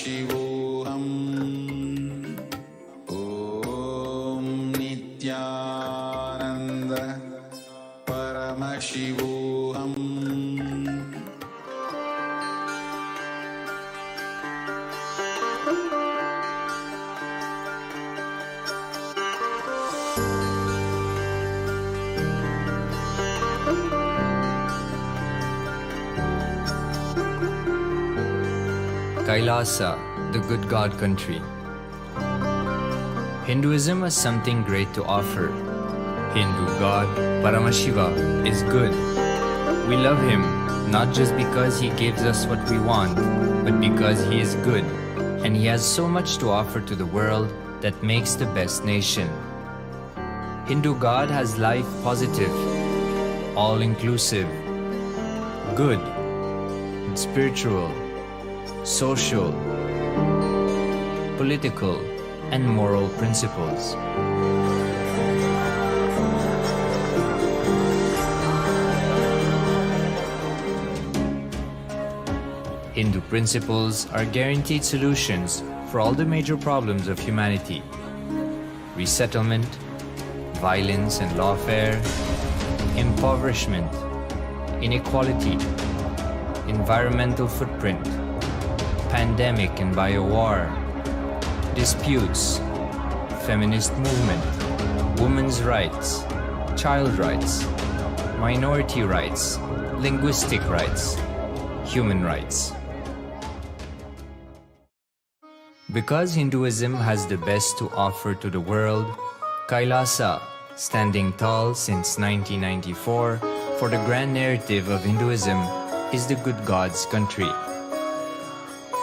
Paramashivoham. Om Nithyananda Paramashivoham. KAILASA, the good God country. Hinduism has something great to offer. Hindu God, Paramashiva, is good. We love him not just because he gives us what we want, but because he is good, and he has so much to offer to the world that makes the best nation. Hindu God has life positive, all-inclusive, good, spiritual, social, political, and moral principles. Hindu principles are guaranteed solutions for all the major problems of humanity: resettlement, violence and lawfare, impoverishment, inequality, environmental footprint, pandemic and biowar, disputes, feminist movement, women's rights, child rights, minority rights, linguistic rights, human rights. Because Hinduism has the best to offer to the world, KAILASA, standing tall since 1994 for the grand narrative of Hinduism, is the good God's country.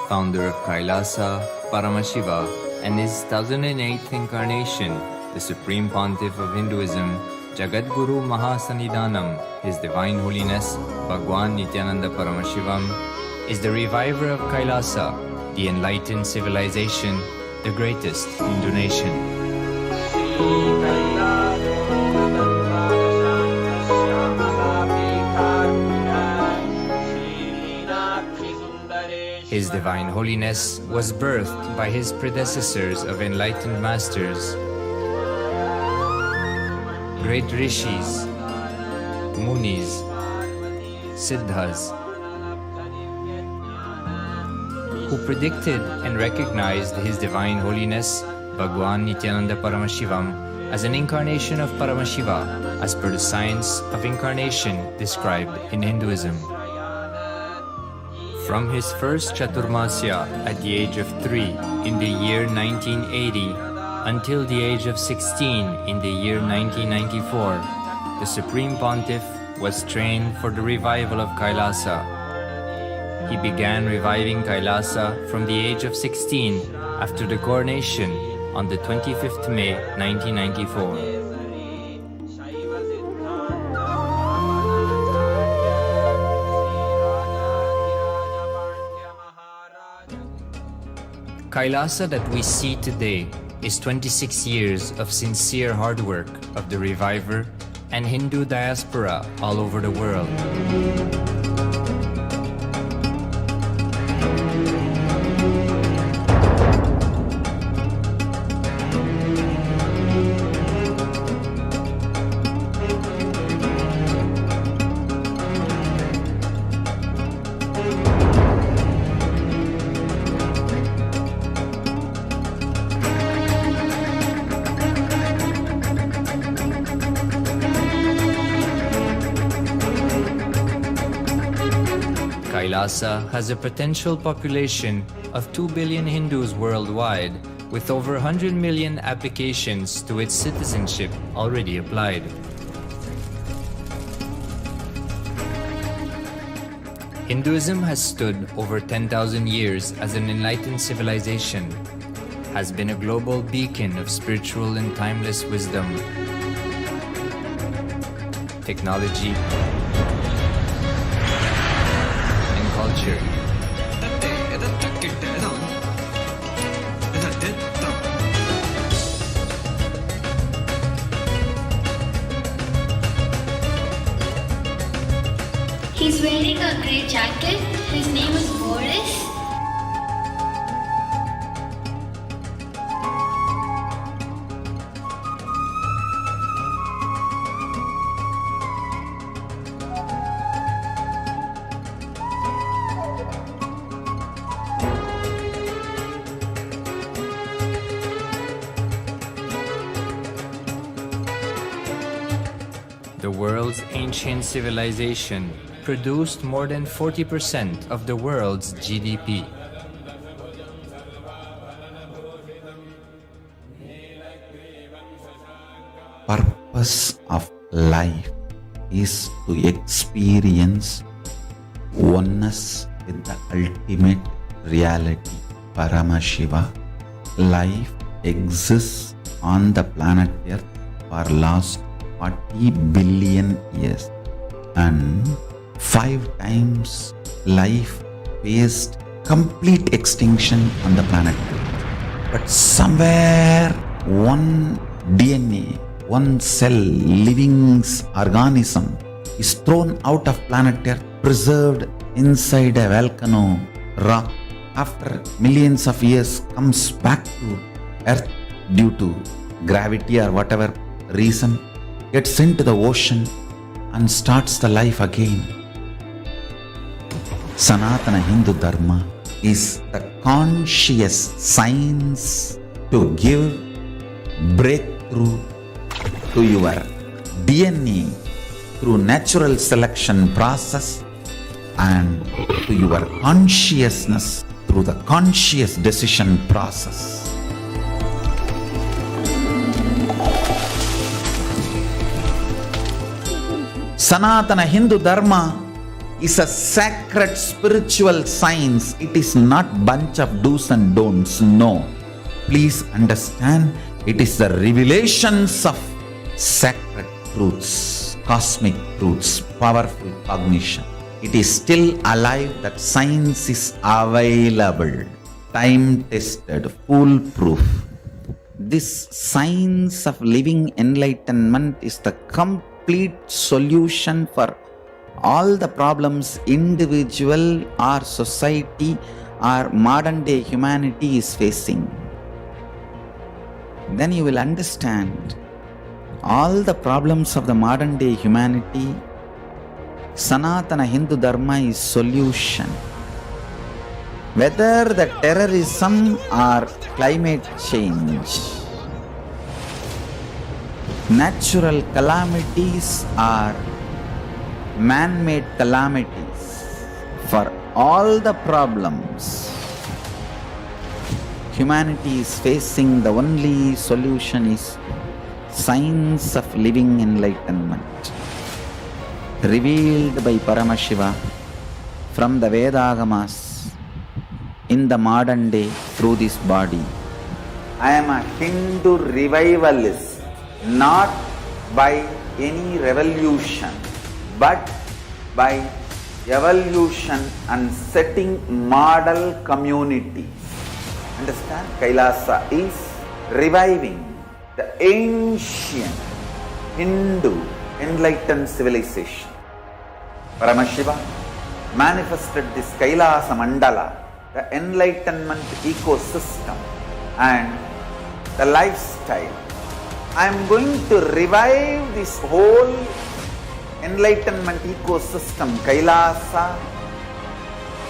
Founder of KAILASA, Paramashiva, and his 1008th incarnation, the Supreme Pontiff of Hinduism, Jagadguru Mahasannidhanam, His Divine Holiness, Bhagwan Nithyananda Paramashivam, is the reviver of KAILASA, the enlightened civilization, the greatest Hindu nation. His Divine Holiness was birthed by his predecessors of enlightened masters, great rishis, munis, siddhas, who predicted and recognized His Divine Holiness, Bhagwan Nithyananda Paramashivam, as an incarnation of Paramashiva as per the science of incarnation described in Hinduism. From his first Chaturmasya at the age of 3 in the year 1980 until the age of 16 in the year 1994, the Supreme Pontiff was trained for the revival of KAILASA. He began reviving KAILASA from the age of 16 after the coronation on the 25th May 1994. KAILASA that we see today is 26 years of sincere hard work of the reviver and Hindu diaspora all over the world. KAILASA has a potential population of 2 billion Hindus worldwide, with over 100 million applications to its citizenship already applied. Hinduism has stood over 10,000 years as an enlightened civilization, has been a global beacon of spiritual and timeless wisdom, technology, and culture. He's wearing a grey jacket. His name is Boris. the world's ancient civilization produced more than 40% of the world's GDP. Purpose of life is to experience oneness with the ultimate reality, Paramashiva. Life exists on the planet Earth for last 40 billion years, and 5 times life faced complete extinction on the planet Earth. But somewhere one DNA, one cell, living organism is thrown out of planet Earth, preserved inside a volcano rock. After millions of years comes back to Earth due to gravity or whatever reason, gets into the ocean and starts the life again. Sanatana Hindu Dharma is the conscious science to give breakthrough to your DNA through natural selection process and to your consciousness through the conscious decision process. Sanatana Hindu Dharma is a sacred spiritual science. It is not bunch of do's and don'ts. No. Please understand, it is the revelations of sacred truths, cosmic truths, powerful cognition. It is still alive, that science is available, time-tested, foolproof. This science of living enlightenment is the complete solution for all the problems individual or society or modern day humanity is facing. Then you will understand all the problems of the modern day humanity. Sanatana Hindu Dharma is solution. Whether the terrorism or climate change, natural calamities or man-made calamities, for all the problems humanity is facing, the only solution is science of living enlightenment, revealed by Paramashiva from the Vedagamas in the modern day through this body. I am a Hindu revivalist, not by any revolution, but by evolution and setting model communities. Understand? KAILASA is reviving the ancient Hindu enlightened civilization. Paramashiva manifested this KAILASA mandala, the enlightenment ecosystem and the lifestyle. I am going to revive this whole enlightenment ecosystem, KAILASA,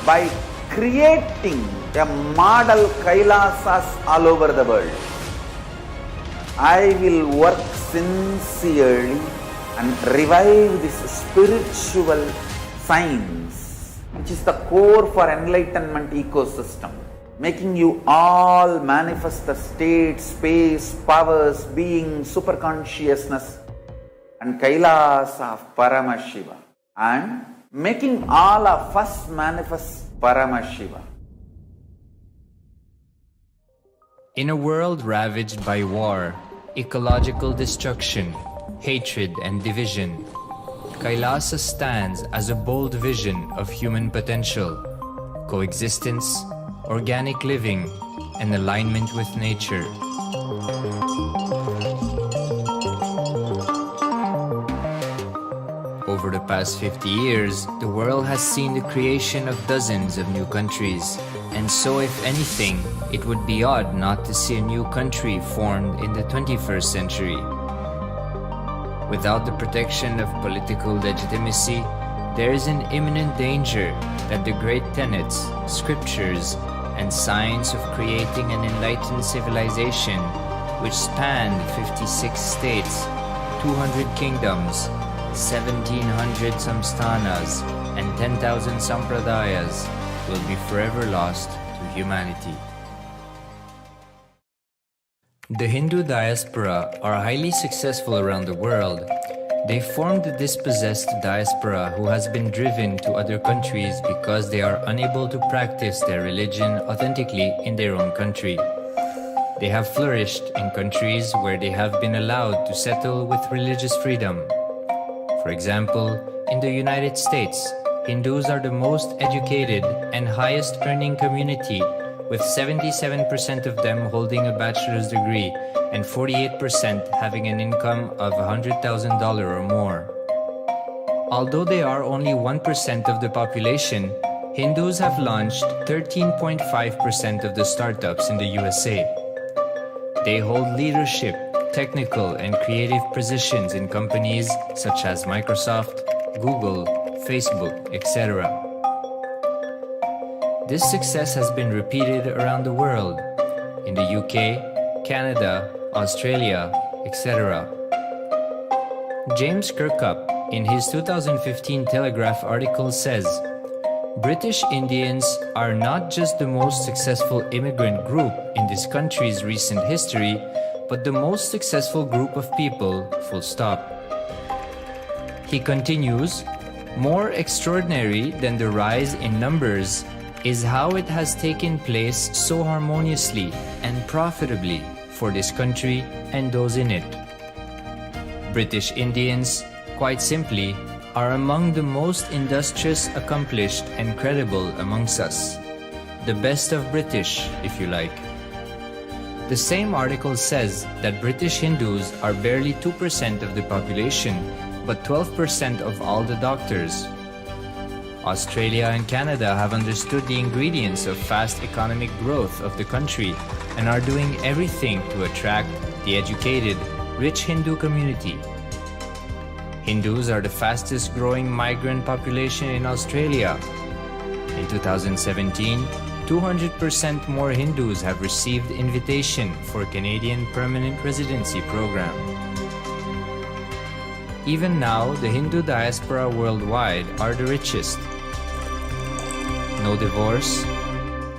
by creating a model KAILASAs all over the world. I will work sincerely and revive this spiritual science, which is the core for enlightenment ecosystem, making you all manifest the state, space, powers, being, superconsciousness and KAILASA of Paramashiva, and making all of us manifest Paramashiva. In a world ravaged by war, ecological destruction, hatred and division, KAILASA stands as a bold vision of human potential, coexistence, organic living, and alignment with nature. Over the past 50 years, the world has seen the creation of dozens of new countries, and so if anything, it would be odd not to see a new country formed in the 21st century. Without the protection of political legitimacy, there is an imminent danger that the great tenets, scriptures, and science of creating an enlightened civilization, which spanned 56 states, 200 kingdoms, 1,700 samsthanas, and 10,000 sampradayas will be forever lost to humanity. The Hindu diaspora are highly successful around the world. They formed the dispossessed diaspora who has been driven to other countries because they are unable to practice their religion authentically in their own country. They have flourished in countries where they have been allowed to settle with religious freedom. For example, in the United States, Hindus are the most educated and highest earning community, with 77% of them holding a bachelor's degree and 48% having an income of $100,000 or more. Although they are only 1% of the population, Hindus have launched 13.5% of the startups in the USA. They hold leadership, technical and creative positions in companies such as Microsoft, Google, Facebook, etc. This success has been repeated around the world, in the UK, Canada, Australia, etc. James Kirkup, in his 2015 Telegraph article says, British Indians are not just the most successful immigrant group in this country's recent history, but the most successful group of people, full stop. He continues, more extraordinary than the rise in numbers is how it has taken place so harmoniously and profitably for this country and those in it. British Indians, quite simply, are among the most industrious, accomplished and credible amongst us. The best of British, if you like. The same article says that British Hindus are barely 2% of the population, but 12% of all the doctors. Australia and Canada have understood the ingredients of fast economic growth of the country and are doing everything to attract the educated, rich Hindu community. Hindus are the fastest growing migrant population in Australia. In 2017, 200% more Hindus have received invitation for Canadian Permanent Residency Program. Even now, the Hindu diaspora worldwide are the richest. No divorce,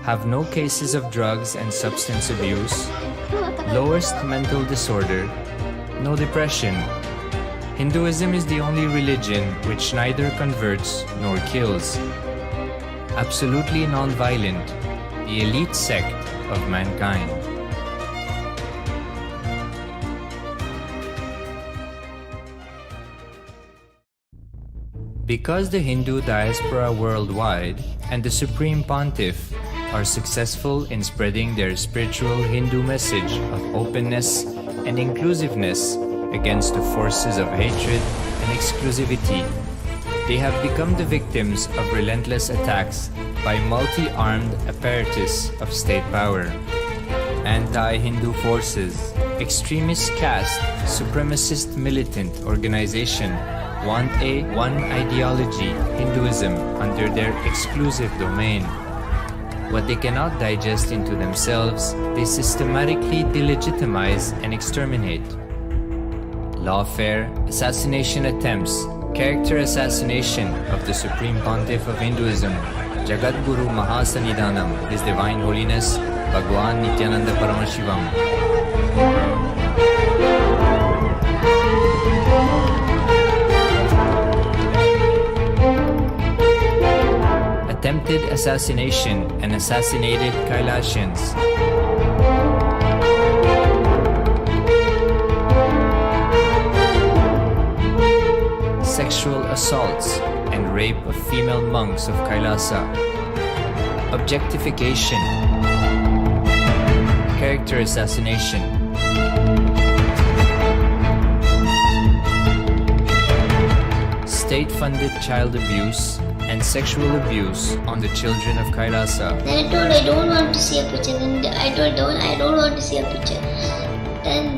have no cases of drugs and substance abuse, lowest mental disorder, no depression. Hinduism is the only religion which neither converts nor kills. Absolutely non-violent, the elite sect of mankind. Because the Hindu diaspora worldwide and the Supreme Pontiff are successful in spreading their spiritual Hindu message of openness and inclusiveness against the forces of hatred and exclusivity, they have become the victims of relentless attacks by multi-armed apparatus of state power. Anti-Hindu forces, extremist caste, supremacist militant organization want a one ideology Hinduism under their exclusive domain. What they cannot digest into themselves, they systematically delegitimize and exterminate. Lawfare, assassination attempts, character assassination of the Supreme Pontiff of Hinduism, Jagadguru Mahasannidhanam, His Divine Holiness, Bhagwan Nithyananda Paramashivam. Attempted assassination and assassinated Kailasians. Sexual assaults and rape of female monks of Kailasa. Objectification. Character assassination. State-funded child abuse and sexual abuse on the children of Kailasa. Then I told I don't want to see a picture. Then I told I don't want to see a picture. Then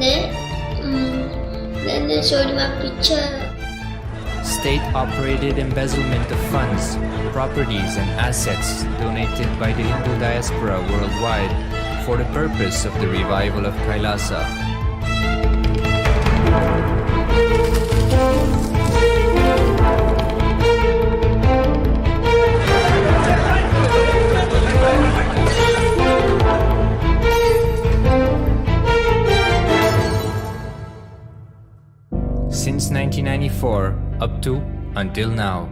they showed me a picture. State-operated embezzlement of funds, properties and assets donated by the Hindu diaspora worldwide for the purpose of the revival of Kailasa. 1994 up to until now.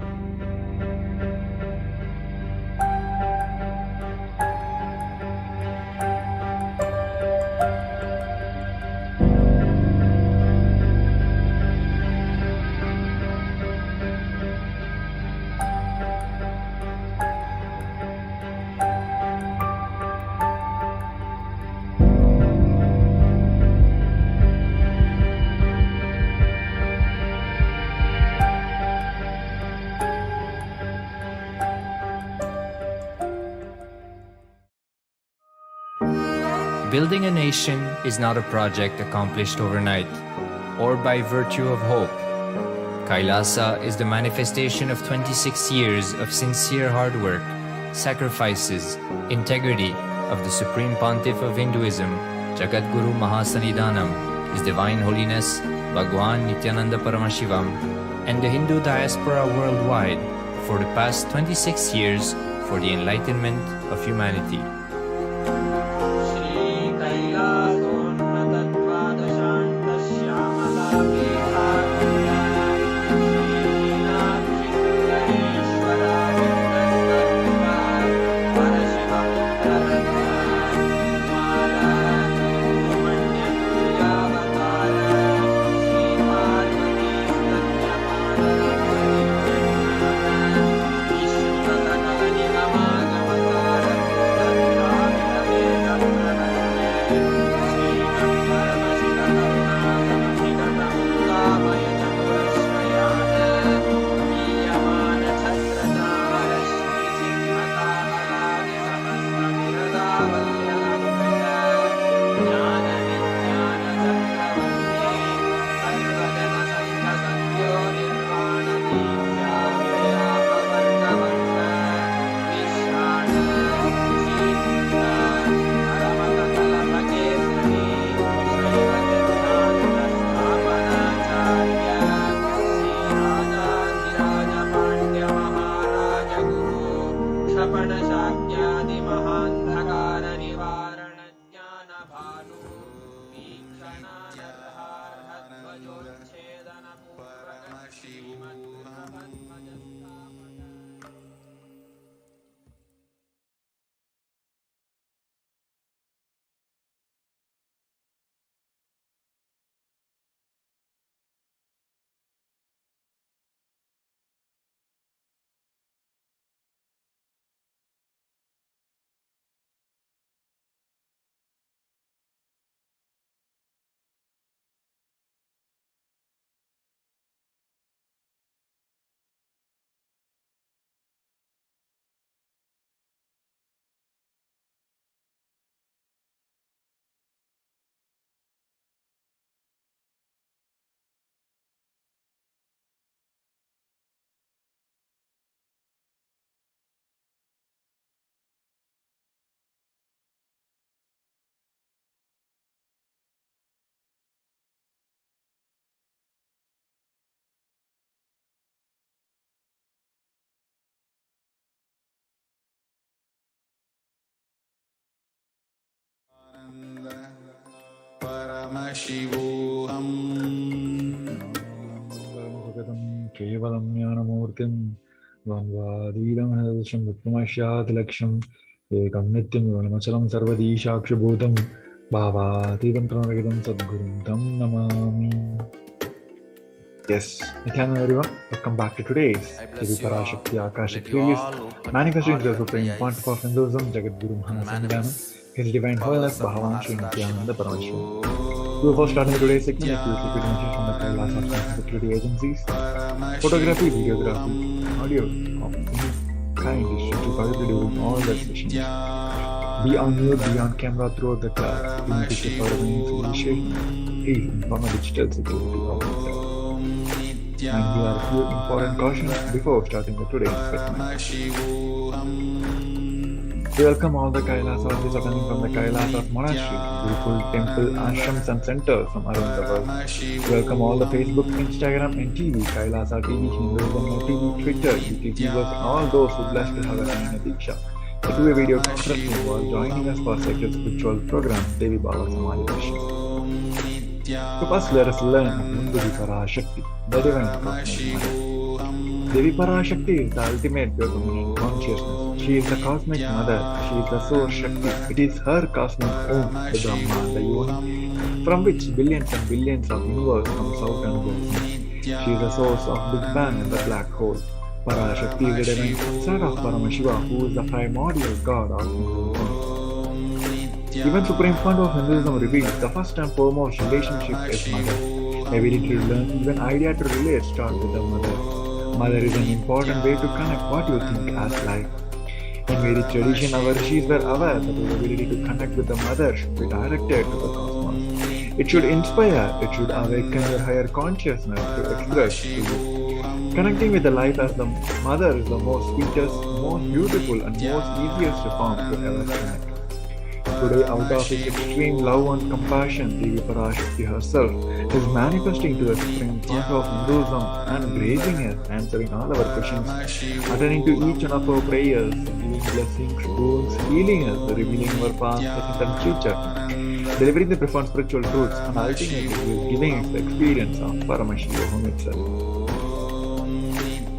Building a nation is not a project accomplished overnight or by virtue of hope. KAILASA is the manifestation of 26 years of sincere hard work, sacrifices, integrity of the Supreme Pontiff of Hinduism, Jagadguru Mahasannidhanam, His Divine Holiness Bhagwan Nithyananda Paramashivam, and the Hindu diaspora worldwide for the past 26 years for the enlightenment of humanity. Paramashivoham Kevalam Jnanamurtim Vanvadidam Hadasham Vikramashyadilaksham Ekam Nityam Yonamachalam Sarvadishakshabhutam Bhavatitam Pranagidam Sadgurum Tam Namami. Yes, Nithyananda everyone, welcome back to today's Parashakti Akashic series, manifesting the Supreme Pontiff of Hinduism, Jagadguru Mahasannidhanam, His Divine Holiness Bhagwan Sri Nithyananda Paramashivam. Before starting today's segment, a few secret messages from the KAILASA security agencies. Photography, videography, audio of any kind is strictly prohibited during all the sessions. Be on mute, be on camera throughout the class. You need to check out any initiation. Please inform a digital security officer. And here are a few important cautions before starting the today's segment. We welcome all the KAILASA attending from the KAILASA monastery, beautiful temple, ashrams and centers from around the world. We welcome all the Facebook, Instagram and TV, KAILASA TV, Hinduism TV, Twitter, YouTube viewers and all those who blessed to have a Diksha. To do a video conference while joining us for sacred spiritual program, Devi Baba Samadhi Darshan. So first let us learn about Devi Parashakti, the divine cosmic mother. Devi Parashakti is the ultimate dominant consciousness. She is the cosmic mother. She is the source Shakti. It is her cosmic womb, the Brahma and the Yoni, from which billions and billions of universe comes out and goes in. She is the source of Big Bang and the black hole. Parashakti is the divine consort of Paramashiva, who is the primordial god of Hinduism. Even Supreme Fund of Hinduism reveals the first and foremost relationship is mother. Ability to learn, even idea to relate start with the mother. Mother is an important way to connect what you think as life. In Vedic tradition, our rishis were aware that the ability to connect with the mother should be directed to the cosmos. It should inspire, it should awaken your higher consciousness to express to you. Connecting with the life as the mother is the most sweetest, most beautiful and most easiest form to ever connect. Today, out of his extreme love and compassion, Devi Parashakti herself is manifesting to the supreme part of Hinduism and raising us, answering all our questions, attending to each one of our prayers, giving blessings, boons, healing us, revealing our past, present and future, delivering the profound spiritual truths, and ultimately giving us the experience of Paramashivoham itself.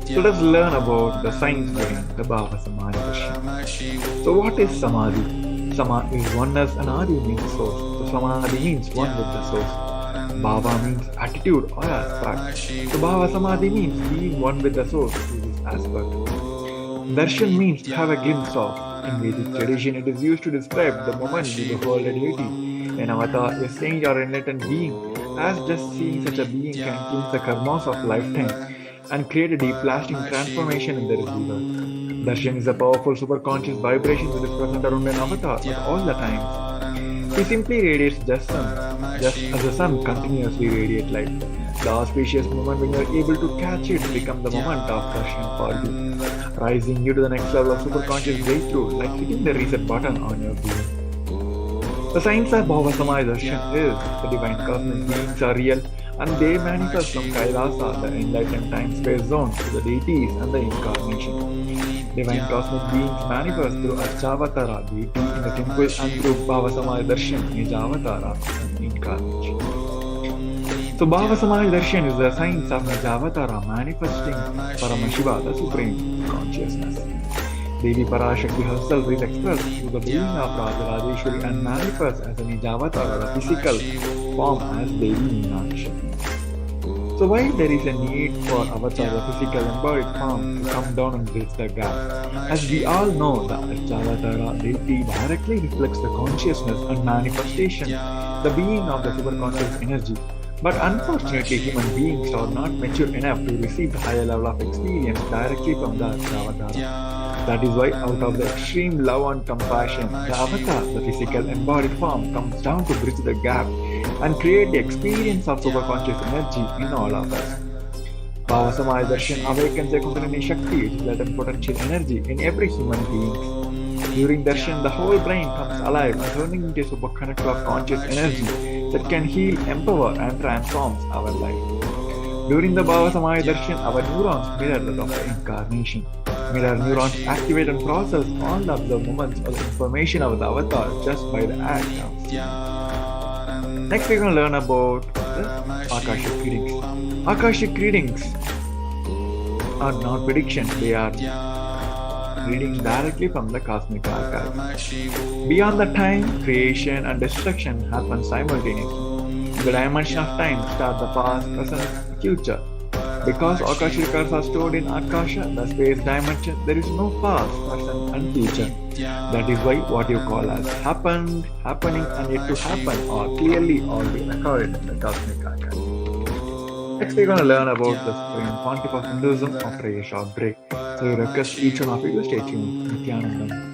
So let's learn about the science behind the Bhava Samadhi Darshan. So what is Samadhi? Sama is oneness and Adi means source. So Samadhi means one with the source. Bhava means attitude or aspect. So Bhava Samadhi means being one with the source through this aspect. Darshan means to have a glimpse of. In Vedic tradition, it is used to describe the moment you behold a deity, an avatar, a saint or enlightened being, as just seeing such a being can cleanse the karmas of lifetime and create a deep lasting transformation in the receiver. Darshan is a powerful superconscious vibration that is present around an avatar at all the times. He simply radiates just as the sun continuously radiates light. The auspicious moment when you are able to catch it becomes the moment of darshan for you, rising you to the next level of superconscious breakthrough, like hitting the reset button on your being. The science of Bhava Samadhi Darshan is the divine cosmic beings are real and they manifest from KAILASA, the enlightened time-space zone, to the deities and the incarnation. Divine cosmic beings manifest through Archavatara, deity in the temple, and through Bhava Samadhi Darshan, Nijavatara, incarnation. So Bhava Samadhi Darshan is the science of Nijavatara manifesting Paramashiva, the supreme consciousness. Devi Parashakti herself is expressed through the being of Rajarajeshwari and manifests as a Nijavatara, the physical form as Devi Meenakshi. So why there is a need for avatar, the physical embodied form, to come down and bridge the gap? As we all know, the Archavatara deity directly reflects the consciousness and manifestation, the being of the superconscious energy. But unfortunately, human beings are not mature enough to receive the higher level of experience directly from the Archavatara. That is why out of the extreme love and compassion, the avatar, the physical embodied form, comes down to bridge the gap and create the experience of superconscious energy in all of us. Bhava Samadhi Darshan awakens a Kundalini Shakti, which is latent potential energy in every human being. During Darshan, the whole brain comes alive and turning into a superconductor of conscious energy that can heal, empower and transforms our life. During the Bhava Samadhi Darshan, our neurons mirror that of the incarnation. Mirror neurons activate and process all the observed moments of the information of the avatar just by the act of seeing. Next, we're going to learn about the Akashic readings. Akashic readings are not predictions, they are readings directly from the cosmic archive. Beyond the time, creation and destruction happen simultaneously. The dimension of time starts the past, present, future. Because Akashic records are stored in Akasha, the space dimension, there is no past, present and future. That is why what you call as happened, happening and yet to happen are clearly already recorded in the cosmic archive. Next we are going to learn about the Supreme Pontiff of Hinduism after a short break. So we request each one of you to stay tuned. Nithyanandam.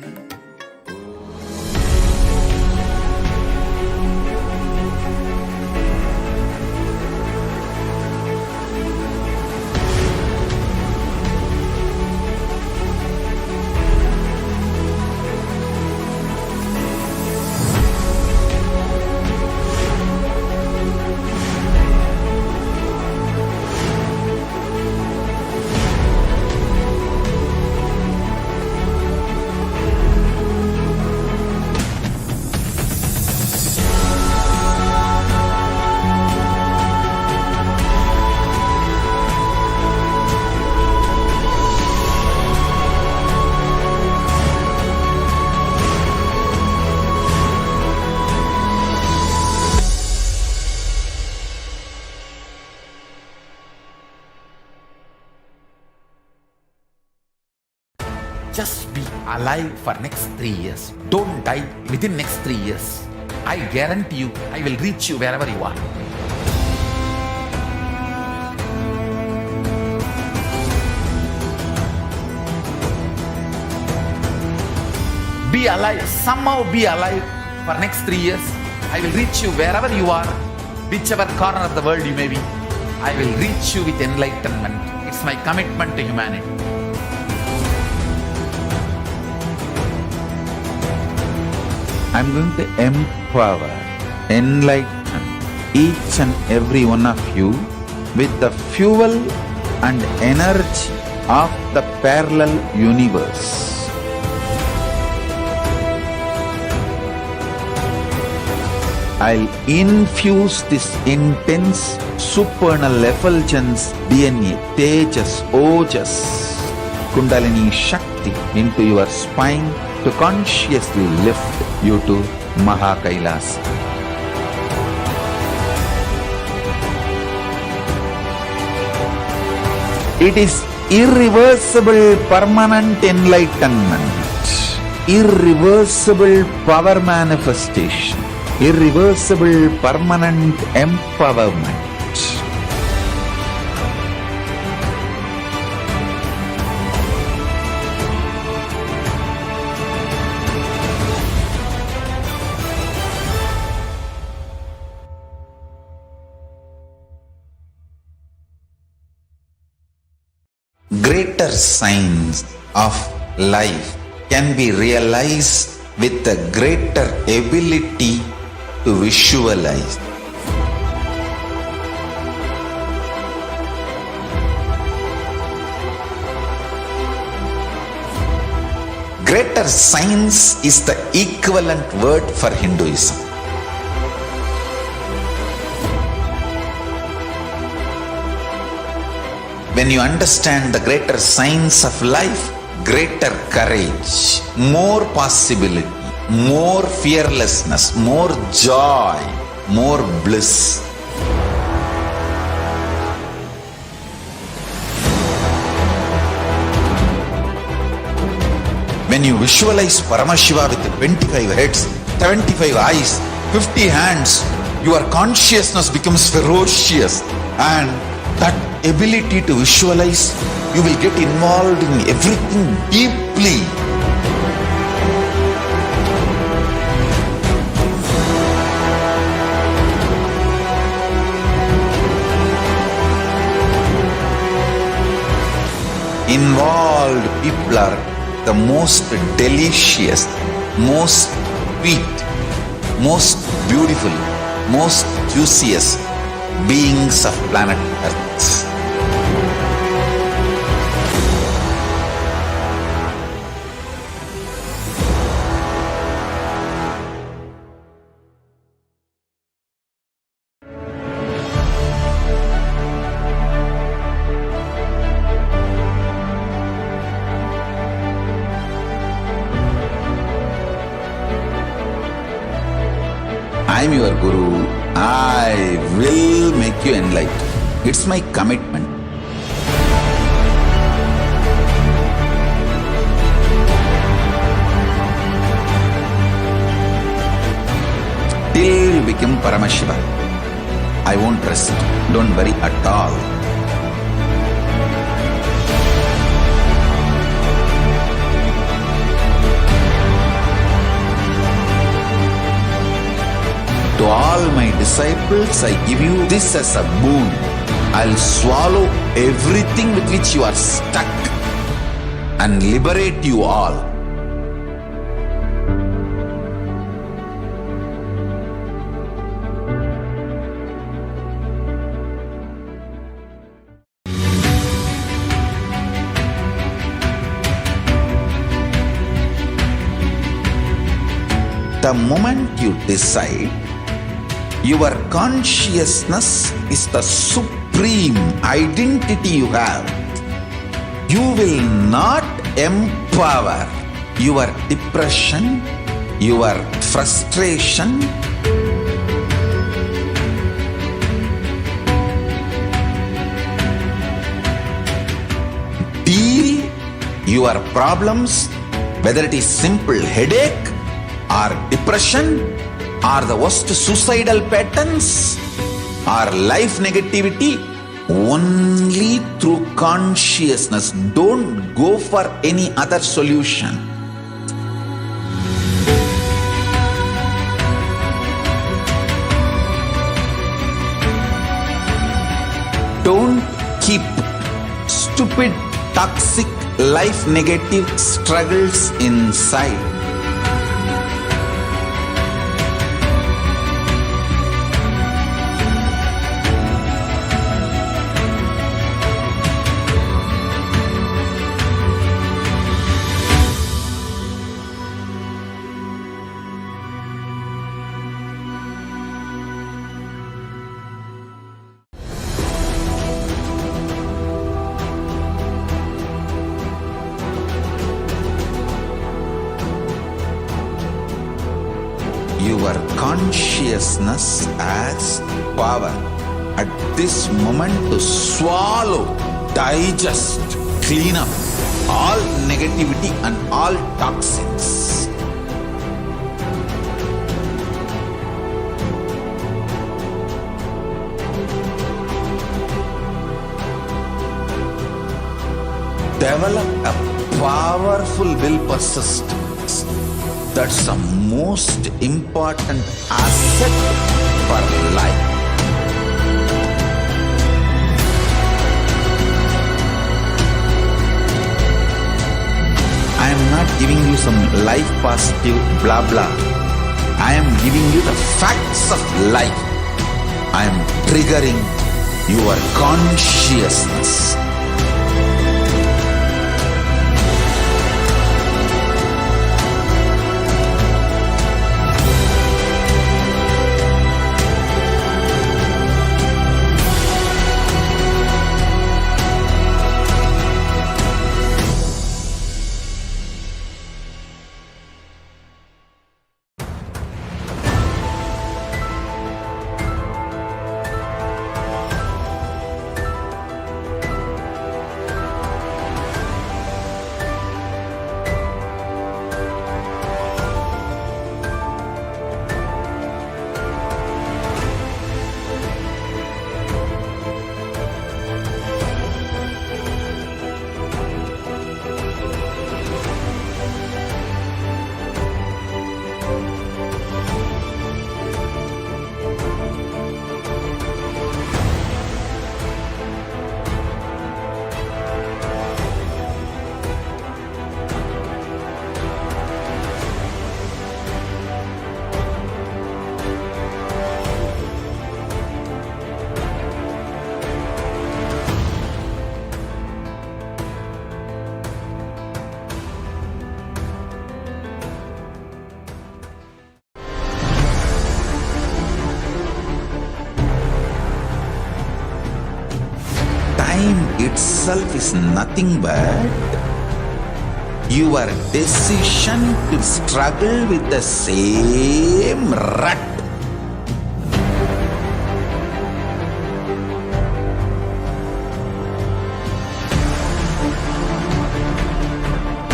alive for next 3 years. Don't die within next 3 years. I guarantee you, I will reach you wherever you are. Be alive, somehow be alive for next 3 years. I will reach you wherever you are, whichever corner of the world you may be. I will reach you with enlightenment. It's my commitment to humanity. I'm going to empower, enlighten each and every one of you with the fuel and energy of the parallel universe. I'll infuse this intense supernal effulgence DNA, Tejas, Ojas, Kundalini Shakti into your spine to consciously lift you to KAILASA. It is irreversible permanent enlightenment, irreversible power manifestation, irreversible permanent empowerment. Greater signs of life can be realized with a greater ability to visualize. Greater science is the equivalent word for Hinduism. When you understand the greater science of life, greater courage, more possibility, more fearlessness, more joy, more bliss. When you visualize Paramashiva with 25 heads, 75 eyes, 50 hands, your consciousness becomes ferocious, and that ability to visualize, you will get involved in everything deeply. Involved people are the most delicious, most sweet, most beautiful, most juiciest beings of planet Earth. I'm your Guru. I will make you enlightened. It's my commitment. Till you become Paramashiva, I won't rest. Don't worry at all. To all my disciples, I give you this as a boon. I'll swallow everything with which you are stuck and liberate you all. The moment you decide, your consciousness is the supreme identity you have. You will not empower your depression, your frustration, deal your problems whether it is simple headache or depression or the worst suicidal patterns or life negativity, only through consciousness. Don't go for any other solution. Don't keep stupid, toxic, life negative struggles inside. Your consciousness has power at this moment to swallow, digest, clean up all negativity and all toxins. Develop a powerful will persistence. That's the most important asset for life. I am not giving you some life positive blah blah. I am giving you the facts of life. I am triggering your consciousness. Time itself is nothing but your decision to struggle with the same rut.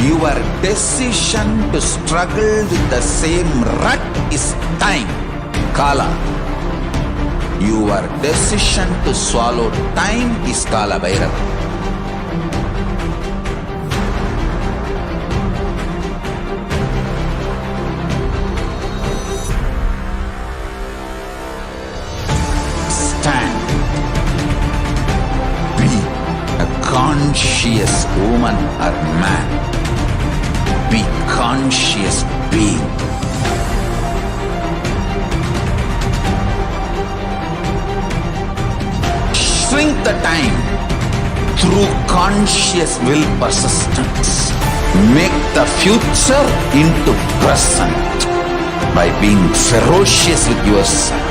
Your decision to struggle with the same rut is time, Kala. Your decision to swallow time is Kala Bhairava. Stand. Be a conscious woman or man. Be conscious being. Shrink the time through conscious will persistence. Make the future into present by being ferocious with yourself.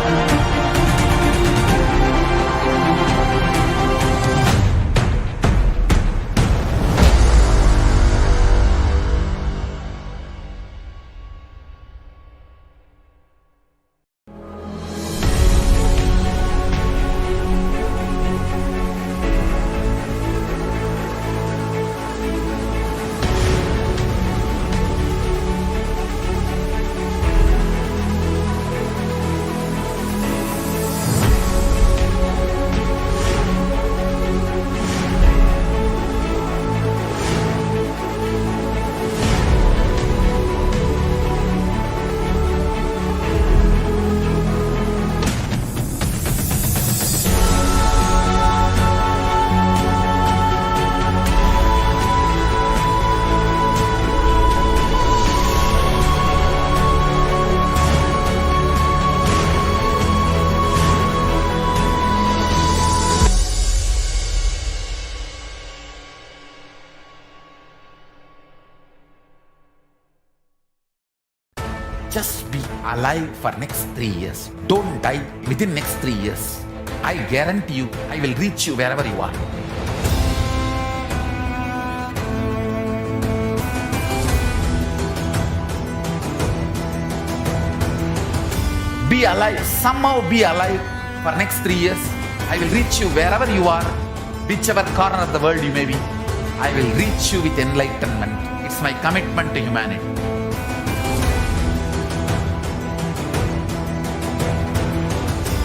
Just be alive for next 3 years. Don't die within next 3 years. I guarantee you, I will reach you wherever you are. Be alive, somehow be alive for next 3 years. I will reach you wherever you are, whichever corner of the world you may be. I will reach you with enlightenment. It's my commitment to humanity.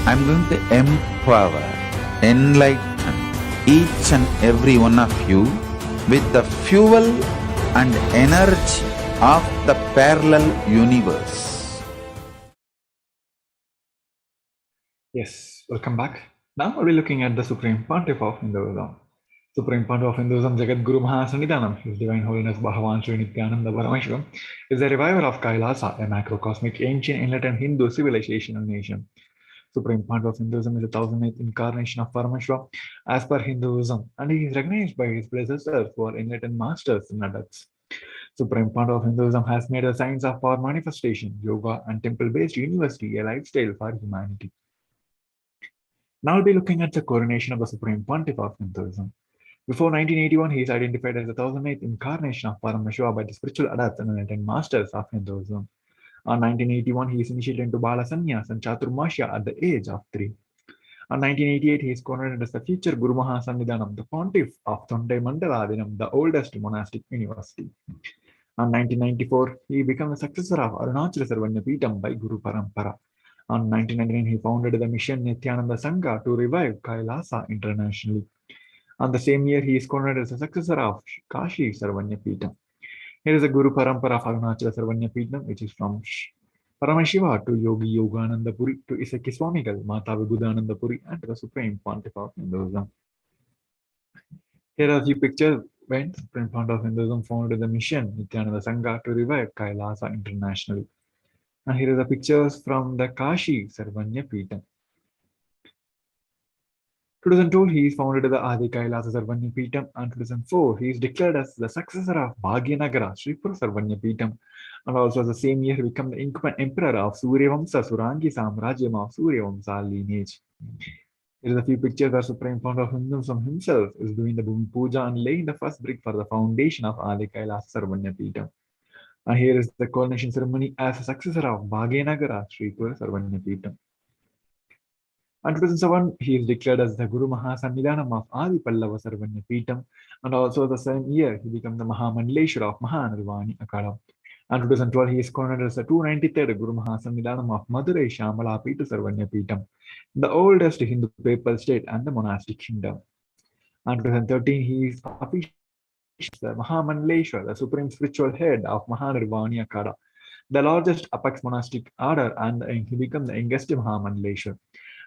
I'm going to empower, enlighten each and every one of you with the fuel and energy of the parallel universe. Yes, welcome back. Now we'll be looking at the Supreme Pontiff of Hinduism. Supreme Pontiff of Hinduism, Jagat Guru Mahasannidhanam, His Divine Holiness Bhagavan Sri Nithyananda Paramashivam, is a revival of KAILASA, a macrocosmic ancient enlightened Hindu civilization and nation. Supreme Pontiff of Hinduism is the 1008th incarnation of Paramashiva as per Hinduism, and he is recognized by his predecessors who are enlightened masters and adepts. Supreme Pontiff of Hinduism has made the science of power manifestation, yoga, and temple-based university a lifestyle for humanity. Now we'll be looking at the coronation of the Supreme Pontiff of Hinduism. Before 1981, he is identified as the 1008th incarnation of Paramashiva by the spiritual adepts and enlightened masters of Hinduism. On 1981, he is initiated into Bala Sannyas and Chaturmasya at the age of 3. On 1988, he is coronated as the future Guru Mahasannidhanam, the Pontiff of Thondai Mandaladinam, the oldest monastic university. On 1994, he became the successor of Arunachala Sarvanyapeetham by Guru Parampara. On 1999, he founded the mission Nithyananda Sangha to revive KAILASA internationally. On the same year, he is coronated as the successor of Kashi Sarvanyapeetham. Here is a Guru Parampara of Arunachala Sarvanyapeetham, which is from Paramashiva to Yogi Yogananda Puri to Isaki Swamigal, Mata Vibhudananda Puri, and to the Supreme Pontiff of Hinduism. Here are a few pictures when Supreme Pontiff of Hinduism founded the mission Nithyananda Sangha to revive KAILASA internationally. And here are the pictures from the Kashi Sarvanyapeetham. 2002, he is founded the Adi KAILASA Sarvanyapeetham, and 2004, he is declared as the successor of Bhagyanagara Sripura Sarvanyapeetham, and also the same year, he became the incumbent emperor of Suryavamsa Surangi Samrajyam of Suryavamsa lineage. Here is a few pictures where Supreme Pontiff of Hinduism himself is doing the Bhumi Puja and laying the first brick for the foundation of Adi KAILASA Sarvanyapeetham. And here is the coronation ceremony as a successor of Bhagyanagara Sripura Sarvanyapeetham. In 2007, he is declared as the Guru Mahasannidhanam of Adi Pallava Sarvanyapeetham, and also the same year, he became the Mahamandleshwara of Mahanirvani Akada. In 2012, he is coronated as the 293rd Guru Mahasannidhanam of Madurai Shamala Peetha Sarvanyapeetham, the oldest Hindu papal state and the monastic kingdom. In 2013, he is officially the Mahamandleshwara, the supreme spiritual head of Mahanirvani Akada, the largest apex monastic order, and he became the youngest Mahamandleshwara.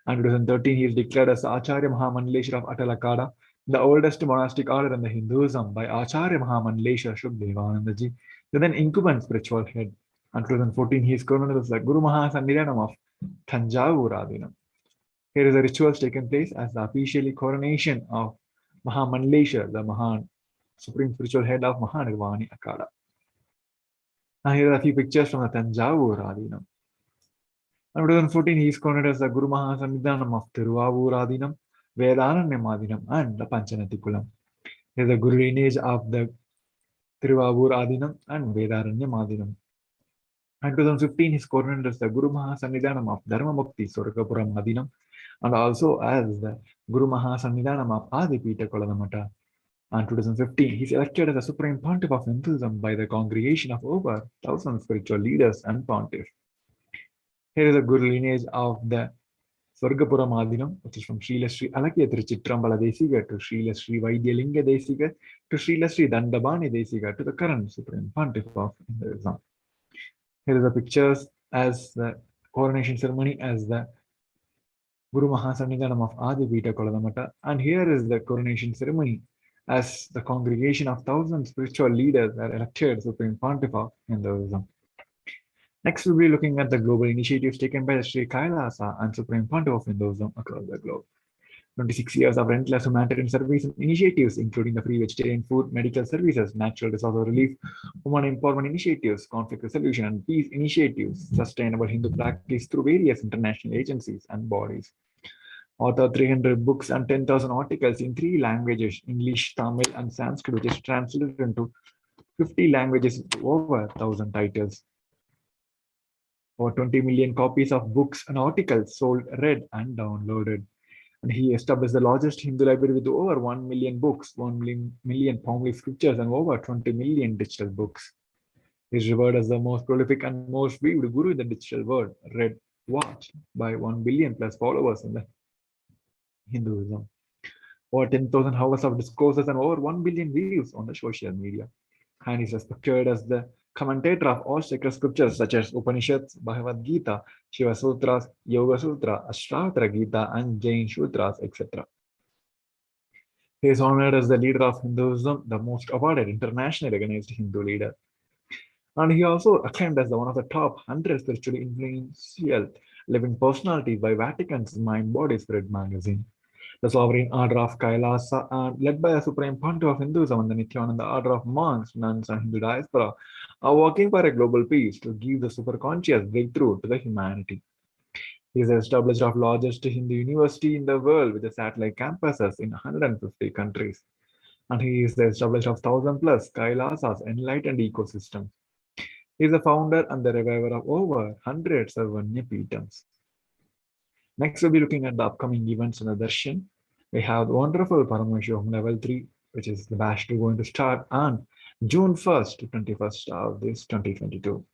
In 2013, he is declared as Acharya Mahamandleshwara of Atalakada, the oldest monastic order in the Hinduism by Acharya Mahamandleshwara Shukdevanandaji, the then incumbent spiritual head. In 2014, he is coronated as the Guru Mahasannidhanam of Thanjavur. Here is a ritual taken place as the officially coronation of Mahamandleshwara, the supreme spiritual head of Mahanirvani Akada. Now here are a few pictures from the Thanjavur. In 2014, he is coronated as the Guru Mahasannidhanam of Tiruvavur, Vedananyamadinam, and the Panchanatikulam. He is the Guru lineage of the Tiruvavur and Vedananyamadinam. In 2015, he is coronated as the Guru Mahasannidhanam of Dharmamukti Swargapuram Madinam, and also as the Guru Mahasannidhanam of Adipita Koladamata. In 2015, he is elected as the Supreme Pontiff of Hinduism by the congregation of over 1,000 spiritual leaders and pontiffs. Here is a Guru lineage of the Swargapura Madinam, which is from Srila Sri Alakya Trichitrambala Desiga to Srila Sri Vaidyalinga Desiga to Srila Sri Dandabani Desiga to the current Supreme Pontiff of Hinduism. Here is the pictures as the coronation ceremony as the Guru Mahasannidhanam of Adipita Koladamata, and here is the coronation ceremony as the congregation of 1,000 spiritual leaders are elected Supreme Pontiff of Hinduism. Next, we'll be looking at the global initiatives taken by the Sri KAILASA and Supreme Pontiff of Hinduism across the globe. 26 years of relentless humanitarian service and initiatives, including the free vegetarian food, medical services, natural disaster relief, women empowerment initiatives, conflict resolution and peace initiatives, sustainable Hindu practice through various international agencies and bodies. Author 300 books and 10,000 articles in 3 languages, English, Tamil, and Sanskrit, which is translated into 50 languages, over 1,000 titles. Over 20 million copies of books and articles sold, read, and downloaded. And he established the largest Hindu library with over 1 million books, 1 million palm scriptures, and over 20 million digital books. He is revered as the most prolific and most viewed guru in the digital world, read, watched by 1 billion plus followers in the Hinduism. Over 10,000 hours of discourses and over 1 billion views on the social media. And is respected as the commentator of all sacred scriptures such as Upanishads, Bhagavad Gita, Shiva Sutras, Yoga Sutra, Ashtavakra Gita, and Jain Sutras, etc. He is honored as the leader of Hinduism, the most awarded internationally recognized Hindu leader. And he also acclaimed as one of the top 100 spiritually influential living personalities by Vatican's Mind Body Spirit magazine. The Sovereign Order of KAILASA, and led by the Supreme Pontiff of Hinduism and the Nithyananda Order of Monks, Nuns, and Hindu Diaspora, are working for a global peace to give the superconscious breakthrough to the humanity. He is the established of largest Hindu university in the world with the satellite campuses in 150 countries. And he is the established of 1,000 plus Kailasas enlightened ecosystem. He is the founder and the reviver of over 100 Sarvanya Peetams. Next, we'll be looking at the upcoming events in the Darshan. We have the wonderful Paramashivoham level 3, which is the batch 2 going to start on June 1st to 21st of this 2022.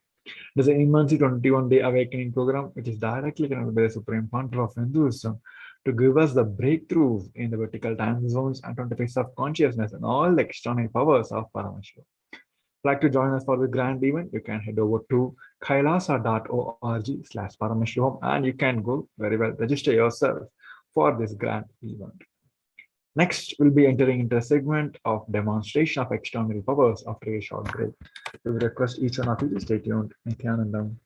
There's an immense 21-day awakening program, which is directly connected by the Supreme Pontiff of Hinduism to give us the breakthroughs in the vertical time zones and 25 of consciousness and all the external powers of Paramashiva. Like to join us for the grand event, you can head over to kailasa.org/Paramashivoham and you can go very well register yourself for this grand event. Next, we'll be entering into a segment of demonstration of extraordinary powers after a short break. We will request each one of you to stay tuned. Nithyanandam.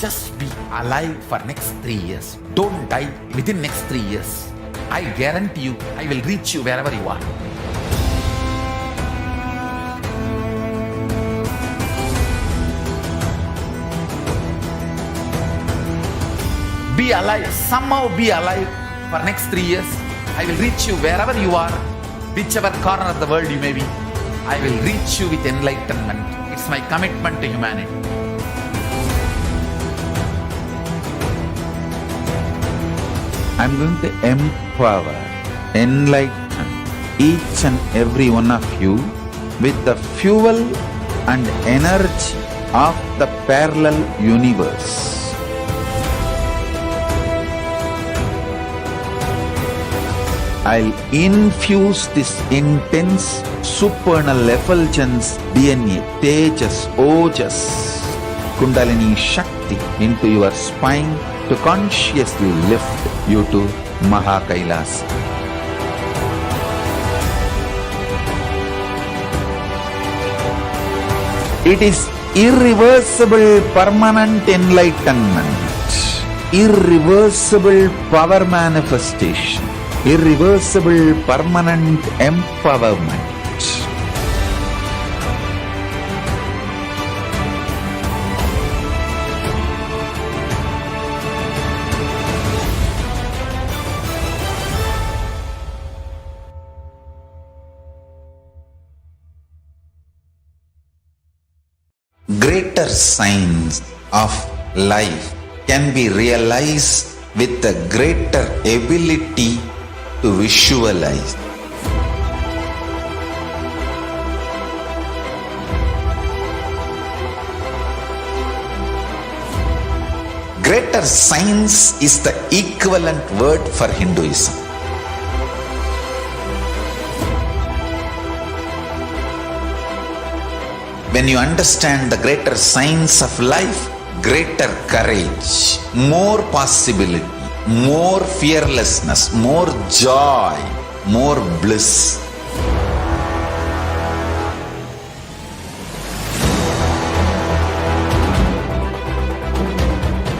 Just be alive for next 3 years. Don't die within next 3 years. I guarantee you, I will reach you wherever you are. Be alive, somehow be alive for next 3 years. I will reach you wherever you are, whichever corner of the world you may be. I will reach you with enlightenment. It's my commitment to humanity. I'm going to empower, enlighten each and every one of you with the fuel and energy of the parallel universe. I'll infuse this intense supernal effulgence DNA, Tejas, Ojas, Kundalini Shakti into your spine to consciously lift you to KAILASA. It is irreversible permanent enlightenment, irreversible power manifestation, irreversible permanent empowerment. signs of life can be realized with a greater ability to visualize. Greater signs is the equivalent word for Hinduism. When you understand the greater signs of life, greater courage, more possibility, more fearlessness, more joy, more bliss.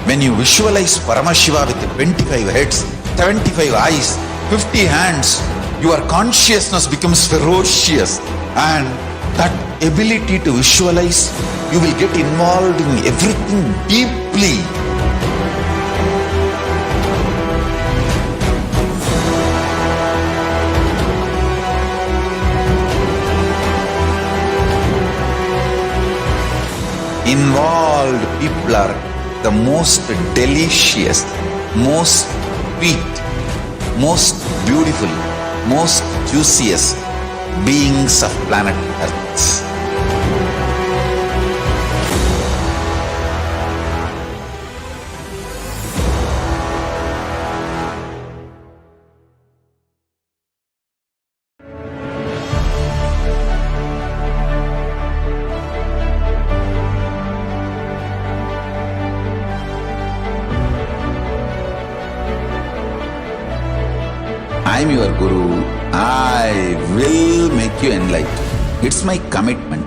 When you visualize Paramashiva with 25 heads, 75 eyes, 50 hands, your consciousness becomes ferocious, and that ability to visualize, you will get involved in everything deeply. Involved people are the most delicious, most sweet, most beautiful, most juiciest beings of planet Earth. I am your Guru. I will make you enlightened. It's my commitment.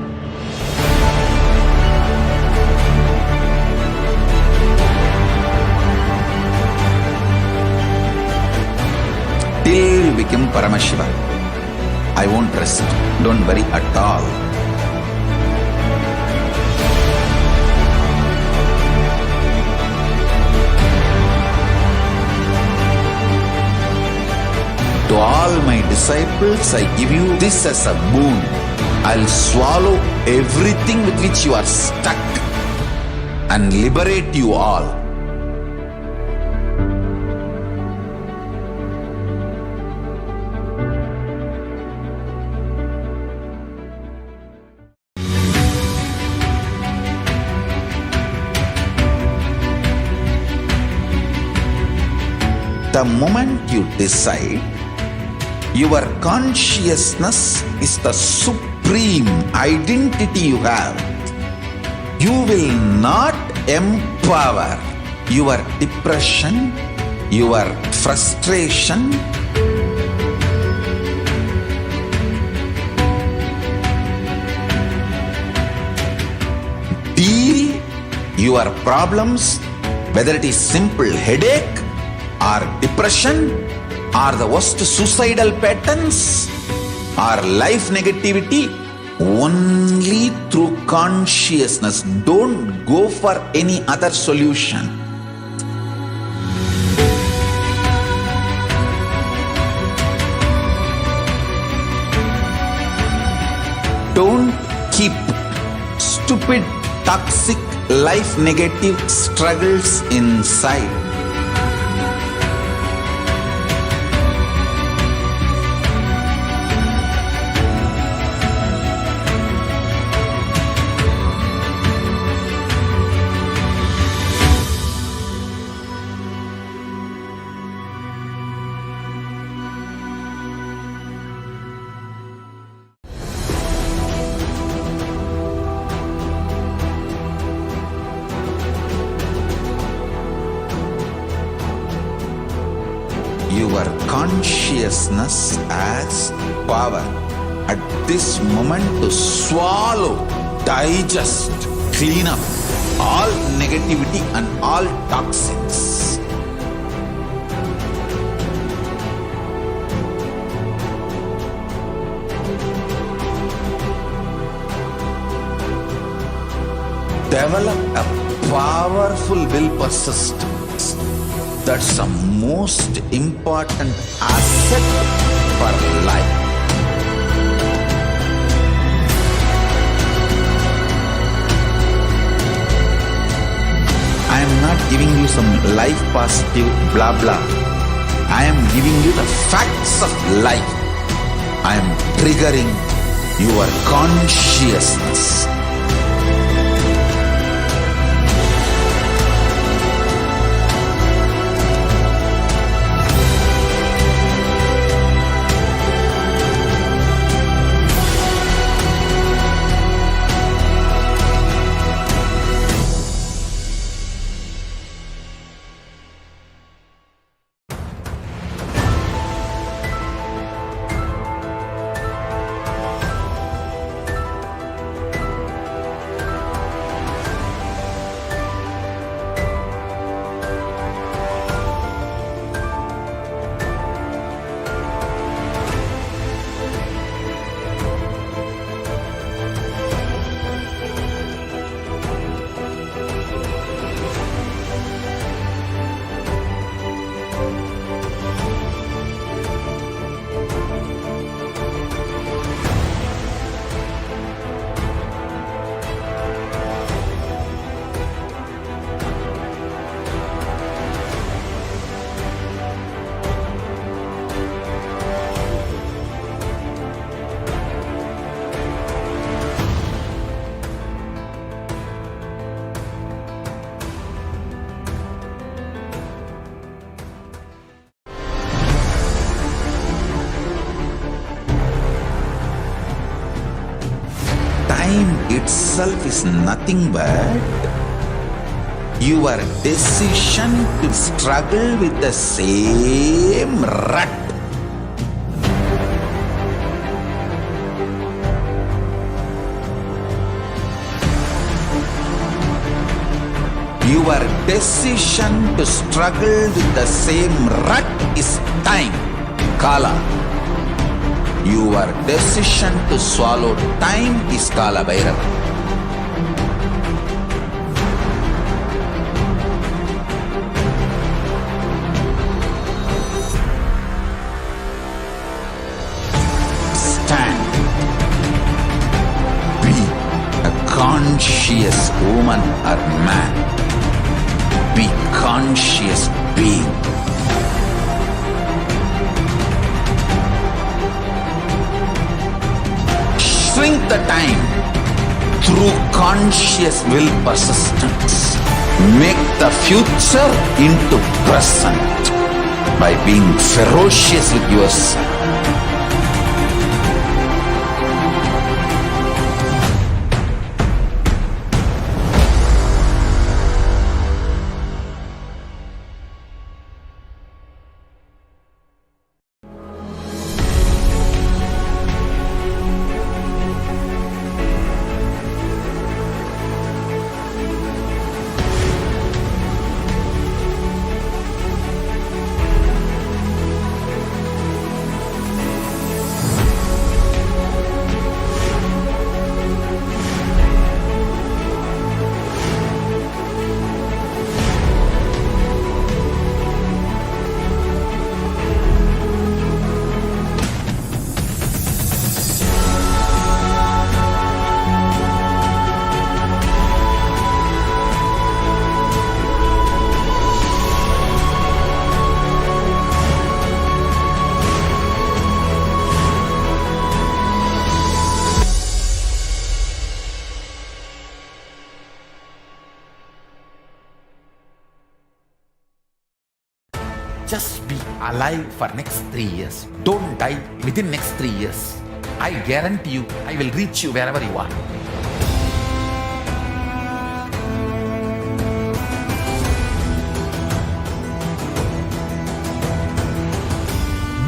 Till you become Paramashiva, I won't rest. Don't worry at all. To all my disciples, I give you this as a boon. I'll swallow everything with which you are stuck and liberate you all. The moment you decide, your consciousness is the supreme identity you have. You will not empower your depression, your frustration, deal your problems, whether it is simple headache or depression, or the worst suicidal patterns, or life negativity, only through consciousness. Don't go for any other solution. Don't keep stupid, toxic, life negative struggles inside. Your consciousness has power at this moment to swallow, digest, clean up all negativity and all toxins. Develop a powerful will persistence. That's the most important asset for life. I am not giving you some life positive blah blah. I am giving you the facts of life. I am triggering your consciousness. Time itself is nothing but your decision to struggle with the same rut. Your decision to struggle with the same rut is time, Kala. Your decision to swallow time is Kala Bhairava. Stand. Be a conscious woman or man. Be conscious being. Shrink the time through conscious will persistence. Make the future into present by being ferocious with yourself. Just be alive for next 3 years. Don't die within next 3 years. I guarantee you, I will reach you wherever you are.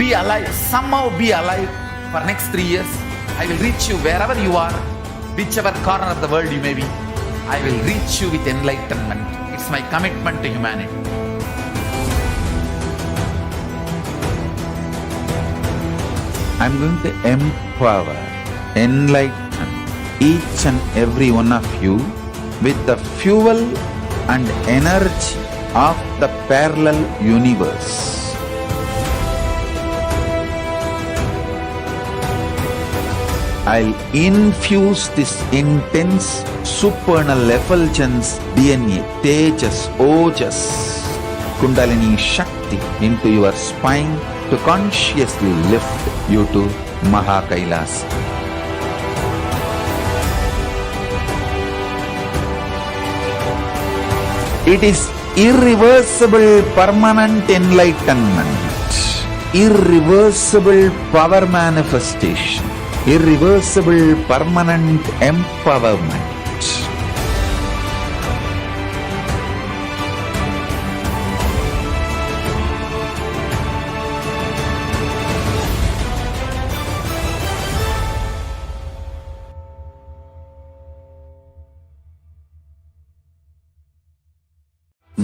Be alive, somehow be alive for next 3 years. I will reach you wherever you are, whichever corner of the world you may be. I will reach you with enlightenment. It's my commitment to humanity. I'm going to empower, enlighten each and every one of you with the fuel and energy of the parallel universe. I'll infuse this intense supernal effulgence DNA, Tejas, Ojas, Kundalini Shakti into your spine to consciously lift you to Mahakailasa. It is irreversible permanent enlightenment, irreversible power manifestation, irreversible permanent empowerment.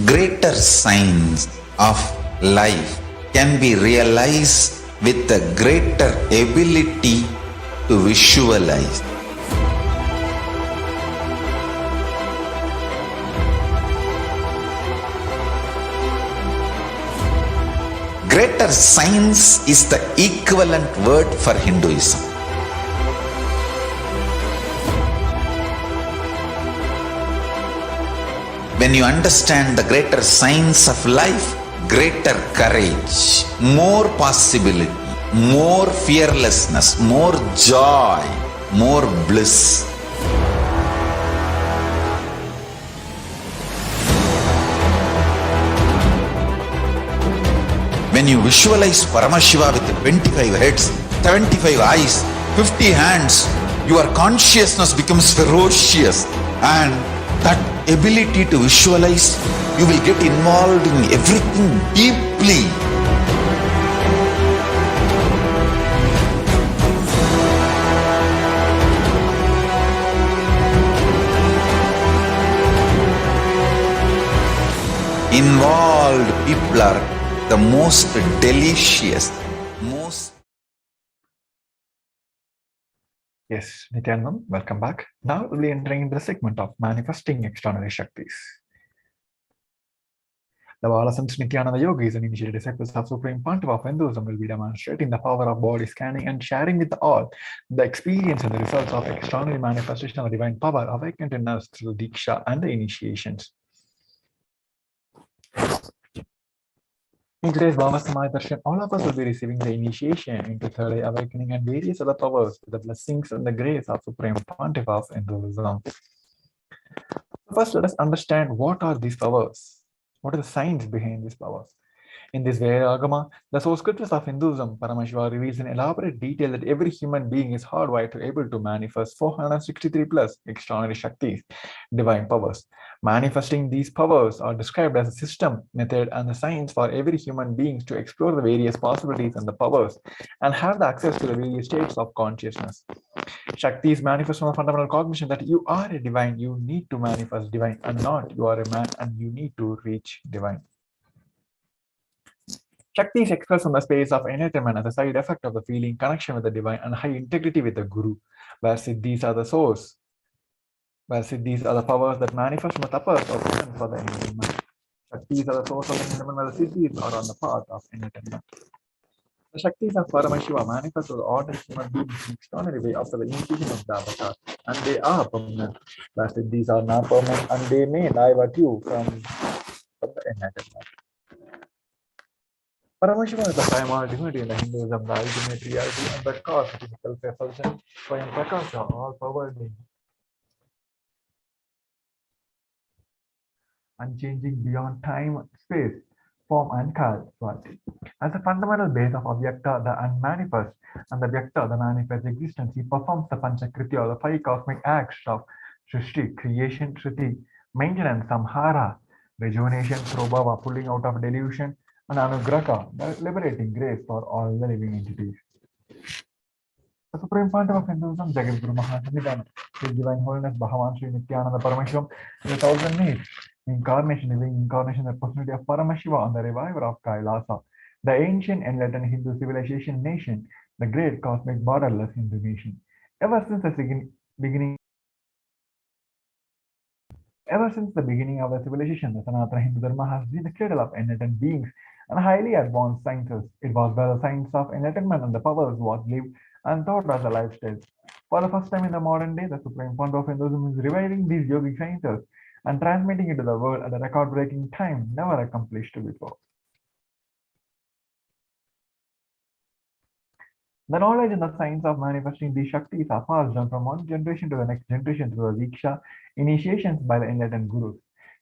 Greater signs of life can be realized with a greater ability to visualize. Greater science is the equivalent word for Hinduism. When you understand the greater science of life, greater courage, more possibility, more fearlessness, more joy, more bliss. When you visualize Paramashiva with 25 heads, 75 eyes, 50 hands, your consciousness becomes ferocious, and that ability to visualize, you will get involved in everything deeply. Involved people are the most delicious, most... Yes, Nithyanandam, welcome back. Now we'll be entering the segment of manifesting extraordinary Shaktis. The Valasams Nithyananda yogis and initiated disciples of Supreme Pontiff of Hinduism will be demonstrating the power of body scanning and sharing with all the experience and the results of extraordinary manifestation of the divine power awakened in us through Diksha and the initiations. In today's Bhava Samaya Darshan, all of us will be receiving the initiation into third eye awakening and various other powers with the blessings and the grace of Supreme Pontiff of Hinduism. First, let us understand what are these powers. What are the science behind these powers? In this Vedagama, the source scriptures of Hinduism, Paramashiva reveals in elaborate detail that every human being is hardwired to able to manifest 463 plus extraordinary Shaktis, divine powers. Manifesting these powers are described as a system, method, and the science for every human being to explore the various possibilities and the powers and have the access to the various states of consciousness. Shaktis manifest from the fundamental cognition that you are a divine, you need to manifest divine, and not you are a man and you need to reach divine. Shakti is expressed from the space of enlightenment as a side effect of the feeling connection with the divine and high integrity with the Guru, where Siddhis are the source, where Siddhis are the powers that manifest from the tapas of women for the enlightenment. Shaktis are the source of enlightenment, while the Siddhis are on the path of enlightenment. The Shaktis of Paramashiva manifest to the ordinary human beings in extraordinary way after the initiation of the avatar, and they are permanent, where Siddhis are not permanent and they may divert you from the enlightenment. Paramashiva is the primary divinity in the Hinduism, the ultimate reality, and the cause of physical effulgence, Swayam Prakasha, all pervading, unchanging beyond time, space, form, and causality. As a fundamental base of Avyakta, the unmanifest, and the Vyakta, the manifest existence, he performs the Panchakritya, or the five cosmic acts of Srishti, creation, Shriti, maintenance, Samhara, rejuvenation, Prabhava, pulling out of delusion, and Anugraka, the liberating grace for all the living entities. The Supreme Pontiff of Hinduism, Jagadguru Mahasannidhanam, His Divine Holiness Bhagavan Sri Nithyananda Paramashivam, the thousand needs, incarnation, living incarnation, the personality of Paramashiva, and the reviver of KAILASA, the ancient enlightened Hindu civilization nation, the great cosmic borderless Hindu nation. Ever since the beginning of the civilization, the Sanatana Hindu Dharma has been the cradle of enlightened beings and highly advanced sciences. It was where the science of enlightenment and the powers was lived and taught as a lifestyle. For the first time in the modern day, the supreme point of Hinduism is reviving these yogic sciences and transmitting it to the world at a record-breaking time never accomplished before. The knowledge and the science of manifesting these Shaktis are passed on from one generation to the next generation through the Diksha initiations by the enlightened Gurus.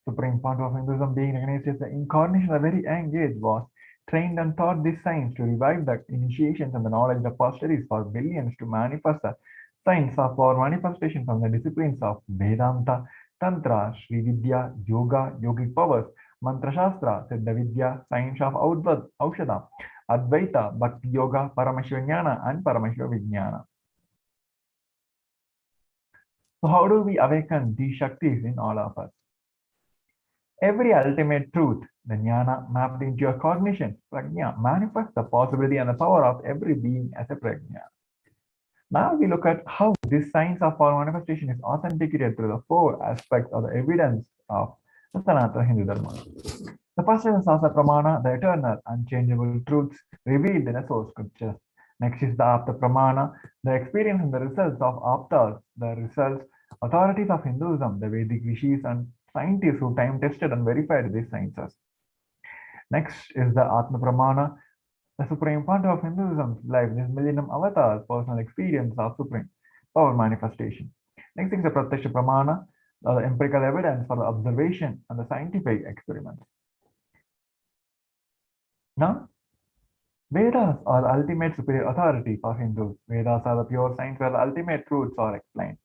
Supreme point of Hinduism, being recognized as the incarnation at a very young age, was trained and taught this science to revive the initiations and the knowledge of posteries for billions to manifest the science of our manifestation from the disciplines of Vedanta, Tantra, Sri Vidya, Yoga, Yogic powers, Mantra Shastra, Siddha Vidya, science of Aushadha, Advaita, Bhakti Yoga, Paramashivoham, and Paramashivoham. So how do we awaken these Shaktis in all of us? Every ultimate truth, the jnana mapped into your cognition, prajna, manifests the possibility and the power of every being as a prajna. Now we look at how this science of our manifestation is authenticated through the four aspects of the evidence of the Sanatana Hindu Dharma. The first is the Sasa Pramana, the eternal, unchangeable truths revealed in the source scriptures. Next is the Apta Pramana, the experience and the results of Aptas, the results, authorities of Hinduism, the Vedic rishis and scientists who time tested and verified these sciences. Next is the Atma Pramana, the supreme point of Hinduism's life, this millennium avatars, personal experience of supreme power manifestation. Next is the Pratyaksha Pramana, the empirical evidence for the observation and the scientific experiments. Now, Vedas are the ultimate superior authority for Hindus. Vedas are the pure science where the ultimate truths are explained.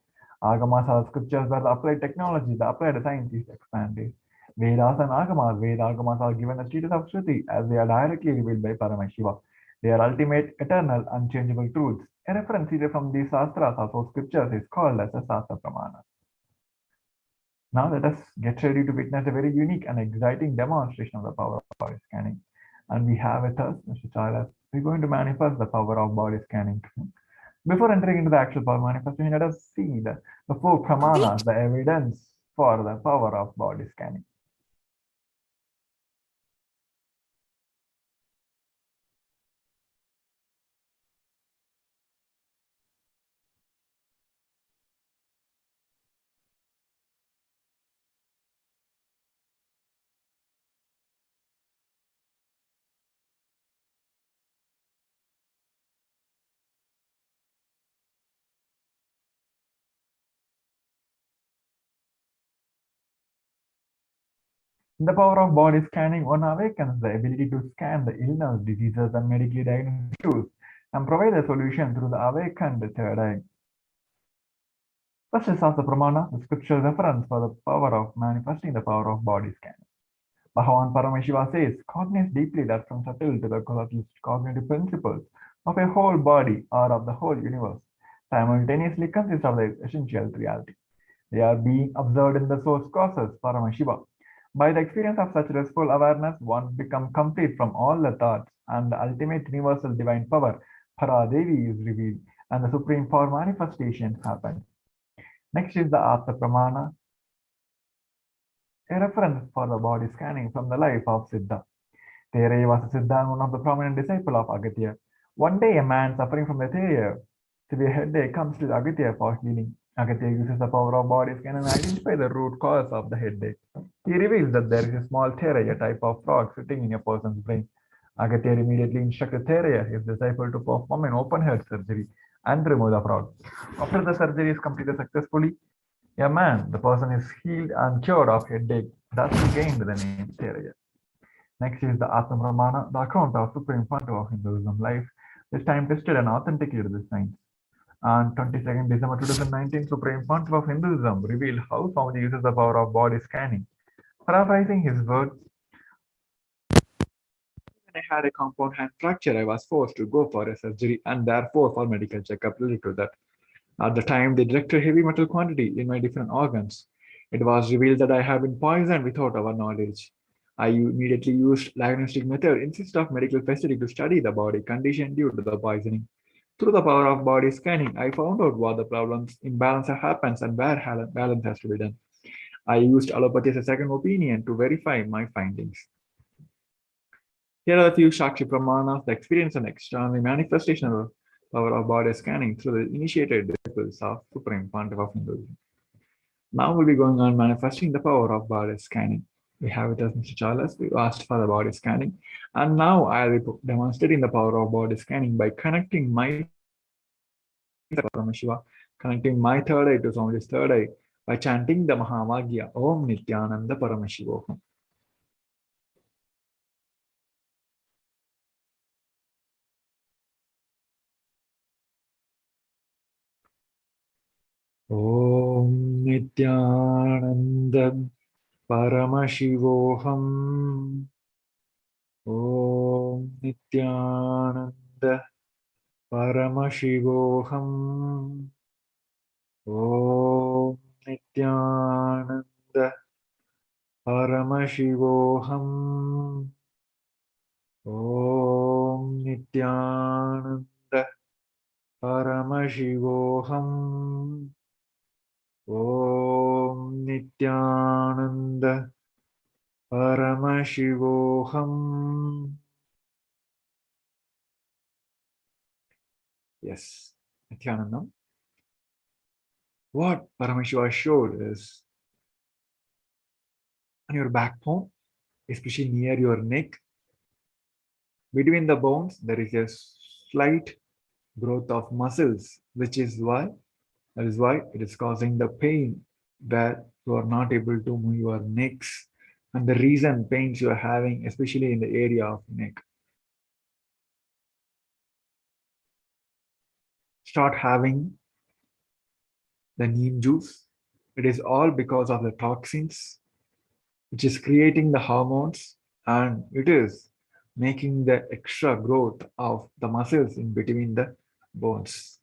Agamas are scriptures where the applied technology, the applied science is expanded. Vedas and Agamas, Agamas are given the status of Shruti as they are directly revealed by Paramashiva. They are ultimate, eternal, unchangeable truths. A reference either from these Shastras or scriptures is called as a Sastra Pramana. Now let us get ready to witness a very unique and exciting demonstration of the power of body scanning. And we have with us Mr. Kailas. We're going to manifest the power of body scanning. Before entering into the actual power manifestation, let us see the four pramanas, the evidence for the power of body scanning. The power of body scanning one awakens the ability to scan the illness, diseases, and medically diagnosed issues and provide a solution through the awakened third eye. First is Sastra Pramana, the scriptural reference for the power of manifesting the power of body scanning. Bhagavan Paramashiva says, cognizance deeply that from subtle to the cognitive principles of a whole body or of the whole universe simultaneously consist of the essential reality. They are being observed in the source causes, Paramashiva. By the experience of such restful awareness, one becomes complete from all the thoughts, and the ultimate universal divine power, Paradevi, is revealed, and the supreme power manifestation happens. Next is the Apta Pramana, a reference for the body scanning from the life of Siddha. Thereya was a Siddha and one of the prominent disciples of Agatya. One day, a man suffering from a severe headache comes to Agatya for healing. Agatya uses the power of body scan and identify the root cause of the headache. He reveals that there is a small Thereya, a type of frog, sitting in a person's brain. Agatya immediately instructed Thereya, his disciple, to perform an open-heart surgery and remove the frog. After the surgery is completed successfully, a man, the person is healed and cured of headache. Thus he gained the name Thereya. Next is the Atma Pramana, the account of supreme point of Hinduism life. This time tested and authenticated this science. On 22nd December 2019, Supreme Pontiff of Hinduism revealed how Swamiji uses the power of body scanning. Paraphrasing his words, when I had a compound hand fracture, I was forced to go for a surgery and therefore for medical checkup related to that. At the time, they detected heavy metal quantity in my different organs. It was revealed that I have been poisoned without our knowledge. I immediately used diagnostic method instead of medical facility to study the body condition due to the poisoning. Through the power of body scanning, I found out what the problems imbalance happens and where balance has to be done. I used allopathy as a second opinion to verify my findings. Here are a few Shakshi Pramanas, the experience and external manifestation of the power of body scanning through the initiated disciples of Supreme Pontiff of Hinduism. Now we'll be going on manifesting the power of body scanning. We have with us Mr. Charles. We asked for the body scanning. And now I'll be demonstrating the power of body scanning by connecting my Paramashiva, connecting my third eye to Swamiji's third eye by chanting the Mahavagya, Om Nithyananda Paramashivoham. Om Nithyananda Paramashivoham. Om Nithyananda Paramashivoham. Om Nithyananda Paramashivoham. Om Nithyananda Paramashivoham. Om Nithyananda Paramashivoham. Yes, Nithyanandam. What Paramashiva showed is on your backbone, especially near your neck, between the bones, there is a slight growth of muscles, that is why it is causing the pain that you are not able to move your necks, and the reason pains you are having, especially in the area of neck. Start having the neem juice. It is all because of the toxins, which is creating the hormones, and it is making the extra growth of the muscles in between the bones.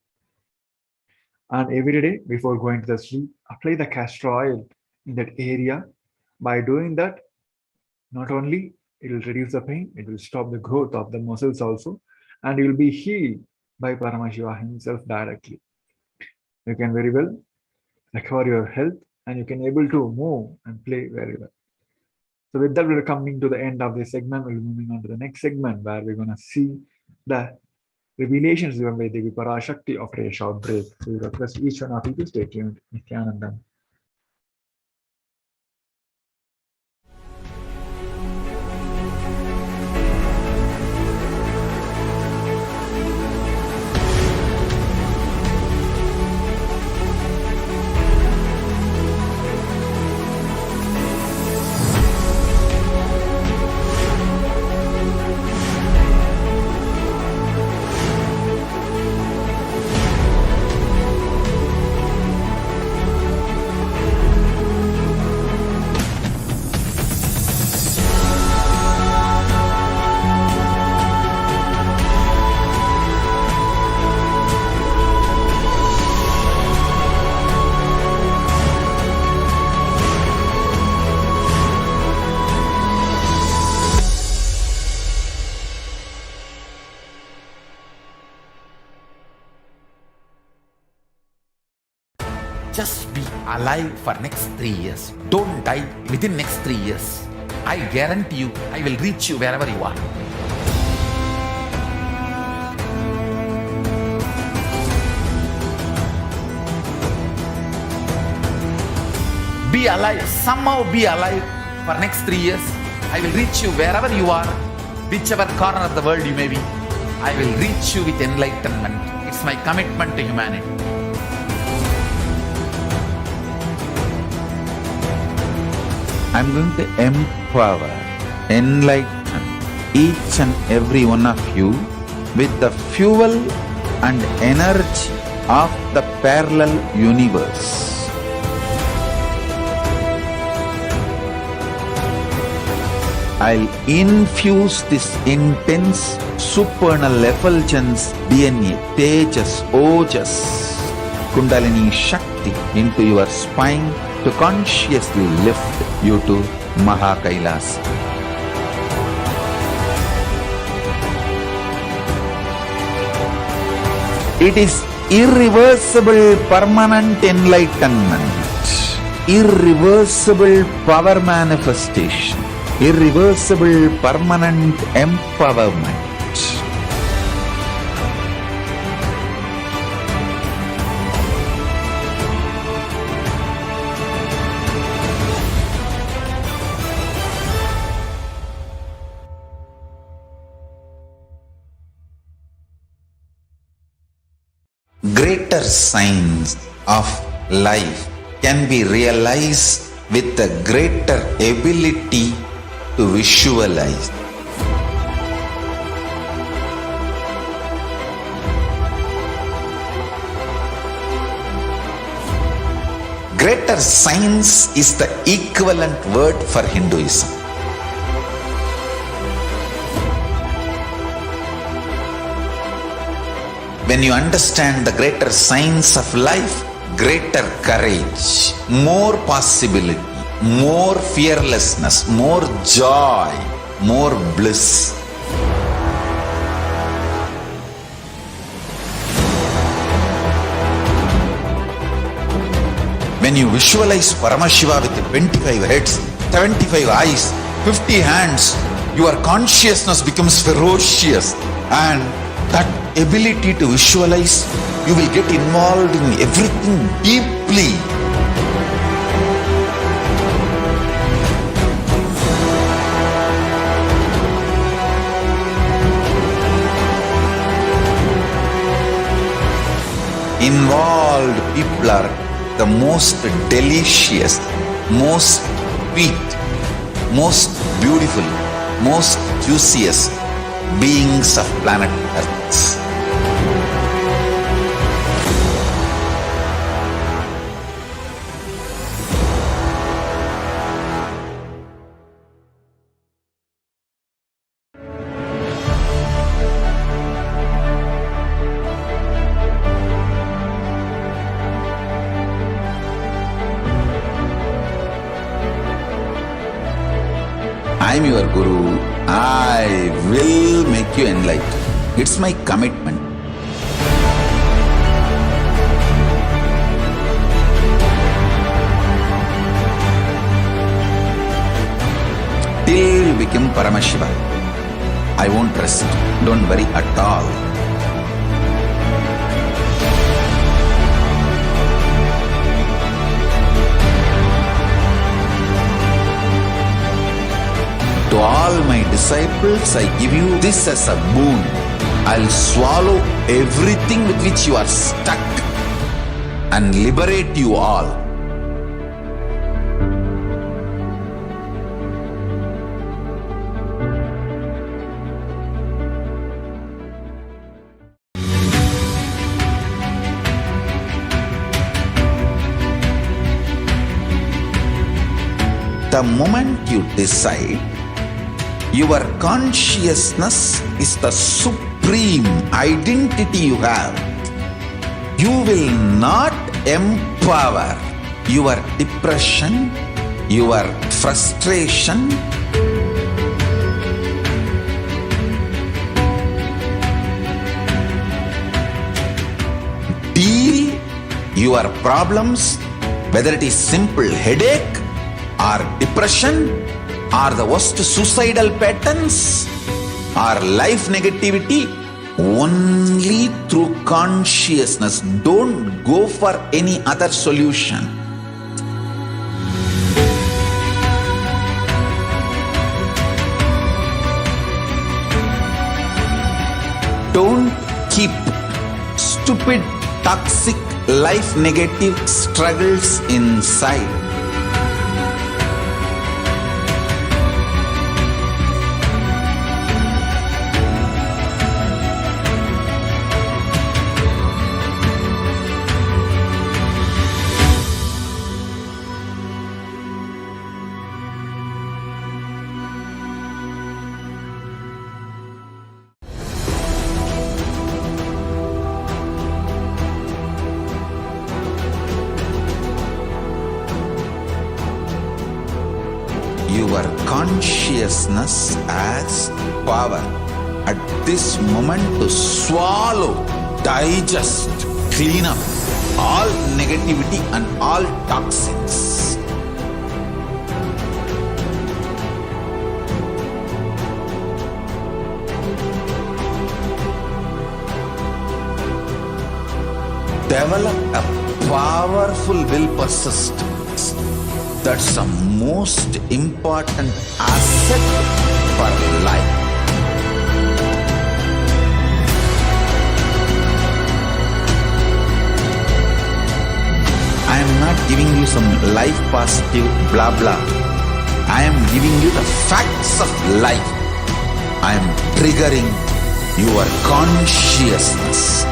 And every day before going to the sleep, apply the castor oil in that area. By doing that, not only it will reduce the pain, it will stop the growth of the muscles also, and you will be healed by Paramashiva himself directly. You can very well recover your health, and you can able to move and play very well. So with that, we're coming to the end of this segment. We're moving on to the next segment where we're going to see the revelations given by Devi Parashakti after a short break. So we request each one of you to stay tuned. Nithyanandam. Just be alive for next 3 years. Don't die within next 3 years. I guarantee you, I will reach you wherever you are. Be alive, somehow be alive for next 3 years. I will reach you wherever you are, whichever corner of the world you may be. I will reach you with enlightenment. It's my commitment to humanity. I'm going to empower, enlighten each and every one of you with the fuel and energy of the parallel universe. I'll infuse this intense supernal effulgence DNA, Tejas, Ojas, Kundalini Shakti into your spine to consciously lift you to KAILASA. It is irreversible permanent enlightenment, irreversible power manifestation, irreversible permanent empowerment. greater signs of life can be realized with a greater ability to visualize. Greater science is the equivalent word for Hinduism. When you understand the greater science of life, greater courage, more possibility, more fearlessness, more joy, more bliss. When you visualize Paramashiva with 25 heads, 75 eyes, 50 hands, your consciousness becomes ferocious, and that ability to visualize, you will get involved in everything deeply. Involved people are the most delicious, most sweet, most beautiful, most juiciest beings of planet Earth. I am your Guru. I will make you enlightened. It's my commitment. Till you become Paramashiva, I won't rest. Don't worry at all. To all my disciples, I give you this as a boon. I'll swallow everything with which you are stuck and liberate you all. The moment you decide, your consciousness is the supreme identity you have. You will not empower your depression, your frustration, deal your problems, whether it is simple headache or depression, or the worst suicidal patterns, or life negativity, only through consciousness. Don't go for any other solution. Don't keep stupid, toxic, life negative struggles inside. Your consciousness has power at this moment to swallow, digest, clean up all negativity and all toxins. Develop a powerful will persistence. That's the most important asset for life. life positive, blah blah. I am giving you the facts of life. I am triggering your consciousness.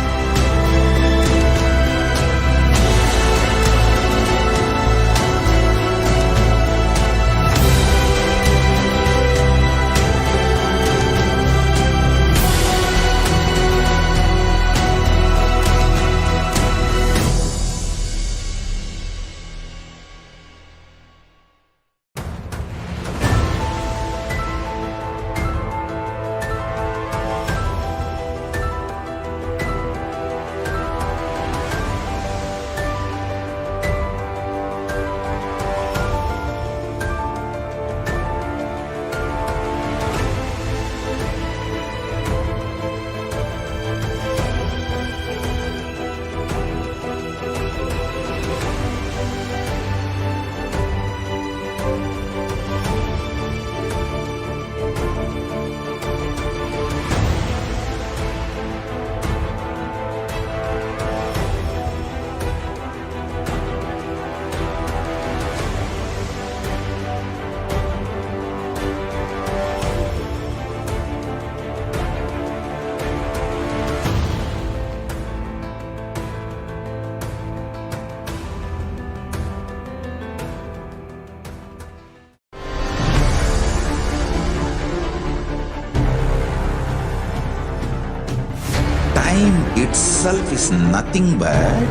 Time itself is nothing but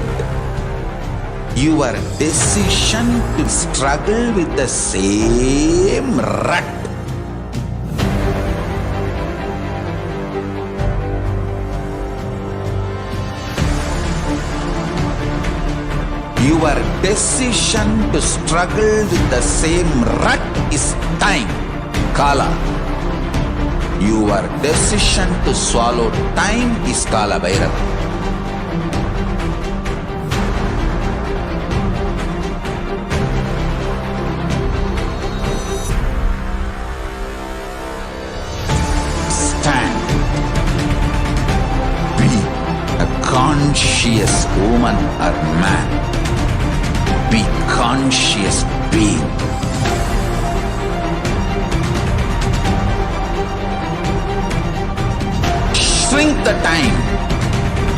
your decision to struggle with the same rut. Your decision to struggle with the same rut is time, Kala. Your decision to swallow time is Kala Bhairava. Stand. Be a conscious woman or man. Be conscious being. Shrink the time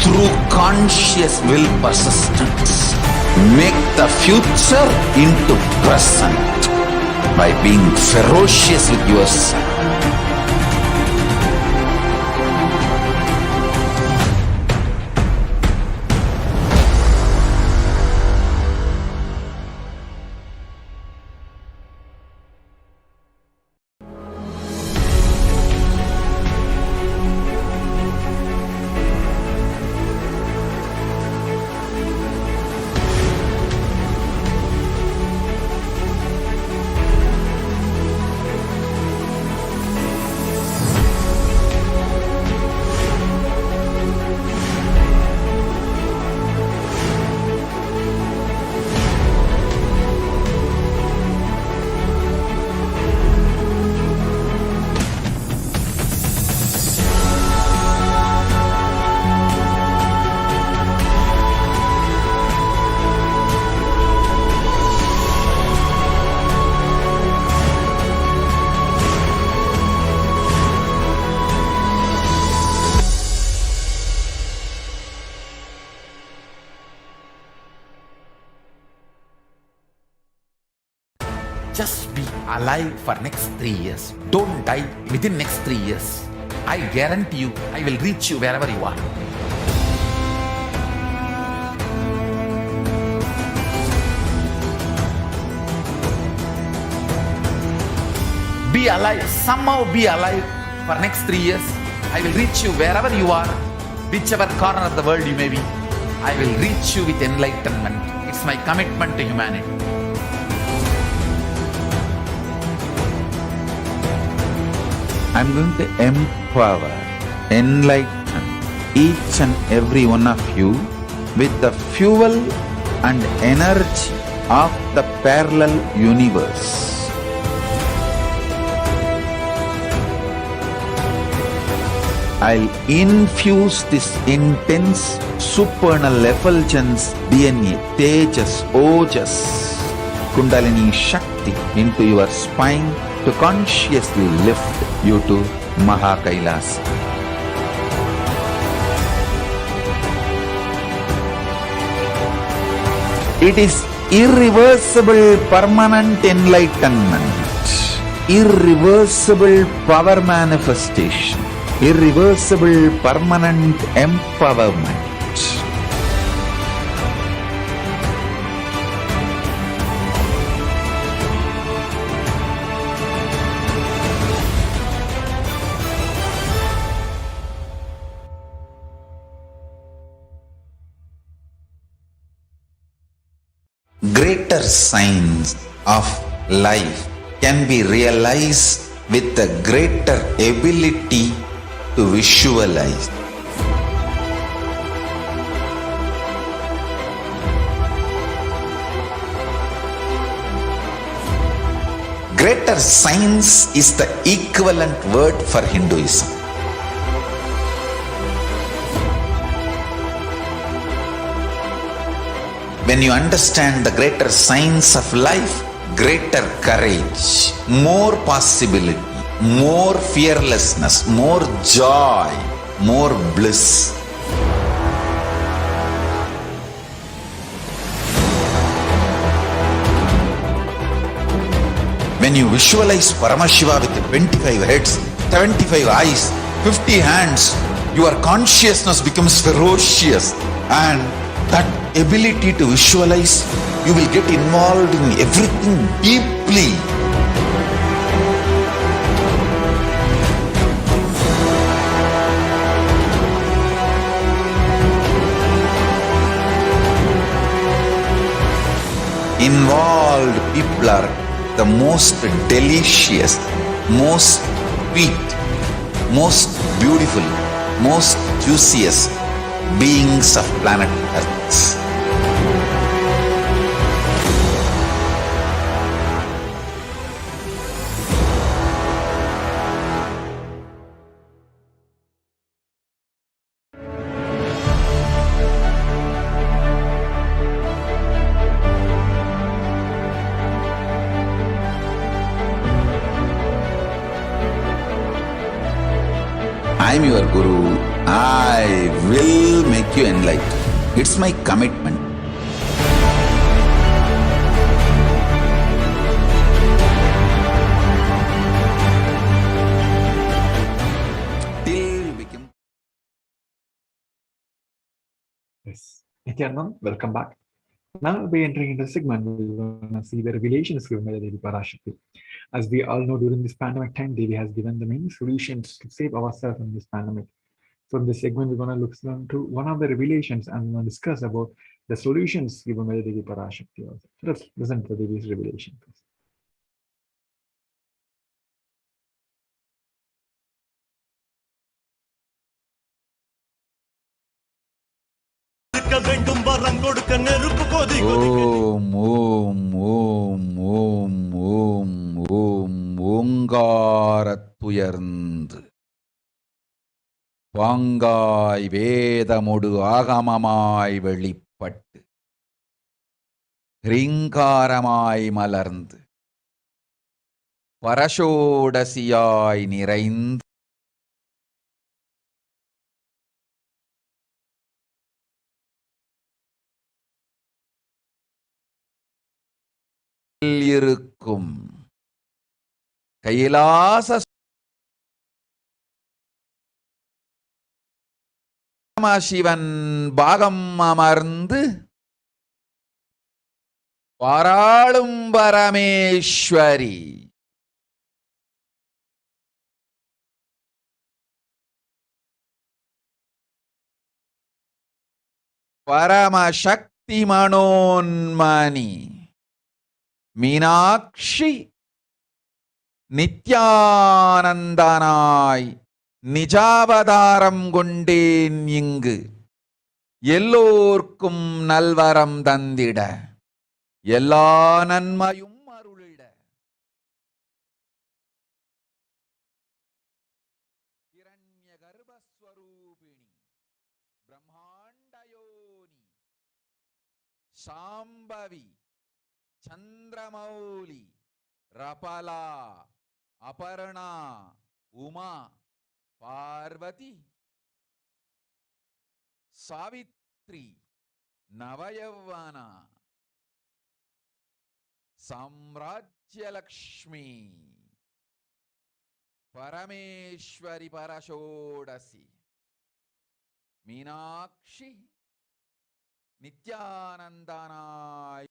through conscious will persistence. Make the future into present by being ferocious with yourself. Just be alive for next 3 years. Don't die within next 3 years. I guarantee you, I will reach you wherever you are. Be alive, somehow be alive for next 3 years. I will reach you wherever you are, whichever corner of the world you may be. I will reach you with enlightenment. It's my commitment to humanity. I'm going to empower, enlighten each and every one of you with the fuel and energy of the parallel universe. I'll infuse this intense supernal effulgence DNA, Tejas, Ojas, Kundalini Shakti into your spine to consciously lift you to KAILASA. It is irreversible permanent enlightenment, irreversible power manifestation, irreversible permanent empowerment. Greater signs of life can be realized with a greater ability to visualize. Greater science is the equivalent word for Hinduism. When you understand the greater science of life, greater courage, more possibility, more fearlessness, more joy, more bliss. When you visualize Paramashiva with 25 heads, 75 eyes, 50 hands, your consciousness becomes ferocious, and that ability to visualize, you will get involved in everything deeply. Involved people are the most delicious, most sweet, most beautiful, most juiciest beings of planet Earth. I am your Guru. I will make you enlightened. It's my commitment. Till you become. Yes. Nithyanand, welcome back. Now we'll be entering into the segment where we're going to see the revelations given by the Devi Parashakti. As we all know, during this pandemic time, Devi has given the many solutions to save ourselves in this pandemic. So in this segment, we're going to look into one of the revelations and we're going to discuss about the solutions given by the Devi Parashakti also. So let's listen to Devi's revelation first. Om, Om, Om, Om, Om, Om, ஓங்காரத்துயர்ந்து பாங்காய் வேதமொடு ஆகமமாய் வெளிப்பட்டு ஹ்ரீங்காரமாய் மலர்ந்து பரஷோடசியாய் நிறைந்து இருக்கும் கைலாச பரமசிவன் பாகம் அமர்ந்து பாராளும் பரமேஸ்வரி பரமசக்தி மனோன்மணி மீனாட்சி நித்யானந்தனாய் நிஜாவதாரம் கொண்டேன் இங்கு எல்லோர்க்கும் நல்வரம் தந்திட எல்லா நன்மையும் அருளிட ஹிரண்ய கர்ப்பஸ்வரூபிணி பிரம்மாண்டயோனி சாம்பவி சந்திரமௌலி, ரபலா, அபர்ணா, உமா, பார்வதி, சாவித்ரி, நவயௌவனா, சாம்ராஜ்யலக்ஷ்மி, பரமேஸ்வரி பரஷோடசி, மீனாட்சி, நித்யானந்தனாய்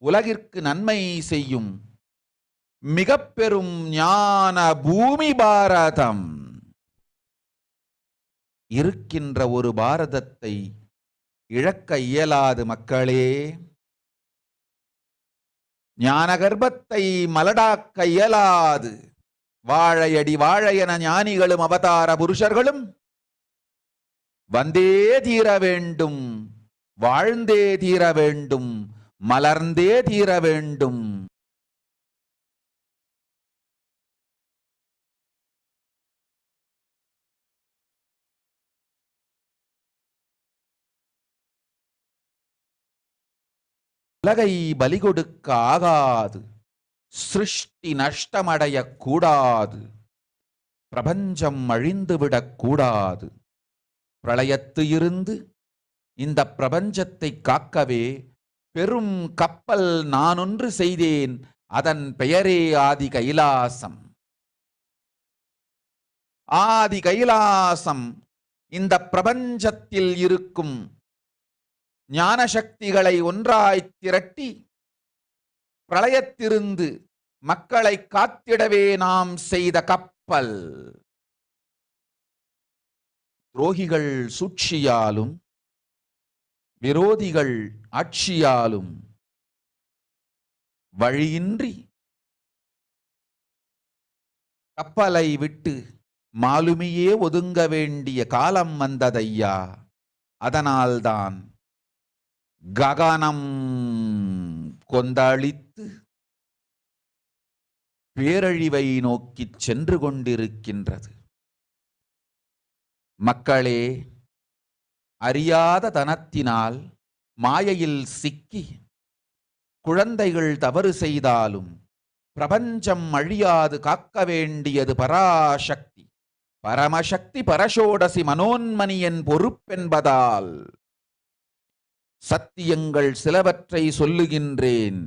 உலகிற்கு நன்மை செய்யும் மிக பெரும் ஞான பூமி பாரதம். இருக்கின்ற ஒரு பாரதத்தை இழக்க இயலாது மக்களே. ஞான கர்ப்பத்தை மலடாக்க இயலாது. வாழையடி வாழையென ஞானிகளும் அவதார புருஷர்களும் வந்தே தீர வேண்டும், வாழ்ந்தே தீர வேண்டும், மலர்ந்தே தீர வேண்டும். உலகை பலி கொடுக்க ஆகாது. சிருஷ்டி நஷ்டமடையக் கூடாது. பிரபஞ்சம் அழிந்துவிடக் கூடாது. பிரளயத்து இருந்து இந்த பிரபஞ்சத்தை காக்கவே பெரும் கப்பல் நானொன்று செய்தேன். அதன் பெயரே ஆதி கைலாசம். ஆதி கைலாசம் இந்த பிரபஞ்சத்தில் இருக்கும் ஞான சக்திகளை ஒன்றாய் திரட்டி பிரளயத்திலிருந்து மக்களை காத்திடவே நாம் செய்த கப்பல். துரோகிகள் சூழ்ச்சியாலும் விரோதிகள் ஆட்சியாலும் வழியின்றி கப்பலை விட்டு மாலுமியே ஒதுங்க வேண்டிய காலம் வந்ததையா. அதனால்தான் ககனம் கொந்தளித்து பேரழிவை நோக்கி சென்று கொண்டிருக்கின்றது. மக்களே, அறியாத தனத்தினால் மாயையில் சிக்கி குழந்தைகள் தவறு செய்தாலும் பிரபஞ்சம் அழியாது காக்க வேண்டியது பராசக்தி. பரமசக்தி பரஷோடசி மனோன்மணியின் பொறுப்பென்பதால் சத்தியங்கள் சிலவற்றை சொல்லுகின்றேன்,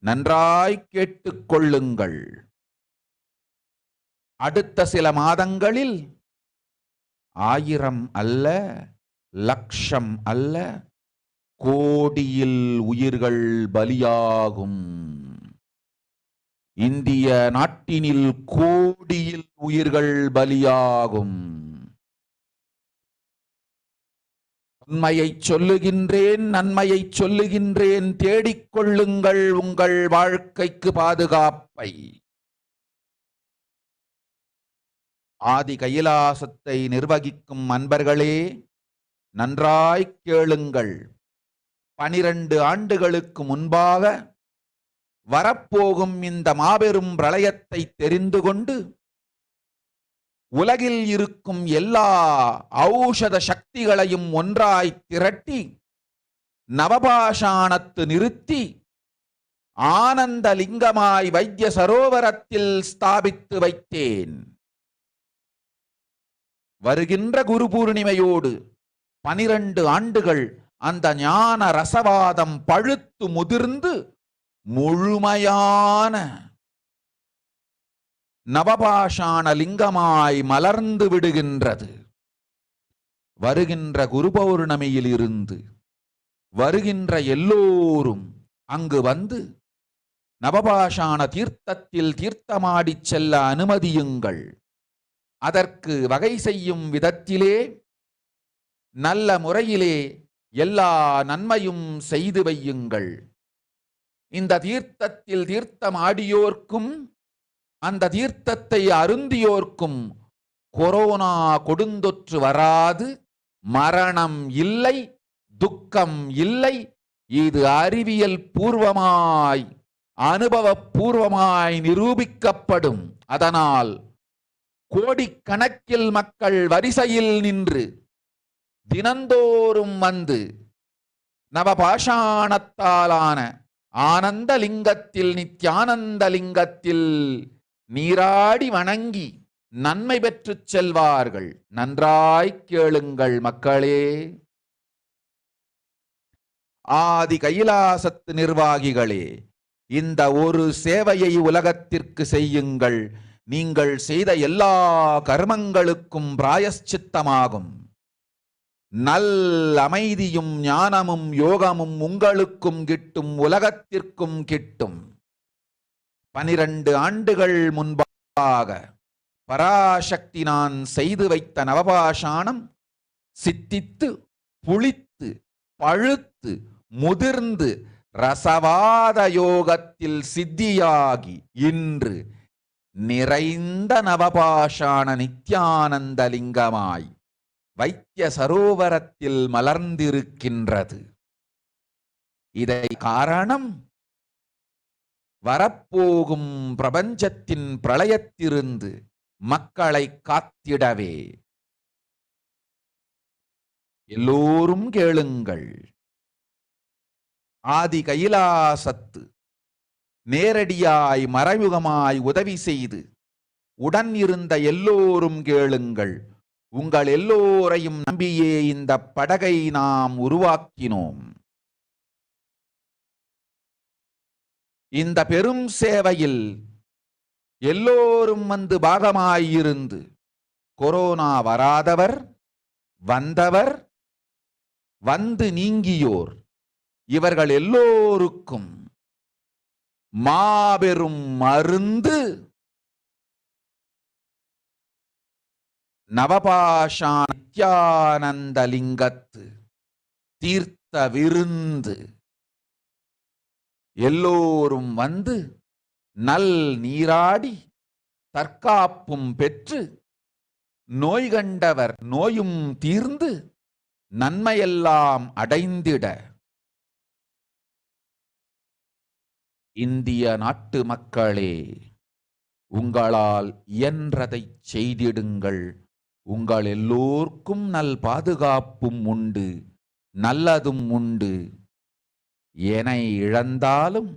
நன்றாய் கேட்டுக்கொள்ளுங்கள். அடுத்த சில மாதங்களில் 1000 அல்ல, லட்சம் அல்ல, கோடியில் உயிர்கள் பலியாகும். இந்திய நாட்டினில் கோடியில் உயிர்கள் பலியாகும். உண்மையை சொல்லுகின்றேன், நன்மையை சொல்லுகின்றேன். தேடிக்கொள்ளுங்கள் உங்கள் வாழ்க்கைக்கு பாதுகாப்பை. ஆதி கைலாசத்தை நிர்வகிக்கும் அன்பர்களே, நன்றாய் கேளுங்கள். 12 ஆண்டுகளுக்கு முன்பாக வரப்போகும் இந்த மாபெரும் பிரளயத்தை தெரிந்து கொண்டு உலகில் இருக்கும் எல்லா ஔஷத சக்திகளையும் ஒன்றாய் திரட்டி நவபாஷாணத்து நிறுத்தி ஆனந்த லிங்கமாய் வைத்திய சரோவரத்தில் ஸ்தாபித்து வைத்தேன். வருகின்ற குரு பூர்ணிமையோடு 12 ஆண்டுகள் அந்த ஞான ரசவாதம் பழுத்து முதிர்ந்து முழுமையான நவபாஷாண லிங்கமாய் மலர்ந்து விடுகின்றது. வருகின்ற குரு பௌர்ணமியில் இருந்து வருகின்ற எல்லோரும் அங்கு வந்து நவபாஷாண தீர்த்தத்தில் தீர்த்தமாடிச் செல்ல அனுமதியுங்கள். அதற்கு வகை செய்யும் விதத்திலே நல்ல முறையிலே எல்லா நன்மையும் செய்து வையுங்கள். இந்த தீர்த்தத்தில் தீர்த்தமாடியோர்க்கும் அந்த தீர்த்தத்தை அருந்தியோர்க்கும் கொரோனா கொடுந்தொற்று வராது, மரணம் இல்லை, துக்கம் இல்லை. இது அறிவியல் பூர்வமாய் அனுபவபூர்வமாய் நிரூபிக்கப்படும். அதனால் கோடிக்கணக்கில் மக்கள் வரிசையில் நின்று தினந்தோறும் வந்து நவபாஷாணத்தாலான ஆனந்த லிங்கத்தில், நித்யானந்த லிங்கத்தில் நீராடி வணங்கி நன்மை பெற்றுச் செல்வார்கள். நன்றாய் கேளுங்கள் மக்களே. ஆதி கைலாசத்து நிர்வாகிகளே, இந்த ஒரு சேவையை உலகத்திற்கு செய்யுங்கள். நீங்கள் செய்த எல்லா கர்மங்களுக்கும் பிராயஷ்சித்தமாகும். நல் அமைதியும் ஞானமும் யோகமும் உங்களுக்கும் கிட்டும், உலகத்திற்கும் கிட்டும். 12 ஆண்டுகள் முன்பாக பராசக்தி நான் செய்து வைத்த நவபாஷாணம் சித்தித்து புளித்து பழுத்து முதிர்ந்து ரசவாத யோகத்தில் சித்தியாகி இன்று நிறைந்த நவபாஷாண நித்யானந்த லிங்கமாய் வைத்திய சரோவரத்தில் மலர்ந்திருக்கின்றது. இதை காரணம் வரப்போகும் பிரபஞ்சத்தின் பிரளயத்திலிருந்து மக்களை காத்திடவே. எல்லோரும் கேளுங்கள். ஆதி கைலாசத்து நேரடியாய் மறைமுகமாய் உதவி செய்து உடன் இருந்த எல்லோரும் கேளுங்கள். உங்கள் எல்லோரையும் நம்பியே இந்த படகை நாம் உருவாக்கினோம். இந்த பெரும் சேவையில் எல்லோரும் வந்து பாகமாயிருந்து கொரோனா வராதவர், வந்தவர், வந்து நீங்கியோர், இவர்கள் எல்லோருக்கும் மாபெரும் மருந்து நவபாஷாண நித்யானந்த லிங்கத்து தீர்த்த விருந்து. எல்லோரும் வந்து நல் நீராடி தற்காப்பும் பெற்று நோய் கண்டவர் நோயும் தீர்ந்து நன்மையெல்லாம் அடைந்திட இந்திய நாட்டு மக்களே, உங்களால் இயன்றதை செய்திடுங்கள். உங்கள் எல்லோர்க்கும் நல் பாதுகாப்பும் உண்டு, நல்லதும் உண்டு. என்னை இழந்தாலும்,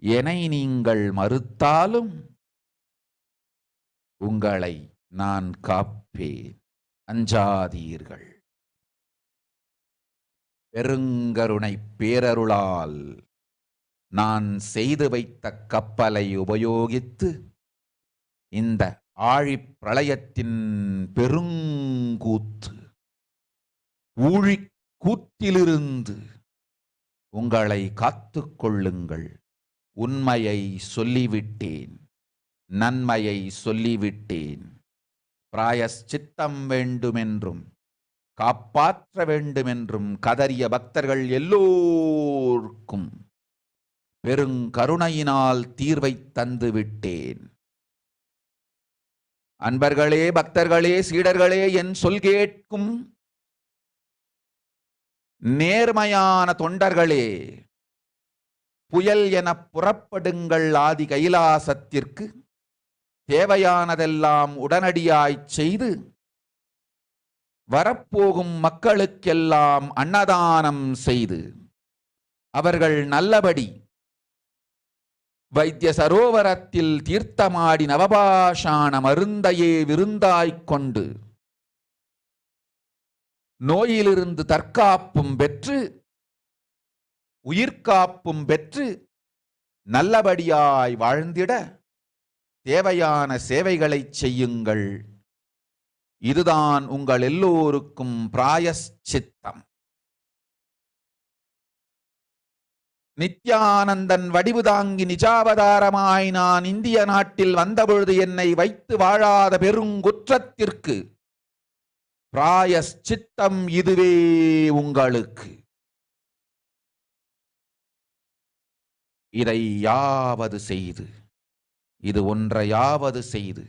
என்னை நீங்கள் மறுத்தாலும் உங்களை நான் காப்பேன். அஞ்சாதீர்கள். பெருங்கருணை பேரருளால் நான் செய்து வைத்த கப்பலை உபயோகித்து இந்த ஆழிப் பிரளயத்தின் பெருங்கூத்து ஊழிக் கூத்திலிருந்து உங்களை காத்துக் கொள்ளுங்கள். உண்மையை சொல்லிவிட்டேன், நன்மையை சொல்லிவிட்டேன். பிராயஷ்சித்தம் வேண்டுமென்றும் காப்பாற்ற வேண்டுமென்றும் கதறிய பக்தர்கள் எல்லோருக்கும் பெருங்கருணையினால் தீர்வை தந்து விட்டேன். அன்பர்களே, பக்தர்களே, சீடர்களே, என் சொல் கேட்கும் நேர்மையான தொண்டர்களே, புயல் என புறப்படுங்கள். ஆதி கைலாசத்திற்கு தேவையானதெல்லாம் உடனடியாய் செய்து வரப்போகும் மக்களுக்கெல்லாம் அன்னதானம் செய்து அவர்கள் நல்லபடி வைத்திய சரோவரத்தில் தீர்த்தமாடி நவபாஷாண மருந்தையே விருந்தாய்க் கொண்டு நோயிலிருந்து தற்காப்பும் பெற்று உயிர்காப்பும் பெற்று நல்லபடியாய் வாழ்ந்திட தேவையான சேவைகளை செய்யுங்கள். இதுதான் உங்கள் எல்லோருக்கும் பிராயஷ்சித்தம். நித்யானந்தன் வடிவு தாங்கி நிஜாவதாரமாய் நான் இந்திய நாட்டில் வந்தபொழுது என்னை வைத்து வாழாத பெருங்குற்றத்திற்கு பிராயஷ்சித்தம் இதுவே உங்களுக்கு. இதை யாவது செய்து, இது ஒன்றையாவது செய்து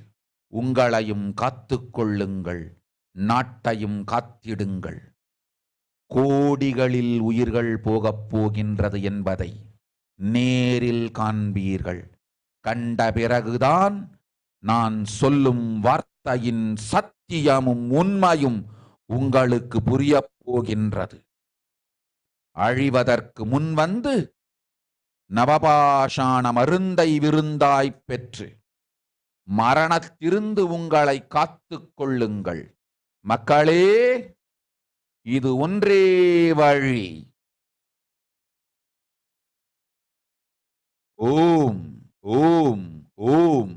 உங்களையும் காத்துக்கொள்ளுங்கள், நாட்டையும் காத்திடுங்கள். கோடிகளில் உயிர்கள் போகப் போகின்றது என்பதை நேரில் காண்பீர்கள். கண்ட பிறகுதான் நான் சொல்லும் வார்த்தையின் சத்தியமும் உண்மையும் உங்களுக்கு புரியப் போகின்றது. அழிவதற்கு முன் வந்து நவபாஷாண மருந்தை விருந்தாய்ப் பெற்று மரணத்திலிருந்து உங்களை காத்துக் கொள்ளுங்கள். மக்களே, இது ஒன்றே வழி. ஓம் ஓம் ஓம்.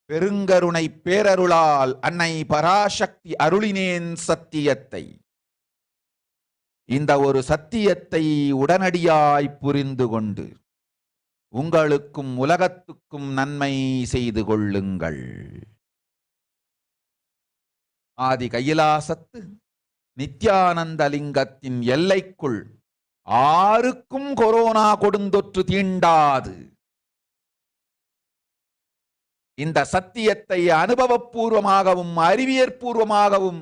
பெருங்கருணை பேரருளால் அன்னை பராசக்தி அருளினேன் சத்தியத்தை. இந்த ஒரு சத்தியத்தை உடனடியாய் புரிந்து கொண்டு உங்களுக்கும் உலகத்துக்கும் நன்மை செய்து கொள்ளுங்கள். ஆதி கைலாசத்து நித்யானந்த லிங்கத்தின் எல்லைக்குள் ஆருக்கும் கொரோனா கொடுந்தொற்று தீண்டாது. இந்த சத்தியத்தை அனுபவபூர்வமாகவும் அறிவியற்பூர்வமாகவும்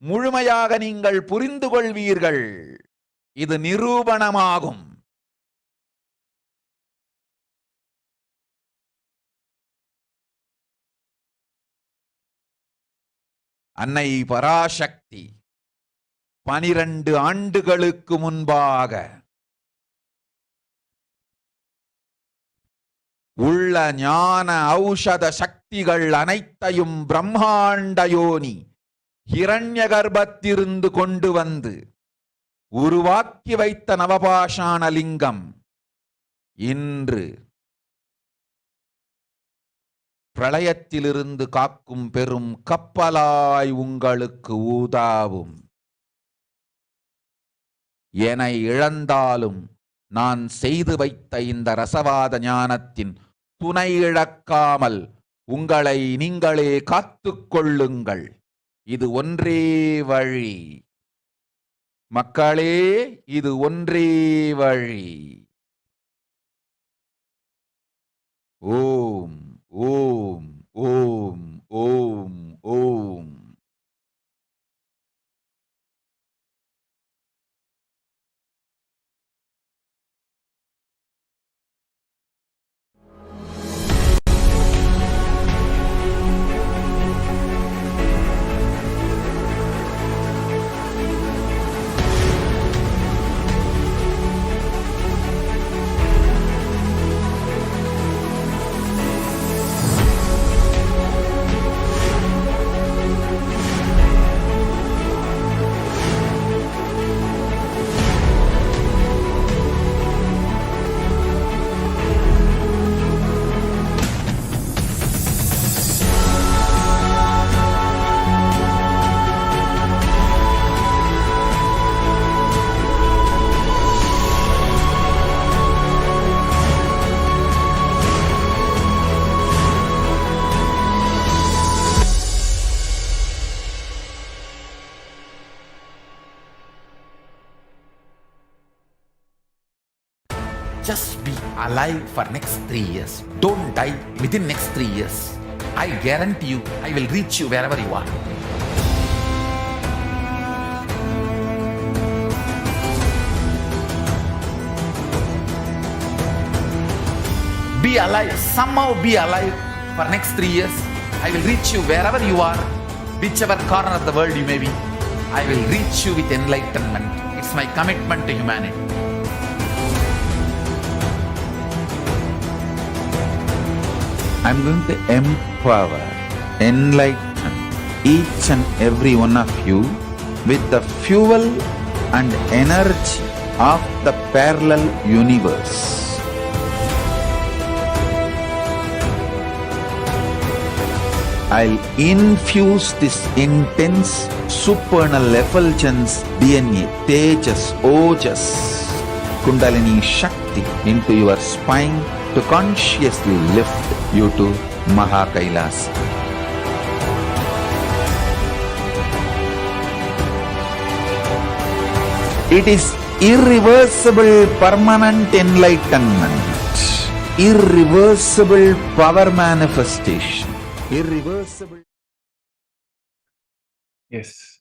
முழுமையாக நீங்கள் புரிந்து கொள்வீர்கள். இது நிரூபணமாகும். அன்னை பராசக்தி 12 ஆண்டுகளுக்கு முன்பாக உள்ள ஞான ஔஷத சக்திகள் அனைத்தையும் பிரம்மாண்ட யோனி ஹிரண்ய கர்ப்பத்திலிருந்து கொண்டு வந்து உருவாக்கி வைத்த நவபாஷாண லிங்கம் இன்று பிரளயத்திலிருந்து காக்கும் பெரும் கப்பலாய் உங்களுக்கு ஊதாவும். என இழந்தாலும் நான் செய்து வைத்த இந்த ரசவாத ஞானத்தின் துணை இழக்காமல் உங்களை நீங்களே காத்துக்கொள்ளுங்கள். இது ஒன்றே வழி. மக்களே, இது ஒன்றே வழி. ஓம் ஓம் ஓம் ஓம் ஓம். Just be alive for next 3 years. Don't die within next 3 years. I guarantee you, I will reach you wherever you are. Be alive, somehow be alive for next 3 years. I will reach you wherever you are, whichever corner of the world you may be. I will reach you with enlightenment. It's my commitment to humanity. I'm going to empower, enlighten each and every one of you with the fuel and energy of the parallel universe. I'll infuse this intense supernal effulgence, DNA, Tejas, Ojas, Kundalini Shakti into your spine to consciously lift you to KAILASA. It is irreversible permanent enlightenment, irreversible power manifestation, irreversible. Yes,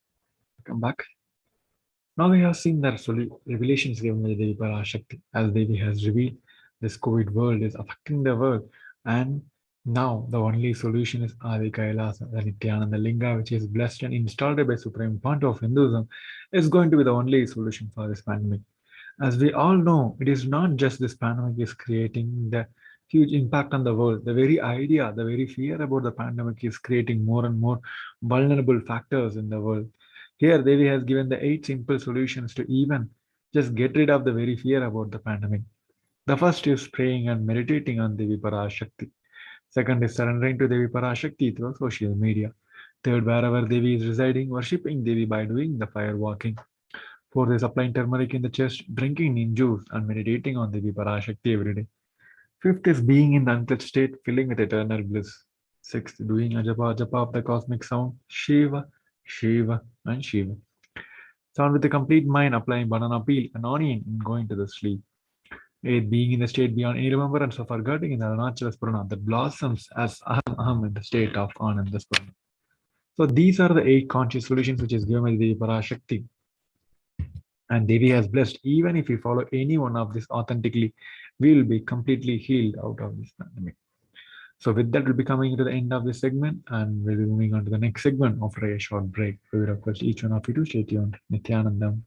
come back. Now we have seen that revelations given by Devi Parashakti, as Devi has revealed this COVID world is affecting the world, and now the only solution is Adi KAILASA, the Nithyananda Linga, which is blessed and installed by Supreme Pontiff of Hinduism, is going to be the only solution for this pandemic. As we all know, it is not just this pandemic is creating the huge impact on the world. The very idea, the very fear about the pandemic is creating more and more vulnerable factors in the world. Here, Devi has given the 8 simple solutions to even just get rid of the very fear about the pandemic. The first is praying and meditating on Devi Parashakti. Second is surrendering to Devi Parashakti through social media. Third, wherever Devi is residing, worshipping Devi by doing the fire walking. Fourth is applying turmeric in the chest, drinking neem juice, and meditating on Devi Parashakti every day. Fifth is being in the unclutched state, filling with eternal bliss. Sixth, doing a japa of the cosmic sound, Shiva, Shiva, and Shiva. Sound with a complete mind, applying banana peel and onion and going to the sleep. Eighth, being in the state beyond any remembrance of forgetting in the Arunachala Spurana that blossoms as Aham in the state of Ananda Spurana. So these are the 8 conscious solutions which is given by Devi Parashakti. And Devi has blessed, even if we follow any one of this authentically, we will be completely healed out of this pandemic. So with that, we'll be coming to the end of this segment, and we'll be moving on to the next segment after a short break. We will request each one of you to stay tuned. Nithyanandam.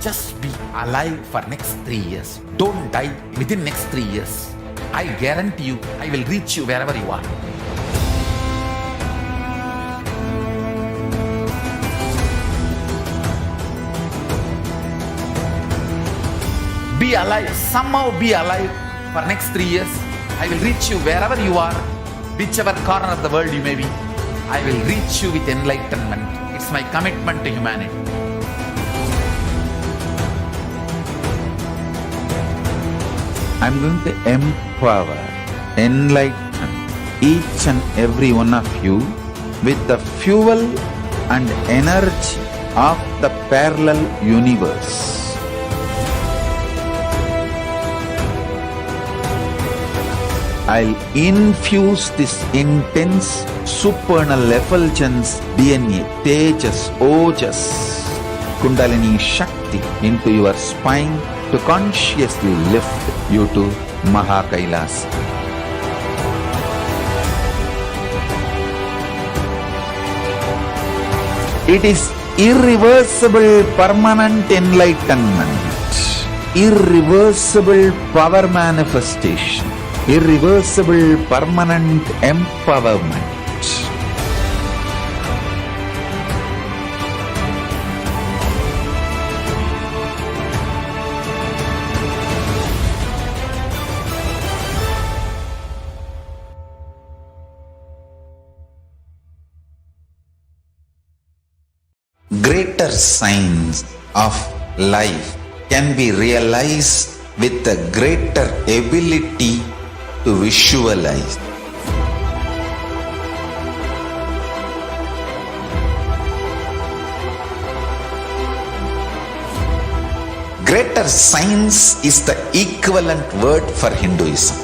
Just be alive for next 3 years. Don't die within next 3 years. I guarantee you, I will reach you wherever you are. Be alive, somehow be alive for next 3 years. I will reach you wherever you are, whichever corner of the world you may be. I will reach you with enlightenment. It's my commitment to humanity. I'm going to empower, enlighten each and every one of you with the fuel and energy of the parallel universe. I'll infuse this intense supernal effulgence DNA, Tejas, Ojas, Kundalini Shakti into your spine to consciously lift you to KAILASA. It is irreversible permanent enlightenment, irreversible power manifestation, irreversible permanent empowerment. Greater signs of life can be realized with a greater ability to visualize. Greater science is the equivalent word for Hinduism.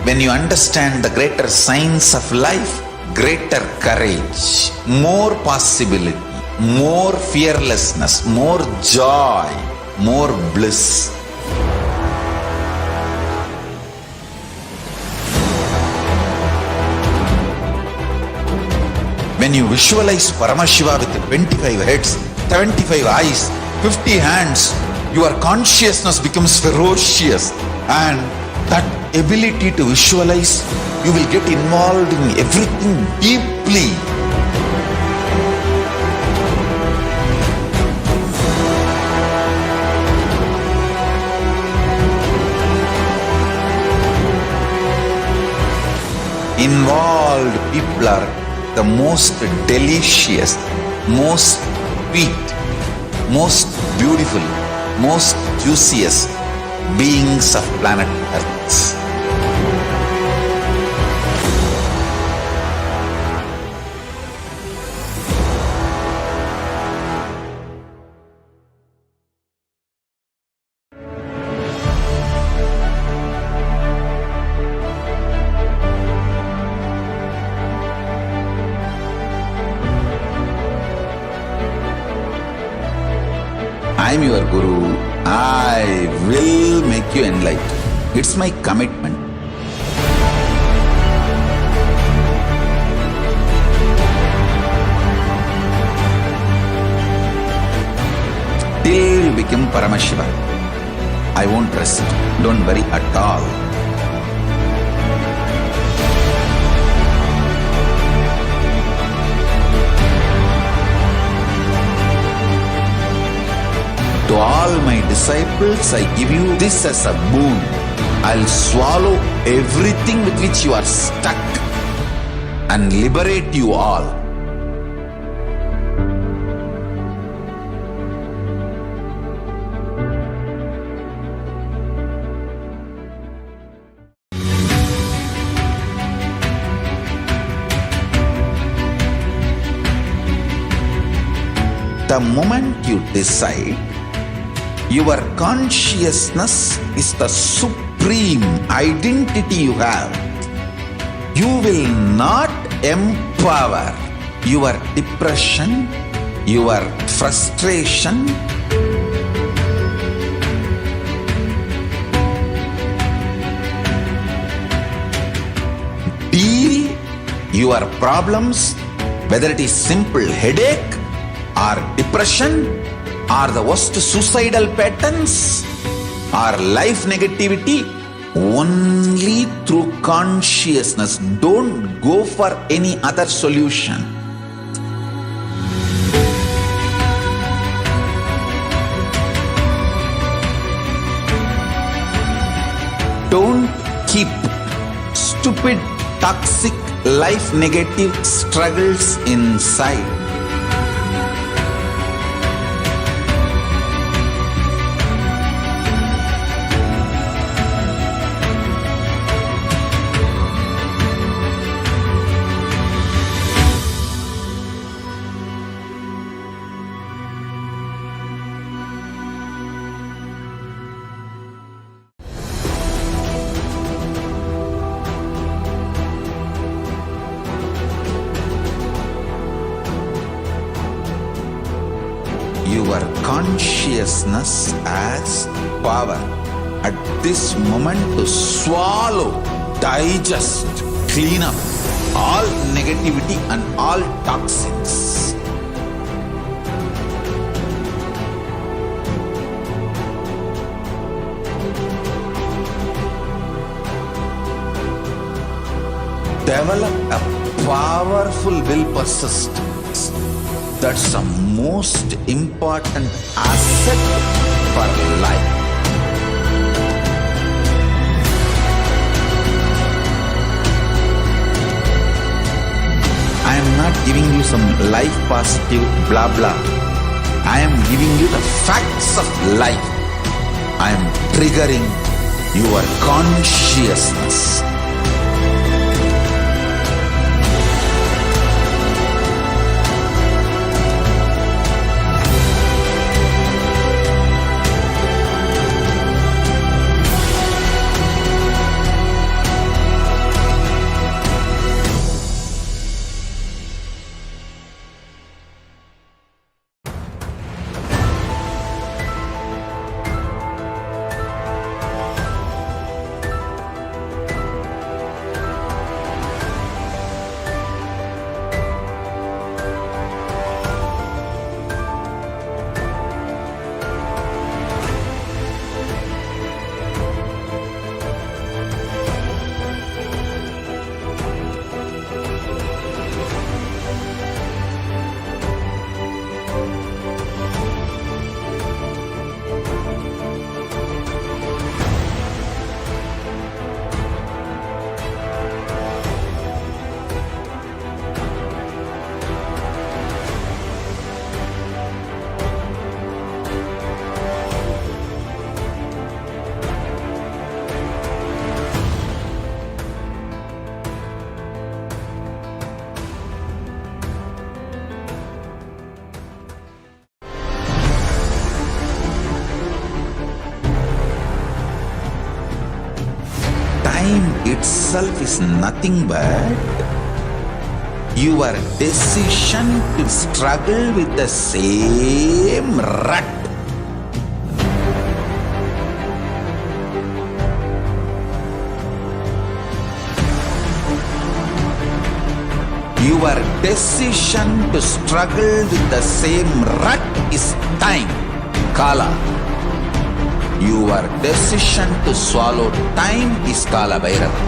When you understand the greater science of life, greater courage, more possibility, more fearlessness, more joy, more bliss. When you visualize Paramashiva with 25 heads, 75 eyes, 50 hands, your consciousness becomes ferocious, and that ability to visualize, you will get involved in everything deeply. Involved people are the most delicious, most sweet, most beautiful, most juiciest beings of planet Earth. I am your Guru. I will make you enlightened. It's my commitment. Till you become Paramashiva, I won't rest. Don't worry at all. To all my disciples, I give you this as a boon. I'll swallow everything with which you are stuck and liberate you all. The moment you decide, your consciousness is the supreme identity you have. You will not empower your depression, your frustration, deal your problems, whether it is simple headache or depression, or the worst suicidal patterns, or life negativity, only through consciousness. Don't go for any other solution. Don't keep stupid, toxic, life negative struggles inside. Your consciousness has power at this moment to swallow, digest, clean up all negativity and all toxins. Develop a powerful will persistence. That's the most important asset for life. I am not giving you some life positive blah blah. I am giving you the facts of life. I am triggering your consciousness. time itself is nothing but your decision to struggle with the same rut. Your decision to struggle with the same rut is time, Kala. Your decision to swallow time is Kala Bhairava.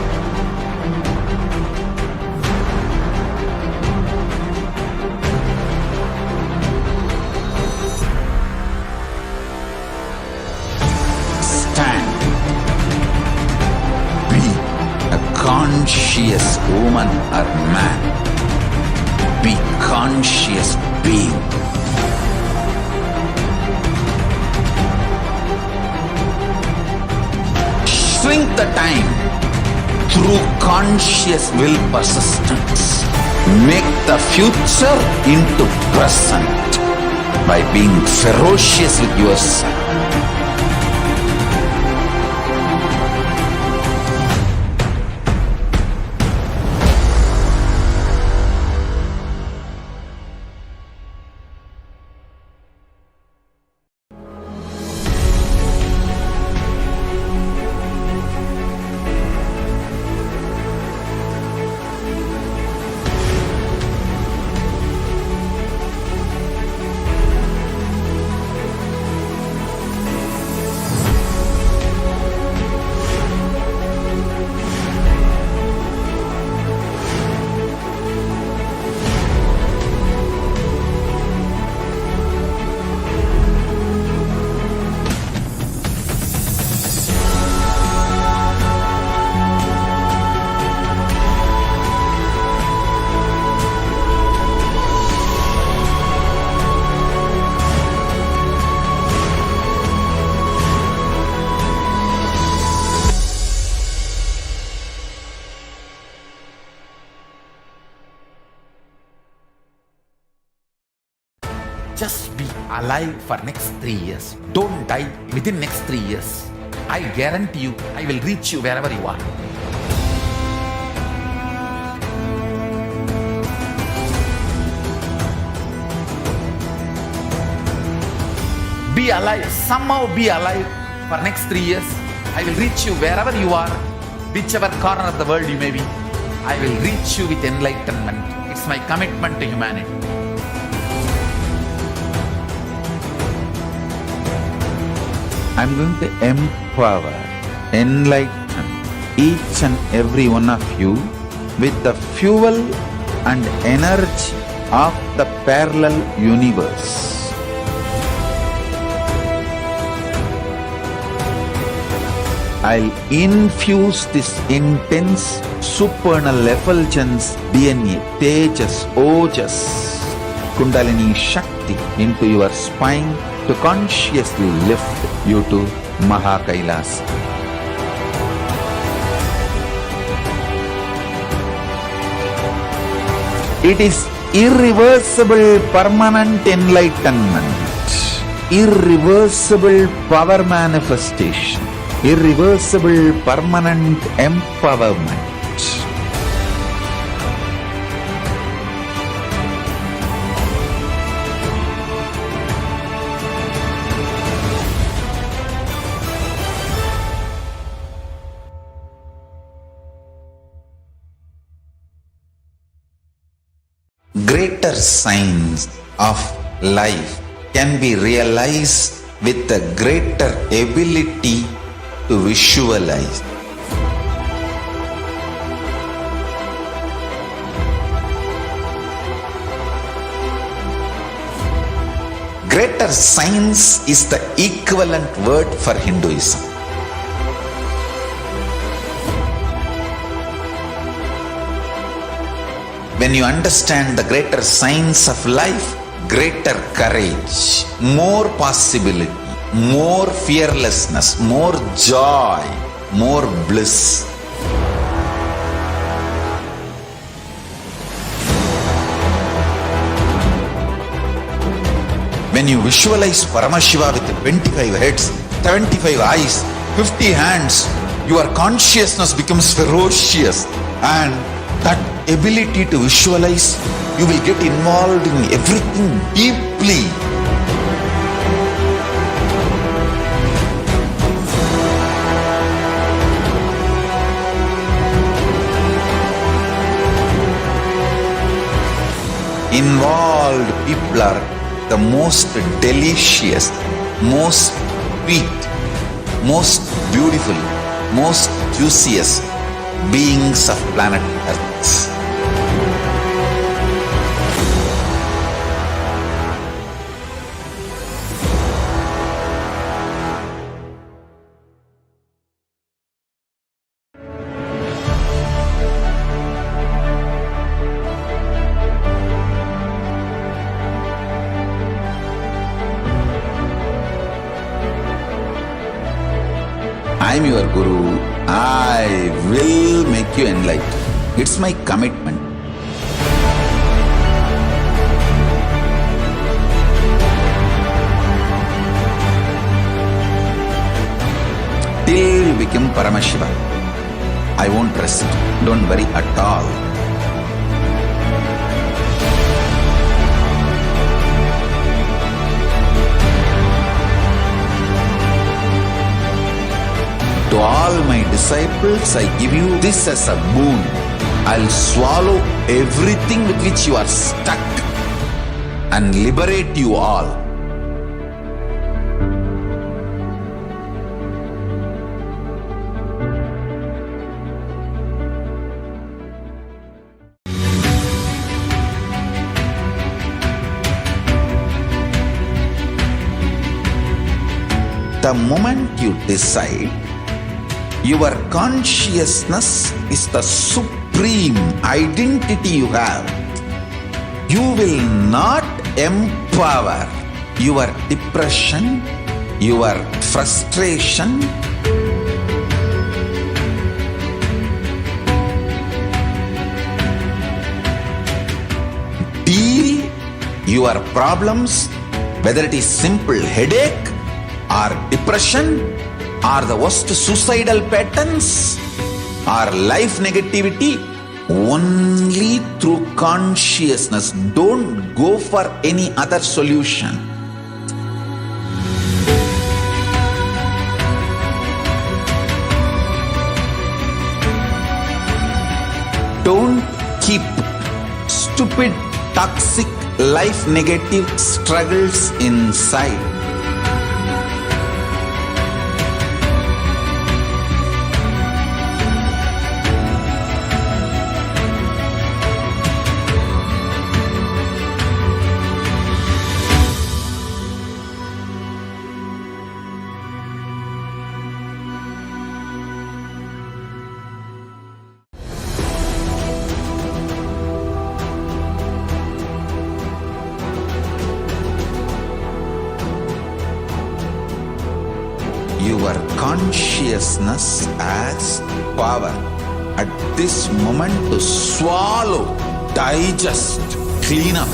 Stand. Be a conscious woman or man. Be conscious being. Shrink the time through conscious will persistence. Make the future into present by being ferocious with yourself. Just be alive for next 3 years. Don't die within next 3 years. I guarantee you, I will reach you wherever you are. Be alive, somehow be alive for next 3 years. I will reach you wherever you are, whichever corner of the world you may be. I will reach you with enlightenment. It's my commitment to humanity. I'm going to empower, enlighten each and every one of you with the fuel and energy of the parallel universe. I'll infuse this intense supernal effulgence DNA, Tejas, Ojas, Kundalini Shakti into your spine to consciously lift you to KAILASA. It is irreversible permanent enlightenment, irreversible power manifestation, irreversible permanent empowerment. Greater signs of life can be realized with a greater ability to visualize. Greater science is the equivalent word for Hinduism. When you understand the greater science of life, greater courage, more possibility, more fearlessness, more joy, more bliss. When you visualize Paramashiva with 25 heads, 75 eyes, 50 hands, your consciousness becomes ferocious, and that ability to visualize, you will get involved in everything deeply. Involved people are the most delicious, most sweet, most beautiful, most juiciest beings of planet Earth. I am your Guru. I will make you enlightened. It's my commitment. Till you become Paramashiva, I won't rest. Don't worry at all. To all my disciples, I give you this as a boon. I'll swallow everything with which you are stuck and liberate you all. The moment you decide, your consciousness is the supreme identity you have. You will not empower your depression, your frustration, deal your problems, whether it is simple headache or depression, or the worst suicidal patterns, or life negativity, only through consciousness. Don't go for any other solution. Don't keep stupid, toxic, life negative struggles inside. Your consciousness has power at this moment to swallow, digest, clean up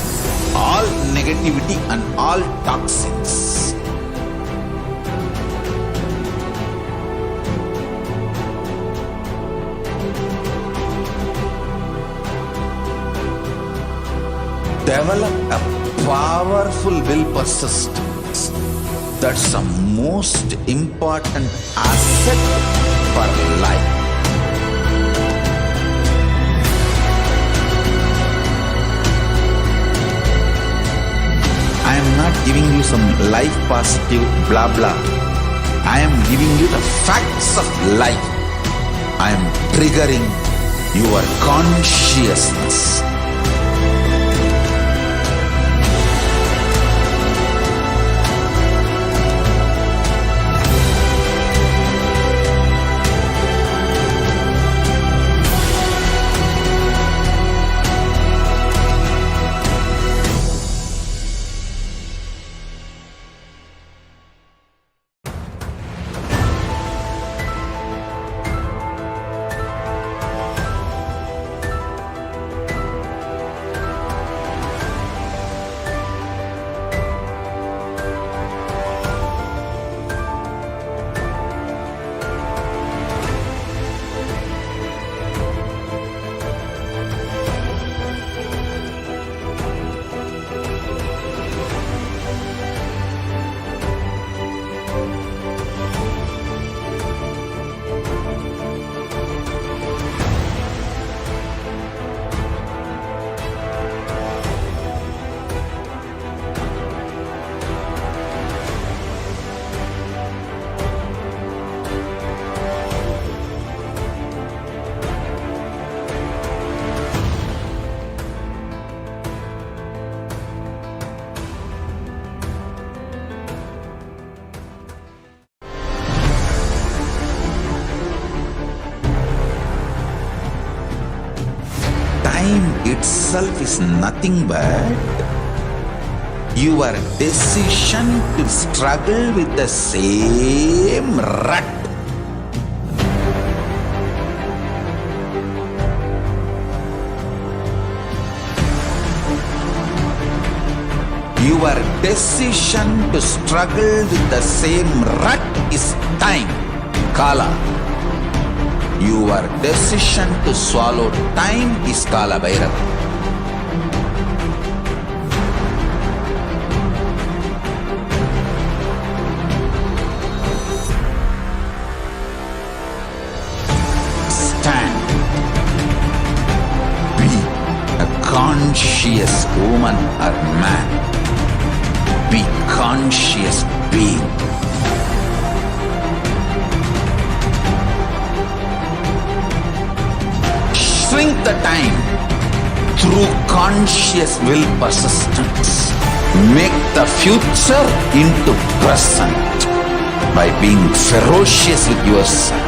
all negativity and all toxins. Develop a powerful will persistence. That's the most important asset for life. I am not giving you some life positive blah blah. I am giving you the facts of life. I am triggering your consciousness. itself is nothing but your decision to struggle with the same rut. Your decision to struggle with the same rut is time, Kala. Your decision to swallow time is Kala Bhairava. Stand. Be a conscious woman or man. Be conscious being. Shrink the time through conscious will persistence. Make the future into present by being ferocious with yourself.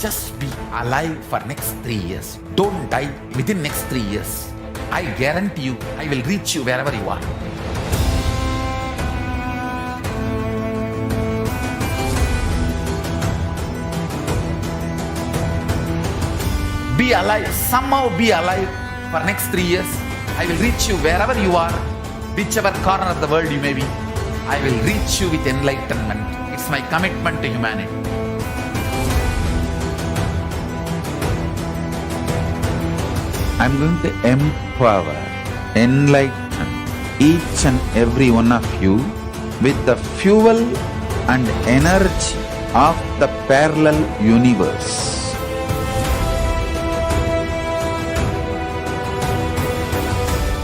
Just be alive for next 3 years. Don't die within next 3 years. I guarantee you, I will reach you wherever you are. Be alive, somehow be alive for next 3 years. I will reach you wherever you are, whichever corner of the world you may be. I will reach you with enlightenment. It's my commitment to humanity. I'm going to empower, enlighten each and every one of you with the fuel and energy of the parallel universe.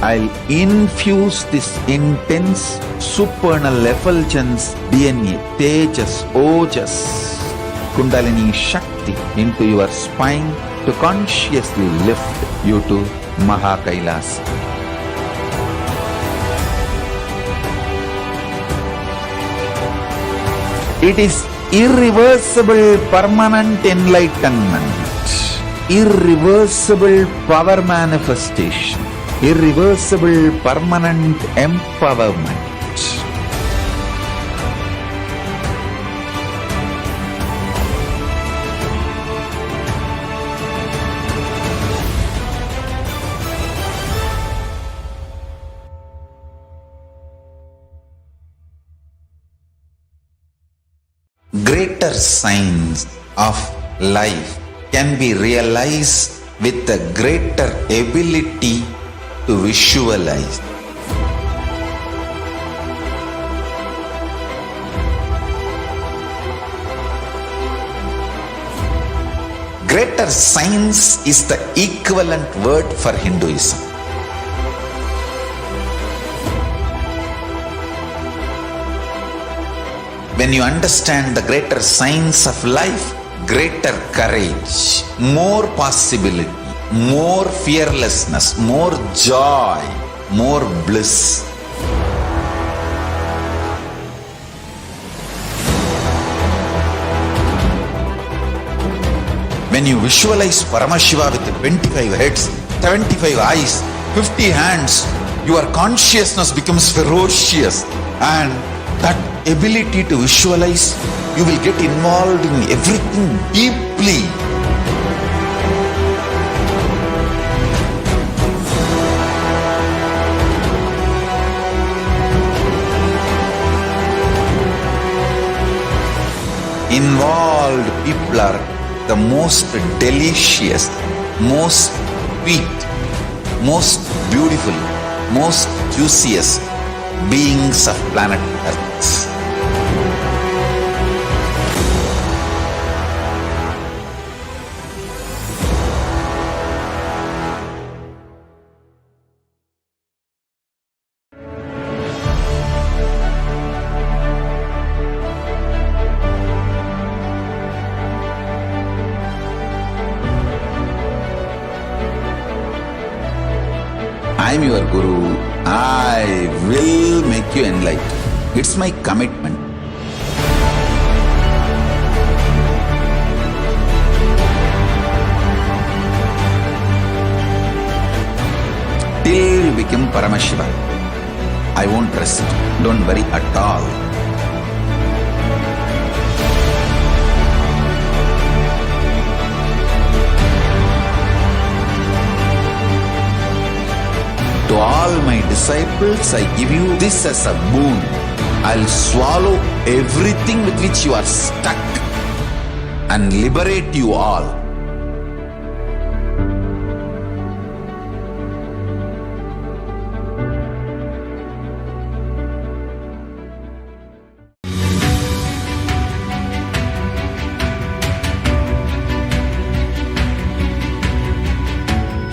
I'll infuse this intense supernal effulgence DNA, Tejas, Ojas, Kundalini Shakti into your spine to consciously lift you to KAILASA. It is irreversible permanent enlightenment, irreversible power manifestation, irreversible permanent empowerment. Greater signs of life can be realized with a greater ability to visualize. Greater science is the equivalent word for Hinduism. When you understand the greater science of life, greater courage, more possibility, more fearlessness, more joy, more bliss. When you visualize Paramashiva with 25 heads, 75 eyes, 50 hands, your consciousness becomes ferocious, and that ability to visualize, you will get involved in everything deeply. Involved people are the most delicious, most sweet, most beautiful, most juiciest beings of planet Earth. I am your Guru. I will make you enlightened. It's my commitment. Till you become Paramashiva, I won't rest. Don't worry at all. To all my disciples, I give you this as a boon. I'll swallow everything with which you are stuck and liberate you all.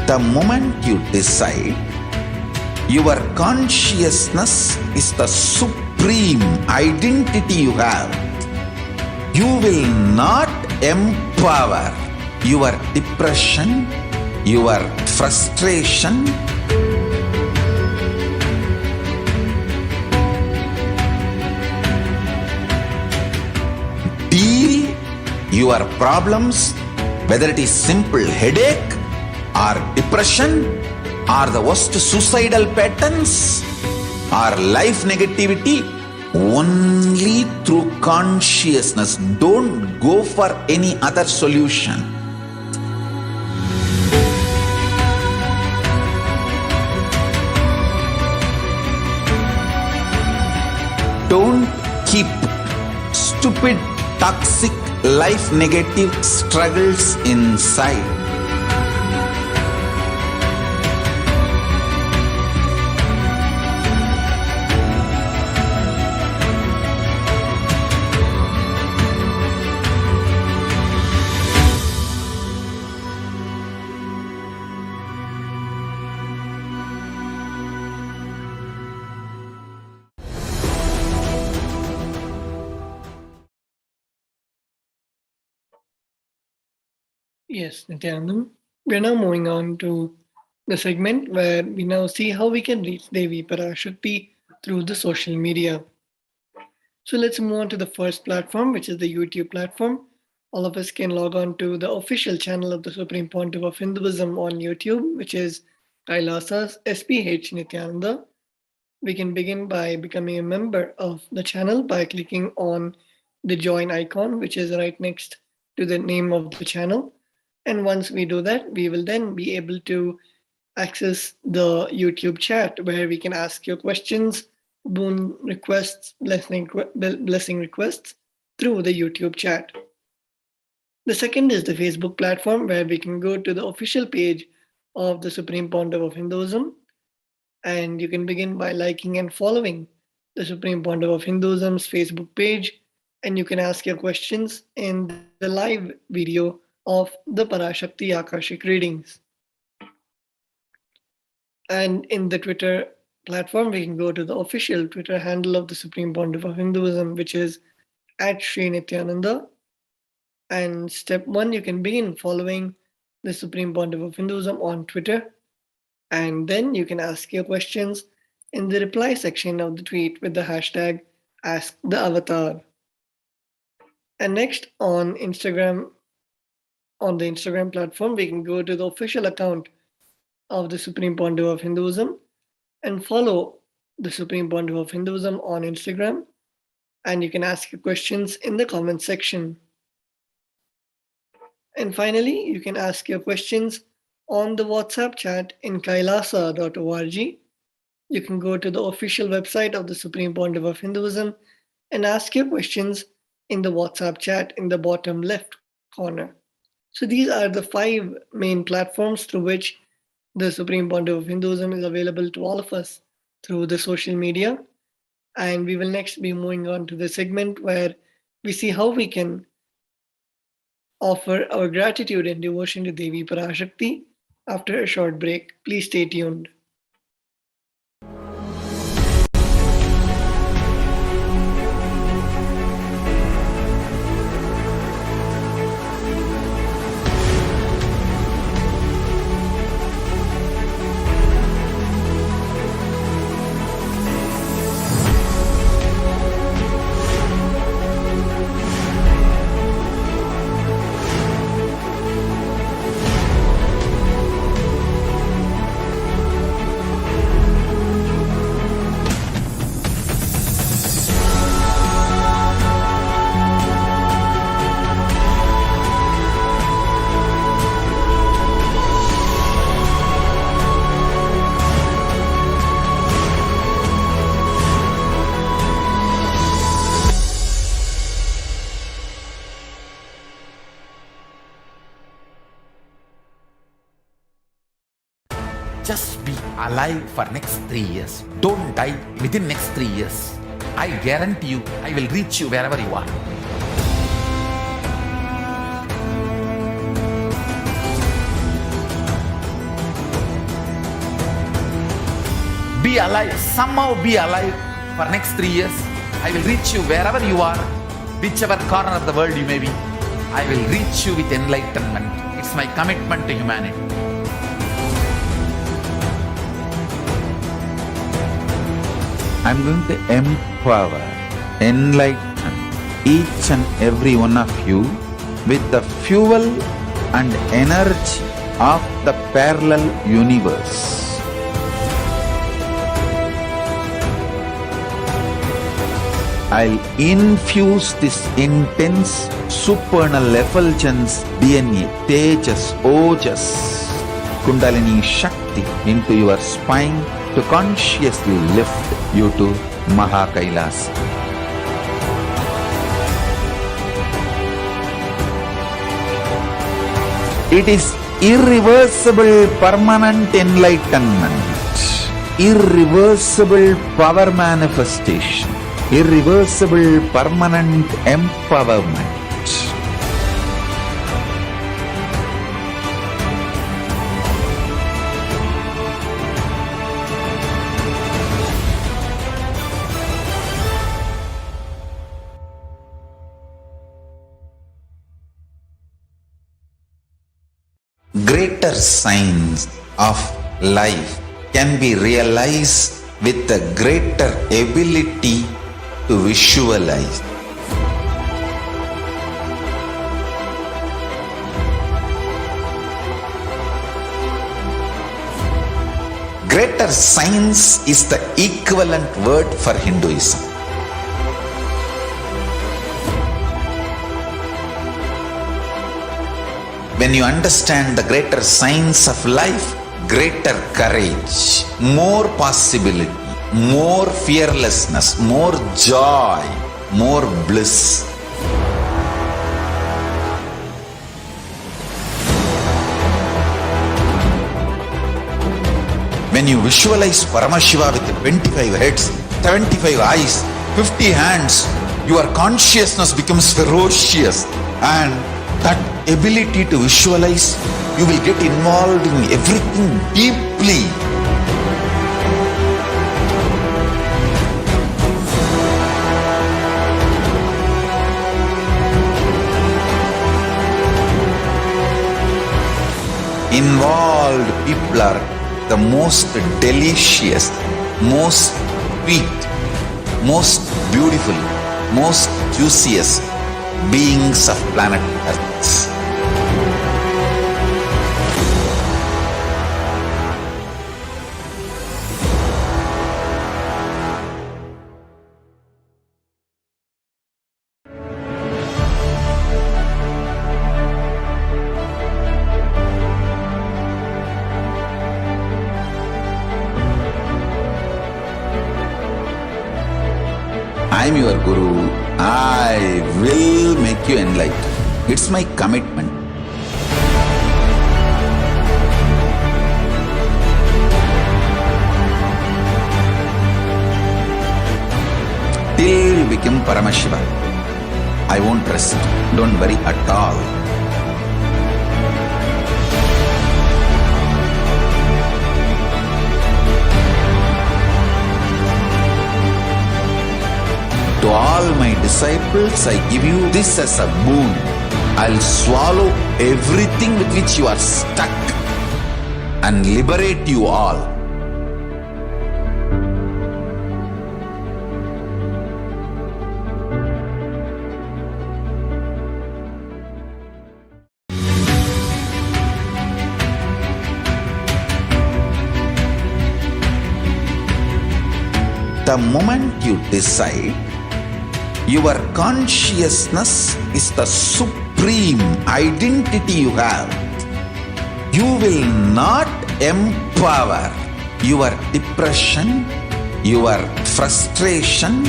The moment you decide, your consciousness is the supreme identity you have. You will not empower your depression, your frustration, deal your problems, whether it is simple headache or depression, or the worst suicidal patterns, or life negativity, only through consciousness. Don't go for any other solution. Don't keep stupid, toxic, life negative struggles inside. Yes, Nithyanandam. We're now moving on to the segment where we now see how we can reach Devi Parashakti through the social media. So let's move on to the first platform, which is the YouTube platform. All of us can log on to the official channel of the Supreme Pontiff of Hinduism on YouTube, which is KAILASA's HDH Nithyananda. We can begin by becoming a member of the channel by clicking on the join icon, which is right next to the name of the channel. And once we do that, we will then be able to access the YouTube chat where we can ask your questions, boon requests, blessing requests through the YouTube chat. The second is the Facebook platform where we can go to the official page of the Supreme Pontiff of Hinduism. And you can begin by liking and following the Supreme Pontiff of Hinduism's Facebook page. And you can ask your questions in the live video of the Parashakti Akashic readings. And in the Twitter platform, we can go to the official Twitter handle of the Supreme Pontiff of Hinduism, which is @Sri Nithyananda. And step 1, you can begin following the Supreme Pontiff of Hinduism on Twitter. And then you can ask your questions in the reply section of the tweet with the hashtag #AskTheAvatar. And next on Instagram, on the Instagram platform, we can go to the official account of the Supreme Pontiff of Hinduism. and follow the Supreme Pontiff of Hinduism on Instagram. And you can ask your questions in the comment section. And finally, you can ask your questions on the WhatsApp chat in kailasa.org. You can go to the official website of the Supreme Pontiff of Hinduism and ask your questions in the WhatsApp chat in the bottom left corner. So these are the 5 main platforms through which the Supreme Pontiff of Hinduism is available to all of us through the social media. And we will next be moving on to the segment where we see how we can offer our gratitude and devotion to Devi Parashakti after a short break. Please stay tuned. Just be alive for next 3 years. Don't die within next 3 years. I guarantee you, I will reach you wherever you are. Be alive, somehow be alive for next 3 years. I will reach you wherever you are, whichever corner of the world you may be. I will reach you with enlightenment. It's my commitment to humanity. I'm going to empower, enlighten each and every one of you with the fuel and energy of the parallel universe. I'll infuse this intense supernal effulgence DNA, Tejas, Ojas, Kundalini Shakti into your spine to consciously lift you to KAILASA. It is irreversible permanent enlightenment, irreversible power manifestation, irreversible permanent empowerment. Greater signs of life can be realized with a greater ability to visualize. Greater science is the equivalent word for Hinduism. When you understand the greater science of life, greater courage, more possibility, more fearlessness, more joy, more bliss. When you visualize Paramashiva with 25 heads, 75 eyes, 50 hands, your consciousness becomes ferocious, and that ability to visualize, you will get involved in everything deeply. Involved people are the most delicious, most sweet, most beautiful, most juiciest beings of planet Earth. I am your Guru. I will make you enlightened. It's my commitment. Till you become Paramashiva, I won't rest. Don't worry at all. To all my disciples, I give you this as a boon. I'll swallow everything with which you are stuck and liberate you all. The moment you decide, your consciousness is the supreme identity you have. You will not empower your depression, your frustration,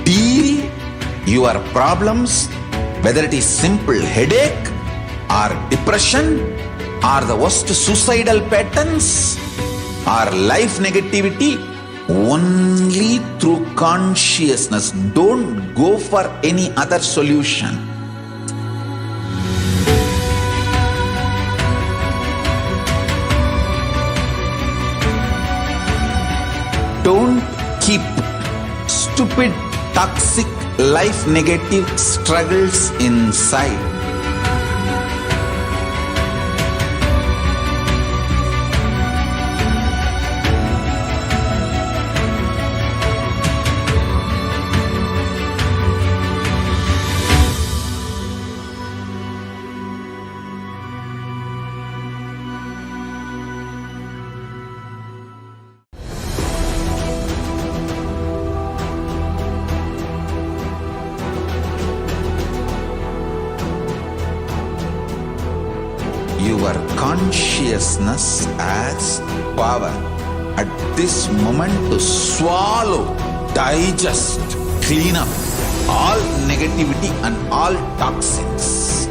deal your problems, whether it is simple headache or depression, or the worst suicidal patterns, or life negativity, only through consciousness. Don't go for any other solution. Don't keep stupid, toxic, life negative struggles inside. Your consciousness has power at this moment to swallow, digest, clean up all negativity and all toxins.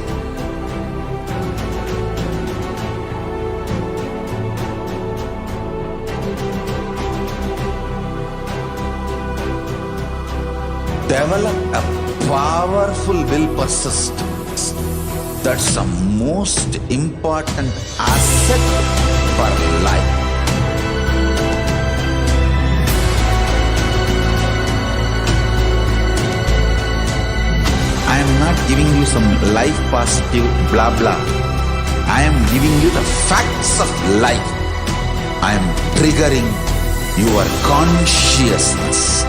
Develop a powerful will persistence. That's the most important asset for life. I am not giving you some life positive blah blah. I am giving you the facts of life. I am triggering your consciousness.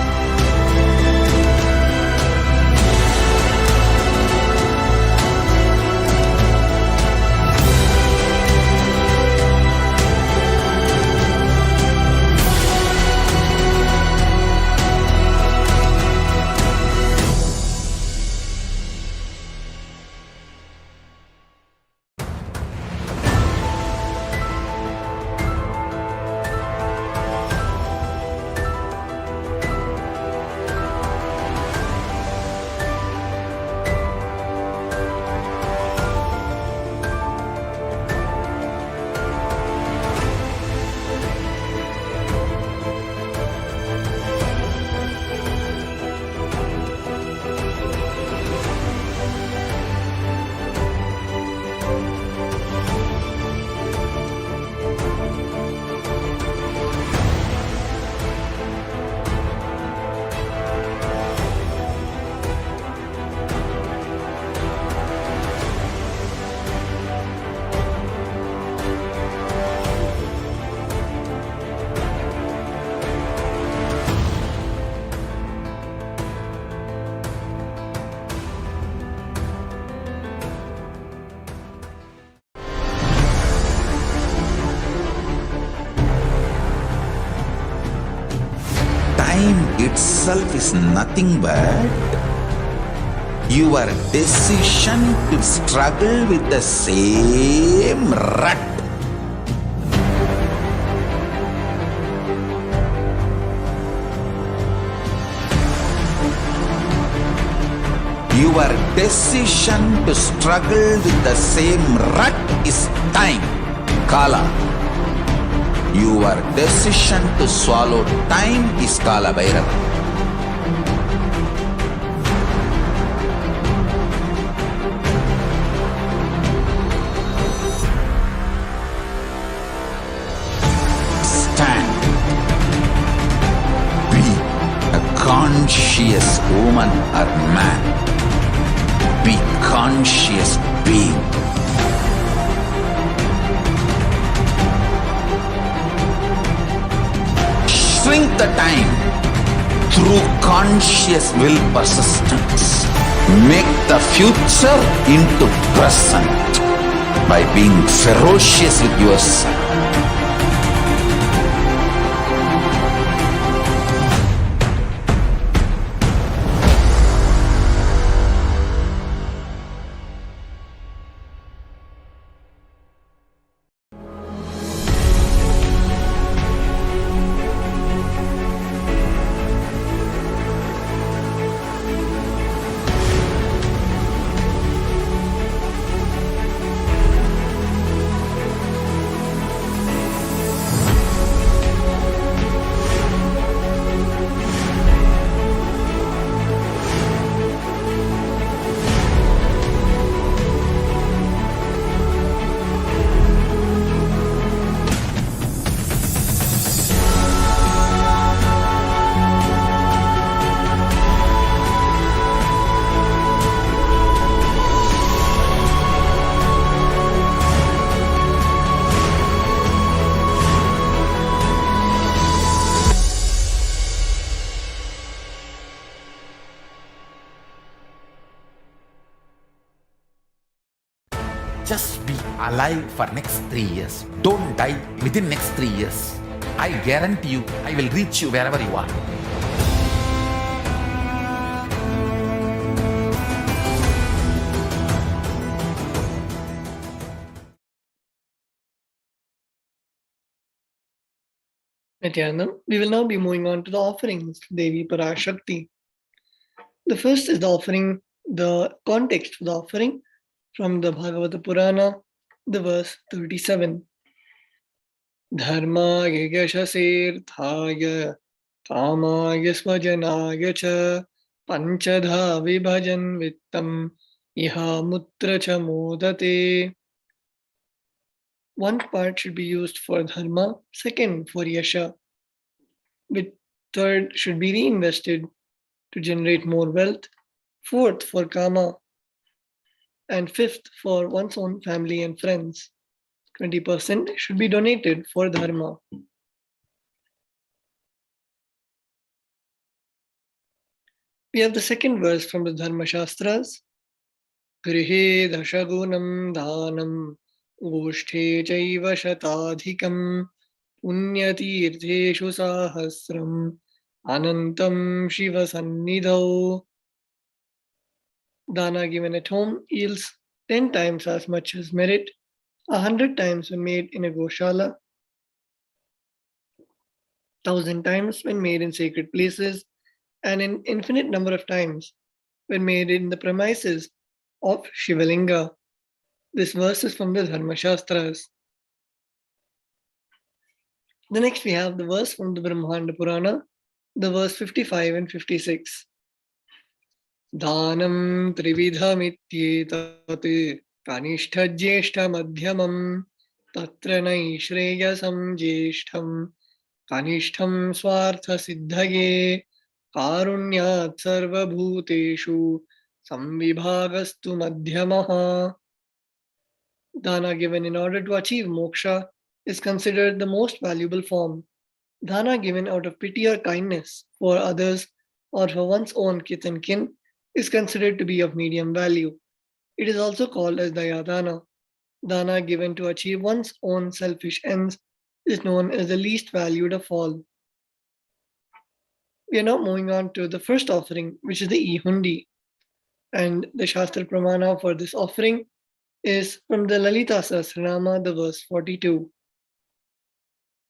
Time itself is nothing but your decision to struggle with the same rut Your decision to struggle with the same rut is time, Kala. Your decision to swallow time is Kala Bhairava. Stand. Be a conscious woman or man. Be conscious being. Shrink the time through conscious will persistence. Make the future into present by being ferocious with yourself. Just be alive for next 3 years. Don't die within next 3 years. I guarantee you, I will reach you wherever you are. Nithyanandam, we will now be moving on to the offerings, Devi Parashakti. The first is the offering, the context for the offering from the Bhagavata Purana, the verse 37. Dharmaya yashasirthaya kamaya svajanaya cha panchadha vibhajan vittam iha mutra cha modate. One part should be used for dharma, second for yasha, with third should be reinvested to generate more wealth, fourth for kama, and fifth for one's own family and friends. 20% should be donated for dharma. We have the second verse from the Dharma Shastras. Grihe dashagunam dhanam goshthe chaiva shatadhikam punyatirtheshu sahasram anantam shiva sannidhau. Dana given at home yields 10 times as much as merit, 100 times when made in a goshala, 1,000 times when made in sacred places, and an infinite number of times when made in the premises of Shivalinga. This verse is from the Dharma Shastras. The next we have the verse from the Brahmanda Purana, the verse 55 and 56. Dhanam trividhamityetat kanishta jyeshta madhyamam tatra naishreyasam jyeshtam kanishtam swartha siddhage karunyat sarvabhuteshu samvibhagastu madhyamaha. Dana given in order to achieve moksha is considered the most valuable form. Dana given out of pity or kindness for others or for one's own kith and kin is considered to be of medium value. It is also called as dayadana. Dana given to achieve one's own selfish ends is known as the least valued of all. We are now moving on to the first offering, which is the e-hundi. And the Shastra Pramana for this offering is from the Lalita Sahasranama, the verse 42.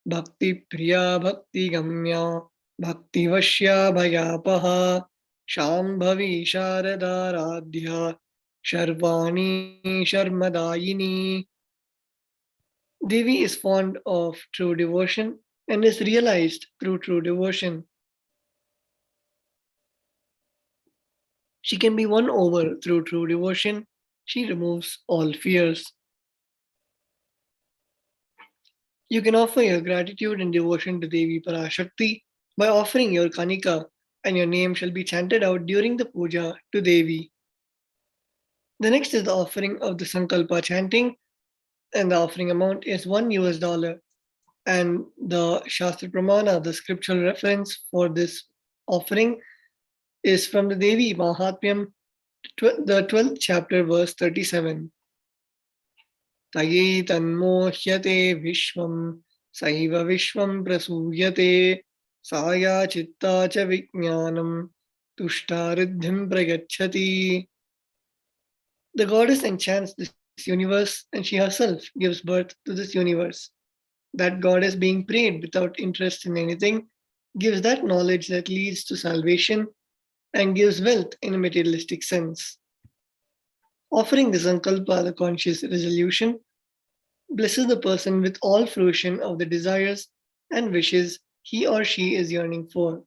Bhakti Priya Bhakti Gamya Bhakti Vashya Bhayapaha Shambhavi Sharadaradhya Sharvani Sharmadayini. Devi is fond of true devotion and is realized through true devotion. She can be won over through true devotion. She removes all fears. You can offer your gratitude and devotion to Devi Parashakti by offering your kanika, and your name shall be chanted out during the puja to Devi. The next is the offering of the Sankalpa chanting, and the offering amount is $1. And the Shastra Pramana, the scriptural reference for this offering, is from the Devi Mahatmyam, the 12th chapter, verse 37. Taye tanmohyate vishvam saiva vishvam prasuyate saya chitta cha vijnanam tushtaridhim pragachati. The goddess enchants this universe and she herself gives birth to this universe. That goddess being prayed without interest in anything gives that knowledge that leads to salvation and gives wealth in a materialistic sense. Offering the Sankalpa, the conscious resolution, blesses the person with all fruition of the desires and wishes he or she is yearning for.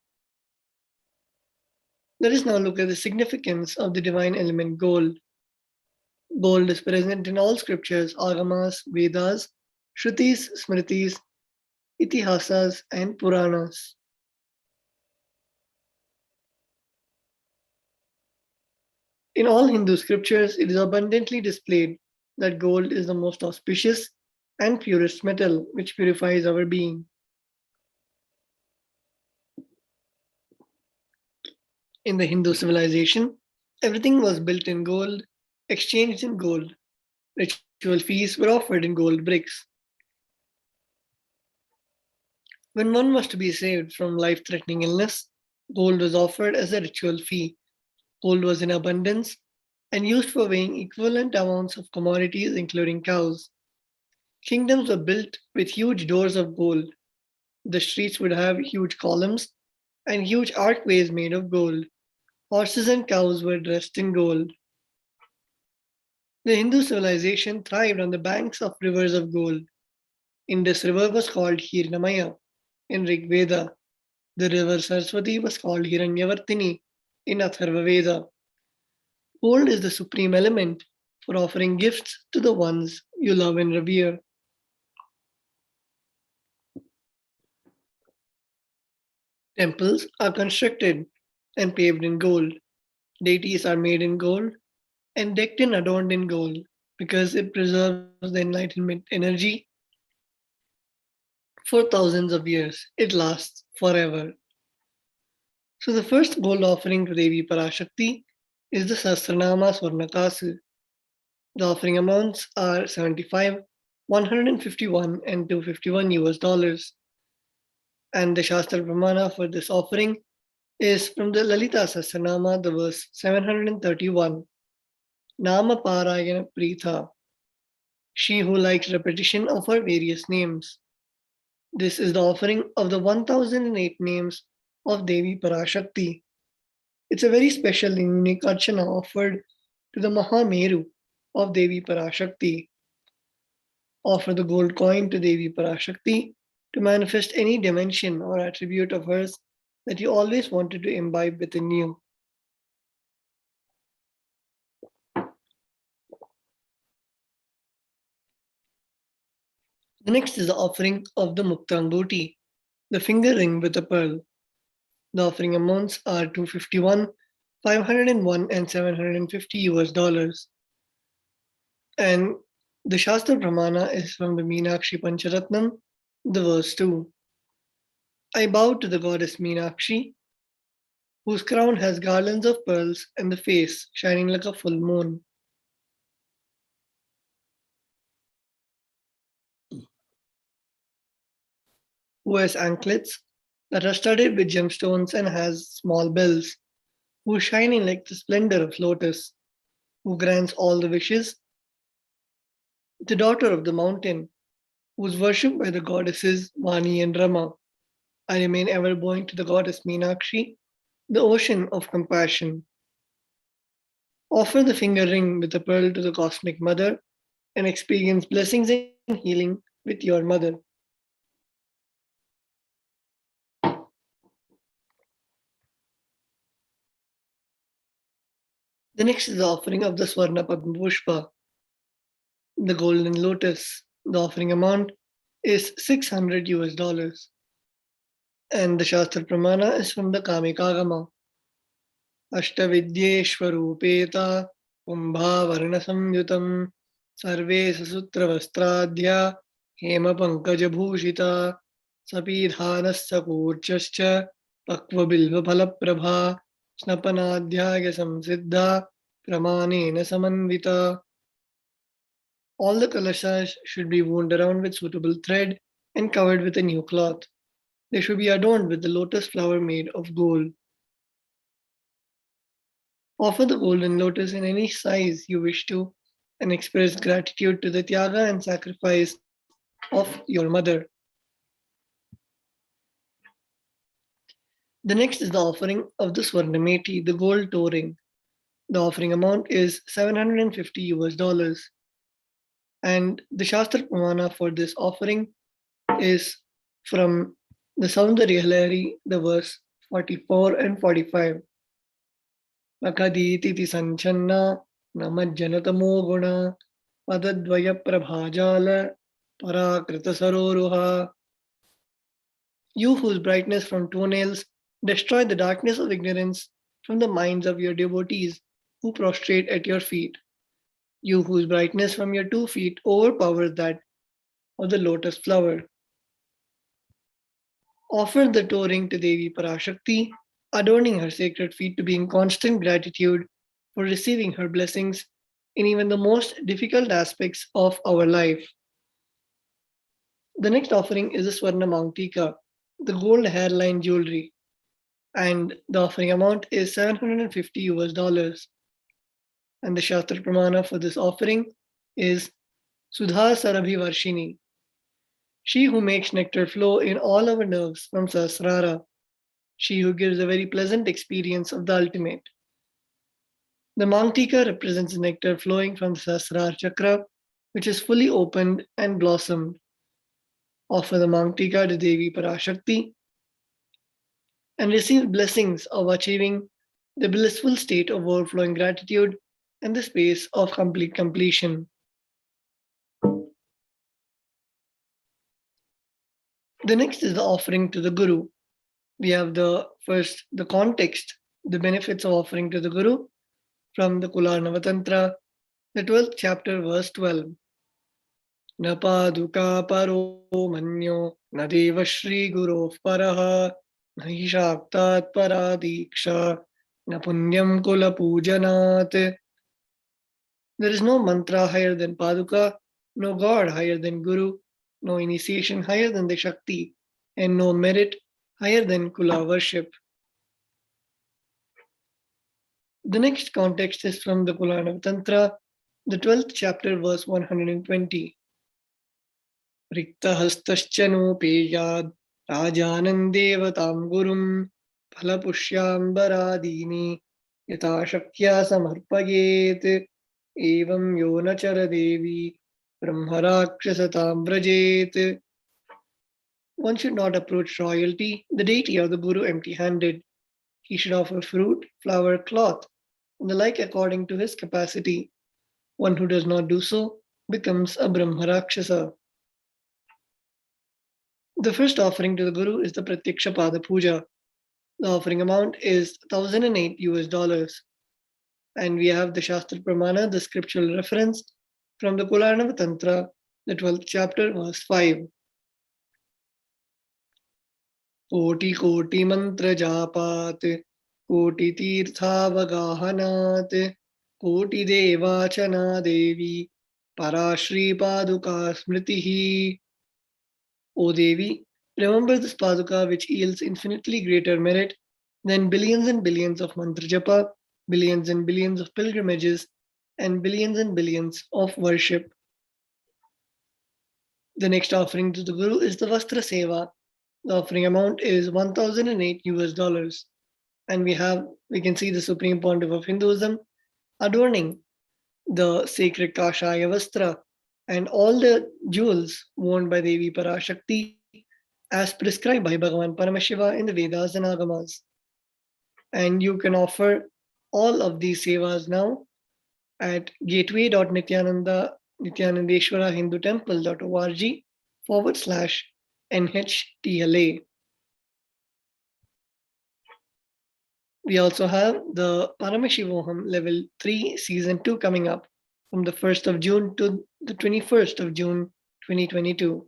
Let us now look at the significance of the divine element gold. Gold is present in all scriptures, agamas, Vedas, Shrutis, Smritis, Itihasas, and Puranas. In all Hindu scriptures, it is abundantly displayed that gold is the most auspicious and purest metal which purifies our being. In the Hindu civilization, everything was built in gold, exchanged in gold. Ritual feasts were offered in gold bricks. When one was to be saved from life-threatening illness, gold was offered as a ritual fee. Gold was in abundance and used for weighing equivalent amounts of commodities, including cows. Kingdoms were built with huge doors of gold. The streets would have huge columns and huge archways made of gold. Horses and cows were dressed in gold. The Hindu civilization thrived on the banks of rivers of gold. Indus River was called Hirnamaya in Rig Veda. The river Saraswati was called Hiranyavartini in Atharva Veda. Gold is the supreme element for offering gifts to the ones you love and revere. Temples are constructed and paved in gold. Deities are made in gold and decked and adorned in gold because it preserves the enlightenment energy for thousands of years. It lasts forever. So the first gold offering to Devi Parashakti is the Sahasranama Swarnakasu. The offering amounts are 75, 151, and $251. And the Shastra Pramana for this offering is from the Lalita Sahasranama, the verse 731. Nama Parayana Pritha, she who likes repetition of her various names. This is the offering of the 1008 names of Devi Parashakti. It's a very special and unique archana offered to the Mahameru of Devi Parashakti. Offer the gold coin to Devi Parashakti to manifest any dimension or attribute of hers that you always wanted to imbibe within you. The next is the offering of the Muktanguti, the finger ring with a pearl. The offering amounts are 251, 501, and $750. And the Shastra Pramana is from the Meenakshi Pancharatnam, the verse 2. I bow to the goddess Meenakshi, whose crown has garlands of pearls and the face shining like a full moon. Who has anklets that are studded with gemstones and has small bells, who is shining like the splendor of lotus, who grants all the wishes, the daughter of the mountain, who is worshipped by the goddesses Vani and Rama. I remain ever bowing to the goddess Meenakshi, the ocean of compassion. Offer the finger ring with a pearl to the Cosmic Mother and experience blessings and healing with your mother. The next is the offering of the Swarna Padma Pushpa, the golden lotus. The offering amount is $600. And the Shastra Pramana is from the Kamikagama. Ashtavidyeshwarupeta Kumbhavarna Samyutam Sarve Sasutra Hema Pankaja Bhushita Sapidhanasya Kurchascha Pakva Bilva Phalaprabha Snapanadhyaya Samsiddha Pramanena Samanvita. All the kalashas should be wound around with suitable thread and covered with a new cloth. They should be adorned with the lotus flower made of gold. Offer the golden lotus in any size you wish to and express gratitude to the tyaga and sacrifice of your mother. The next is the offering of the Swarnameti, the gold toe ring. The offering amount is $750. And the Shastra Pramana for this offering is from the Saundarya Lahari, the verse 44 and 45. Akaditi sanchanna namajjanatamo guna padadvaya prabhajala parakrita saroruha. You whose brightness from toenails destroy the darkness of ignorance from the minds of your devotees who prostrate at your feet. You whose brightness from your 2 feet overpowers that of the lotus flower. Offer the toe ring to Devi Parashakti, adorning her sacred feet to be in constant gratitude for receiving her blessings in even the most difficult aspects of our life. The next offering is the Swarna Mangtika, the gold hairline jewelry, and the offering amount is $750. And the Shastra Pramana for this offering is Sudha Sarabhi Varshini. She who makes nectar flow in all our nerves from Sahasrara. She who gives a very pleasant experience of the ultimate. The Mangtika represents the nectar flowing from the Sahasrara chakra, which is fully opened and blossomed. Offer the Mangtika to Devi Parashakti and receive blessings of achieving the blissful state of overflowing gratitude and the space of complete completion. The next is the offering to the Guru. We have the context, the benefits of offering to the Guru from the Kularnava Tantra, the 12th chapter, verse 12. Na paduka paro manyo na deva shri guru paraha na shaktat paradiksha na punyam kula pujanat. There is no mantra higher than Paduka, no God higher than Guru, no initiation higher than the Shakti, and no merit higher than Kula worship. The next context is from the Kularnava Tantra, the 12th chapter, verse 120. Rikta hastaschano peyad rajanandevatam gurum phalapushyam baradini yata shaktya samarpayet evam yona chara devi brahmarakshasatam vrajet. One should not approach royalty, the deity or the Guru, empty-handed. He should offer fruit, flower, cloth, and the like according to his capacity. One who does not do so becomes a Brahmarakshasa. The first offering to the Guru is the Pratyaksha Pada Puja. The offering amount is $1,008. And we have the Shastra Pramana, the scriptural reference from the Kularnava Tantra, the 12th chapter, verse 5. Koti koti mantra japat, koti tirtha vagahanat, koti devachana devi, parashri paduka smritihi. O Devi, remember this paduka which yields infinitely greater merit than billions and billions of mantra japa, billions and billions of pilgrimages, and billions of worship. The next offering to the Guru is the Vastra Seva. The offering amount is $1,008. and we can see the Supreme Pontiff of Hinduism adorning the sacred Kashaya Vastra and all the jewels worn by Devi Parashakti as prescribed by Bhagavan Paramashiva in the Vedas and Agamas. And you can offer all of these sevas now at gateway.nithyanandeshwara-hindu-temple.org/NHTLA. We also have the Paramashivoham Level 3 Season 2 coming up from the 1st of June to the 21st of June 2022.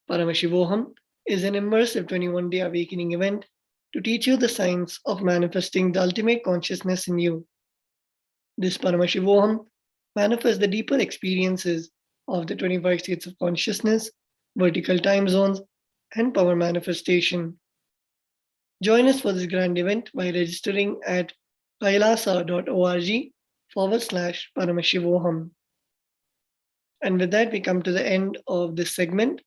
Paramashivoham is an immersive 21-day awakening event to teach you the science of manifesting the ultimate consciousness in you. This Paramashivoham manifests the deeper experiences of the 25 states of consciousness, vertical time zones, and power manifestation. Join us for this grand event by registering at kailasa.org/Paramashivoham. And with that, we come to the end of this segment,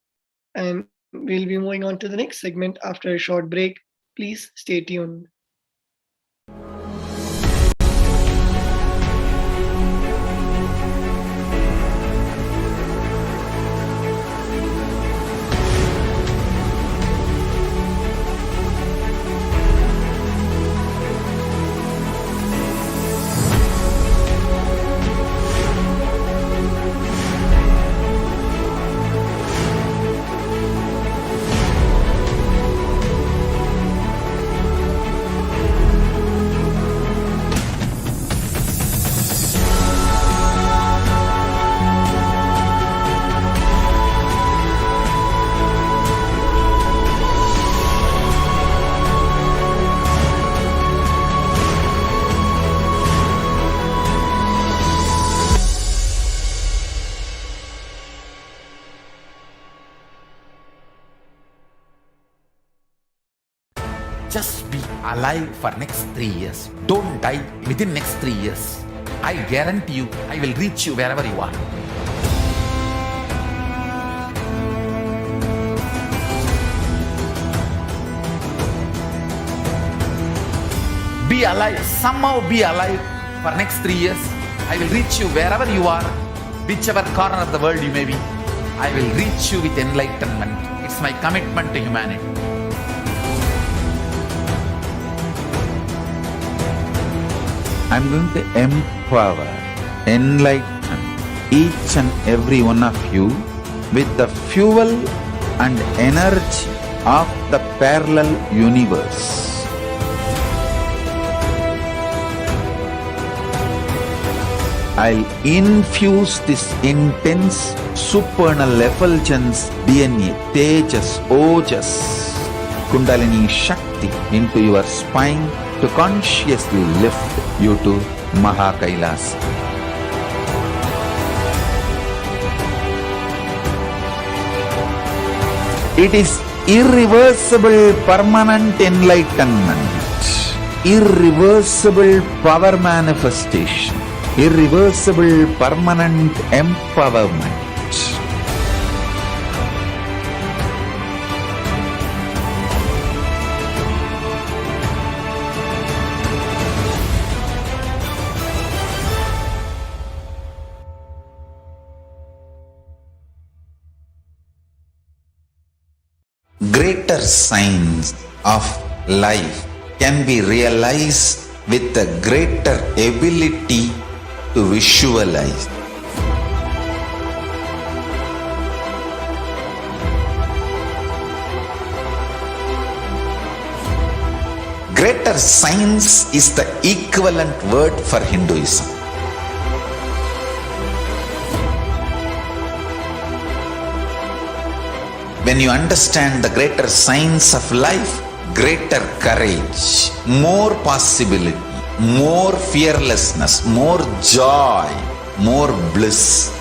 and we'll be moving on to the next segment after a short break. Please stay tuned. Just be alive for next 3 years. Don't die within next 3 years. I guarantee you, I will reach you wherever you are. Be alive, somehow be alive for next 3 years. I will reach you wherever you are, whichever corner of the world you may be. I will reach you with enlightenment. It's my commitment to humanity. I'm going to empower, enlighten each and every one of you with the fuel and energy of the parallel universe. I'll infuse this intense supernal effulgence DNA, Tejas, Ojas, Kundalini Shakti into your spine to consciously lift you to KAILASA. It is irreversible permanent enlightenment, irreversible power manifestation, irreversible permanent empowerment. Greater signs of life can be realized with a greater ability to visualize. Greater science is the equivalent word for Hinduism. When you understand the greater science of life, greater courage, more possibility, more fearlessness, more joy, more bliss.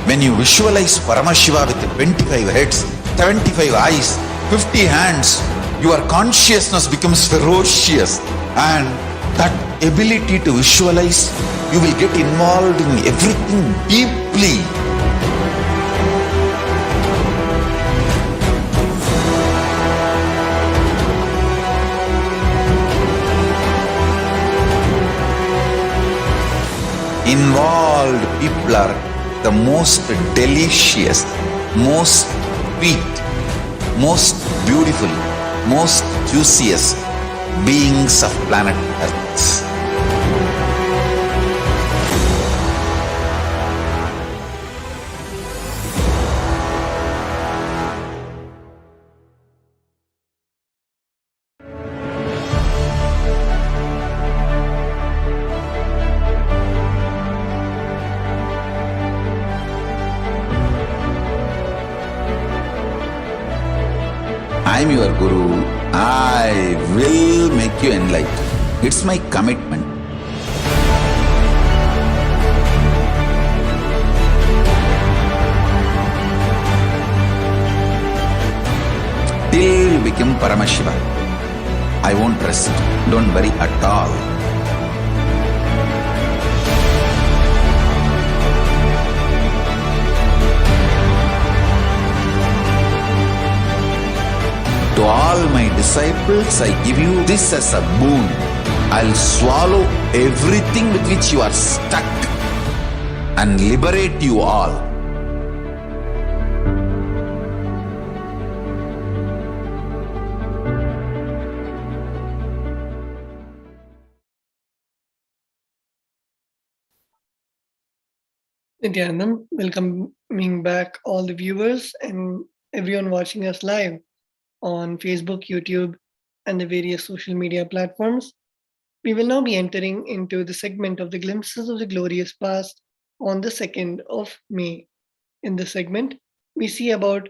When you visualize Paramashiva with 25 heads, 75 eyes, 50 hands, your consciousness becomes ferocious, and that ability to visualize, you will get involved in everything deeply. Involved people are the most delicious, most sweet, most beautiful, most juiciest beings of planet Earth. I am your Guru. I will make you enlightened. It's my commitment. Till you become Paramashiva, I won't rest. Don't worry at all. To all my disciples, I give you this as a boon. I'll swallow everything with which you are stuck and liberate you all. Nithyanandam, welcoming back all the viewers and everyone watching us live on Facebook, YouTube, and the various social media platforms. We will now be entering into the segment of the glimpses of the glorious past on the 2nd of May. In this segment, we see about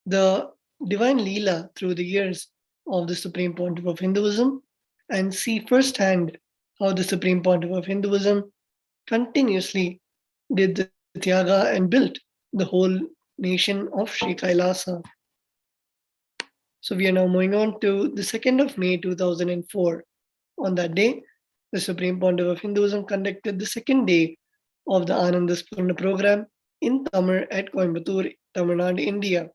the divine Leela through the years of the Supreme Pontiff of Hinduism and see firsthand how the Supreme Pontiff of Hinduism continuously did the Tyaga and built the whole nation of Sri Kailasa. So we are now moving on to the 2nd of May 2004. On that day, the Supreme Pontiff of Hinduism conducted the second day of the Anandaspurna program in Tamil at Coimbatore, Tamil Nadu, India.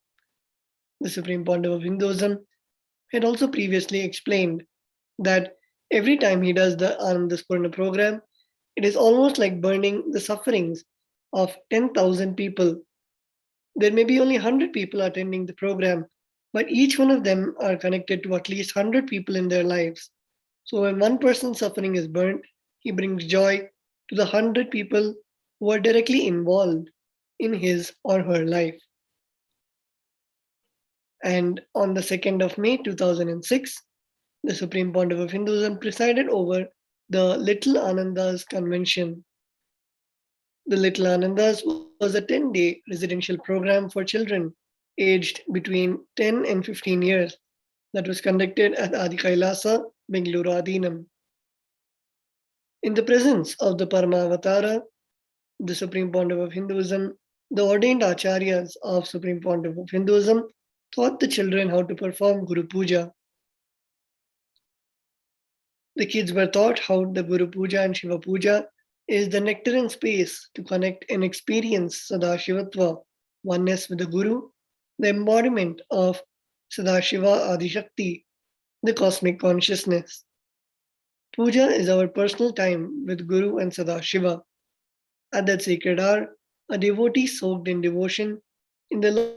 The Supreme Pontiff of Hinduism had also previously explained that every time he does the Anandaspurna program, it is almost like burning the sufferings of 10,000 people. There may be only 100 people attending the program, but each one of them are connected to at least 100 people in their lives. So when one person's suffering is burnt, he brings joy to the 100 people who are directly involved in his or her life. And on the 2nd of May 2006, the Supreme Pontiff of Hinduism presided over the Little Anandas Convention. The Little Anandas was a 10-day residential program for children aged between 10 and 15 years that was conducted at Adi KAILASA, Bengaluru Adinam. In the presence of the Paramavatara, the Supreme Pontiff of Hinduism, the ordained acharyas of Supreme Pontiff of Hinduism taught the children how to perform Guru Puja. The kids were taught how the Guru Puja and Shiva Puja is the nectar space to connect and experience Sadashivatva, oneness with the Guru, the embodiment of Sadashiva Adishakti, the cosmic consciousness. Puja is our personal time with Guru and Sadashiva. At that sacred hour, a devotee soaked in devotion in the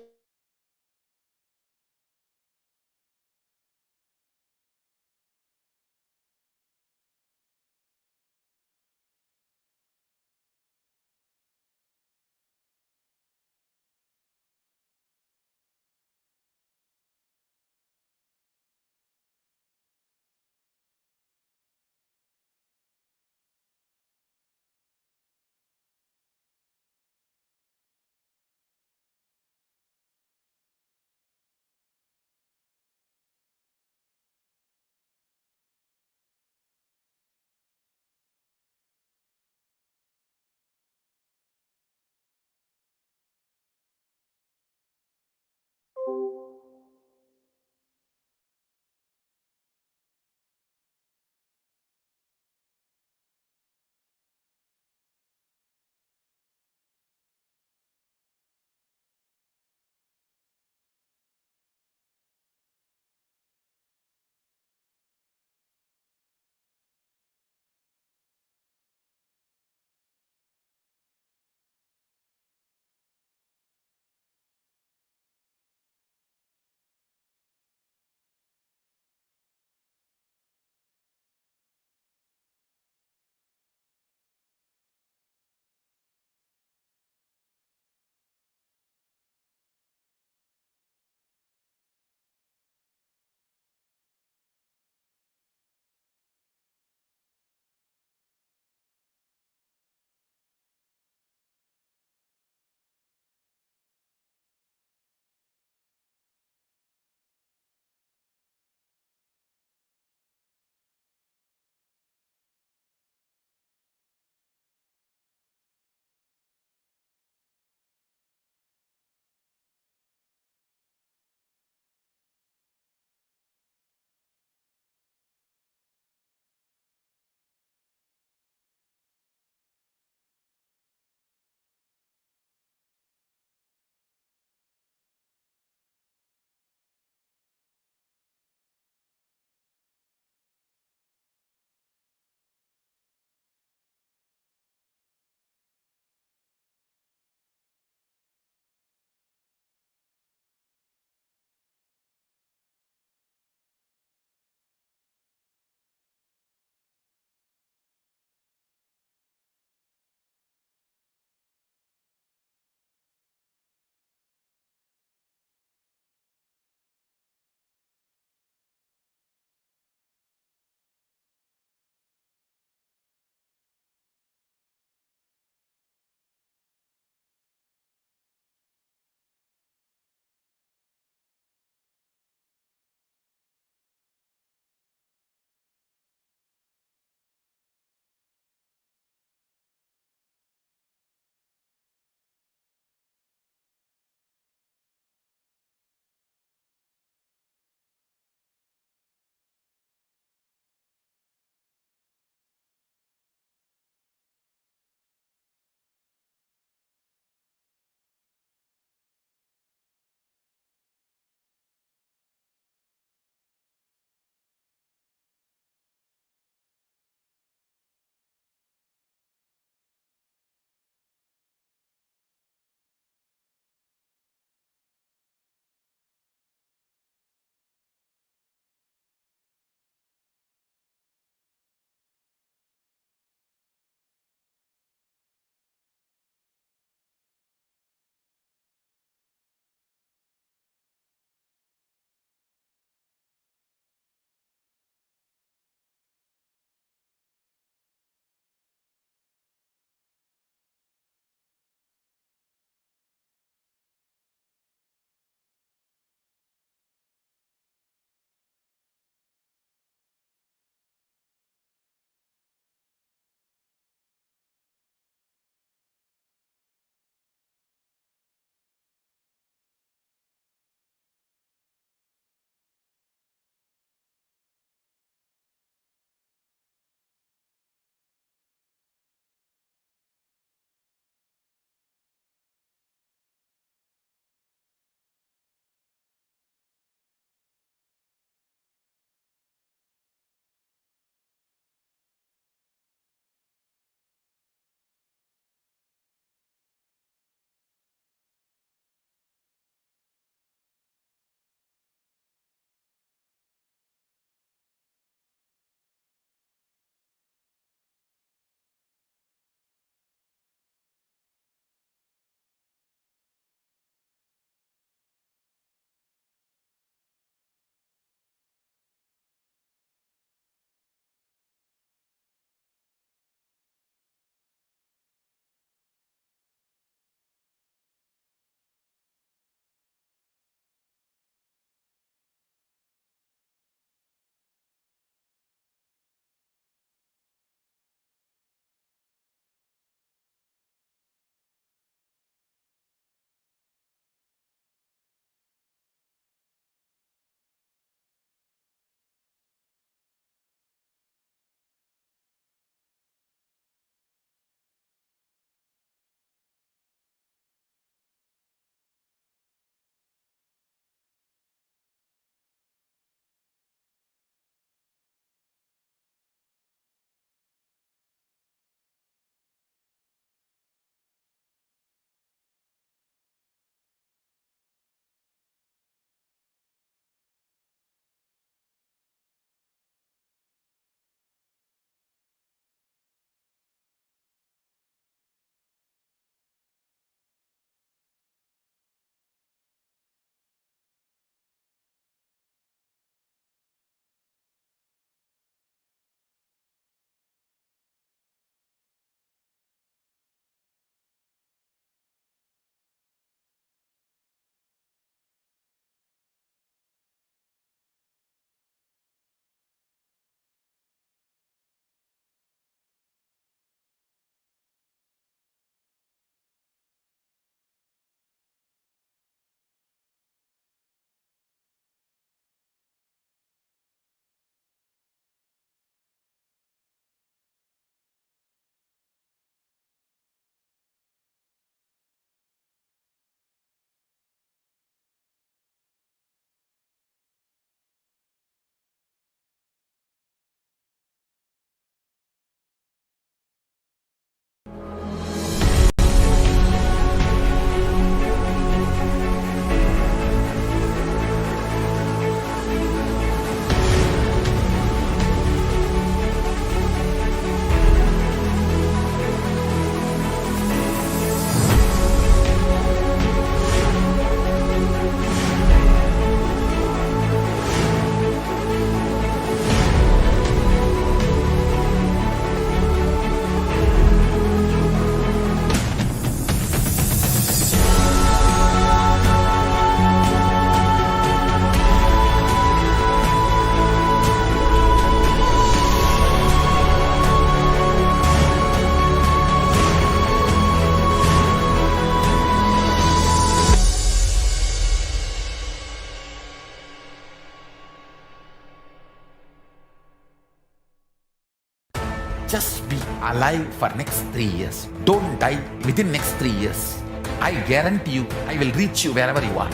Just be alive for next 3 years. Don't die within next 3 years. I guarantee you, I will reach you wherever you are.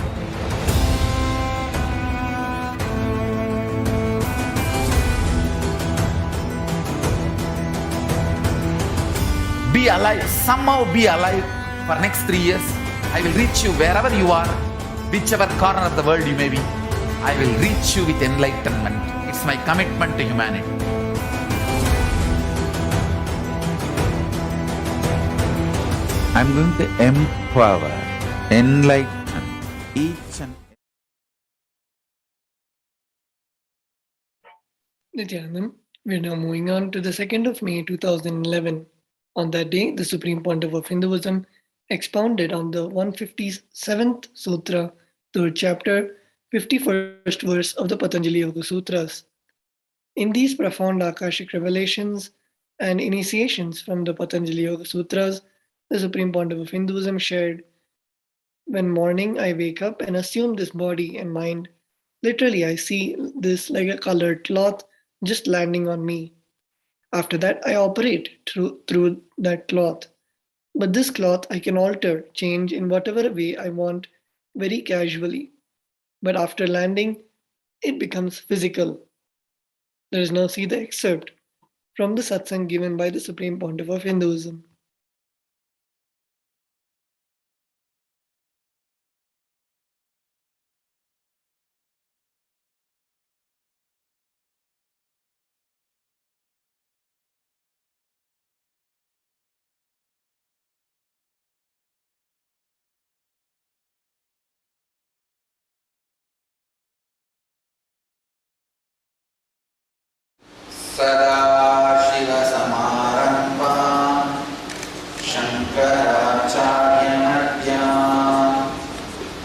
Be alive, somehow be alive for next 3 years. I will reach you wherever you are, whichever corner of the world you may be. I will reach you with enlightenment. It's my commitment to humanity. I'm going to empower, enlighten each and Nithyanandam, we're now moving on to the 2nd of May 2011. On that day, the Supreme Pontiff of Hinduism expounded on the 157th Sutra, 3rd chapter, 51st verse of the Patanjali Yoga Sutras. In these profound Akashic revelations and initiations from the Patanjali Yoga Sutras, the Supreme Pontiff of Hinduism shared, "When morning I wake up and assume this body and mind, literally I see this like a colored cloth just landing on me. After that, I operate through that cloth. But this cloth I can alter, change in whatever way I want very casually. But after landing, it becomes physical." Let us now see the excerpt from the satsang given by the Supreme Pontiff of Hinduism. Sadashivasamaramvam Shankaracharya-madhyam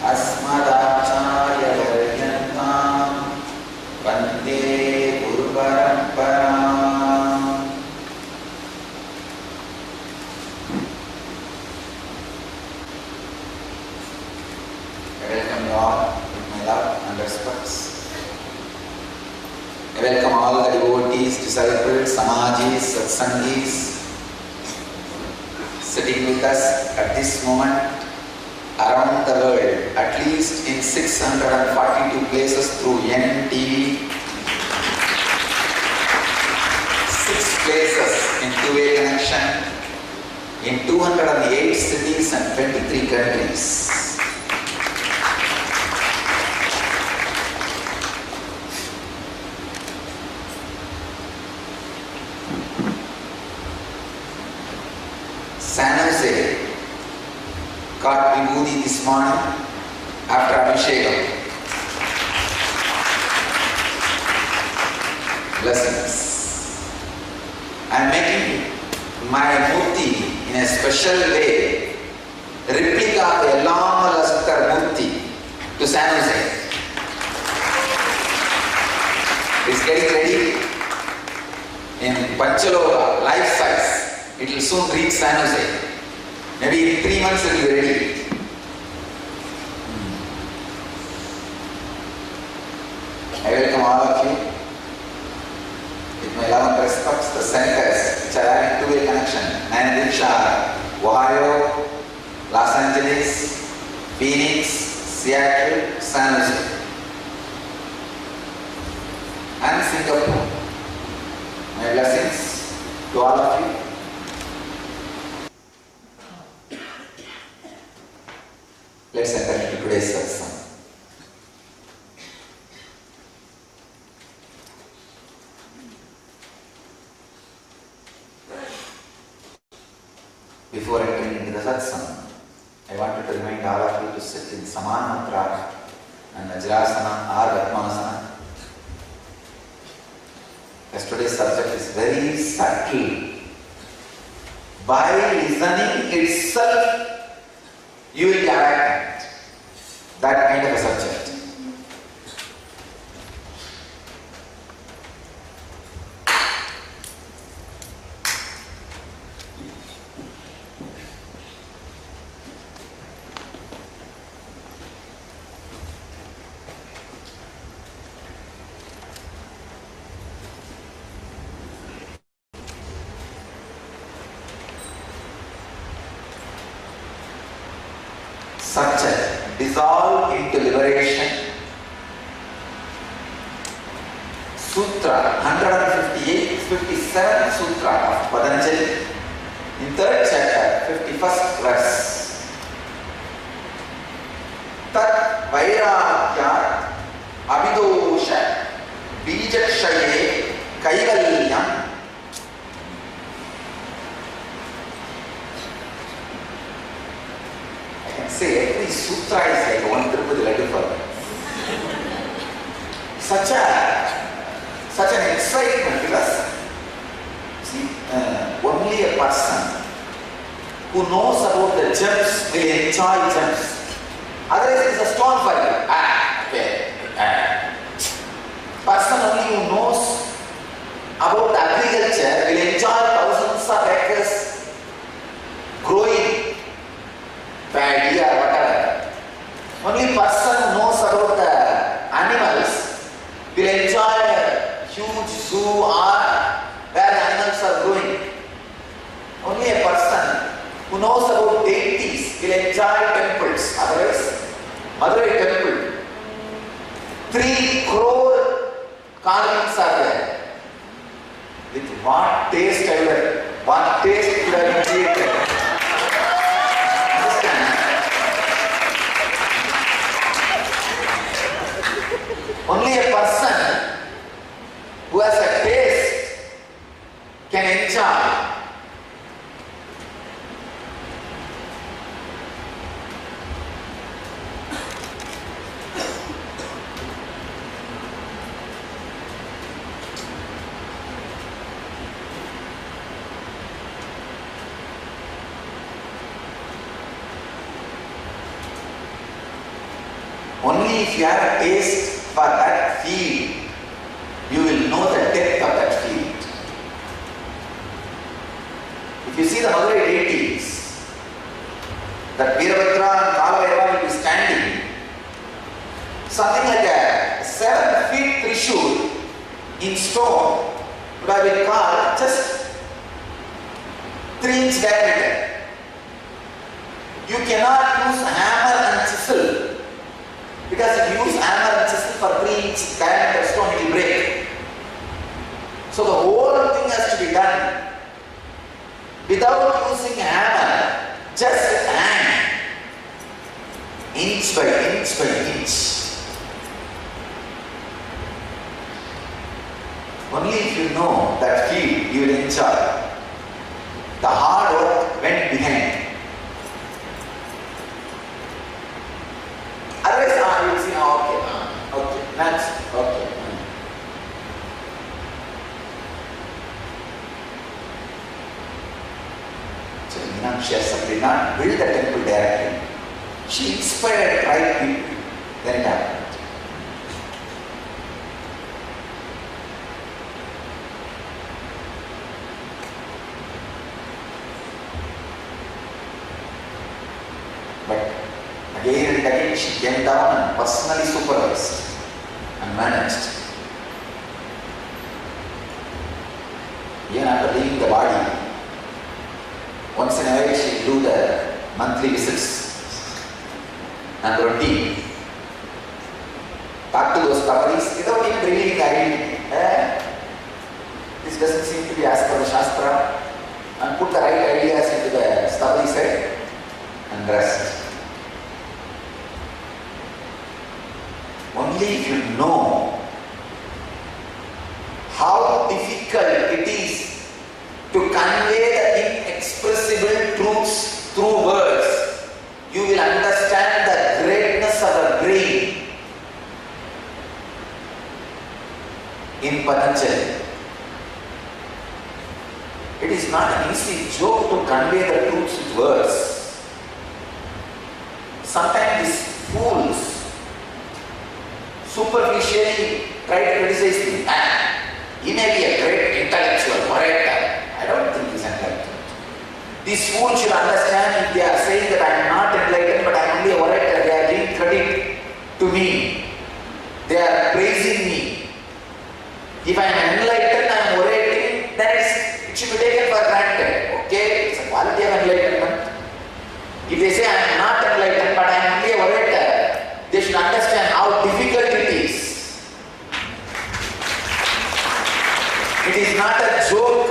Asmadacharya-paryantam Vande Guru-paramparam. I welcome you all with my love and respects. I welcome all the devotees, disciples, samajis, satsangis sitting with us at this moment around the world, at least in 642 places through NTV, 6 places in two-way connection, in 208 cities and 23 countries. San Jose got vibhuti this morning after Abhishekam. Blessings. I am making my murti in a special way, replica of the Lama Lasukar murti to San Jose. It's getting ready in Panchaloka, life size. It will soon reach San Jose. Maybe in 3 months it will be ready. I welcome all of you with my love and respects. The centers which are having two-way connection: Nandishar, Ohio, Los Angeles, Phoenix, Seattle, San Jose, and Singapore. My blessings to all of you. Let's enter into today's satsang. Before entering into the satsang, I wanted to remind all of you to sit in Samana Mudra and Vajrasana or Padmasana. As today's subject is very subtle. By listening itself, you will be awakened. That kind of a subject. such a dissolve into liberation. Sutra 158, 57 Sutra of Patanjali in 3rd chapter, 51st verse. Tat vairagyat abhidosha bijakshaye kaivalyam. I can say every sutra is like one Tirupati Laddu for me. Such an excitement, because see, only a person who knows about the gems will enjoy gems. Otherwise it is a stone for you. Person only who knows about agriculture will enjoy thousands of acres growing paddy or whatever. Only person who knows about the animals will enjoy a huge zoo or where the animals are growing. Only a person who knows about deities will enjoy temples. Otherwise, Madurai temple, 3 crore carvings are there. With what taste could have been created? Understand? Only a person who has a taste can enjoy. Only if you have a taste for that field, you will know the depth of that field. If you see the Madurai deities, that Veerabhadra and Kalavairava will be standing, something like a 7 feet trishul in stone would have been carved just 3-inch diameter. You cannot use hammer and chisel, because if you use hammer and chisel for 3-inch diameter stone, it will break. So the whole thing has to be done without using hammer, just with hand, inch by inch by inch. Only if you know that field, you will enjoy. The hard work went behind. Otherwise, you will see, okay, that's okay. So, Meenakshi did not build the temple directly. She inspired right people. Then it happened. But again and again she came down and personally supervised and managed. Even after leaving the body, once in a while she do the monthly visits and routine. Talk to those couples without even revealing the identity. This doesn't seem to be as per the Shastra, and put the right ideas into the Stabali's head and rest. Only if you know how difficult it is to convey the inexpressible truths through words, you will understand the greatness of the brain in Patanjali. It is not an easy joke to convey the truths with words. Sometimes these fools superficially try to criticize me. He may be a great intellectual orator. I don't think he's enlightened. These fools should understand, if they are saying that I am not enlightened but I am only a orator, they are giving credit to me. They are praising me. If I am enlightened, I am orating, then it should be taken for granted. Okay, it's a quality of enlightenment. If they say I am not enlightened but I am It is not a joke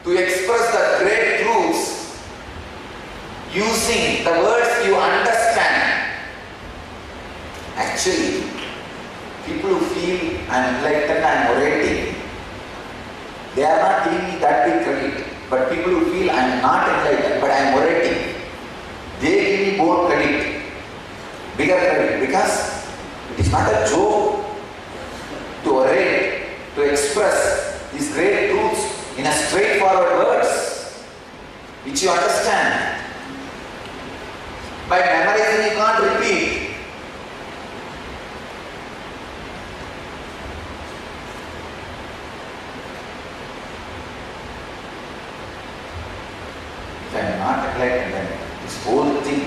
to express the great truths using the words you understand. Actually, people who feel I am enlightened, I am orating, they are not giving me that big credit. But people who feel I am not enlightened, but I am orating, they give me more credit, bigger credit, because it is not a joke to orate, to express these great truths in a straightforward words, which you understand. By memorizing, you can't repeat. If I am not enlightened, then this whole thing,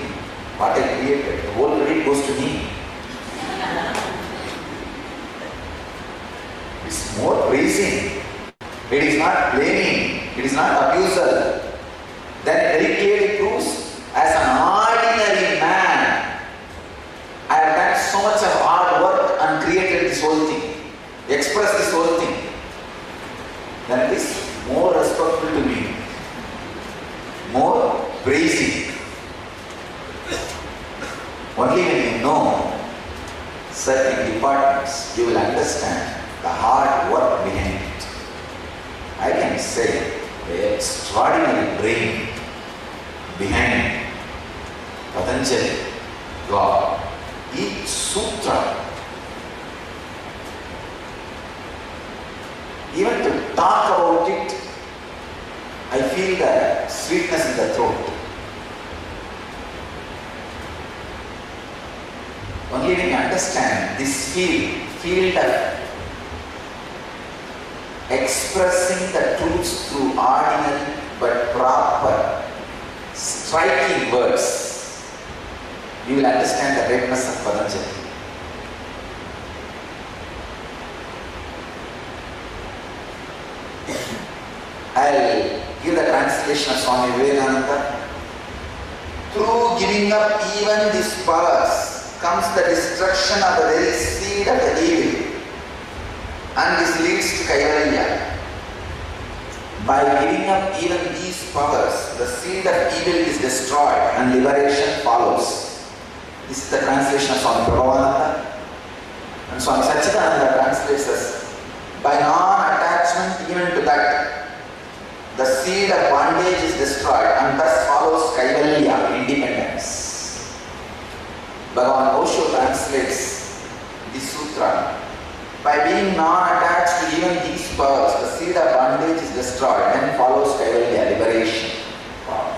what I created, the whole credit goes to me. It's more praising. It is not blaming. It is not abusal. Then very clearly proves, as an ordinary man, I have done so much of hard work and created this whole thing, expressed this whole thing. Then it is more respectful to me, more praising. Only when you know certain departments, you will understand the hard work behind it. I can say the extraordinary brain behind Patanjali, God, each sutra, even to talk about it, I feel the sweetness in the throat. Only when you understand this field of expressing the truths through ordinary but proper, striking words, you will understand the greatness of Patanjali. I'll give the translation of Swami Vivekananda. Through giving up even these powers comes the destruction of the very seed of the evil, and this leads to Kaivalya. By giving up even these powers, the seed of evil is destroyed and liberation follows. This is the translation of Swami Prabhupada. And Swami Satchidananda translates as, by non-attachment even to that, the seed of bondage is destroyed and thus follows Kaivalya, independence. Bhagavan Osho translates this sutra, by being non-attached to even these powers, the seed of bondage is destroyed, then follows Kaivalya, liberation. Wow.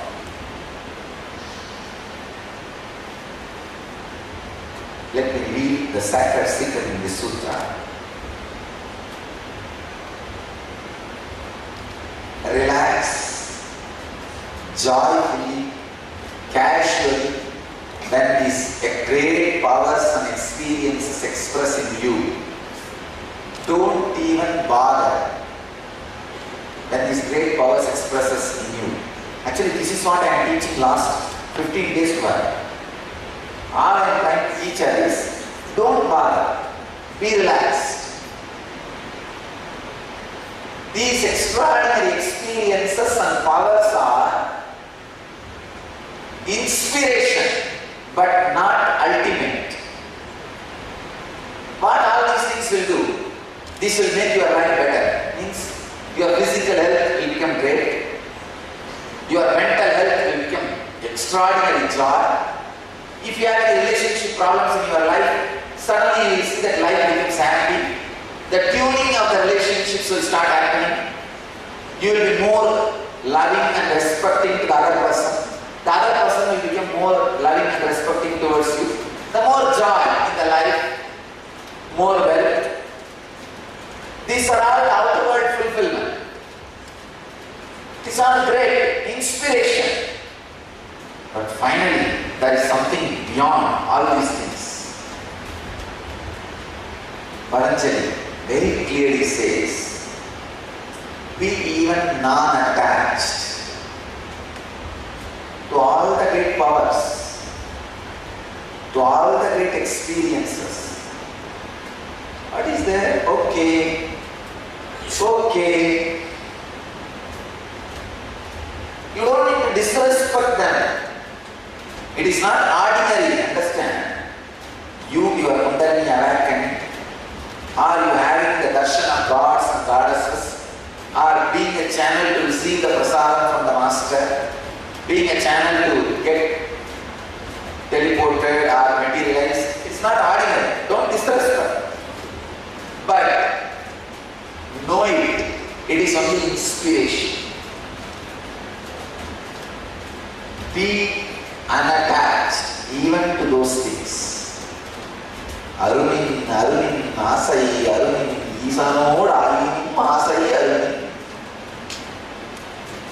Let me read the sacred secret in this sutra. Relax, joyfully, casually, when these great powers and experiences express in you. Don't even bother when these great powers expresses in you. Actually, this is what I am teaching last 15 days to her. All I am trying to teach her is, don't bother, be relaxed. These extraordinary experiences and powers are inspiration, but not ultimate. What all these things will do? This will make your life better. Means your physical health will become great. Your mental health will become extraordinary joy. If you have any relationship problems in your life, suddenly you will see that life becomes happy. The tuning of the relationships will start happening. You will be more loving and respecting to the other person. The other person will become more loving and respecting towards you. The more joy in the life, more wealth. These are all outward fulfillment. These are great inspiration. But finally, there is something beyond all these things. Patanjali very clearly says, be even non-attached to all the great powers, to all the great experiences. What is there? Okay. okay. You don't need to disrespect them. It is not ordinary, understand? Your Kundalini awakening, are you having the darshan of gods and goddesses, or being a channel to receive the prasadam from the master, being a channel to get teleported or materialized, it's not ordinary. Don't disrespect. But know it, it is only inspiration. Be unattached even to those things. Arunin, Asai, Arunin, Isanod, Arunin, Asai, Arunin.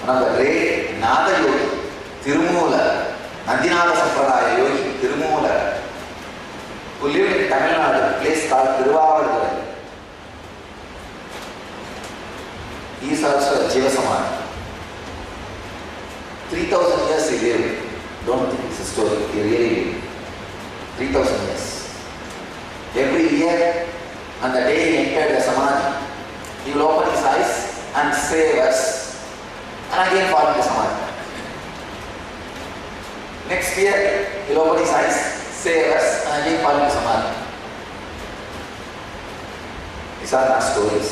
One of the great Nada Yogi, Tirumula, Nandinada Sampradaya Yogi, Tirumula, who lived in Tamil Nadu, a place called Tiruvavadurai. He is also a Jiva Samadhi. 3,000 years he lived. Don't think it's a story. He really lived. 3,000 years. Every year, on the day he entered the Samadhi, he will open his eyes and say a verse, and again fall into Samadhi. Next year, he will open his eyes, say a verse, and again fall into Samadhi. These are not stories.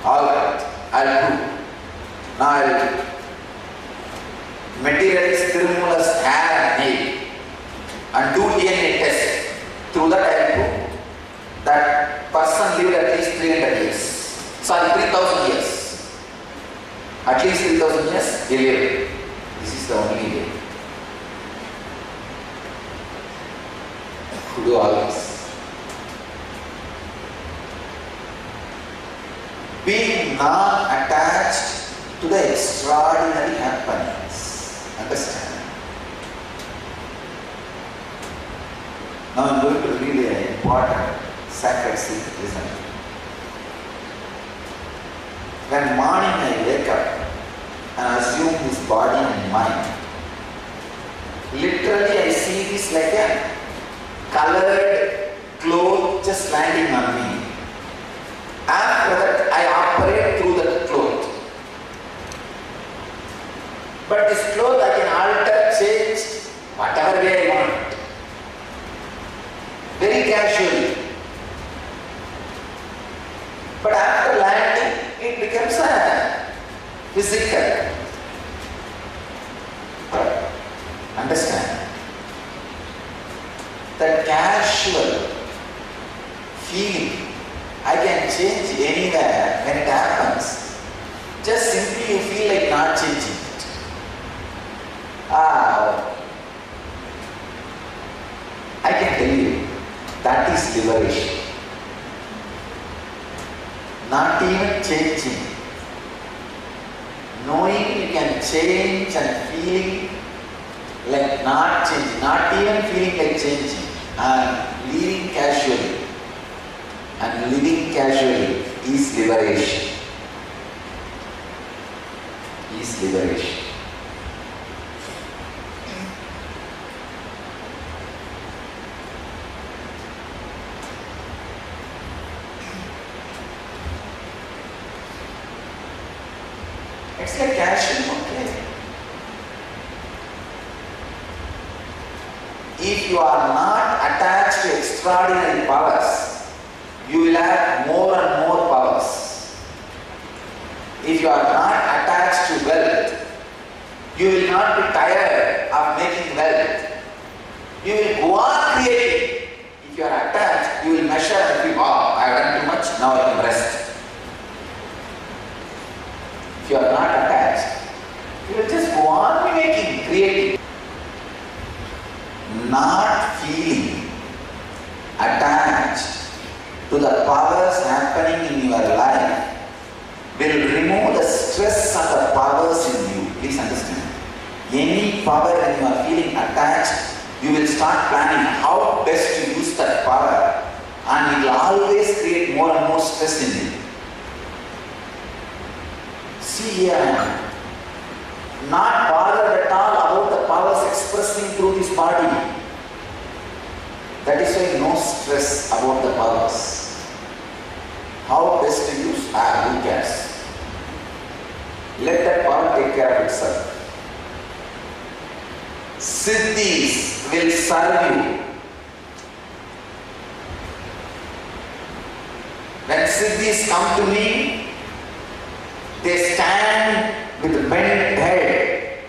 Alright, I'll do. Now I'll materialize Tirumula's hair and nail and do DNA test. Through that I will prove that person lived at least 300 years. Sorry, 3,000 years. At least 3,000 years he lived. This is the only way to do all this. Being non-attached to the extraordinary happenings. Understand? Now I'm going to read an important sacred secret. Listen. When morning I wake up and assume this body and mind, literally I see this like a colored cloth just landing on me. After that, I operate through that cloth. But this cloth I can alter, change, whatever way I want. Very casually. But after landing, it becomes a physical. Understand? The casual feeling I can change anywhere when it happens. Just simply you feel like not changing it. I can tell you, that is liberation. Not even changing. Knowing you can change and feeling like not changing, not even feeling like changing, and leaving casually. And living casually is liberation. Is liberation. It's like casual, okay. If you are not attached to extraordinary powers, you will have more and more powers. If you are not attached to wealth, you will not be tired of making wealth. You will go on creating. If you are attached, you will measure and feel, wow, I have done too much, now I can rest. If you are not attached, you will just go on making, creating. Not feeling attached to the powers happening in your life will remove the stress and the powers in you. Please understand. Any power when you are feeling attached, you will start planning how best to use that power, and it will always create more and more stress in you. See here I am, not bothered at all about the powers expressing through this body. That is why no stress about the powers. How best to take care of itself. Siddhis will serve you. When Siddhis come to me, they stand with bent head.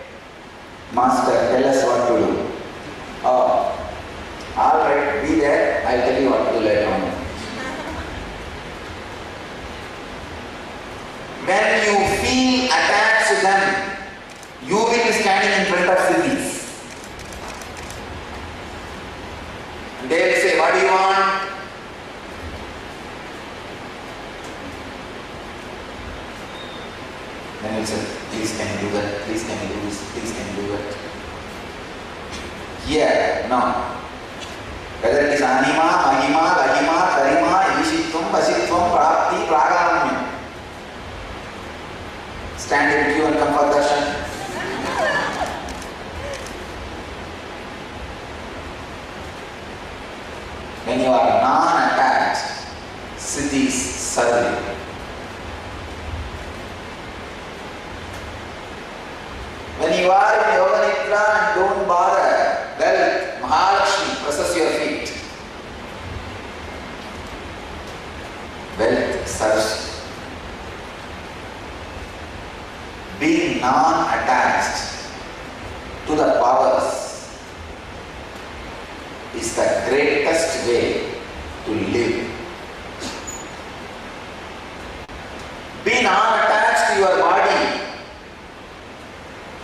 Master, tell us what to do. Oh, all right, be there. I'll tell you what to do later on. When you feel attached to them, you will be standing in front of Siddhis. And they will say, what do you want? Then you say, please can you do that, please can you do this, please can you do that. Here, no. Whether it is anima, mahima, lahima, karima, ishitvam, vasitvam, prapti, pragaramya. Stand in queue and come for darshan. When you are non-attached, Siddhis serve you. When you are in Yoga Nidra and don't bother, well, Mahalakshmi presses your feet. Wealth serves. Being non-attached to the powers is the greatest way to live. Be non-attached to your body.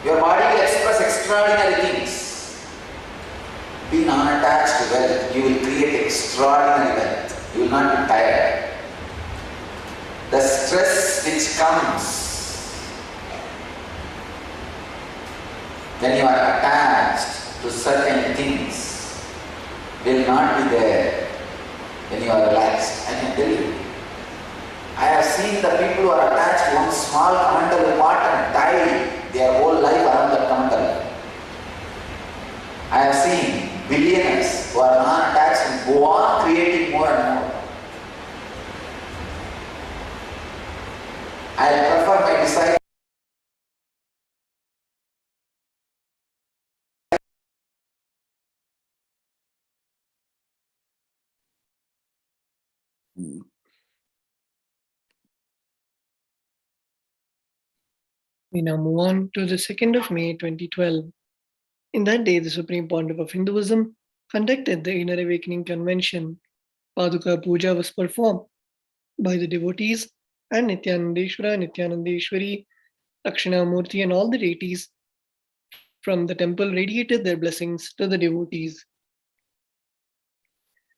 Your body will express extraordinary things. Be non-attached to wealth. You will create extraordinary wealth. You will not be tired. The stress which comes when you are attached to certain things will not be there when you are relaxed. I can tell you. I have seen the people who are attached to one small kamandal pot and die their whole life around that kamandal. I have seen billionaires who are non-attached and go on creating more and more. I prefer my disciples. We now move on to the 2nd of May 2012. In that day, the Supreme Pontiff of Hinduism conducted the Inner Awakening Convention. Paduka Puja was performed by the devotees, and Nithyanandeshwara, Nithyanandeshwari, Dakshinamurti, and all the deities from the temple radiated their blessings to the devotees.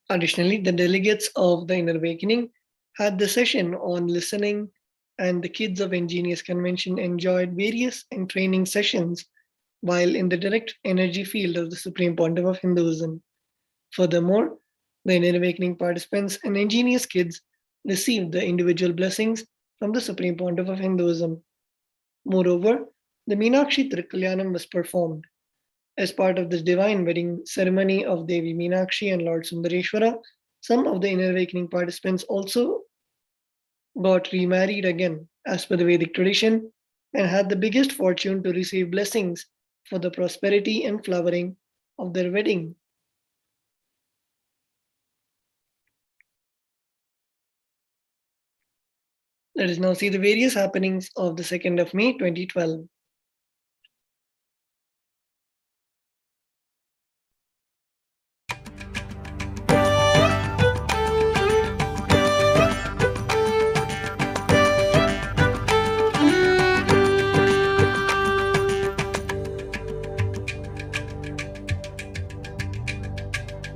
Additionally, the delegates of the Inner Awakening had the session on listening, and the kids of Ingenious Convention enjoyed various and training sessions while in the direct energy field of the Supreme Pontiff of Hinduism. Furthermore, the Inner Awakening participants and Ingenious kids received the individual blessings from the Supreme Pontiff of Hinduism. Moreover, the Meenakshi Trikalyanam was performed. As part of this divine wedding ceremony of Devi Meenakshi and Lord Sundareshwara, some of the Inner Awakening participants also got remarried again as per the Vedic tradition and had the biggest fortune to receive blessings for the prosperity and flowering of their wedding. Let us now see the various happenings of the 2nd of May 2012.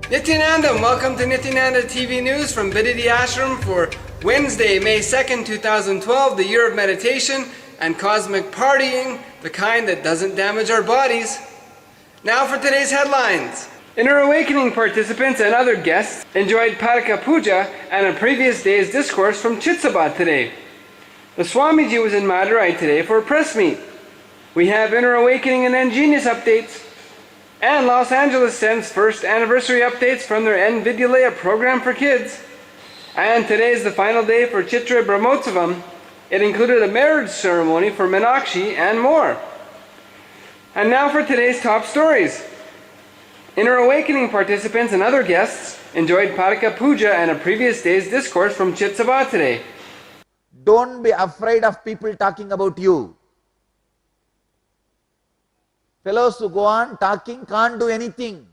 Nithyananda, welcome to Nithyananda TV News from Viditi Ashram for Wednesday, May 2nd, 2012, the year of meditation and cosmic partying, the kind that doesn't damage our bodies. Now for today's headlines. Inner Awakening participants and other guests enjoyed Paraka Puja and a previous day's discourse from Chitsabad today. The Swamiji was in Madurai today for a press meet. We have Inner Awakening and Ingenious updates. And Los Angeles sends first anniversary updates from their N Vidyalaya program for kids. And today is the final day for Chitra Brahmotsavam, It included a marriage ceremony for Meenakshi and more. And now for today's top stories. Inner Awakening participants and other guests enjoyed Parika Puja and a previous day's discourse from Chitsabha today. Don't be afraid of people talking about you. Fellows who go on talking can't do anything.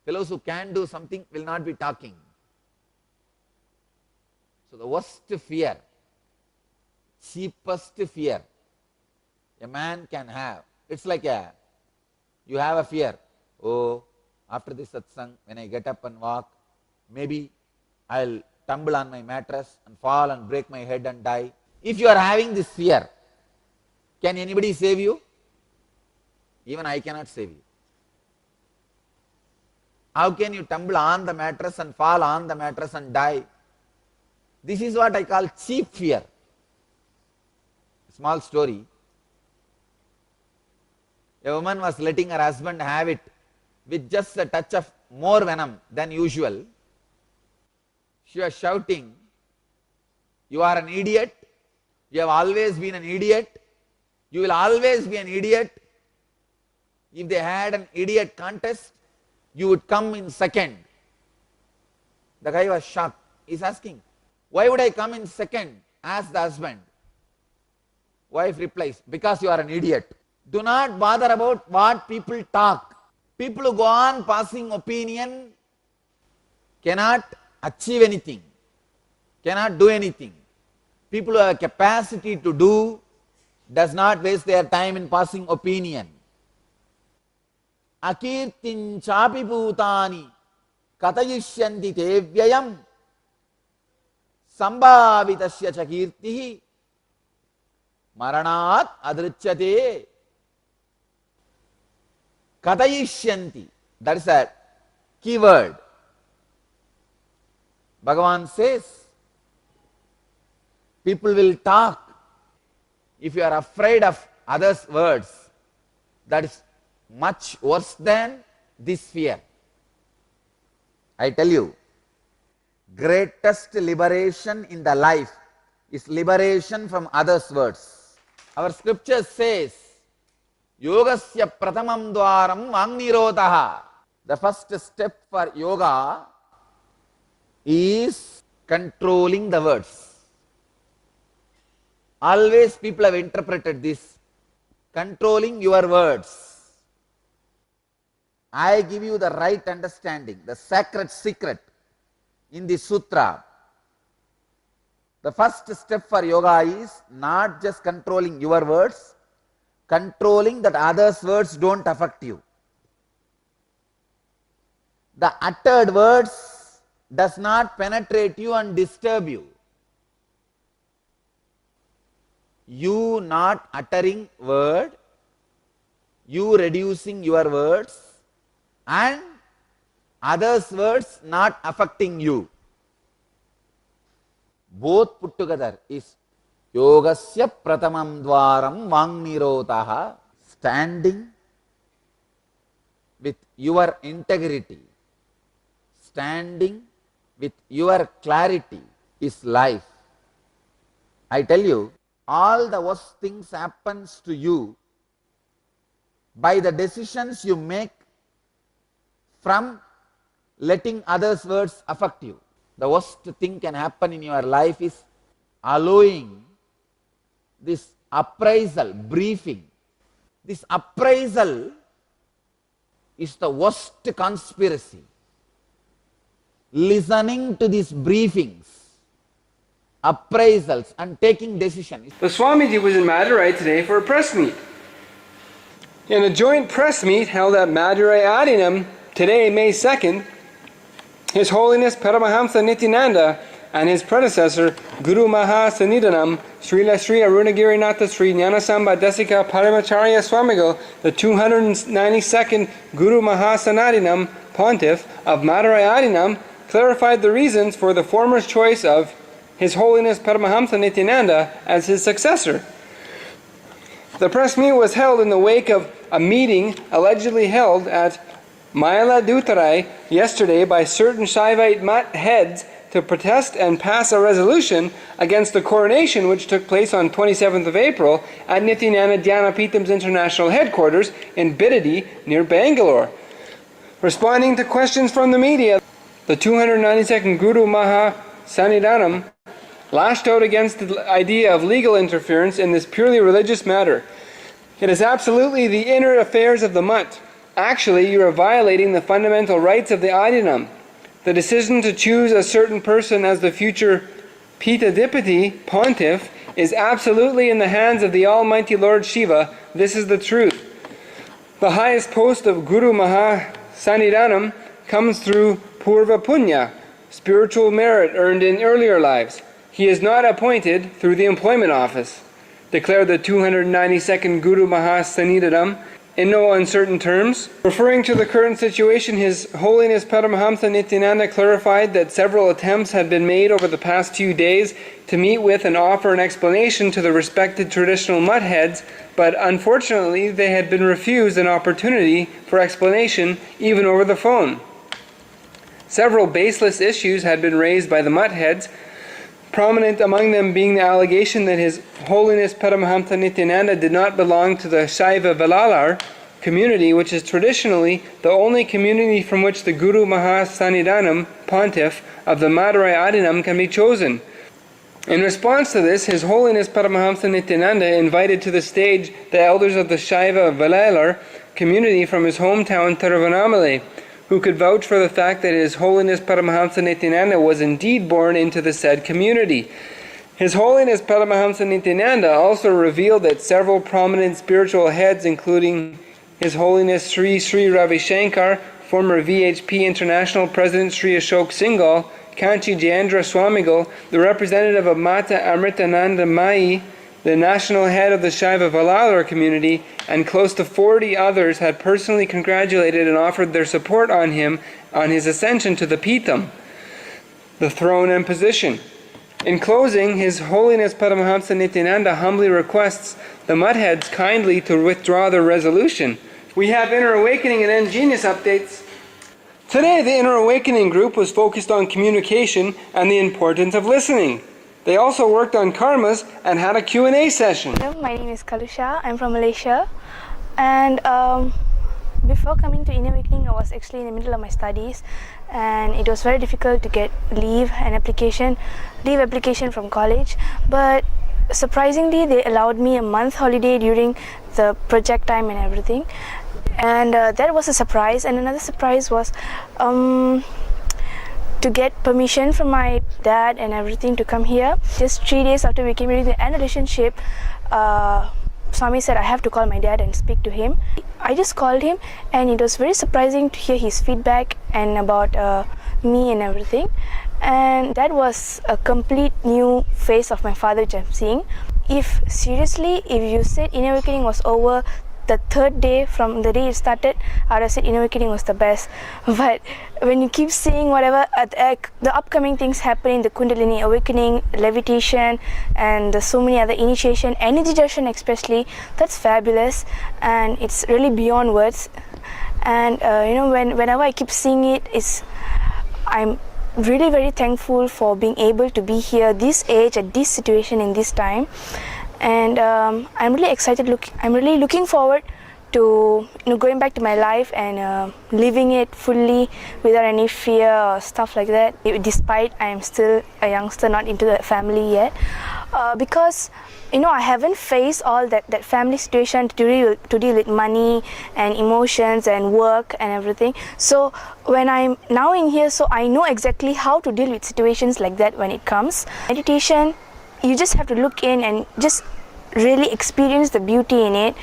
Fellows who can do something will not be talking. So the worst fear, cheapest fear a man can have, it's like you have a fear. Oh, after this satsang, when I get up and walk, maybe I'll tumble on my mattress and fall and break my head and die. If you are having this fear, can anybody save you? Even I cannot save you. How can you tumble on the mattress and fall on the mattress and die? This is what I call cheap fear. Small story. A woman was letting her husband have it with just a touch of more venom than usual. She was shouting, "You are an idiot. You have always been an idiot. You will always be an idiot. If they had an idiot contest, you would come in second." The guy was shocked. He's asking, "Why would I come in second?" Asked the husband. Wife replies, "Because you are an idiot." Do not bother about what people talk. People who go on passing opinion cannot achieve anything, cannot do anything. People who have capacity to do does not waste their time in passing opinion. Akirtin chapi bhutani katayishyanti te vyayam sambhavitasya cha kirtihi maranat adrichyate. Katayishyanti, that is a keyword. Bhagavan says, people will talk. If you are afraid of others' words, that is much worse than this fear. I tell you, greatest liberation in the life is liberation from others' words. Our scripture says, Yogasya pratamam dwaram vangnirodha. The first step for yoga is controlling the words. Always people have interpreted this, controlling your words. I give you the right understanding, the sacred secret in the sutra. The first step for yoga is not just controlling your words, controlling that others' words don't affect you. The uttered words does not penetrate you and disturb you. You not uttering word, you reducing your words, and others' words not affecting you. Both put together is Yogasya pratamam dwaram vangnirotaha. Standing with your integrity, standing with your clarity is life. I tell you, all the worst things happens to you by the decisions you make from letting others' words affect you. The worst thing can happen in your life is allowing this appraisal, briefing. This appraisal is the worst conspiracy. Listening to these briefings, appraisals, and taking decisions. The Swamiji was in Madurai today for a press meet. In a joint press meet held at Madurai Adinam today, May 2nd, His Holiness Paramahamsa Nithyananda and his predecessor, Guru Mahasanidanam, Srila Sri Arunagirinatha Sri Jnanasamba Desika Paramacharya Swamigal, the 292nd Guru Mahasanadinam Pontiff of Madurai Adinam, clarified the reasons for the former's choice of His Holiness Paramahamsa Nithyananda as his successor. The press meet was held in the wake of a meeting allegedly held at Mayiladuthurai yesterday by certain Shaivite mutt heads to to protest and pass a resolution against the coronation which took place on 27th of April at Nithyananda Dhyanapeetham's international headquarters in Bidadi near Bangalore. Responding to questions from the media, the 292nd Guru Maha Sannidhanam lashed out against the idea of legal interference in this purely religious matter. It is absolutely the inner affairs of the mutt. Actually, you are violating the fundamental rights of the Adinam. The decision to choose a certain person as the future Pitadipati, pontiff, is absolutely in the hands of the Almighty Lord Shiva. This is the truth. The highest post of Guru Maha Sannidhanam comes through Purva Punya, spiritual merit earned in earlier lives. He is not appointed through the employment office, declared the 292nd Guru Maha Sannidhanam in no uncertain terms. Referring to the current situation, His Holiness Paramahamsa Nithyananda clarified that several attempts had been made over the past few days to meet with and offer an explanation to the respected traditional mutt heads, but unfortunately they had been refused an opportunity for explanation even over the phone. Several baseless issues had been raised by the mutt heads, prominent among them being the allegation that His Holiness Paramahamsa Nithyananda did not belong to the Shaiva Valalar community, which is traditionally the only community from which the Guru Maha Sannidhanam, pontiff of the Madurai Adinam, can be chosen. In response to this, His Holiness Paramahamsa Nithyananda invited to the stage the elders of the Shaiva Valalar community from his hometown Tiruvannamalai, who could vouch for the fact that His Holiness Paramahamsa Nithyananda was indeed born into the said community. His Holiness Paramahamsa Nithyananda also revealed that several prominent spiritual heads, including His Holiness Sri Ravi Shankar, former VHP International President Sri Ashok Singhal, Kanchi Jayendra Swamigal, the representative of Mata Amritananda Mai, the national head of the Shaiva Valalar community, and close to 40 others had personally congratulated and offered their support on him on his ascension to the Pitham, the throne and position. In closing, His Holiness Paramahamsa Nithyananda humbly requests the mudheads kindly to withdraw their resolution. We have Inner Awakening and End Genius updates. Today, the Inner Awakening group was focused on communication and the importance of listening. They also worked on karmas and had a Q&A session. Hello, my name is Kalusha. I'm from Malaysia. And before coming to Inner Awakening, I was actually in the middle of my studies. And it was very difficult to get leave application from college. But surprisingly, they allowed me a month holiday during the project time and everything. And that was a surprise. And another surprise was to get permission from my dad and everything to come here. Just 3 days after we came into the relationship, Swami said I have to call my dad and speak to him. I just called him, and it was very surprising to hear his feedback and about me and everything. And that was a complete new face of my father which I'm seeing. If you said Inner Awakening was over the third day from the day it started, I would have said Inner Awakening was the best. But when you keep seeing whatever the upcoming things happening, the Kundalini Awakening, levitation, and so many other initiation, energy darshan especially, that's fabulous, and it's really beyond words. And whenever I keep seeing it, I'm really very thankful for being able to be here this age at this situation in this time. And I'm really excited. I'm really looking forward to going back to my life and living it fully without any fear or stuff like that. Despite I am still a youngster, not into the family yet, because I haven't faced all that family situation to deal with money and emotions and work and everything. So when I'm now in here, so I know exactly how to deal with situations like that when it comes. Meditation, you just have to look in and just really experience the beauty in it,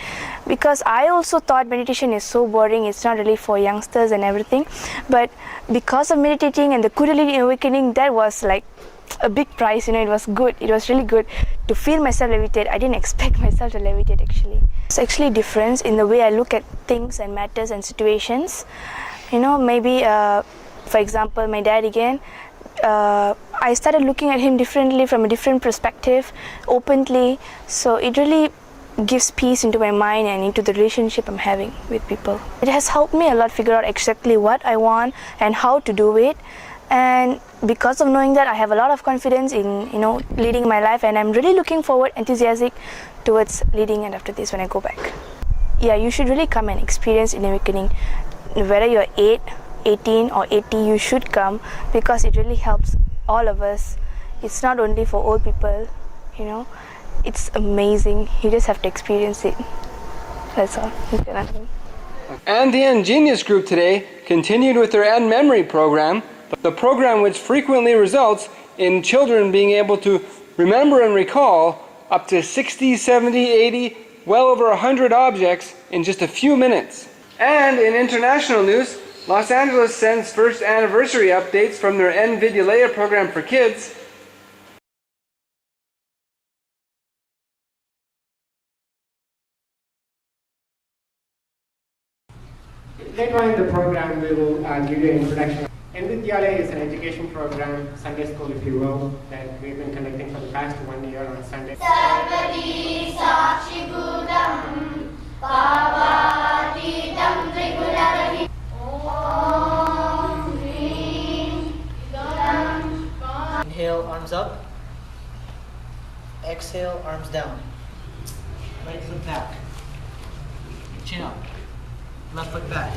because I also thought meditation is so boring, it's not really for youngsters and everything. But because of meditating and the Kundalini Awakening, that was like a big prize. It was good. It was really good to feel myself levitate. I didn't expect myself to levitate actually. It's actually a difference in the way I look at things and matters and situations. Maybe for example, my dad again, I started looking at him differently, from a different perspective, openly. So it really gives peace into my mind and into the relationship I'm having with people. It has helped me a lot figure out exactly what I want and how to do it. And because of knowing that, I have a lot of confidence in leading my life, and I'm really looking forward, enthusiastic towards leading it after this when I go back. Yeah, you should really come and experience Inner Awakening. Whether you're 8, 18 or 80, you should come, because it really helps all of us. It's not only for old people, it's amazing. You just have to experience it. That's all. And the Ingenious group today continued with their End Memory program, the program which frequently results in children being able to remember and recall up to 60, 70, 80, well over 100 objects in just a few minutes. And in international news, Los Angeles sends first anniversary updates from their End Vidyalaya program for kids. Later on in the program, we will give you an introduction. Enlightenment is an education program, Sunday school if you will, that we've been conducting for the past 1 year on Sunday. Inhale, arms up. Exhale, arms down. Right foot back. Chin up. Left foot back.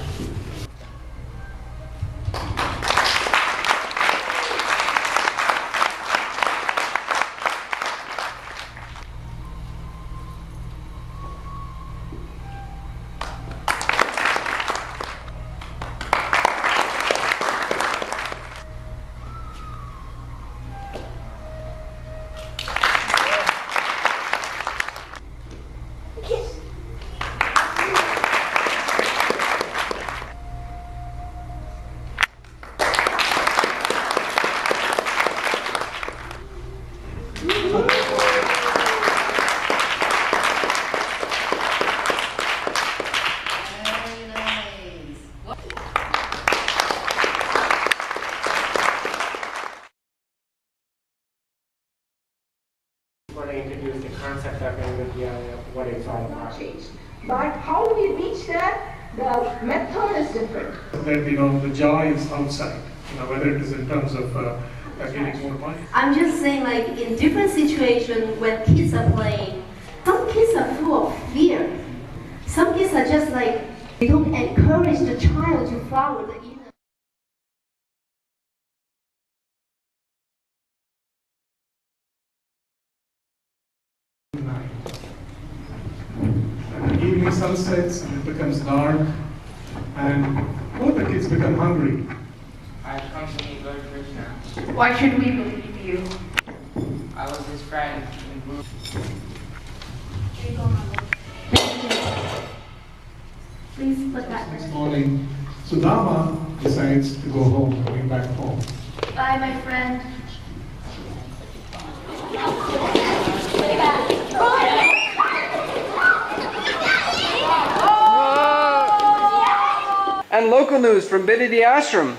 Want to introduce the concept of Enlightenment, what it's all about. But how do we reach that? The method is different. That the joy is outside. Whether it is in terms of getting more money. I'm just saying, like in different situations when kids are playing, some kids are full of fear. Some kids are just like they don't encourage the child to follow the inner. And the evening sunsets and it becomes dark, and both the kids become hungry. I've come to meet Lord Krishna. Why should we believe you? I was his friend in group. Please put that. Next morning, Sudama decides to go home, going back home. Bye, my friend. And local news from Bididi Ashram.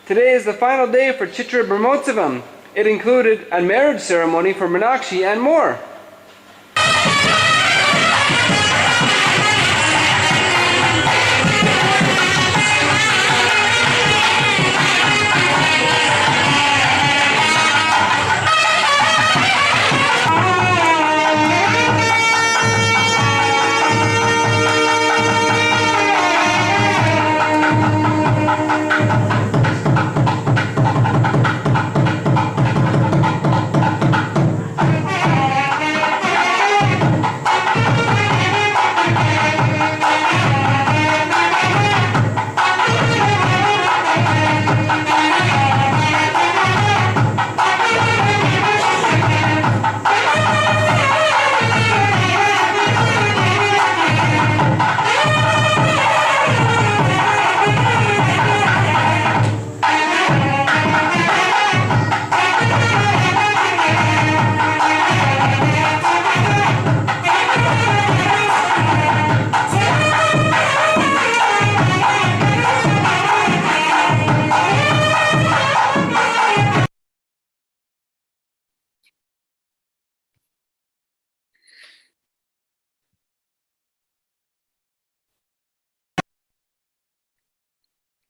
Today is the final day for Chitra Brahmotsavam. It included a marriage ceremony for Meenakshi and more.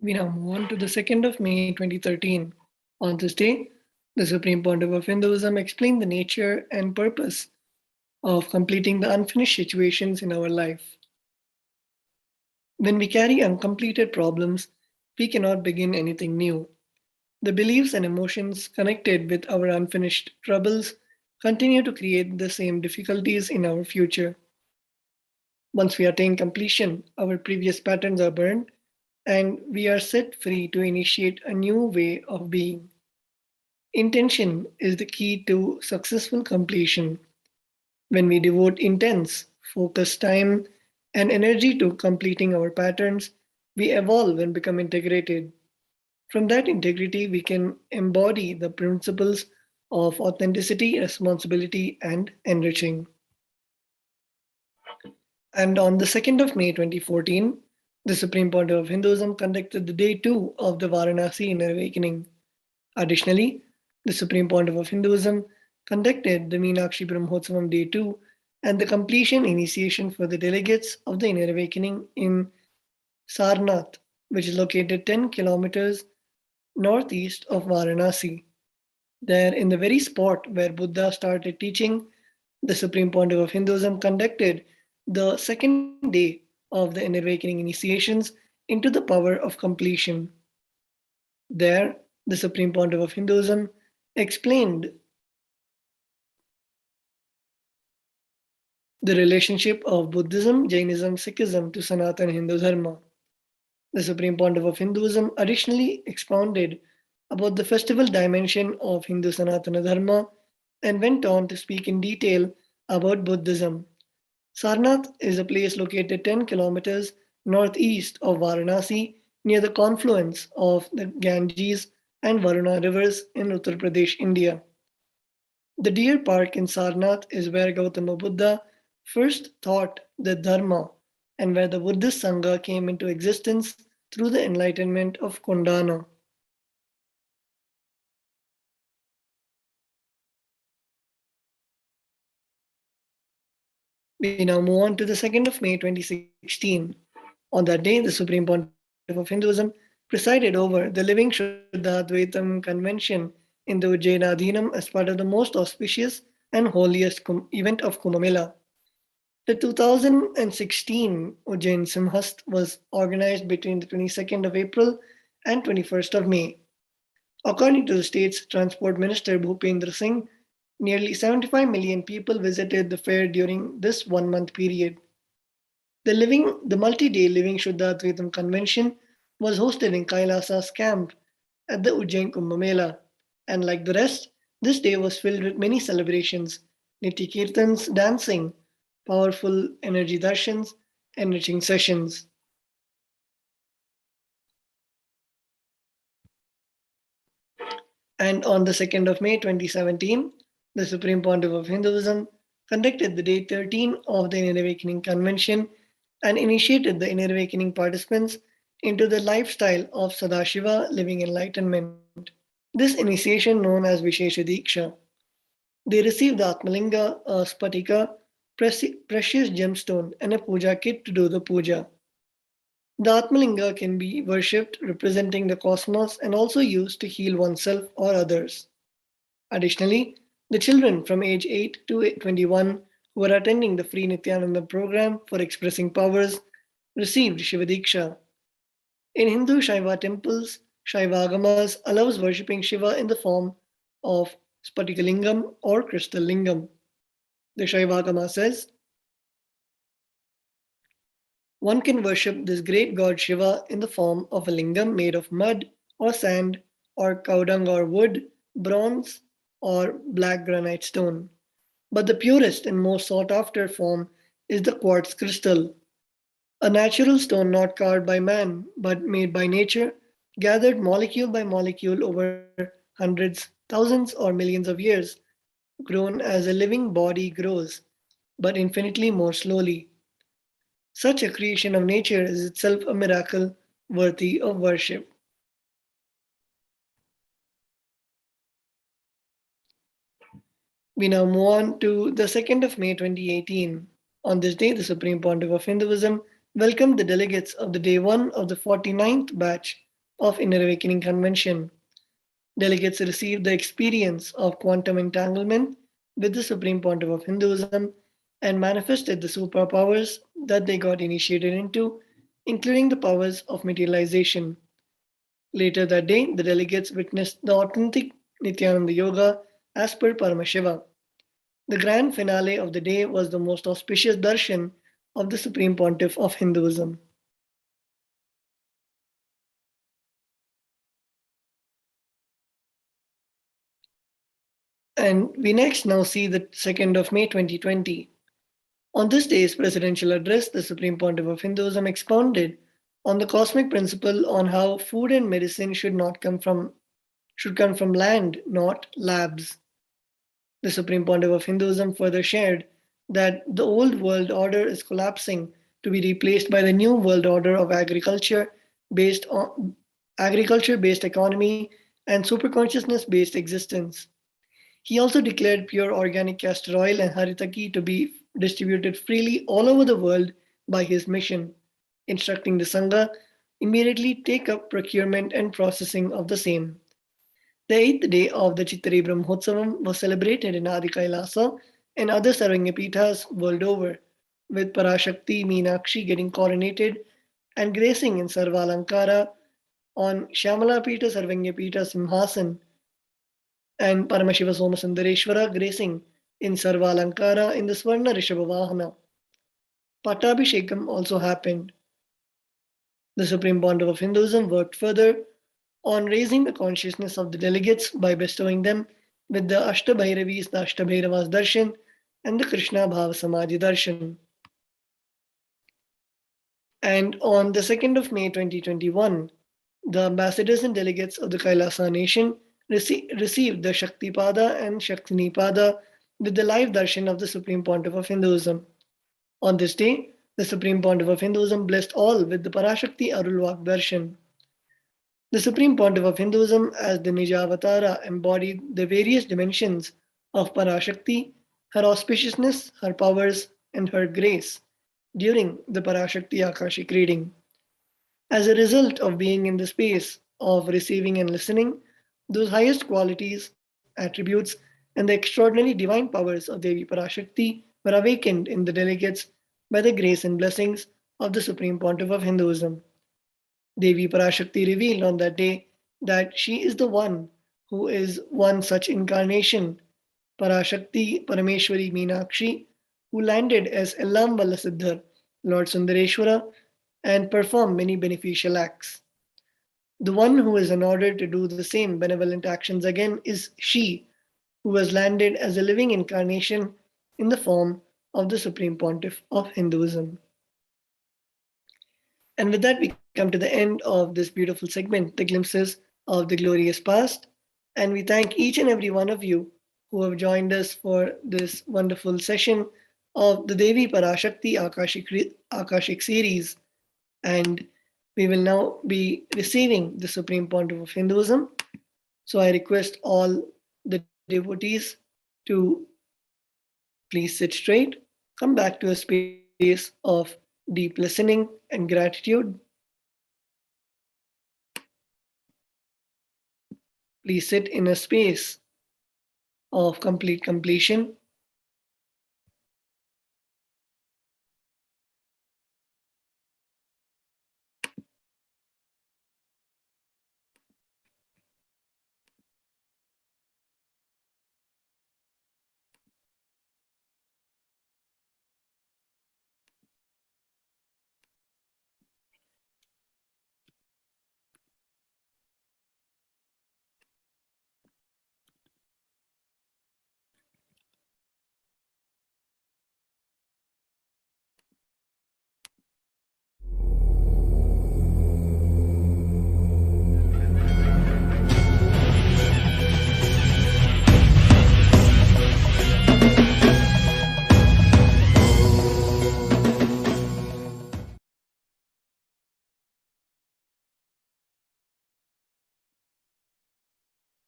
We now move on to the 2nd of May 2013, On this day, the Supreme Pontiff of Hinduism explained the nature and purpose of completing the unfinished situations in our life. When we carry uncompleted problems, we cannot begin anything new. The beliefs and emotions connected with our unfinished troubles continue to create the same difficulties in our future. Once we attain completion, our previous patterns are burned and we are set free to initiate a new way of being. Intention is the key to successful completion. When we devote intense, focused time and energy to completing our patterns, we evolve and become integrated. From that integrity, we can embody the principles of authenticity, responsibility, and enriching. And on the 2nd of May 2014, the Supreme Pontiff of Hinduism conducted the Day 2 of the Varanasi Inner Awakening. Additionally, the Supreme Pontiff of Hinduism conducted the Meenakshi Brahmotsavam Day 2 and the completion initiation for the delegates of the Inner Awakening in Sarnath, which is located 10 kilometers northeast of Varanasi. There, in the very spot where Buddha started teaching, the Supreme Pontiff of Hinduism conducted the second day of the Inner Awakening initiations into the power of completion. There, the Supreme Pontiff of Hinduism explained the relationship of Buddhism, Jainism, Sikhism to Sanatana Hindu Dharma. The Supreme Pontiff of Hinduism additionally expounded about the festival dimension of Hindu Sanatana Dharma and went on to speak in detail about Buddhism. Sarnath is a place located 10 kilometers northeast of Varanasi near the confluence of the Ganges and Varuna rivers in Uttar Pradesh, India. The deer park in Sarnath is where Gautama Buddha first taught the Dharma and where the Buddhist Sangha came into existence through the enlightenment of Kundana. We now move on to the 2nd of May 2016. On that day, the Supreme Pontiff of Hinduism presided over the Living Shuddhadvaitam Convention in the Ujjainadhinam as part of the most auspicious and holiest event of Kumbh Mela. The 2016 Ujjain Simhast was organized between the 22nd of April and 21st of May. According to the state's Transport Minister Bhupendra Singh, nearly 75 million people visited the fair during this 1 month period. The multi-day Living Shuddhadvaitam Convention was hosted in KAILASA's camp at the Ujjain Kumbh Mela, and like the rest, this day was filled with many celebrations, Nitya Kirtans, dancing, powerful energy darshans, enriching sessions. And on the 2nd of May 2017, the Supreme Pontiff of Hinduism conducted the Day 13 of the Inner Awakening Convention and initiated the Inner Awakening participants into the lifestyle of Sadashiva living enlightenment. This initiation known as Vishesha Diksha. They received the Atmalinga, a Spatika, precious gemstone, and a puja kit to do the puja. The Atmalinga can be worshipped representing the cosmos and also used to heal oneself or others. Additionally, the children from age 8 to 21 who are attending the free Nithyananda program for expressing powers received Shiva Diksha. In Hindu Shaiva temples, Shaivagamas allows worshipping Shiva in the form of Spatikalingam or Crystal Lingam. The Shaivagama says, one can worship this great god Shiva in the form of a lingam made of mud or sand or cow dung or wood, bronze or black granite stone. But the purest and most sought after form is the quartz crystal, a natural stone not carved by man but made by nature, gathered molecule by molecule over hundreds, thousands, or millions of years, grown as a living body grows, but infinitely more slowly. Such a creation of nature is itself a miracle worthy of worship. We now move on to the 2nd of May 2018. On this day, the Supreme Pontiff of Hinduism welcomed the delegates of the Day 1 of the 49th batch of Inner Awakening Convention. Delegates received the experience of quantum entanglement with the Supreme Pontiff of Hinduism and manifested the superpowers that they got initiated into, including the powers of materialization. Later that day, the delegates witnessed the authentic Nithyananda Yoga as per Paramashiva. The grand finale of the day was the most auspicious darshan of the Supreme Pontiff of Hinduism. And we next now see the 2nd of May 2020. On this day's presidential address, the Supreme Pontiff of Hinduism expounded on the cosmic principle on how food and medicine should come from land, not labs. The Supreme Pontiff of Hinduism further shared that the old world order is collapsing to be replaced by the new world order of agriculture-based economy and superconsciousness-based existence. He also declared pure organic castor oil and haritaki to be distributed freely all over the world by his mission, instructing the Sangha immediately take up procurement and processing of the same. The 8th day of the Chittari Brahmotsavam was celebrated in Adi KAILASA and other Sarvanyapitas world over, with Parashakti Meenakshi getting coronated and gracing in Sarvalankara on Shyamalapita Sarvanyapita Simhasan and Paramashiva Somasundareshwara gracing in Sarvalankara in the Swarna Rishabhavahana. Pattabhishekam also happened. The Supreme Pontiff of Hinduism worked further on raising the consciousness of the delegates by bestowing them with the Ashtabhairavis, the Ashtabhairavas Darshan, and the Krishna Bhava Samadhi Darshan. And on the 2nd of May 2021, the ambassadors and delegates of the Kailasa nation received the Shaktipada and Shaktinipada with the live darshan of the Supreme Pontiff of Hinduism. On this day, the Supreme Pontiff of Hinduism blessed all with the Parashakti Arulvak darshan. The Supreme Pontiff of Hinduism as the Nijavatara embodied the various dimensions of Parashakti, her auspiciousness, her powers, and her grace during the Parashakti Akashic reading. As a result of being in the space of receiving and listening, those highest qualities, attributes, and the extraordinary divine powers of Devi Parashakti were awakened in the delegates by the grace and blessings of the Supreme Pontiff of Hinduism. Devi Parashakti revealed on that day that she is the one who is one such incarnation, Parashakti Parameshwari Meenakshi, who landed as Ellam Vallasiddhar, Lord Sundareshwara, and performed many beneficial acts. The one who is in order to do the same benevolent actions again is she, who has landed as a living incarnation in the form of the Supreme Pontiff of Hinduism. And with that, we come to the end of this beautiful segment, the glimpses of the glorious past. And we thank each and every one of you who have joined us for this wonderful session of the Devi Parashakti Akashic series. And we will now be receiving the Supreme Pontiff of Hinduism. So I request all the devotees to please sit straight, come back to a space of deep listening and gratitude. Please sit in a space of complete completion.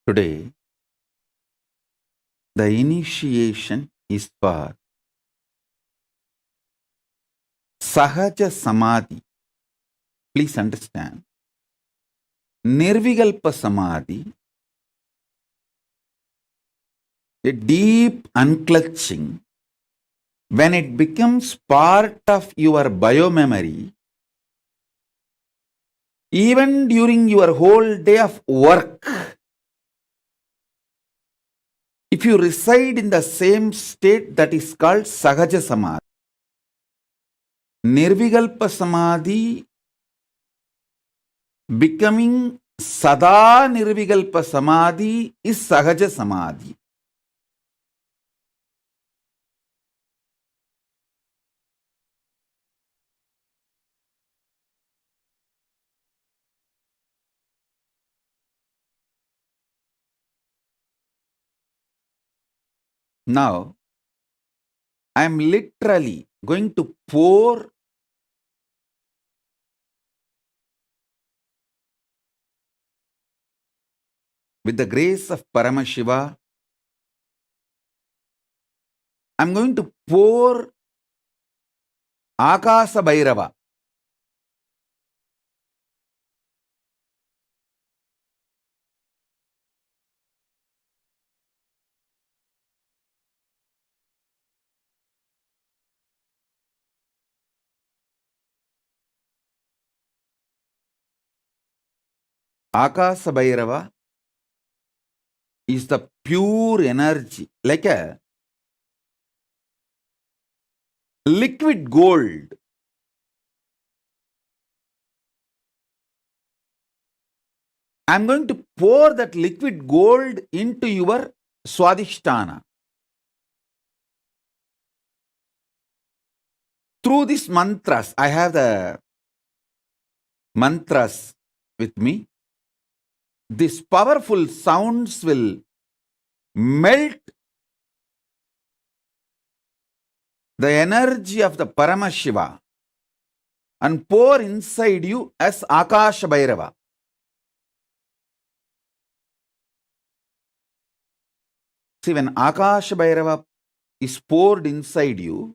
Today, the initiation is for Sahaja Samadhi. Please understand. Nirvikalpa Samadhi a deep unclutching, when it becomes part of your biomemory, even during your whole day of work, if you reside in the same state, that is called Sahaja Samadhi. Nirvikalpa Samadhi becoming Sada Nirvikalpa Samadhi is Sahaja Samadhi. Now, I am literally going to pour with the grace of Paramashiva. I am going to pour Akasa Bhairava. Akasa Bhairava is the pure energy, like a liquid gold. I am going to pour that liquid gold into your Swadhisthana. Through these mantras, I have the mantras with me. These powerful sounds will melt the energy of the Paramashiva and pour inside you as Akasha Bhairava. See, when Akasha Bhairava is poured inside you,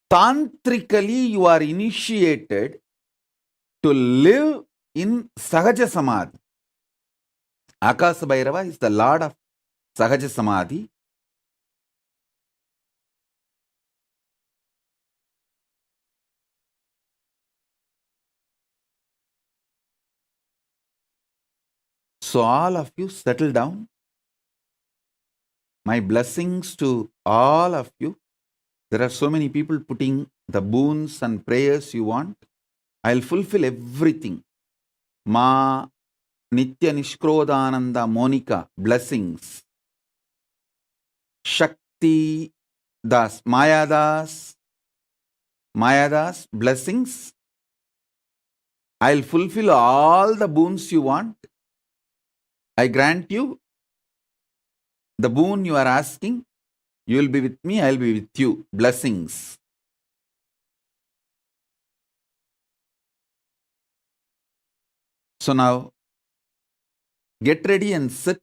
tantrically you are initiated to live in Sahaja Samadhi. Akasha Bhairava is the Lord of Sahaja Samadhi. So all of you settle down. My blessings to all of you. There are so many people putting the boons and prayers you want. I'll fulfill everything. Ma Nitya Nishkrodananda Monica, blessings. Shakti Das, Mayadas, blessings. I'll fulfill all the boons you want. I grant you the boon you are asking. You will be with me, I'll be with you. Blessings. So now, get ready and sit.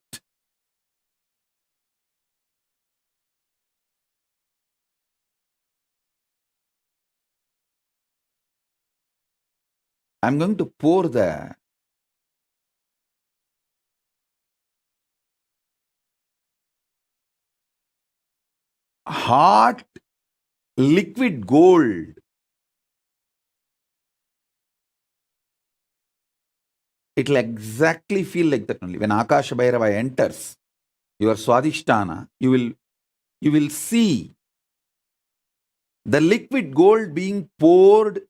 I'm going to pour the hot liquid gold. It will exactly feel like that only. When Akasha Bhairava enters your Swadhisthana, you will see the liquid gold being poured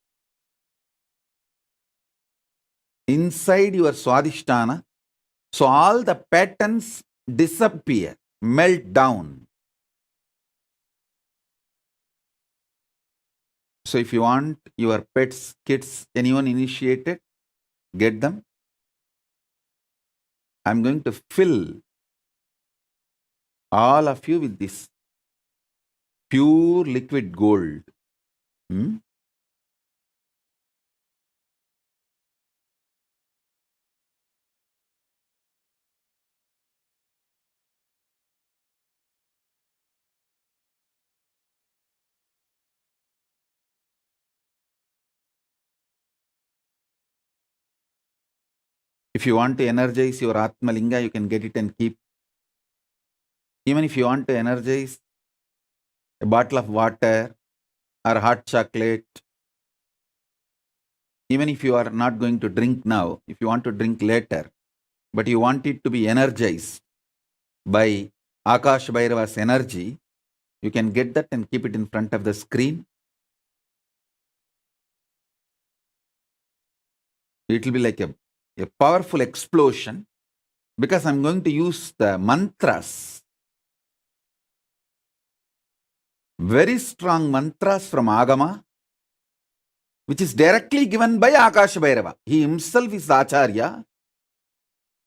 inside your Swadhisthana. So all the patterns disappear, melt down. So if you want your pets, kids, anyone initiated, get them. I'm going to fill all of you with this pure liquid gold. If you want to energize your Atmalinga, you can get it and keep Even if you want to energize a bottle of water or hot chocolate, even if you are not going to drink now, if you want to drink later, but you want it to be energized by Akash Bhairava's energy, you can get that and keep it in front of the screen. It will be like a powerful explosion, because I'm going to use the mantras, very strong mantras from Agama, which is directly given by Akash Bhairava. He himself is the Acharya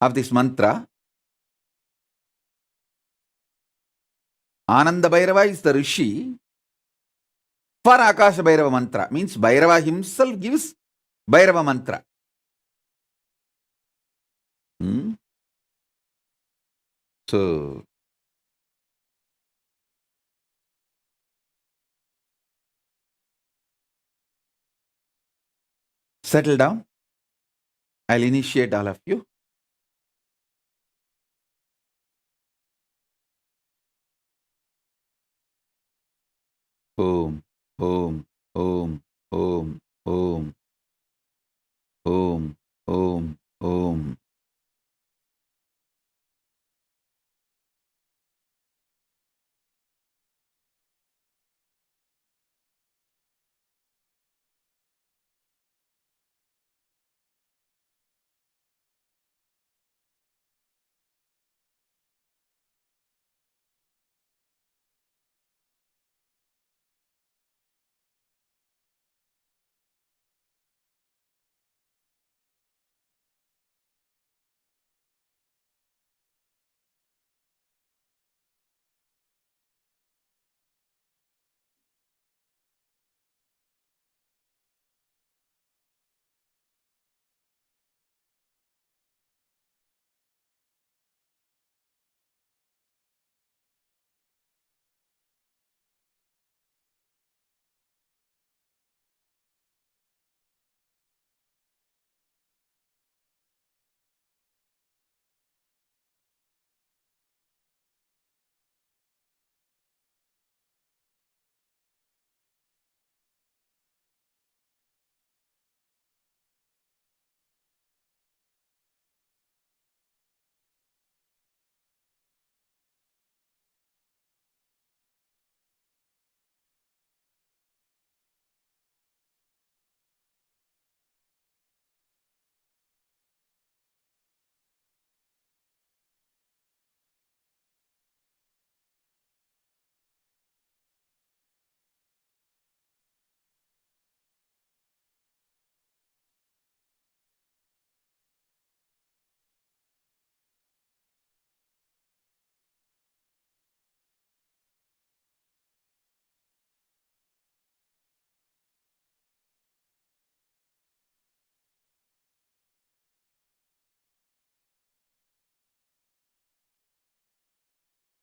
of this mantra. Ananda Bhairava is the Rishi for Akasha Bhairava mantra. Means Bhairava himself gives Bhairava mantra. So, settle down. I'll initiate all of you. Om, Om, Om, Om, Om, Om, Om, Om.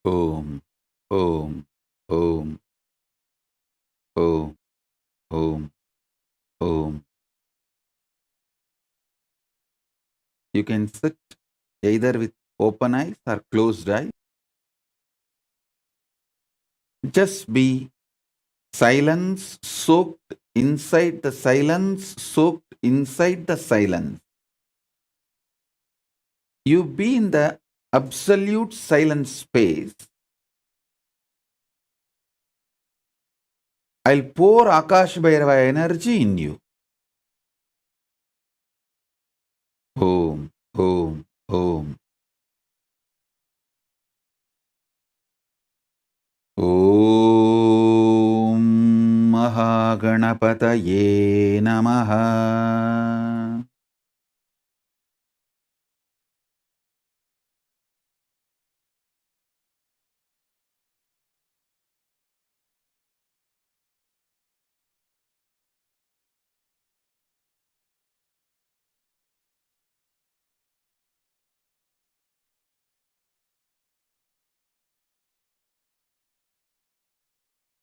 Om, Om, Om, Om, Om, Om. You can sit either with open eyes or closed eyes. Just be silence soaked inside the silence, soaked inside the silence. You be in the absolute silent space. I'll pour Akash Bhairava energy in you. Om, Om, Om. Om Mahaganapataye Namaha.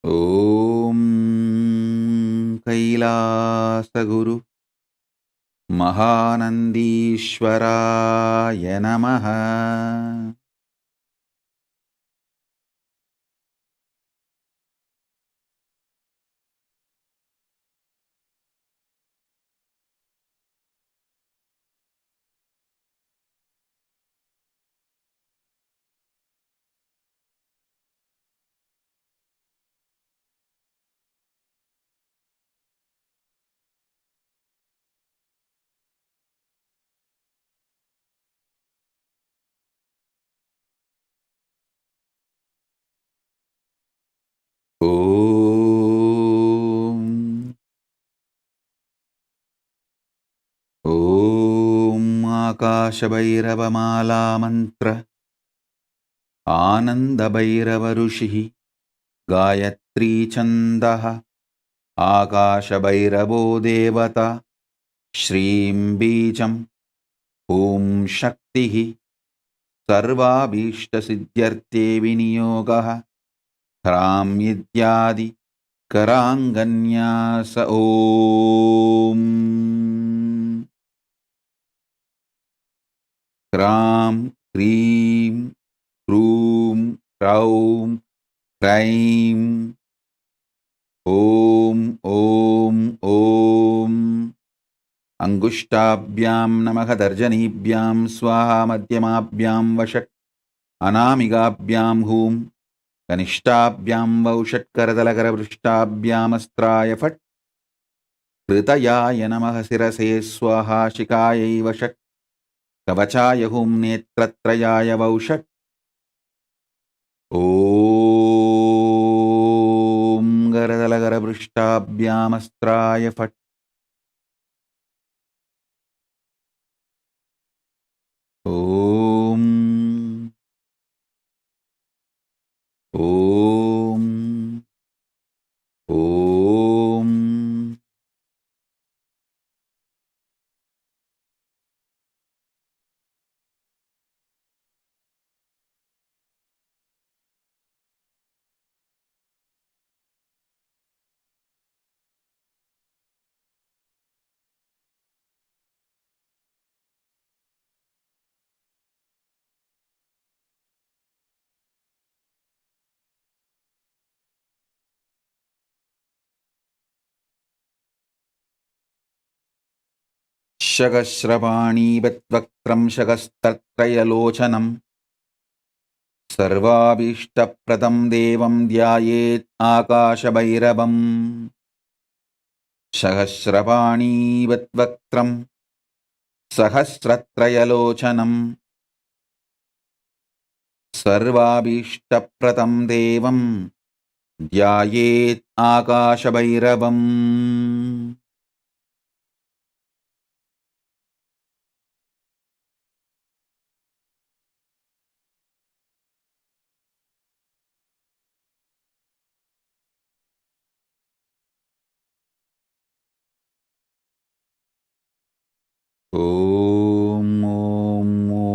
Om Kailasa Guru Mahanandishwaraya Namaha. आकाशभैरवमालामन्त्र आनन्दभैरवऋषिः गायत्रीछन्दः आकाशभैरवो देवता श्रीं बीजम् ॐ शक्तिः सर्वाभीष्टसिद्ध्यर्थे विनियोगः ह्रां इत्यादि कराङ्गन्यास ॐ ह्रां ह्रीं ह्रूं ह्रौं ह्रैं ॐ ॐ ॐ अङ्गुष्ठाभ्यां नमः तर्जनीभ्यां स्वाहा मध्यमाभ्यां वषट् अनामिकाभ्यां हूं कनिष्ठाभ्यां वौषट्करतलकरपृष्ठाभ्यामस्त्राय फट् कृतयाय नमः शिरसे स्वाहा शिखायै वषट् कवचाय हुं नेत्रत्रयाय वौषट् ॐ करतलकरपृष्ठाभ्यामस्त्राय फट् ॐ ॐ ॐ शकस्रपाणीवक्त्रं शकस्तत्रयलोचनं सर्वाभीष्टप्रदं देवं ध्यायेत् आकाशभैरवम् सहस्रपाणीवक्त्रं सहस्रत्रयलोचनं सर्वाभीष्टप्रदं देवं ध्यायेत् आकाशभैरवम् ॐ ॐ ॐ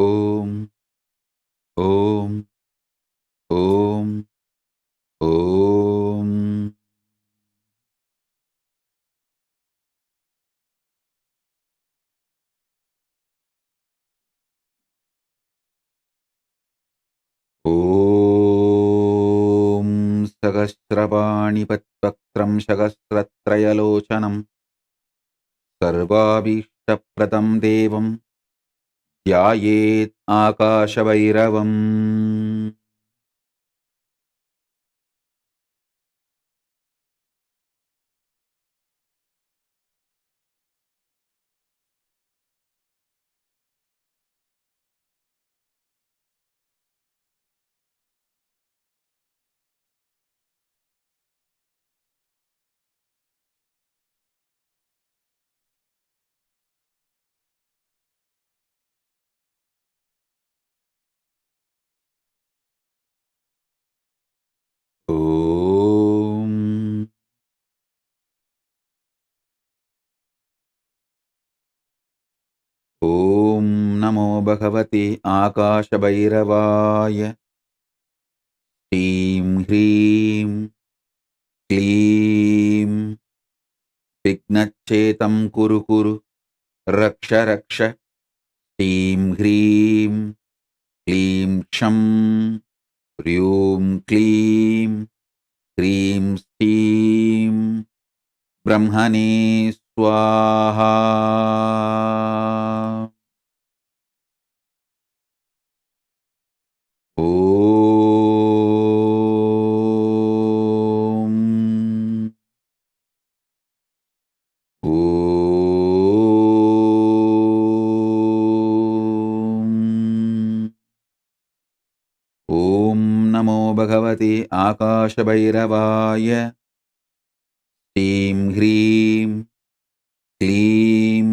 ॐ ॐ ॐ ॐ ॐ सहस्रपाणिपद्वक्त्रं सहस्रत्रयलोचनं सर्वाभीष्टप्रदं देवं ध्यायेत् आकाशभैरवम् ॐ ॐ नमो भगवते आकाशभैरवाय। ह्रीं ह्रीं क्लीं विघ्नच्छेदं कुरु कुरु रक्ष रक्ष। ह्रीं ह्रीं क्लीं क्षं ह्रीं क्लीं ह्रीं श्रीं ब्रह्मणे स्वाहा। ॐ ॐ नमो भगवते आकाशभैरवाय। ह्रीं ह्रीं क्लीं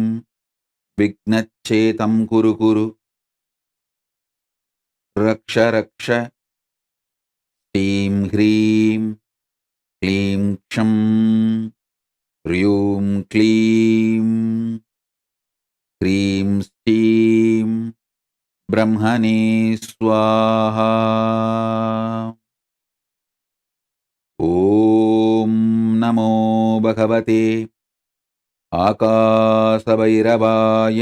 विघ्नच्छेदं कुरु कुरु रक्ष रक्ष। ह्रीं ह्रीं क्लीं क्षं ह्रीं क्लीं ह्रीं श्रीं ब्रह्मणे स्वाहा। ॐ नमो भगवते आकाशभैरवाय।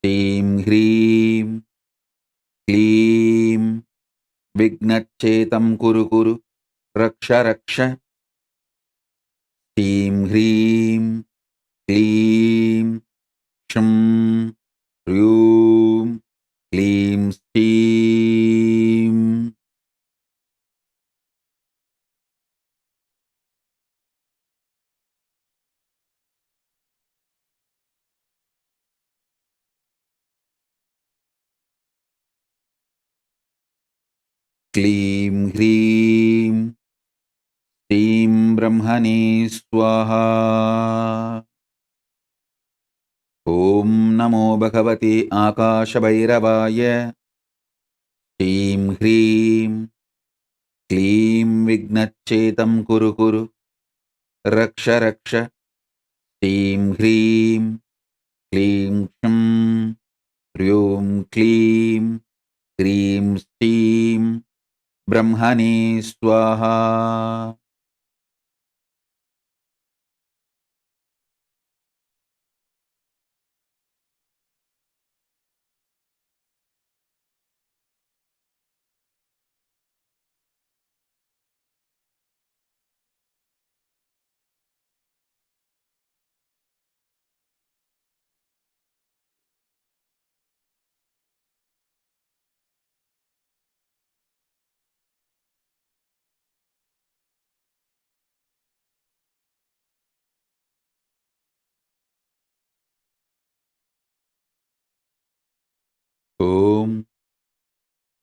ह्रीं ह्रीं क्लीं विघ्नच्छेदं कुरु कुरु रक्ष रक्ष। ह्रीं ह्रीं क्लीं क्षं ह्रीं क्लीं श्रीं क्लीं ह्रीं श्रीं ब्रह्मणे स्वाहा। ॐ नमो भगवते आकाशभैरवाय। ह्रीं ह्रीं क्लीं विघ्नच्छेदं कुरु कुरु रक्ष रक्ष। ह्रीं ह्रीं क्लीं क्षं ह्रीं क्लीं ह्रीं श्रीं ब्रह्मणे स्वाहा। ॐ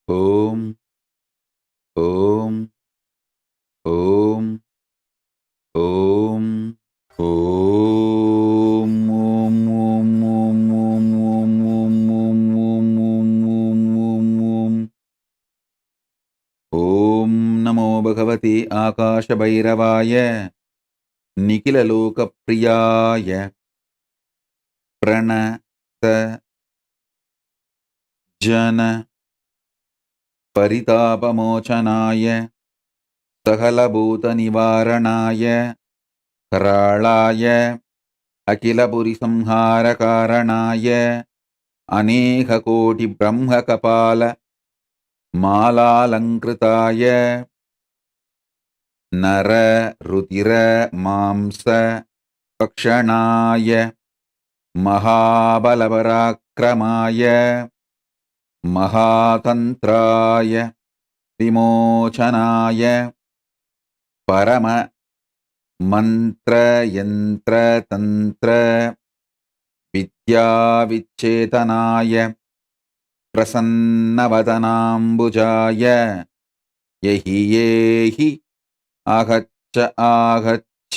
ॐ ॐ ॐ ॐ ॐ ॐ नमो भगवते आकाशभैरवाय। निखिललोकप्रियाय प्रणत जन परितापमोचनाय सकलभूतनिवारणाय कराळाय अखिलपुरिसंहारकारणाय अनेककोटिब्रह्मकपाल मालालङ्कृताय नर रुधिर मांस भक्षणाय महाबलपराक्रमाय महातन्त्राय विमोचनाय परम मंत्र यंत्र तंत्र विद्याविच्छेदनाय प्रसन्नवदनाम्बुजाय यहि येहि आगच्छ आगच्छ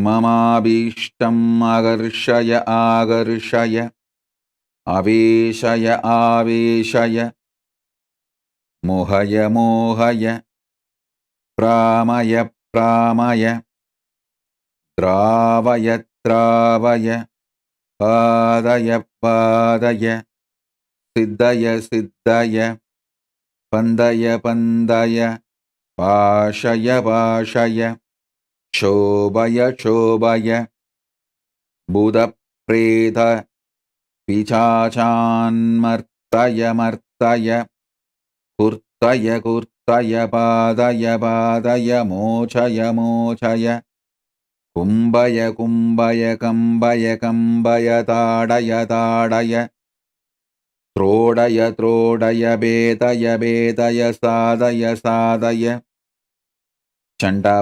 ममाभीष्टम् आकर्षय आकर्षय आवेशय आवेशय मोहय मोहय प्रामय प्रामय द्रावय द्रावय पादय पादय सिद्धय सिद्धय पन्दय पन्दय पाशय पाशय शोभय शोभय बुधप्रेत पिशाचान्मर्तय मर्तय कुर्तय कुर्तय पादय पादय मोचय मोचय कुम्भय कुम्भय कम्बय कम्बय ताडय ताडय त्रोडय त्रोडय भेदय भेदय साधय साधय चण्डवादातिवेगाय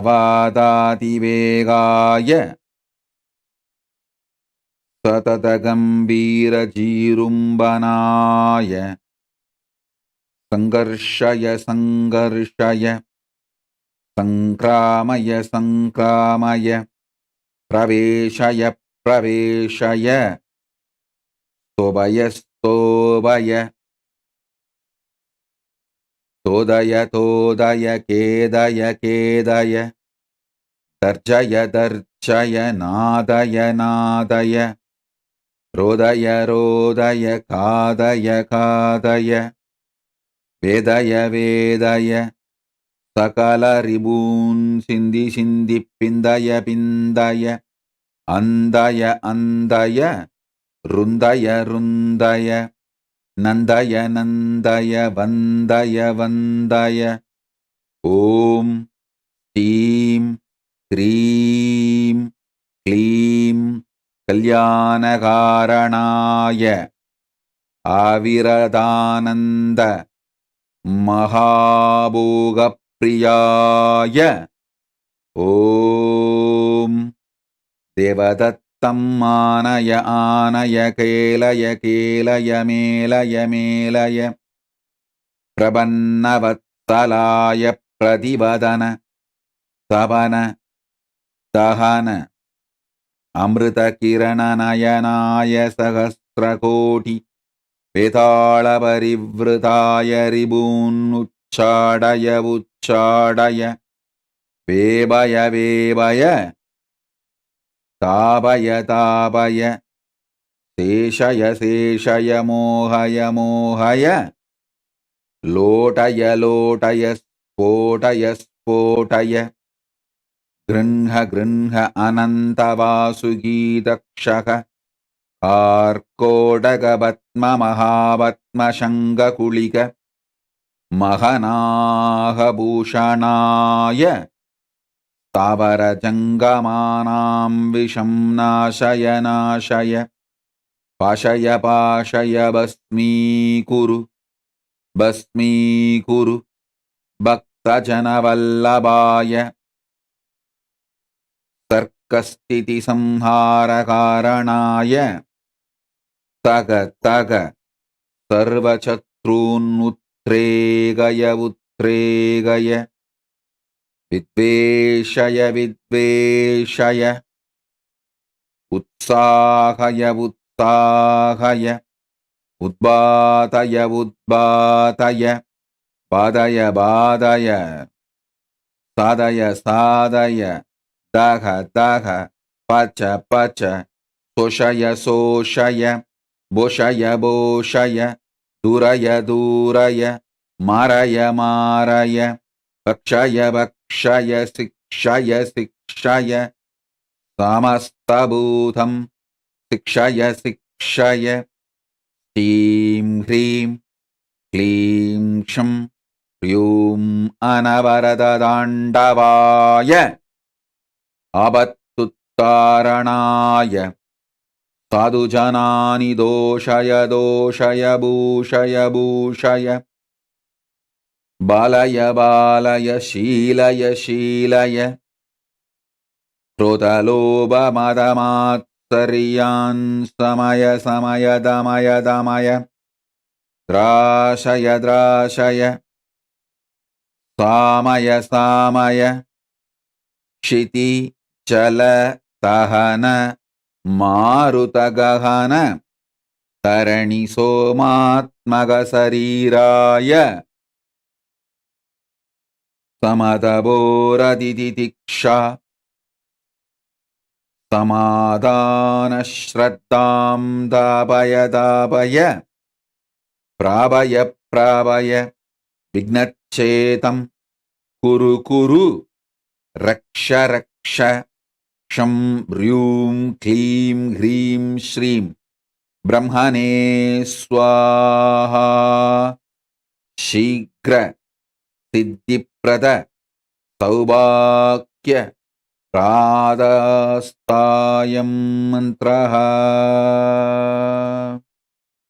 सततगम्भीरजीरुम्बनाय सङ्घर्षय सङ्घर्षय सङ्क्रामय सङ्क्रामय प्रवेशय प्रवेशय स्तोभय स्तोभय तोदय तोदय केदय केदय तर्जय तर्जय नादय नादय रोदय रोदय खादय खादय वेदय वेदय सकल रिबून् सिन्धि सिन्धि पिन्दय पिन्दय अन्दय अन्दय रुन्दय रुन्दय नन्दय नन्दय वन्दय वन्दय ॐ श्रीं ह्रीं क्लीं कल्याणकारणाय आविरदानन्द महाभोगप्रियाय ॐ देवदत्तं आनय आनय केलय केलय मेलय मेलय प्रपन्नवत्सलाय प्रतिवदन तवन दहन अमृतकिरणनयनाय सहस्रकोटि वेतालपरिवृताय रिबून्नुच्चाडय उच्चाडय वेबय वेबय तापय तापय शेषय शेषय मोहय मोहय लोटय लोटय स्फोटय स्फोटय गृह्ण गृह्ण अनन्तवासुगीतक्षक कार्कोटकपद्ममहापद्मशङ्खकुलिक महनाहभूषणाय स्थावरजङ्गमानां विषं नाशय नाशय पाशय पाशय भस्मीकुरु भस्मीकुरु भक्तजनवल्लभाय तर्कस्थितिसंहारकारणाय तग तग सर्वशत्रून्नुत्रेगय उत्रेगय विद्वेषय विद्वेषय उत्साहय उत्साहय उद्बातय उद्बातय बाधय बाधय साधय साधय दह दह पच पच शोषय शोषय बोषय बोषय दूरय दूरय मारय मारय भक्षय भक्षय शिक्षय शिक्षय समस्तभूतं शिक्षय शिक्षय ह्रीं ह्रीं क्लीं क्षं ह्रीं अनवरदताण्डवाय आपत्तुत्तारणाय साधुजनानि दोषय दोषय भूषय भूषय बालय बालय शीलय शीलय क्रोधलोभमदमात्सर्यान् समय समय दमय दमय द्राशय द्राशय सामय सामय क्षिति जल दहन मारुतगहन तरणि सोमात्मक शरीराय समदबोरदितिक्षा समाधानश्रद्धां दापय दापय प्रापय प्रापय विघ्नच्छेदं कुरु कुरु रक्ष रक्ष क्षं ह्रीं क्लीं ह्रीं श्रीं ब्रह्मणे स्वाहा शीघ्र सिद्धिप्रद सौभाग्य प्रादास्तायं मन्त्रः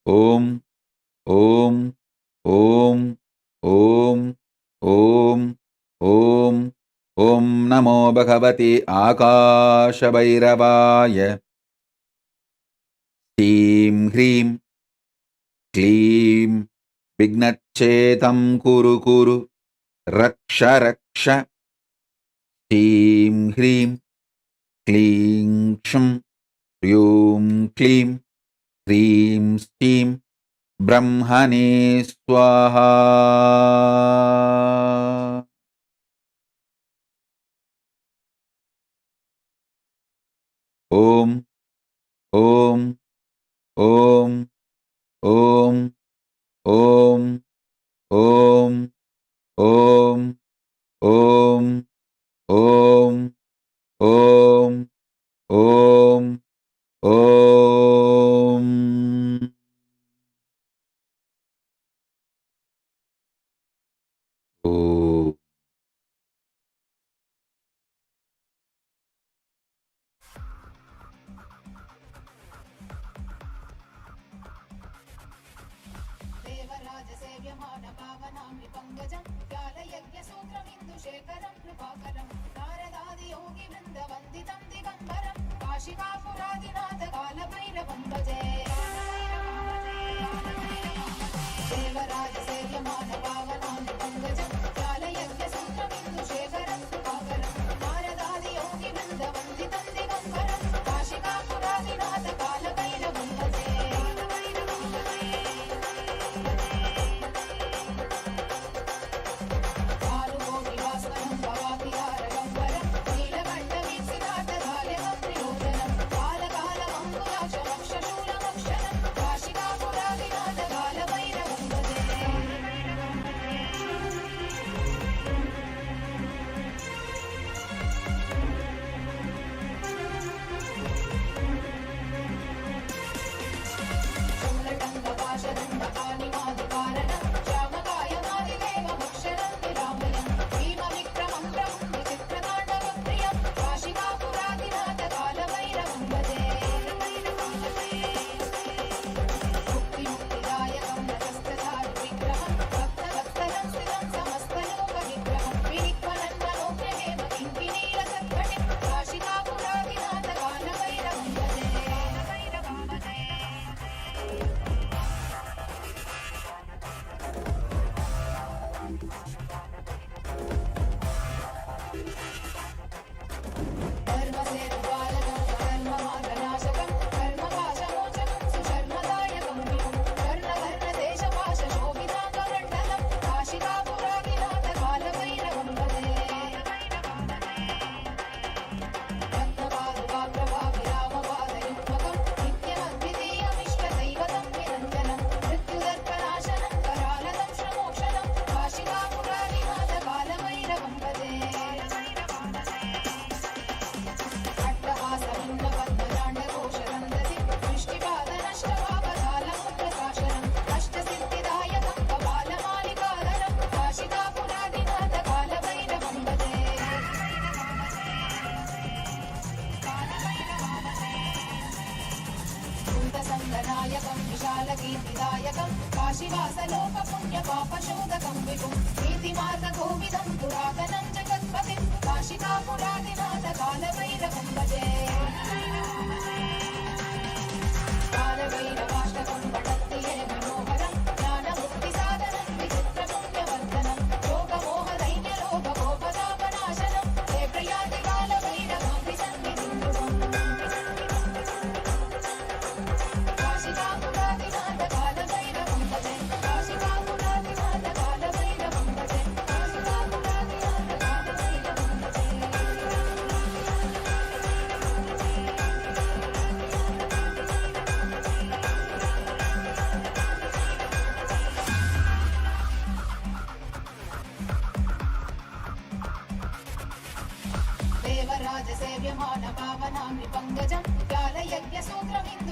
ॐ ॐ ॐ ॐ ॐ ॐ ॐ नमो भगवते आकाशभैरवाय ह्रीं ह्रीं क्लीं विघ्नच्छेदं कुरु कुरु रक्ष रक्ष ह्रीं ह्रीं क्लीं क्षं ह्रीं क्लीं ह्रीं श्रीं ब्रह्मणे स्वाहा ॐ ॐ ॐ ॐ ॐ ॐ ॐ ॐ ॐ ॐ ॐ ॐ ॐ शेखरं कृपाकरं नारदादियोगिवृन्दवन्दितं दिगम्बरं काशिकापुरादिनाथ कालभैरवं भजे देवराजसेव्यमानपावनानि पङ्कजं कालयज्ञसूत्रमिन्दुशेखरं कृपाकरं नारदादियोगिवृन्दवन्दितं दिगम्बरं काशिकापुरादिनाथ कालभैरवं भजे विशालकीर्तिदायकं काशीवासलोकपुण्यपापशोधकं विभुं नीतिमार्गकोविदं पुरातनं जगत्पतिं काशिकापुरादिनाथ कालभैरवं भजे कालभैरवाष्टकं पठन्ति ये मनोहरं ज्ञानमुक्तिसाधनं विचित्रपुण्यवर्धनं योगमोहदैन्यलोभगोपतापनाशनं हे प्रयाति कालभैरवां सन्निधिं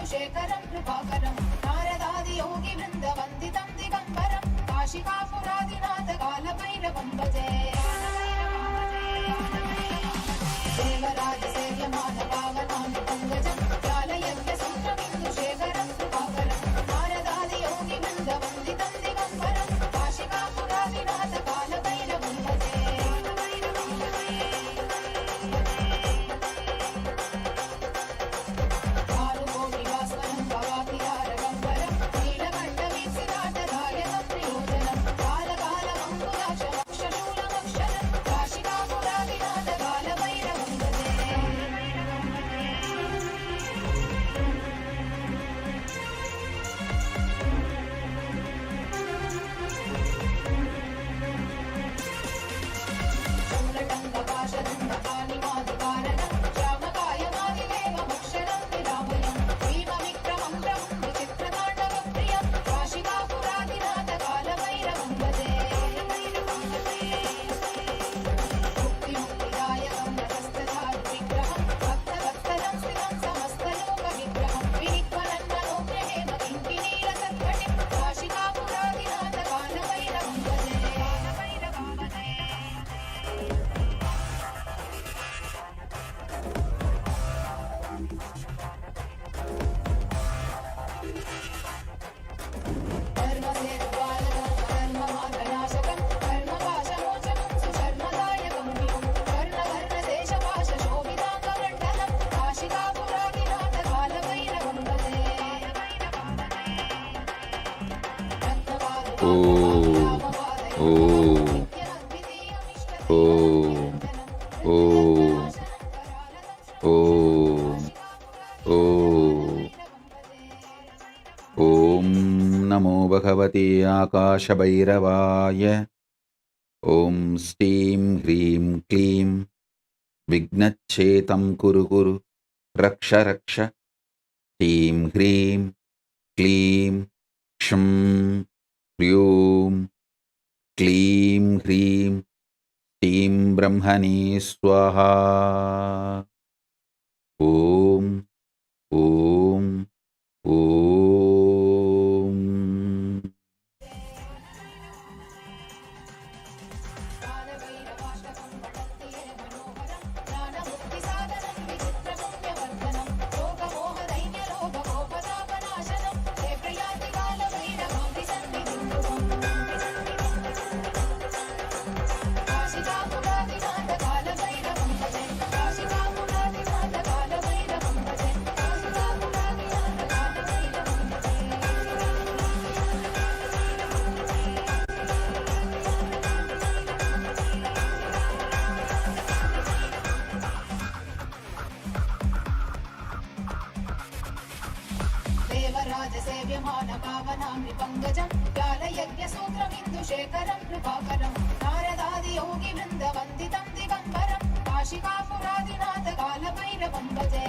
शेखरं कृपाकरं नारदादि योगी वृन्दवन्दितं दिगम्बरं काशिकापुरादिनाथ कालभैरवं भजे देवराज सेव्यमान पावनानि पङ्कजं कालयज्ञसूत्रबिन्दु शेखरं कृपाकरं नारदादि योगी वृन्दवन्दितं दिगम्बरं काशिकापुरादिनाथ कालभैरवं भजे नमो भगवते आकाशभैरवाय ॐ स्टीं ह्रीं क्लीं विघ्नच्छेतं कुरु कुरु रक्ष रक्ष स्टीं ह्रीं क्लीं क्षं ह्रीं क्लीं ह्रीं स्टीं ब्रह्मणे स्वाहा ॐ ॐ सेव्यमान पावनानि पङ्कजं कालयज्ञसूत्रमिन्दु शेखरं कृपाकरं नारदादि योगी वृन्दवन्दितं दिगम्बरं काशिकापुरादिनाथ कालभैरवं भजे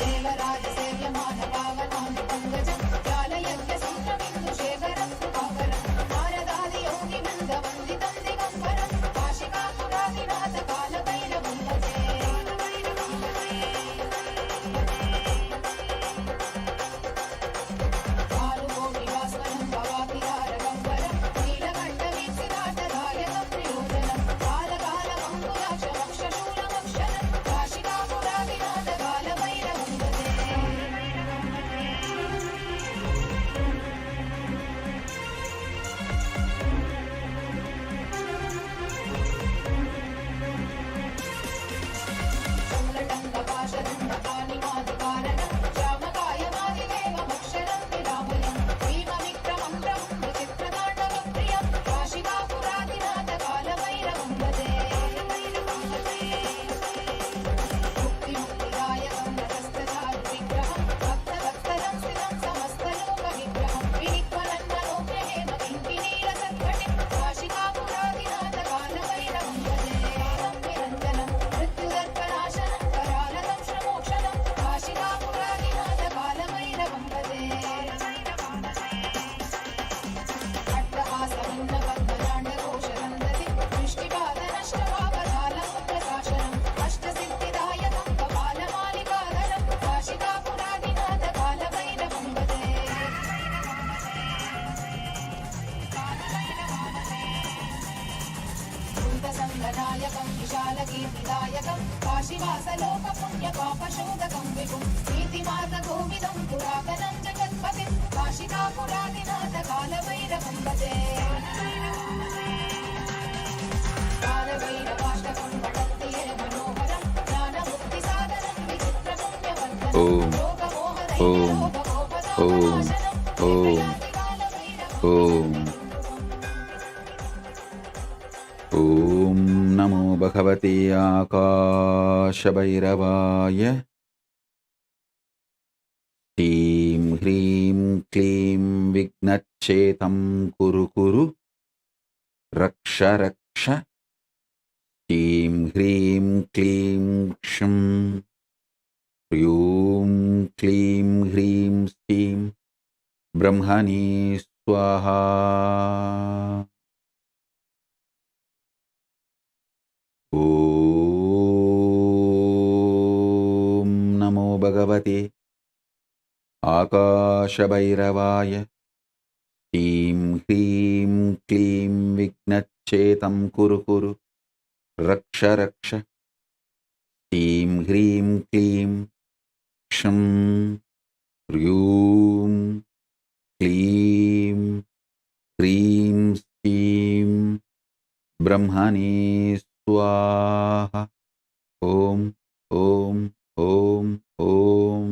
देवराज सेव्यमान पावनानि पङ्कजं कालयज्ञसूत्रमिन्दु शेखरं कृपाकरं नारदादि योगी वृन्दवन्दितं दिगम्बरं काशिकापुरादिनाथ कालभैरवं भजे काशिवासलोकपुण्यपापशोधकं विभुं नीतिमार्गगोविदं पुरातनं जगत्पतिं काशिकापुरादिनाथकालभैरवं भजे कालभैरवाष्टकं पठत्ये मनोहरं ज्ञानमुक्तिसाधनं विचित्रपुण्यवर्धनं ఓం నమో భగవతే ఆకాశభైరవాయ. శ్రీం హ్రీం క్లీం విఘ్నచ్ఛేదం కురు కురు రక్ష రక్ష. శ్రీం హ్రీం క్లీం క్షం హ్రీం క్లీం హ్రీం శ్రీం బ్రహ్మణే స్వాహా. ఓం నమో భగవతే ఆకాశభైరవాయ. శ్రీం హ్రీం క్లీం విఘ్నచ్ఛేదం కురు కురు రక్ష రక్ష. శ్రీం హ్రీం క్లీం క్షం హ్రీం క్లీం హ్రీం శ్రీం బ్రహ్మణే స్వాహ. ఓం ఓం ఓం ఓం.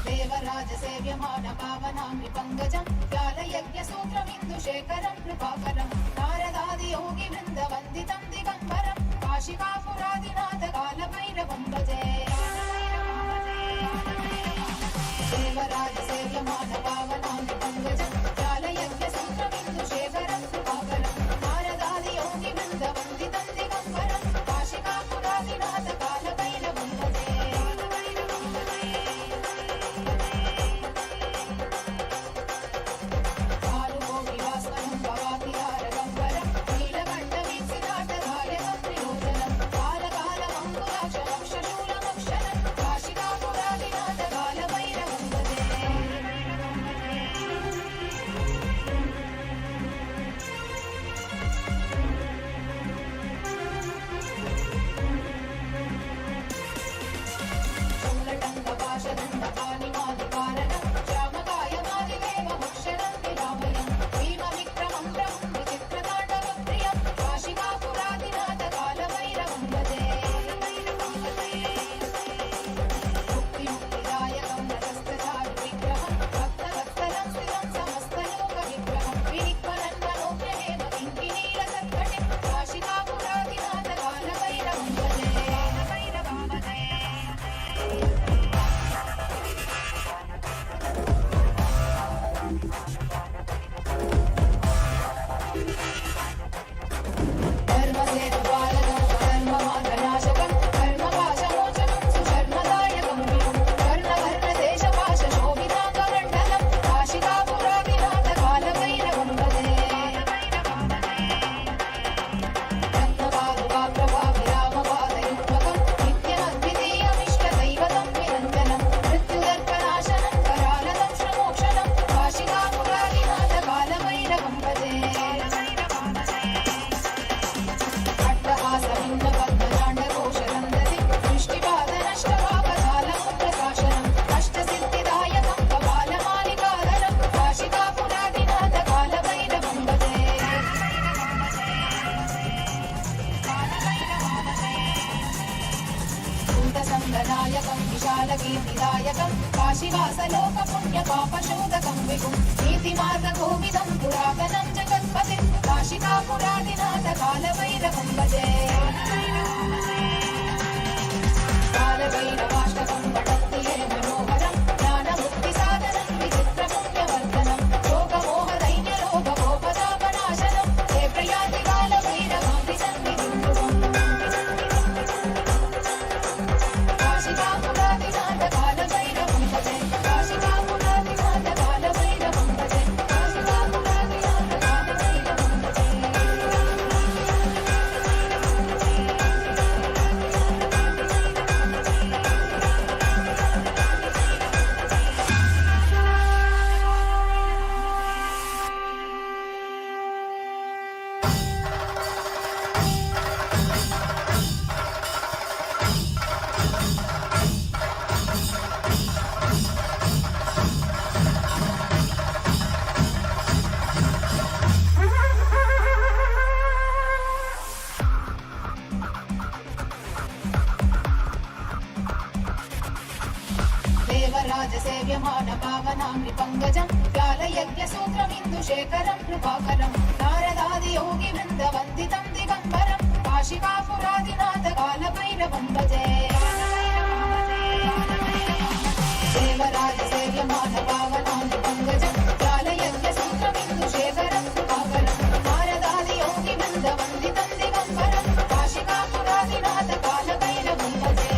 देवराजसेव्यमानपावनामृपङ्कजं व्यालयज्ञसूत्रमिन्दुशेखरं कृपाकरं नारदादियोगिवृन्दवन्दितं दिगम्बरं काशिकापुरादिनाथकालभैरवं भजे देवराजसेव्यमानपावनामृपङ्कजं व्यालयज्ञसूत्रमिन्दुशेखरं कृपाकरं नारदादियोगिवृन्दवन्दितं दिगम्बरं काशिकापुरादिनाथकालभैरवं भजे विशालकीर्तिदायकं काशिवासलोकपुण्यपापशोधकं विभुं नीतिमार्गगोविदं पुरातनं जगत्पतिं काशिकापुरादिनाथकालभैरवं भजे कालभैरवाष्टकं पठत्ये मनोहरं ज्ञानमुक्तिसाधनं विचित्रपुण्यवर्धनं योगमोहदैन्यलोभगोपतापनाशनं हे प्रयाति कालभैरवां देवराजसेव्यमानपावनामृपङ्गजं व्यालयज्ञसूत्रमिन्दुशेखरं कृपाकरं नारदादियोगिवृन्दवन्दितं दिगम्बरं काशिकापुरादिनाथकालभैरवं भजे देवराजसेव्यमानपावनामृपङ्गजं व्यालयज्ञसूत्रमिन्दुशेखरं कृपाकरं नारदादियोगिवृन्दवन्दितं दिगम्बरं काशिकापुरादिनाथकालभैरवं भजे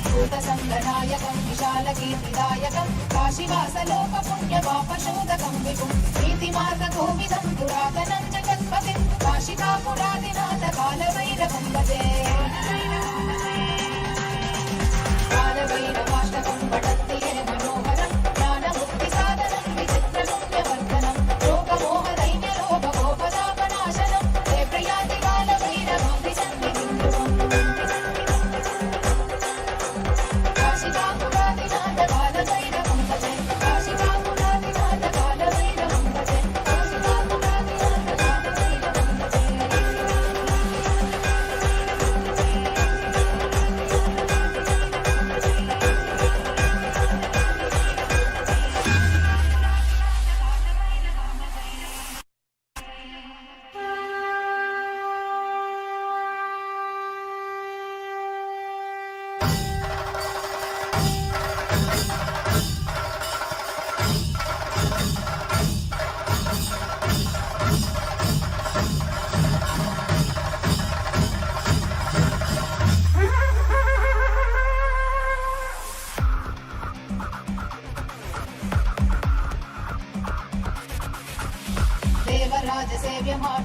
भूतसङ्गनायकं विशालकीर्तिदायकं काशीवासलोकपुण्यपापशोधकं विपुं नीतिमार्गकोविदं पुरातनं जगत्पतिं काशिकापुरादिनाथकालभैरवं भजे कालभैरवाष्टकं पठन्ति ये मनोहरं ज्ञानमुक्तिसाधनं विचित्रपुण्यवर्धनं लोकमोहदैन्यलोभकोपशापनाशनं ते प्रयाति कालभैरवं विसन्निधिं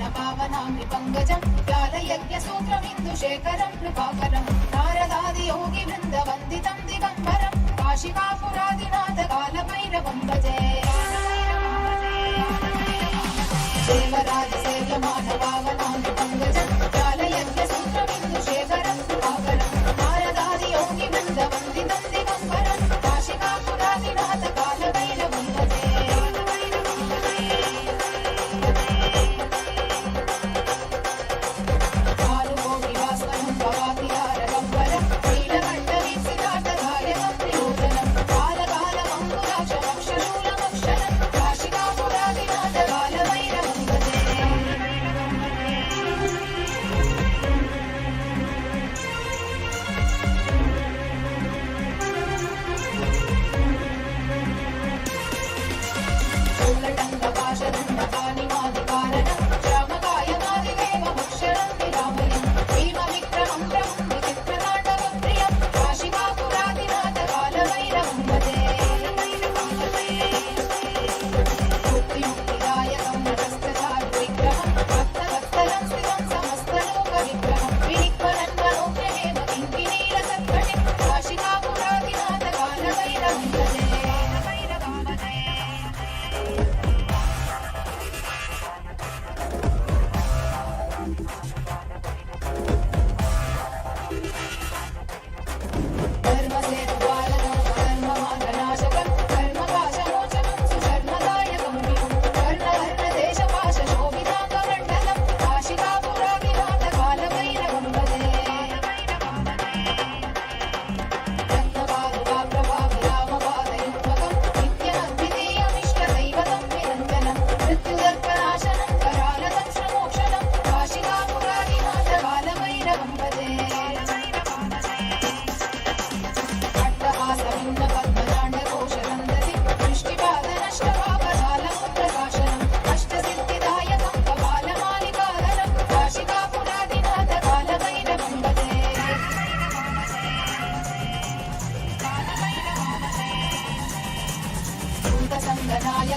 देवराजसेव्यमानपावनामृपङ्गजं व्यालयज्ञसूत्रमिन्दुशेखरं कृपाकरं नारदादियोगिवृन्दवन्दितं दिगम्बरं काशिकापुरादिनाथकालभैरवं भजे देवराजसेव्यमानपावनामृपङ्गजं व्यालयज्ञसूत्रमिन्दुशेखरं कृपाकरं नारदादियोगिवृन्दवन्दितं दिगम्बरं काशिकापुरादिनाथकालभैरवं भजे काशिकापुरादिनाथकालभैरवं भजे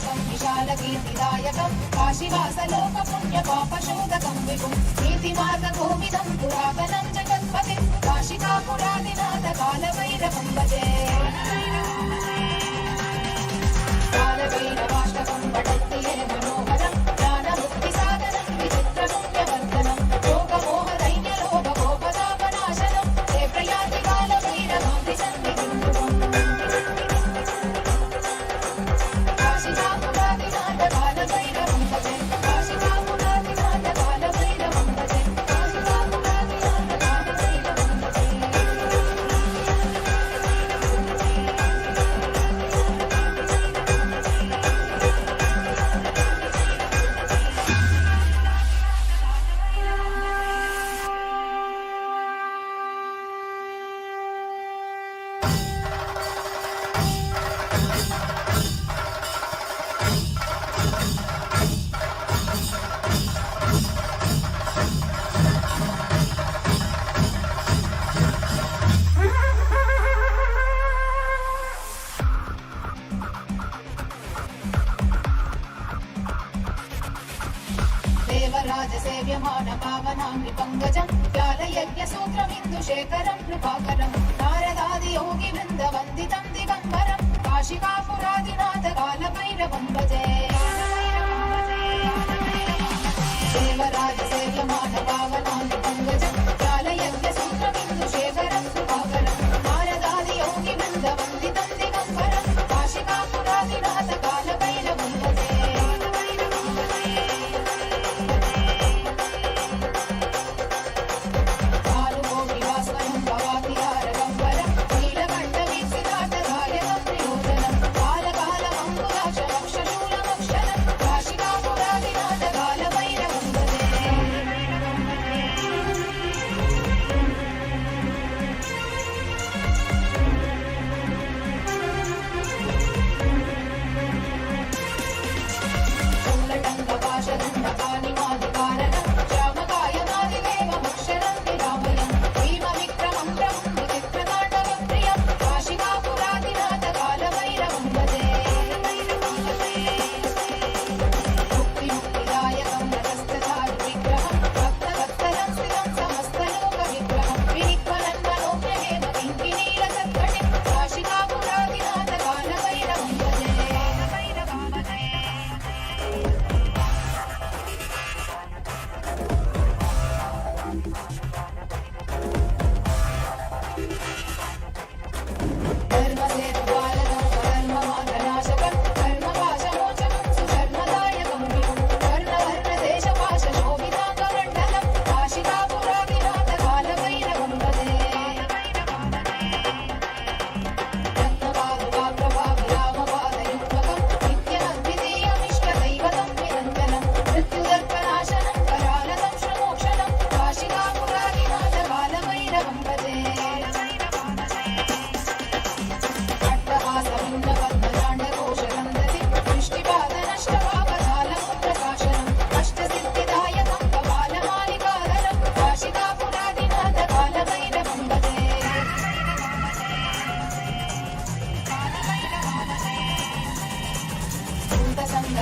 देवराजसेव्यमानपावनाङ्गिपङ्गजं विशालकीर्तिदायकं काशीवासलोकपुण्यपापशोधकं विभुं नीतिमार्गकोविदं पुरातनं जगत्पतिं काशिकापुरादिनाथकालभैरवं भजे कालभैरवाष्टकं पठन्ति ये मनोहरं ज्ञानमुक्तिसाधनं विचित्रपुण्यवर्धनं योगमोहदैन्यलोभगोपतापनाशनं ते प्रयाति कालभैरवां सन्निधिं काशिकापुरादिनाथकालभैरवं भजे काशिकापुरादिनाथकालभैरवं भजे काशिकापुरादिनाथकालभैरवं भजे देवराजसेव्यमानपावनाङ्गिपङ्गजं व्यालयज्ञसूत्रमिन्दुशेखरं कृपाकरं नारदादियोगिवृन्दवन्दितं दिगम्बरं काशिकापुरादिनाथकालभैरवं भजे देवराजसेव्यमानपावनाङ्गिपङ्गजं व्यालयज्ञसूत्रमिन्दुशेखरं कृपाकरं नारदादियोगिवृन्दवन्दितं दिगम्बरं काशिकापुरादिनाथकालभैरवं भजे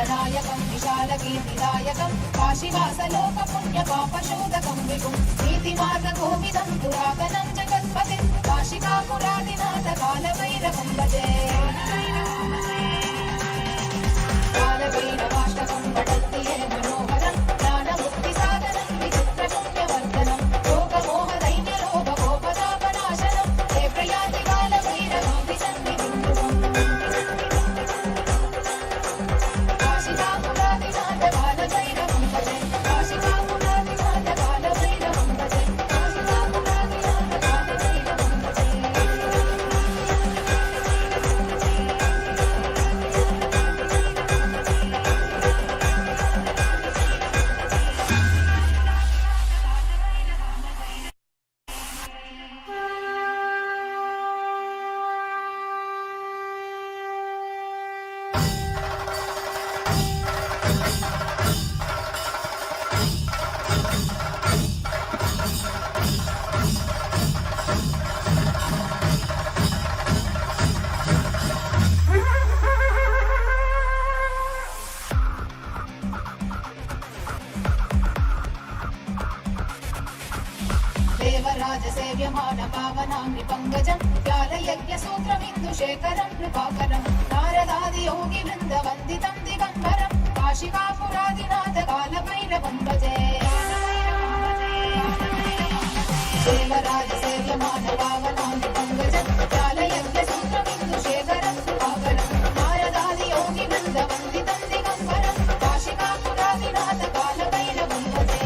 नायकं विशालकीर्तिदायकं काशीवासलोकपुण्यपापशोधकं विभुं नीतिमार्गकोविदं पुरातनं जगत्पतिं काशिकापुरादिनाथकालभैरवं भजे कालभैरवाष्टकं पठन्ति ये मनोहरं ज्ञानमुक्तिसाधनं विचित्रपुण्यवर्धनं योगमोहदैन्यलोभगोपतापनाशनं ते प्रयाति कालभैरवां सन्निधिं काशिकापुरादिनाथकालभैरवं भजे काशिकापुरादिनाथकालभैरवं भजे काशिकापुरादिनाथकालभैरवं भजे पावनाङ्गि पङ्कजं व्यालयज्ञसूत्रमिन्दुशेखरं कृपाकरं नारदादियोगिवृन्दवन्दितं दिगम्बरं काशिकापुरादिनाथ कालभैरवं भजे देवराजसेव्यमानपावनाङ्गि पङ्कजं व्यालयज्ञसूत्रमिन्दुशेखरं कृपाकरं नारदादियोगिवृन्दवन्दितं दिगम्बरं काशिकापुरादिनाथ कालभैरवं भजे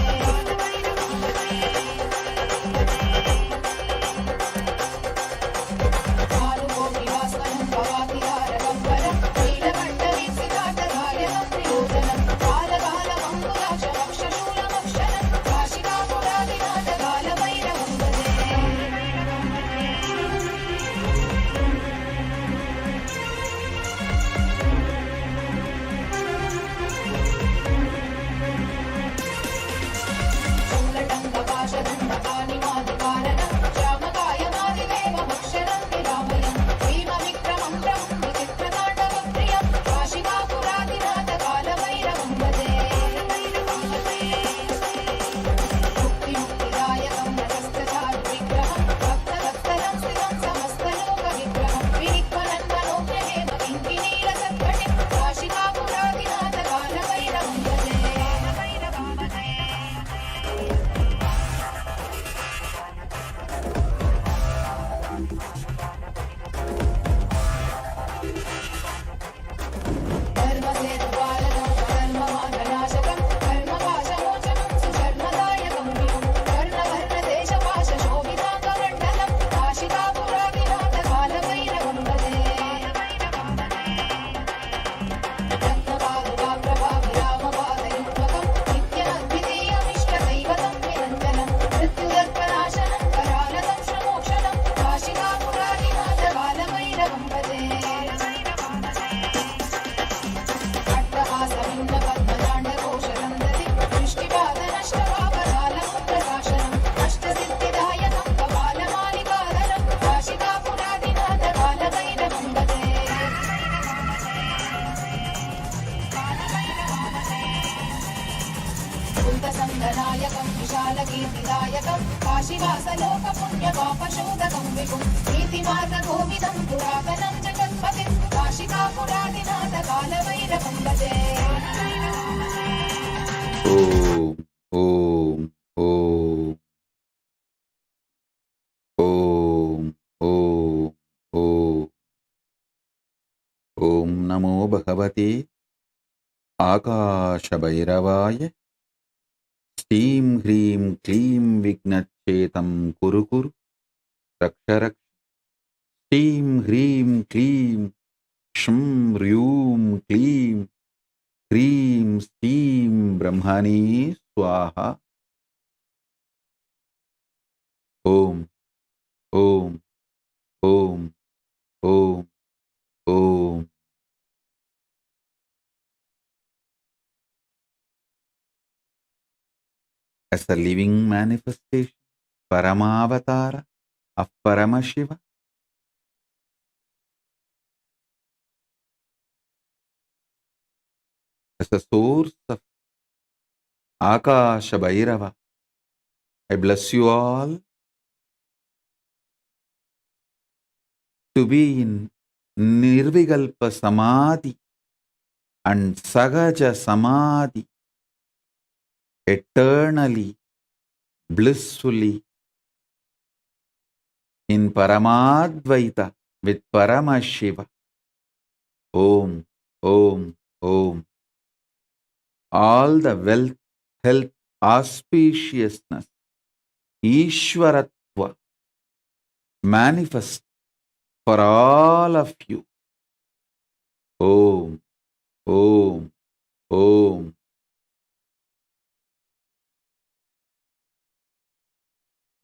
संगनायकं विशालकीर्तिदायकं काशीवासलोकपुण्यपापशोधकं विभुं नीतिमार्गगोविदं पुरातनं जगत्पतिं काशिकापुरादिनाथ कालभैरवं भजे ఓం ఓం ఓం ఓం ఓం ఓం నమో భగవతే ఆకాశభైరవాయ శ్రీం హ్రీం క్లీం విఘ్నచ్చేతం కురు కురు రక్ష రక్ష శ్రీం హ్రీం క్లీం క్షం హ్రూం క్లీం హ్రీం శ్రీం బ్రహ్మణే స్వాహ ఓం ఓం ఓం ఓం ఓం as a living manifestation, Paramavatara of Paramashiva, as a source of Akasha Bhairava. I bless you all to be in Nirvikalpa Samadhi and Sagaja Samadhi, eternally, blissfully, in Paramadvaita with Paramashiva. Om, Om, Om. All the wealth, health, auspiciousness, Ishwaratva manifest for all of you. Om, Om, Om.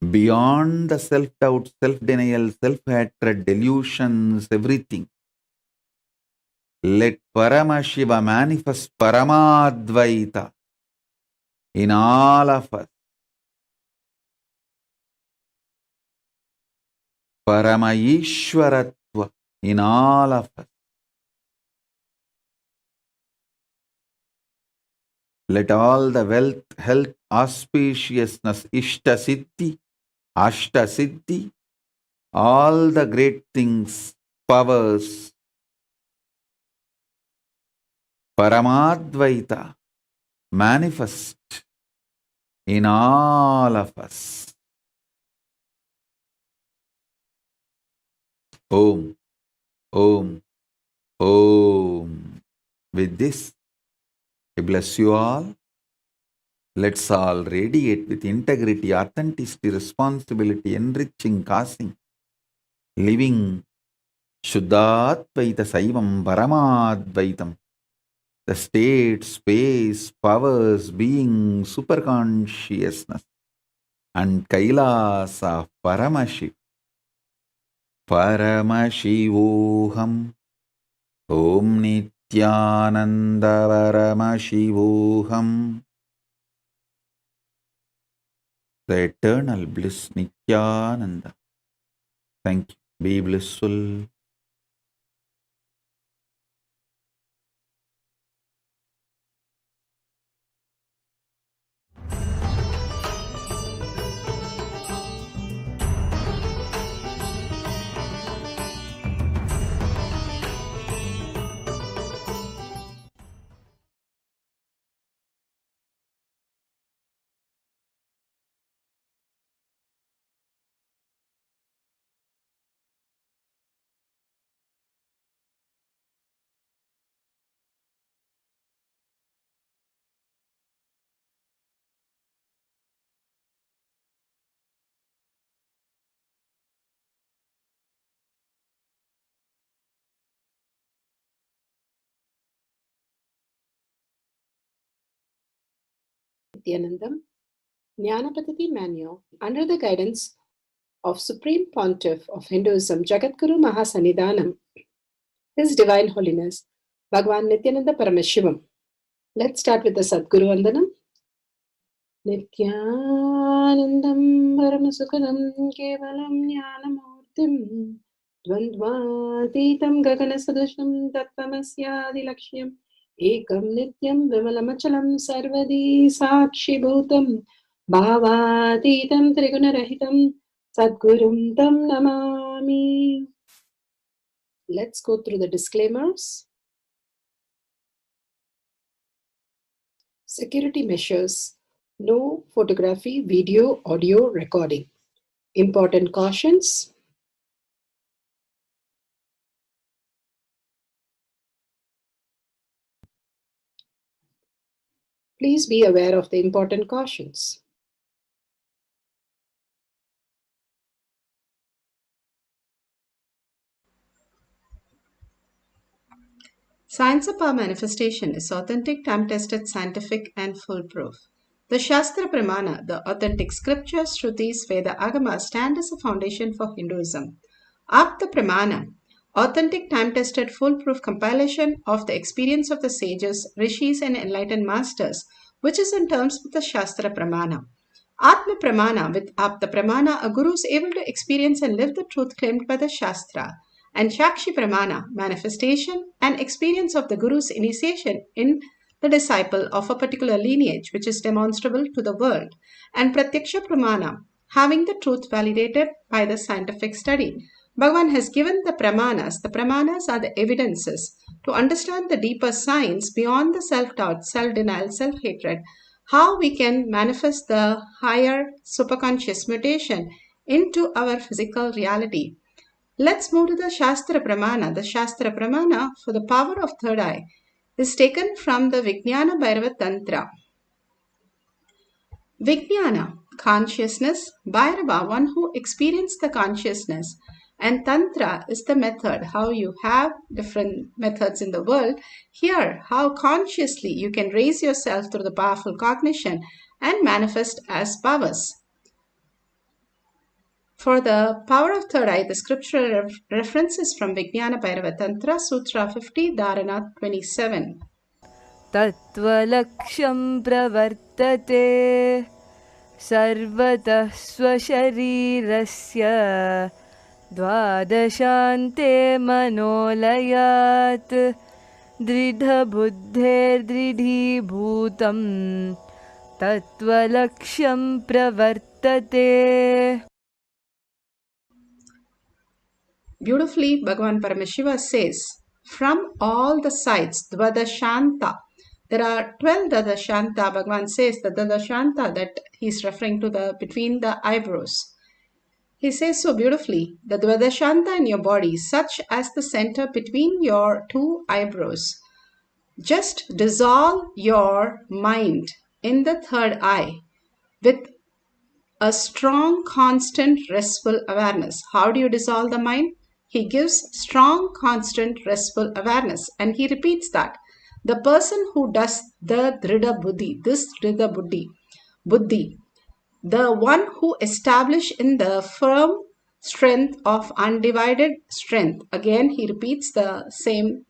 Beyond the self-doubt, self-denial, self-hatred, delusions, everything, let Paramashiva manifest Paramadvaita in all of us. Paramayishwaratva in all of us. Let all the wealth, health, auspiciousness, Ishta Siddhi, Ashta Siddhi, all the great things, powers, Paramadvaita manifest in all of us. Om, Om, Om. With this, I bless you all. Let's all radiate with integrity, authenticity, responsibility, enriching, causing, living Shuddhadvaita Saivam Paramadvaitam. The state, space, powers, being, superconsciousness, and Kailasa of Paramashiv. Paramashivoham. Om Nithyananda Paramashivoham. The eternal bliss Nithyananda. Thank you. Be blissful. Nithyanandam Jnanapatati Manual under the guidance of Supreme Pontiff of Hinduism Jagadguru Mahasannidhanam, His Divine Holiness Bhagavan Nithyananda Paramashivam. Let's start with the Sadguru Vandanam. Nithyanandam Paramasukadam Kevalam Jnanamurtim Dvandvatitam Gaganasadusham Tattvamasyaadilakshya Ekam Nityam Vimalamachalam Sarvadi Sakshi Bhutam Bhavatitam Trigunarahitam Sadgurum Tam Namami. Let's go through the disclaimers. Security measures. No photography, video, audio recording. Important cautions. Please be aware of the important cautions. Science of our manifestation is authentic, time-tested, scientific, and foolproof. The Shastra Pramana, the authentic scriptures, Shrutis, Veda, Agama stand as a foundation for Hinduism. Apta Pramana, authentic, time-tested, foolproof compilation of the experience of the sages, rishis, and enlightened masters, which is in terms with the Shastra Pramana. Atma Pramana, with Apta Pramana, a guru is able to experience and live the truth claimed by the Shastra. And Shakshi Pramana, manifestation and experience of the Guru's initiation in the disciple of a particular lineage which is demonstrable to the world. And Pratyaksha Pramana, having the truth validated by the scientific study. Bhagavan has given the Pramanas. The Pramanas are the evidences to understand the deeper science beyond the self-doubt, self-denial, self-hatred, how we can manifest the higher superconscious mutation into our physical reality. Let's move to the Shastra Pramana. The Shastra Pramana for the power of third eye is taken from the Vijnana Bhairava Tantra. Vijnana, consciousness, Bhairava, one who experienced the consciousness, and Tantra is the method, how you have different methods in the world. Here, how consciously you can raise yourself through the powerful cognition and manifest as powers. For the power of third eye, the scriptural reference is from Vijnana Bhairava Tantra, Sutra 50, Dharana 27. Tatvalaksham pravartate sarvatah swasharirasya dvadashante manolayat dridha buddher dridhi bhutam tatvalaksham pravartate. Beautifully, Bhagavan Paramashiva says, from all the sides, Dvadashanta, there are 12 Dadashanta. Bhagavan says the Dadashanta that he's referring to the between the eyebrows. He says so beautifully, the Dvadashanta in your body, such as the center between your two eyebrows. Just dissolve your mind in the third eye with a strong, constant, restful awareness. How do you dissolve the mind? He gives strong, constant, restful awareness. And he repeats that. The person who does the Drida Buddhi, this Drida Buddhi, the one who establish in the firm strength of undivided strength. Again, he repeats the same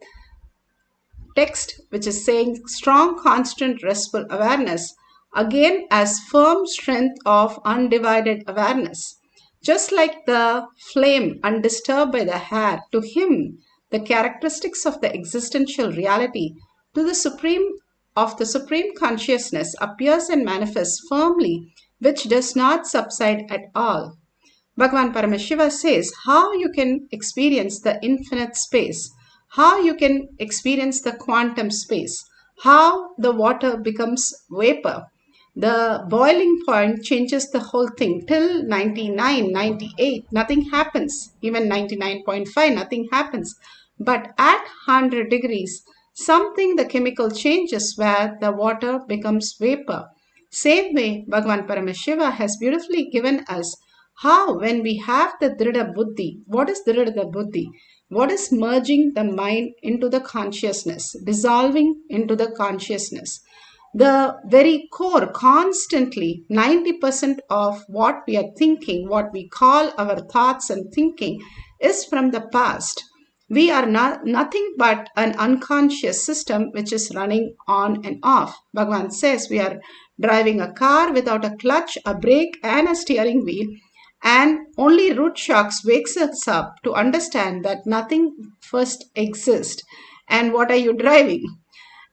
text, which is saying strong, constant, restful awareness, again as firm strength of undivided awareness. Just like the flame undisturbed by the hair, to him, the characteristics of the existential reality, to the supreme consciousness appears and manifests firmly, which does not subside at all. Bhagavan Paramashiva says how you can experience the infinite space, how you can experience the quantum space, how the water becomes vapor. The boiling point changes the whole thing till 99, 98, nothing happens. Even 99.5, nothing happens. But at 100 degrees, something, the chemical changes where the water becomes vapor. Same way, Bhagavan Paramashiva has beautifully given us how when we have the Drida Buddhi, what is Drida Buddhi? What is merging the mind into the consciousness, dissolving into the consciousness? The very core, constantly, 90% of what we are thinking, what we call our thoughts and thinking, is from the past. We are nothing but an unconscious system which is running on and off. Bhagavan says we are driving a car without a clutch, a brake, and a steering wheel. And only root shocks wakes us up to understand that nothing first exists. And what are you driving?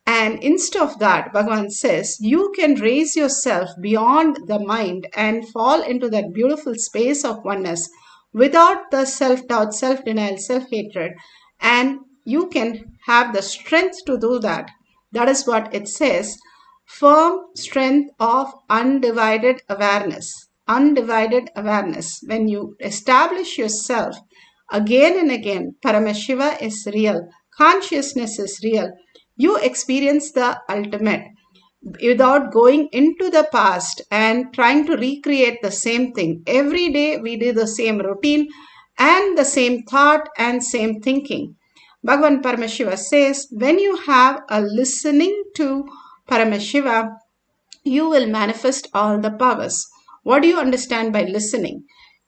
And instead of that, Bhagavan says, you can raise yourself beyond the mind and fall into that beautiful space of oneness without the self-doubt, self-denial, self-hatred. And you can have the strength to do that. That is what it says. Firm strength of undivided awareness. Undivided awareness. When you establish yourself again and again, Paramashiva is real. Consciousness is real. You experience the ultimate without going into the past and trying to recreate the same thing. Every day we do the same routine and the same thought and same thinking. Bhagavan Paramashiva says, when you have a listening to Paramashiva, you will manifest all the powers. What do you understand by listening?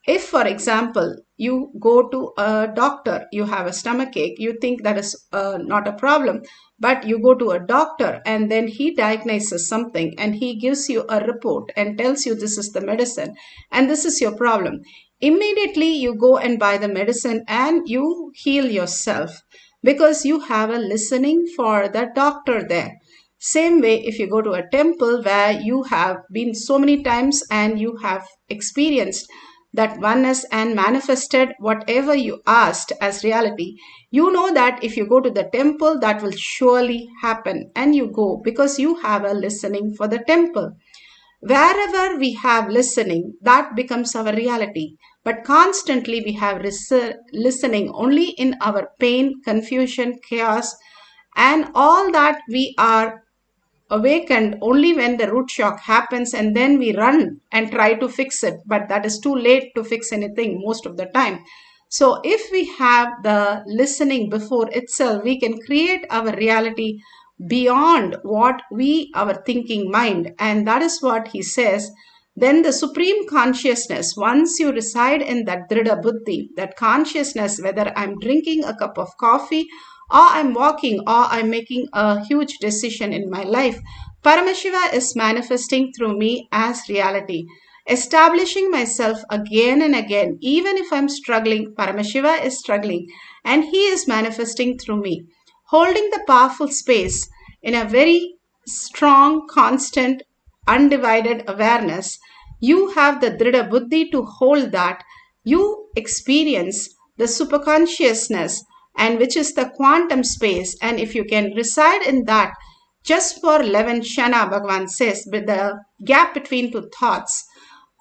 If, for example, you go to a doctor, you have a stomach ache, you think that is not a problem, but you go to a doctor and then he diagnoses something and he gives you a report and tells you this is the medicine and this is your problem. Immediately you go and buy the medicine and you heal yourself because you have a listening for the doctor there. Same way, if you go to a temple where you have been so many times and you have experienced that oneness and manifested whatever you asked as reality, you know that if you go to the temple, that will surely happen. And you go because you have a listening for the temple. Wherever we have listening, that becomes our reality. But constantly we have listening only in our pain, confusion, chaos, and all that we are awakened only when the root shock happens, and then we run and try to fix it, but that is too late to fix anything most of the time. So if we have the listening before itself, we can create our reality beyond what our thinking mind. And that is what he says. Then the supreme consciousness, once you reside in that Drida Buddhi, that consciousness, whether I'm drinking a cup of coffee or I'm walking or I'm making a huge decision in my life, Paramashiva is manifesting through me as reality. Establishing myself again and again, even if I'm struggling, Paramashiva is struggling and he is manifesting through me. Holding the powerful space in a very strong, constant, undivided awareness, you have the Drida Buddhi to hold that. You experience the superconsciousness, and which is the quantum space. And if you can reside in that just for 11 Shana, Bhagavan says, with the gap between two thoughts,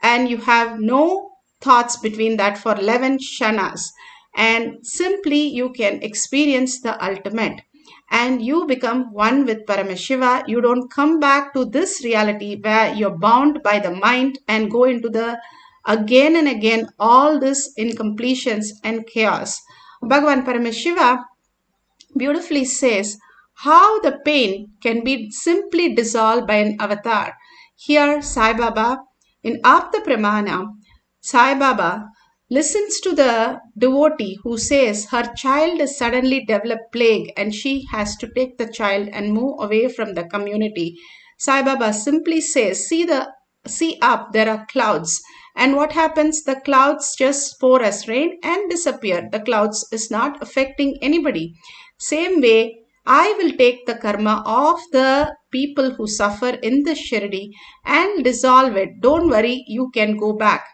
and you have no thoughts between that for 11 Shanas, and simply you can experience the ultimate. And you become one with Paramashiva. You don't come back to this reality where you're bound by the mind and go into the again and again all this incompletions and chaos. Bhagavan Paramashiva beautifully says how the pain can be simply dissolved by an avatar. Here, Sai Baba, in Apta Pramana, Sai Baba listens to the devotee who says her child has suddenly developed plague and she has to take the child and move away from the community. Sai Baba simply says, see up, there are clouds. And what happens? The clouds just pour as rain and disappear. The clouds is not affecting anybody. Same way, I will take the karma of the people who suffer in the Shirdi and dissolve it. Don't worry, you can go back.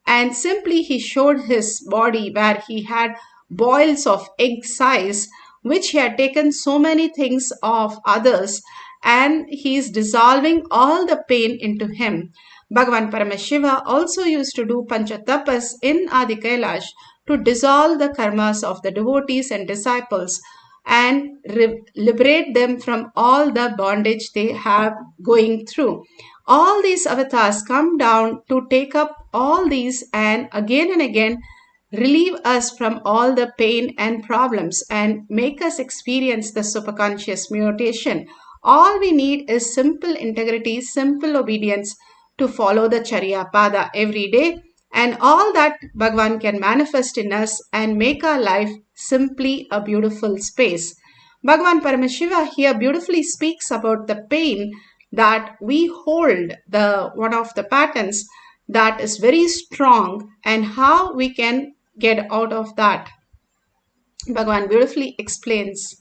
And simply he showed his body where he had boils of egg size, which he had taken so many things of others, and he is dissolving all the pain into him. Bhagavan Paramashiva also used to do Panchatapas in Adi Kailash to dissolve the karmas of the devotees and disciples and liberate them from all the bondage they have going through. All these avatars come down to take up all these and again relieve us from all the pain and problems and make us experience the superconscious mutation. All we need is simple integrity, simple obedience to follow the Charya Pada every day, and all that Bhagavan can manifest in us and make our life simply a beautiful space. Bhagavan Paramashiva here beautifully speaks about the pain that we hold, the one of the patterns that is very strong, and how we can get out of that. Bhagavan beautifully explains.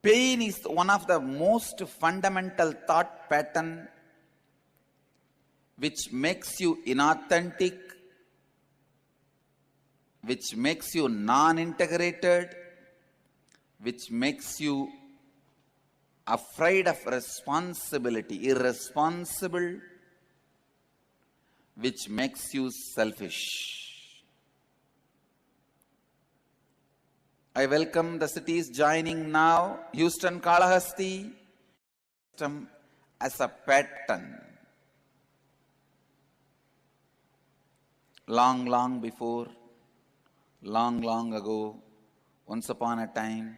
Pain is one of the most fundamental thought pattern which makes you inauthentic, which makes you non-integrated, which makes you afraid of responsibility, irresponsible, which makes you selfish. I welcome the cities joining now. Houston, Kalahasti, as a pattern. Long before, long ago, once upon a time,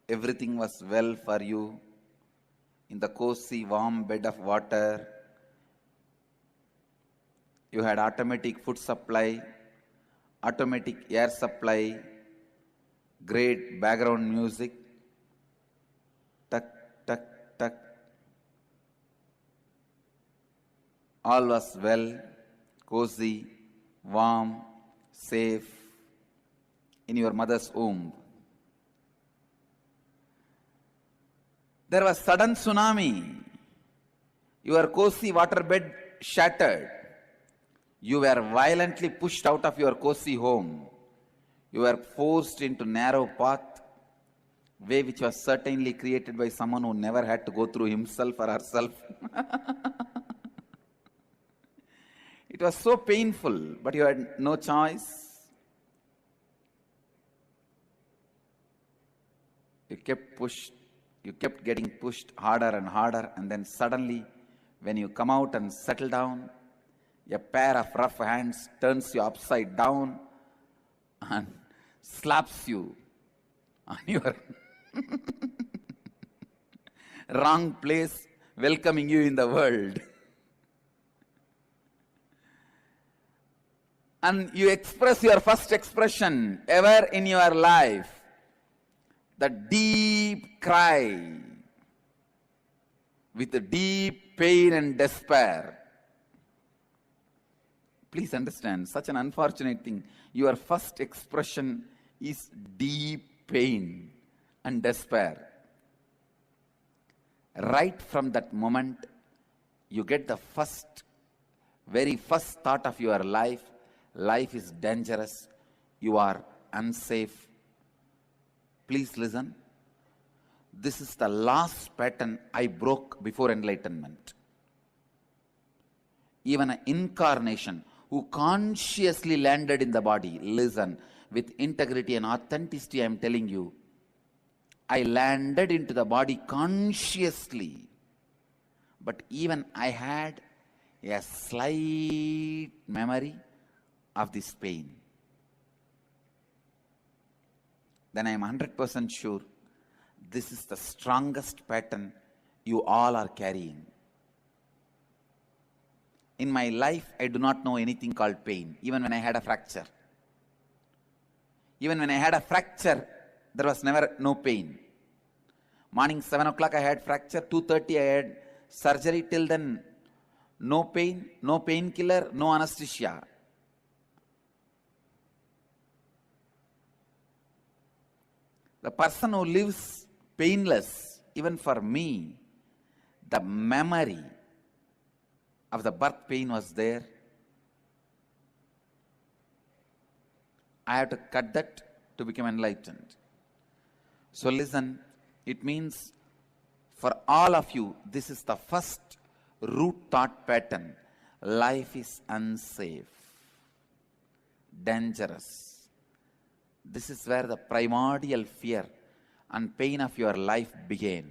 everything was well for you in the cozy, warm bed of water. You had automatic food supply, automatic air supply, great background music. Tuck, tuck, tuck. All was well, cozy, warm, safe in your mother's womb. There was sudden tsunami. Your cozy waterbed shattered. You were violently pushed out of your cozy home. You were forced into narrow path, way which was certainly created by someone who never had to go through himself or herself. It was so painful, but you had no choice. You kept getting pushed harder and harder, and then suddenly, when you come out and settle down, a pair of rough hands turns you upside down and slaps you on your wrong place, welcoming you in the world. And you express your first expression ever in your life, the deep cry with the deep pain and despair. Please understand, such an unfortunate thing. Your first expression is deep pain and despair. Right from that moment, you get the first Very first thought of your life, life is dangerous, you are unsafe. Please listen. This is the last pattern I broke before enlightenment. Even an incarnation who consciously landed in the body, listen, with integrity and authenticity, I am telling you, I landed into the body consciously. But even I had a slight memory of this pain. Then I am 100% sure this is the strongest pattern you all are carrying. In my life, I do not know anything called pain, even when I had a fracture. Even when I had a fracture, there was never no pain. Morning 7 o'clock I had fracture, 2:30 I had surgery. Till then, no pain, no painkiller, no anesthesia. The person who lives painless, even for me, the memory of the birth pain was there. I have to cut that to become enlightened. So listen, it means for all of you, this is the first root thought pattern. Life is unsafe, dangerous. This is where the primordial fear and pain of your life began.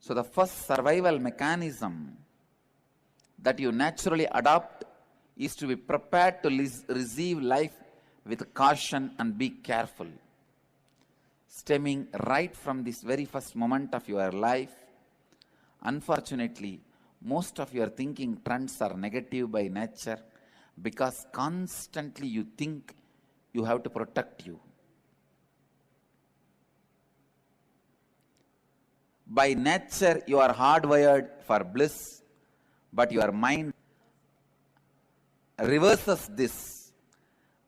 So the first survival mechanism that you naturally adopt is to be prepared to receive life with caution and be careful. Stemming right from this very first moment of your life, unfortunately, most of your thinking trends are negative by nature because constantly you think you have to protect you. By nature, you are hardwired for bliss, but your mind reverses this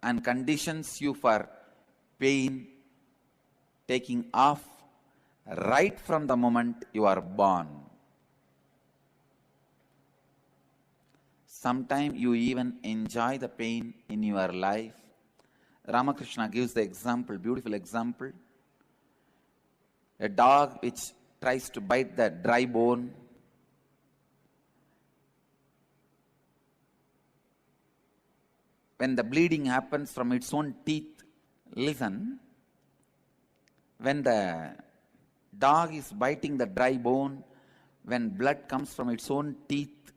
and conditions you for pain taking off right from the moment you are born. Sometimes you even enjoy the pain in your life. Ramakrishna gives the example, beautiful example. A dog which tries to bite the dry bone. When the bleeding happens from its own teeth, listen, when the dog is biting the dry bone, when blood comes from its own teeth,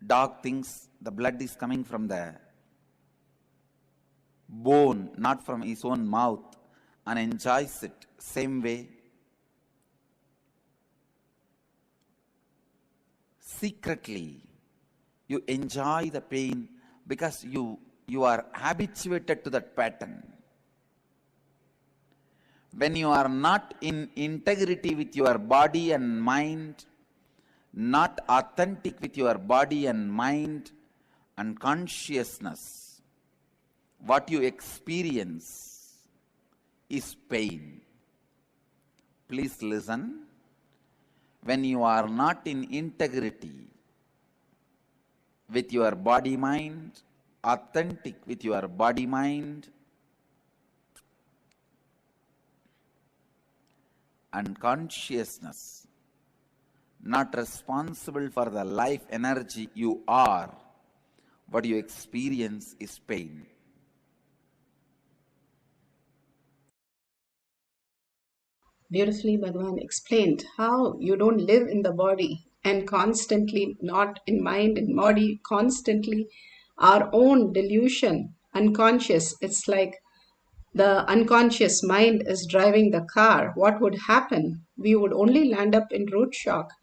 dog thinks the blood is coming from the bone, not from his own mouth, and enjoys it. Same way, secretly, you enjoy the pain because you are habituated to that pattern. When you are not in integrity with your body and mind, not authentic with your body and mind and consciousness, what you experience is pain. Please listen. When you are not in integrity with your body mind, authentic with your body mind, and consciousness, not responsible for the life energy you are, what you experience is pain. Beautifully, Bhagavan explained how you don't live in the body and constantly, not in mind and body, constantly our own delusion, unconscious. It's like the unconscious mind is driving the car. What would happen? We would only land up in root shock.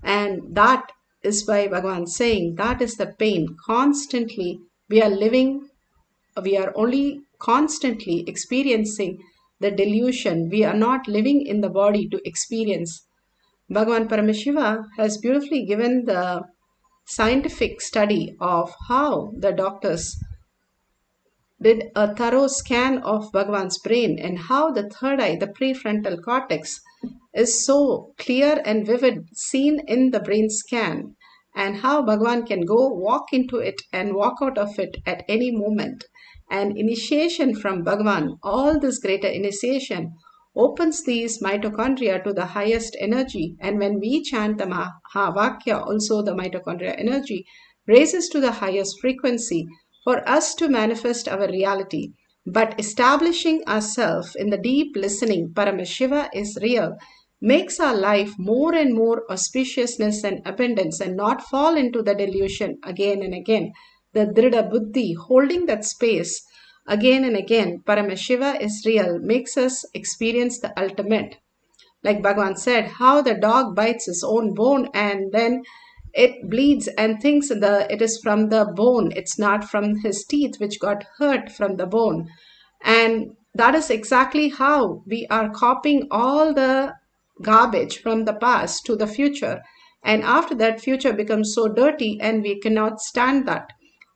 And that is why Bhagavan saying that is the pain. Constantly we are living, we are only constantly experiencing the delusion. We are not living in the body to experience. Bhagavan Paramashiva has beautifully given the scientific study of how the doctors did a thorough scan of Bhagavan's brain and how the third eye, the prefrontal cortex, is so clear and vivid, seen in the brain scan, and how Bhagavan can go walk into it and walk out of it at any moment. And initiation from Bhagavan, all this greater initiation, opens these mitochondria to the highest energy. And when we chant the Mahavakya, also the mitochondria energy raises to the highest frequency for us to manifest our reality. But establishing ourselves in the deep listening, Paramashiva is real, makes our life more and more auspiciousness and abundance, and not fall into the delusion again and again. The Drida Buddhi, holding that space again and again, Paramashiva is real, makes us experience the ultimate. Like Bhagavan said, how the dog bites his own bone and then it bleeds and thinks it is from the bone, it's not from his teeth which got hurt from the bone. And that is exactly how we are copying all the garbage from the past to the future. And after that, future becomes so dirty and we cannot stand that.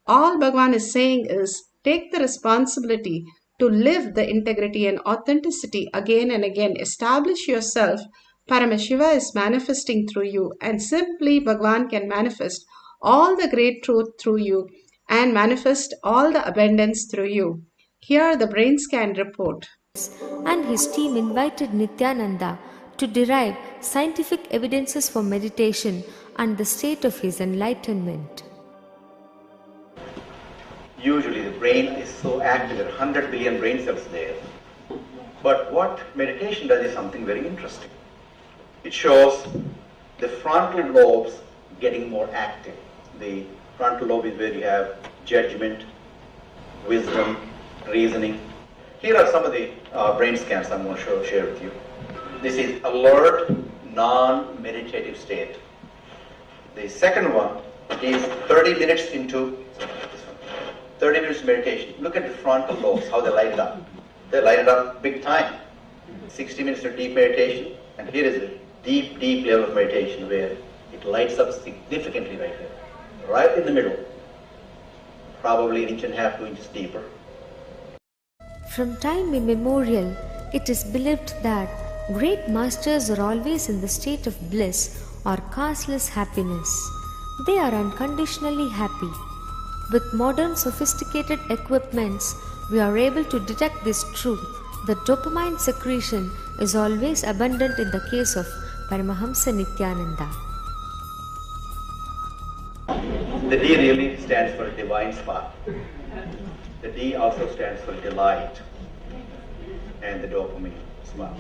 All Bhagavan is saying is take the responsibility to live the integrity and authenticity again and again. Establish yourself. Paramashiva is manifesting through you, and simply Bhagavan can manifest all the great truth through you and manifest all the abundance through you. Here the brain scan report. And his team invited Nithyananda to derive scientific evidences for meditation and the state of his enlightenment. Usually the brain is so active, there are 100 billion brain cells there. But what meditation does is something very interesting. It shows the frontal lobes getting more active. The frontal lobe is where you have judgment, wisdom, reasoning. Here are some of the brain scans I'm going to share with you. This is alert, non-meditative state. The second one is 30 minutes into 30 minutes meditation. Look at the frontal lobes, how they light it up. They light it up big time. 60 minutes of deep meditation, and here is a deep, deep level of meditation where it lights up significantly right here. Right in the middle. Probably 1.5 inches, 2 inches deeper. From time immemorial, it is believed that great masters are always in the state of bliss or causeless happiness. They are unconditionally happy. With modern sophisticated equipments, we are able to detect this truth. The dopamine secretion is always abundant in the case of Paramahamsa Nithyananda. The D really stands for divine spark. The D also stands for delight, and the dopamine smile.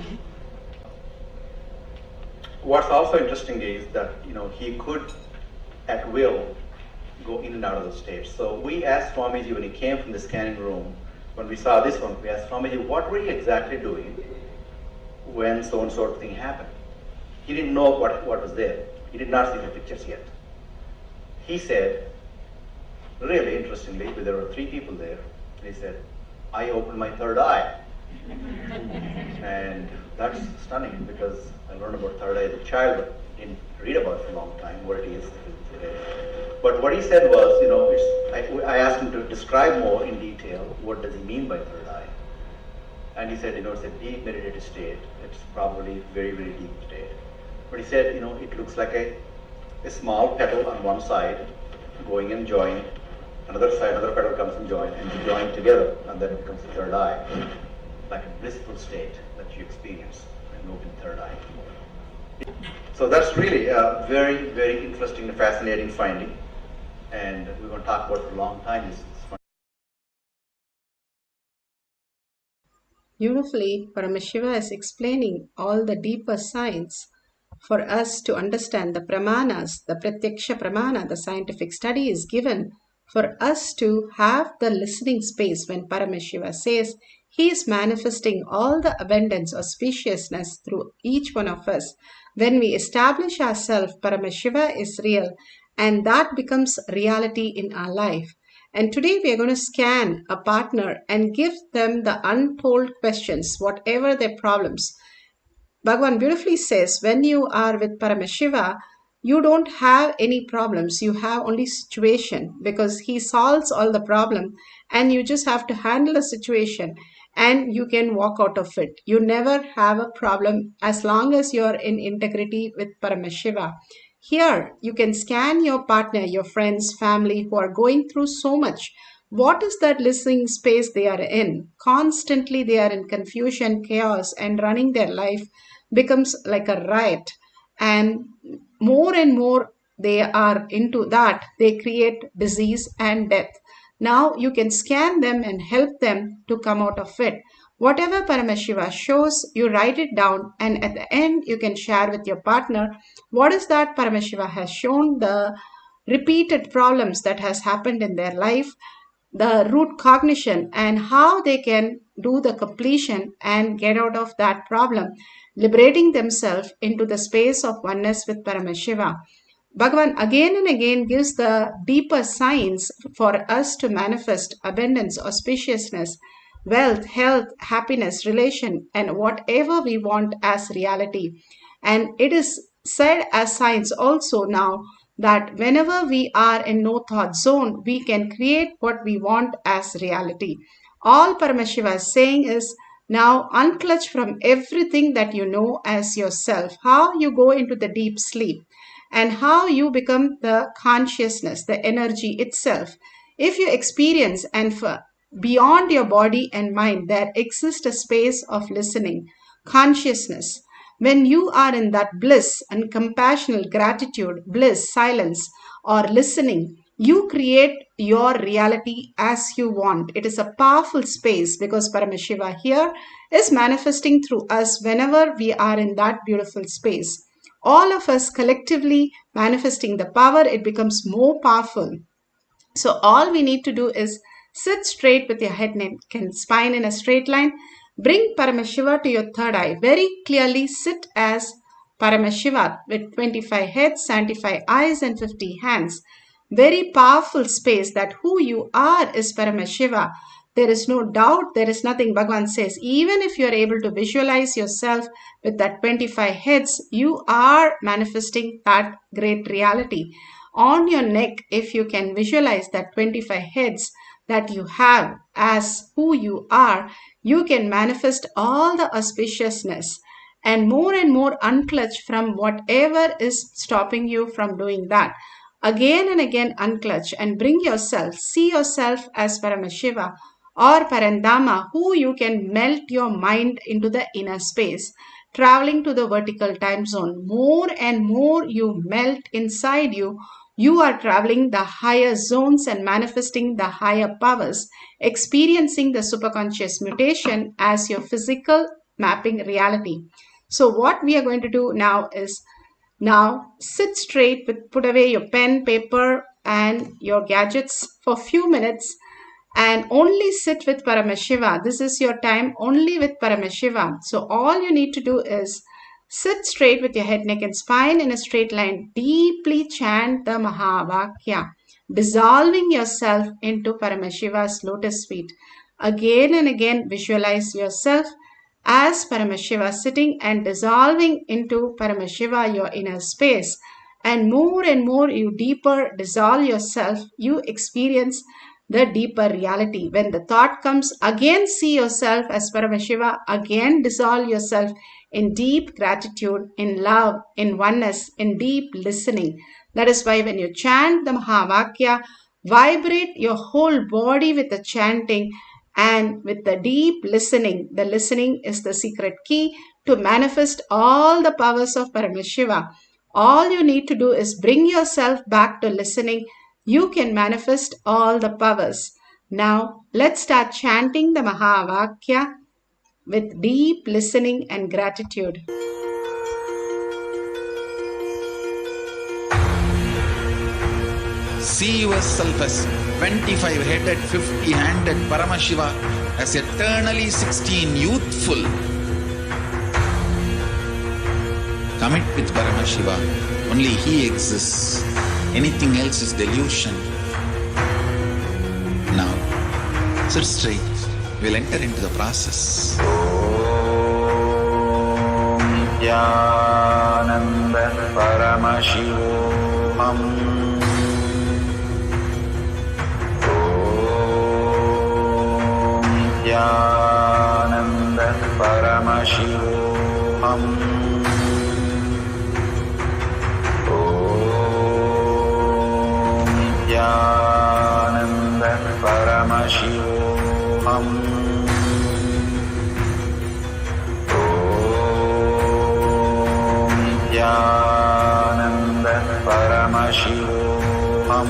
What's also interesting is that he could at will go in and out of the state. So we asked Swamiji when he came from the scanning room, when we saw this one, we asked Swamiji, what were you exactly doing when so and so thing happened? He didn't know what was there. He did not see the pictures yet. He said, really interestingly, there were 3 people there, he said, I opened my third eye. And that's stunning because I learned about third eye as a child, but didn't read about it for a long time, what it is today. But what he said was, I asked him to describe more in detail what does he mean by third eye. And he said, it's a deep meditative state. It's probably very, very deep state. But he said, it looks like a small petal on one side going and joining. Another side, another petal comes and join together, and then it becomes the third eye. Like a blissful state that you experience and open third eye. So that's really a very, very interesting and fascinating finding. And we're going to talk about it for a long time. Beautifully, Paramashiva is explaining all the deeper science for us to understand the pramanas, the pratyaksha pramana, the scientific study is given for us to have the listening space when Paramashiva says he is manifesting all the abundance or spaciousness through each one of us. When we establish ourselves, Paramashiva is real, and that becomes reality in our life. And today we are going to scan a partner and give them the untold questions, whatever their problems. Bhagavan beautifully says, when you are with Paramashiva, you don't have any problems. You have only situation because he solves all the problem and you just have to handle the situation. and you can walk out of it. You never have a problem as long as you're in integrity with Paramashiva. Here, you can scan your partner, your friends, family who are going through so much. What is that listening space they are in? Constantly they are in confusion, chaos, and running their life becomes like a riot. And more they are into that, they create disease and death. Now you can scan them and help them to come out of it. Whatever Paramashiva shows, you write it down, and at the end you can share with your partner what is that Paramashiva has shown, the repeated problems that has happened in their life, the root cognition, and how they can do the completion and get out of that problem, liberating themselves into the space of oneness with Paramashiva. Bhagavan again and again gives the deeper signs for us to manifest abundance, auspiciousness, wealth, health, happiness, relation, and whatever we want as reality. And it is said as science also now that whenever we are in no thought zone, we can create what we want as reality. All Paramashiva is saying is, now unclutch from everything that you know as yourself, how you go into the deep sleep, and how you become the consciousness, the energy itself. If you experience and beyond your body and mind, there exists a space of listening, consciousness. When you are in that bliss and compassionate gratitude, bliss, silence, or listening, you create your reality as you want. It is a powerful space because Paramashiva here is manifesting through us whenever we are in that beautiful space. All of us collectively manifesting the power, it becomes more powerful. So all we need to do is sit straight with your head, neck, and spine in a straight line. Bring Paramashiva to your third eye. Very clearly sit as Paramashiva with 25 heads, 75 eyes, and 50 hands. Very powerful space that who you are is Paramashiva. There is no doubt, there is nothing. Bhagavan says, even if you are able to visualize yourself with that 25 heads, you are manifesting that great reality. On your neck, if you can visualize that 25 heads that you have as who you are, you can manifest all the auspiciousness and more unclutch from whatever is stopping you from doing that. Again and again unclutch and bring yourself, see yourself as Paramashiva or Parandama, who you can melt your mind into the inner space, traveling to the vertical time zone. More and more you melt inside you, you are traveling the higher zones and manifesting the higher powers, experiencing the superconscious mutation as your physical mapping reality. So what we are going to do now is, now sit straight, put away your pen, paper and your gadgets for a few minutes and only sit with Paramashiva. This is your time only with Paramashiva. So all you need to do is sit straight with your head, neck and spine in a straight line. Deeply chant the Mahavakya, dissolving yourself into Paramashiva's lotus feet. Again and again visualize yourself as Paramashiva sitting and dissolving into Paramashiva, your inner space. And more you deeper dissolve yourself, you experience the deeper reality. When the thought comes, again see yourself as Paramashiva, again dissolve yourself in deep gratitude, in love, in oneness, in deep listening. That is why when you chant the Mahavakya, vibrate your whole body with the chanting and with the deep listening. The listening is the secret key to manifest all the powers of Paramashiva. All you need to do is bring yourself back to listening. You can manifest all the powers. Now let's start chanting the Mahavakya with deep listening and gratitude. See yourself as 25-headed, 50-handed Paramashiva, as eternally 16, youthful. Commit with Paramashiva. Only He exists. Anything else is delusion. Now, sit straight. We'll enter into the process. Nithyananda Paramashivoham. Nithyananda Paramashivoham. Om Nithyananda Paramashivoham. Om Nithyananda Paramashivoham.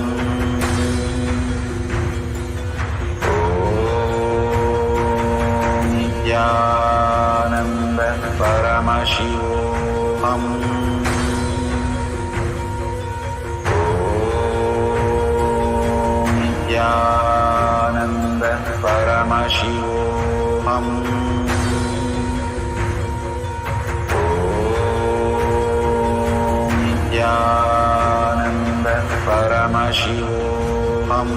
Nithyananda Paramashivoham. Om Nithyananda Paramashivoham. Om Nithyananda Paramashivoham.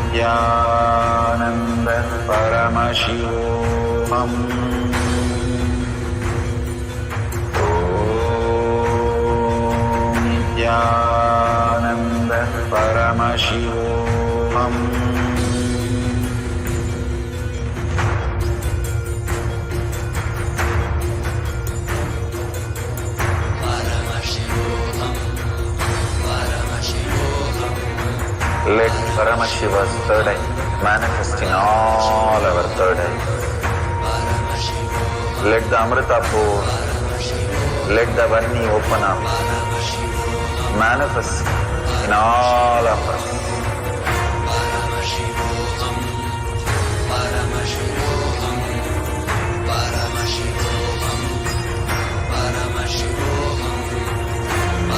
Nithyananda Paramashivoham. Om Nithyananda Paramashivoham. Let Paramashiva's third eye manifest in all our third eyes. Let the Amrita pour, let the Varni open up, manifest in all of us.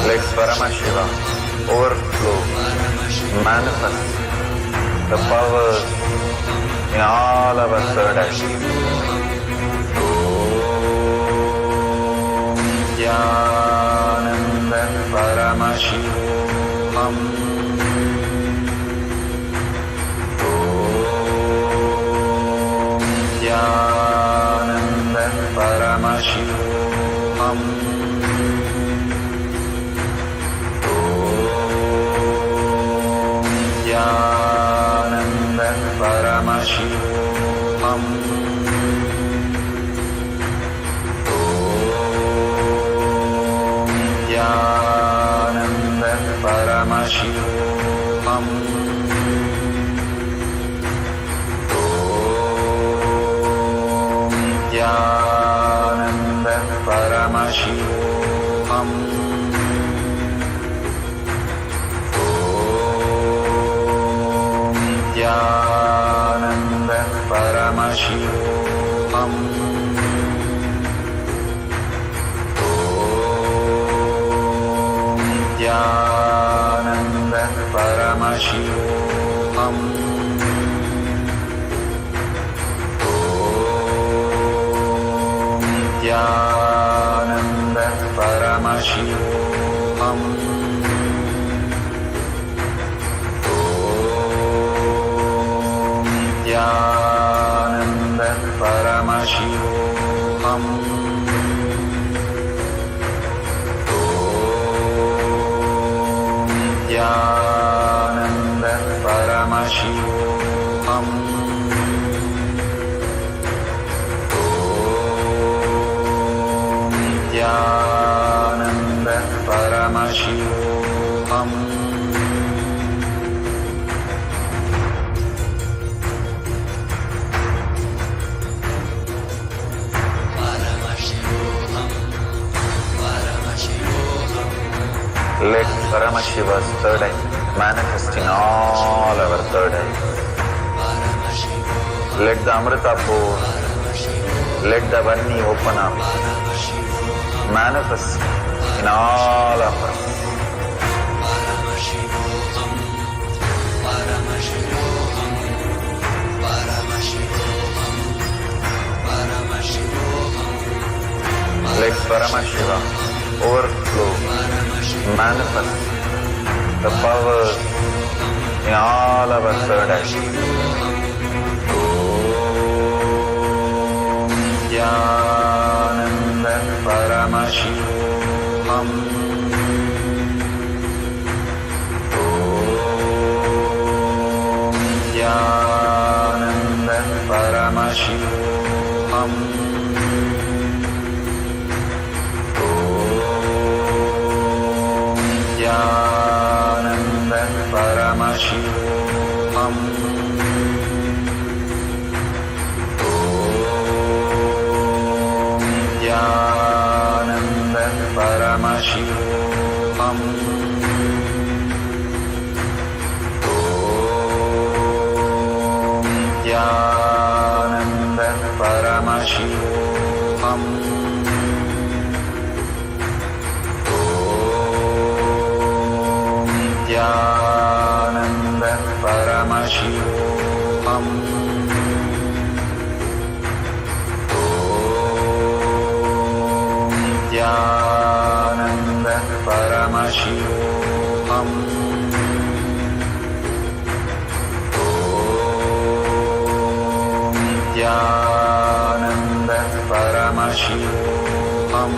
Let Paramashiva overflow, manifest the powers in all our third eyes. Om Nithyananda Paramashivoham. Om Nithyananda Paramashivoham. Nithyananda Paramashivoham. Om Nithyananda Paramashivoham. Om Nithyananda Paramashivoham. Nithyananda Paramashivoham. Om Nithyananda Paramashivoham. Om Nithyananda Paramashivoham. Nithyananda Paramashivoham. Om Nithyananda Paramashivoham. Om Nithyananda Paramashivoham. Let Paramashiva's third eye manifest in all our third eyes. Let the Amrita pour, let the Varni open up, manifest in all of us. Let Paramashiva overflow, manifest the powers in all our third eyes. Om Nithyananda Paramashivoham. Om Paramashivoham. Om Nithyananda Paramashivoham. Om Nithyananda Paramashivoham. Nithyananda Paramashivoham. Om Nithyananda Paramashivoham. Om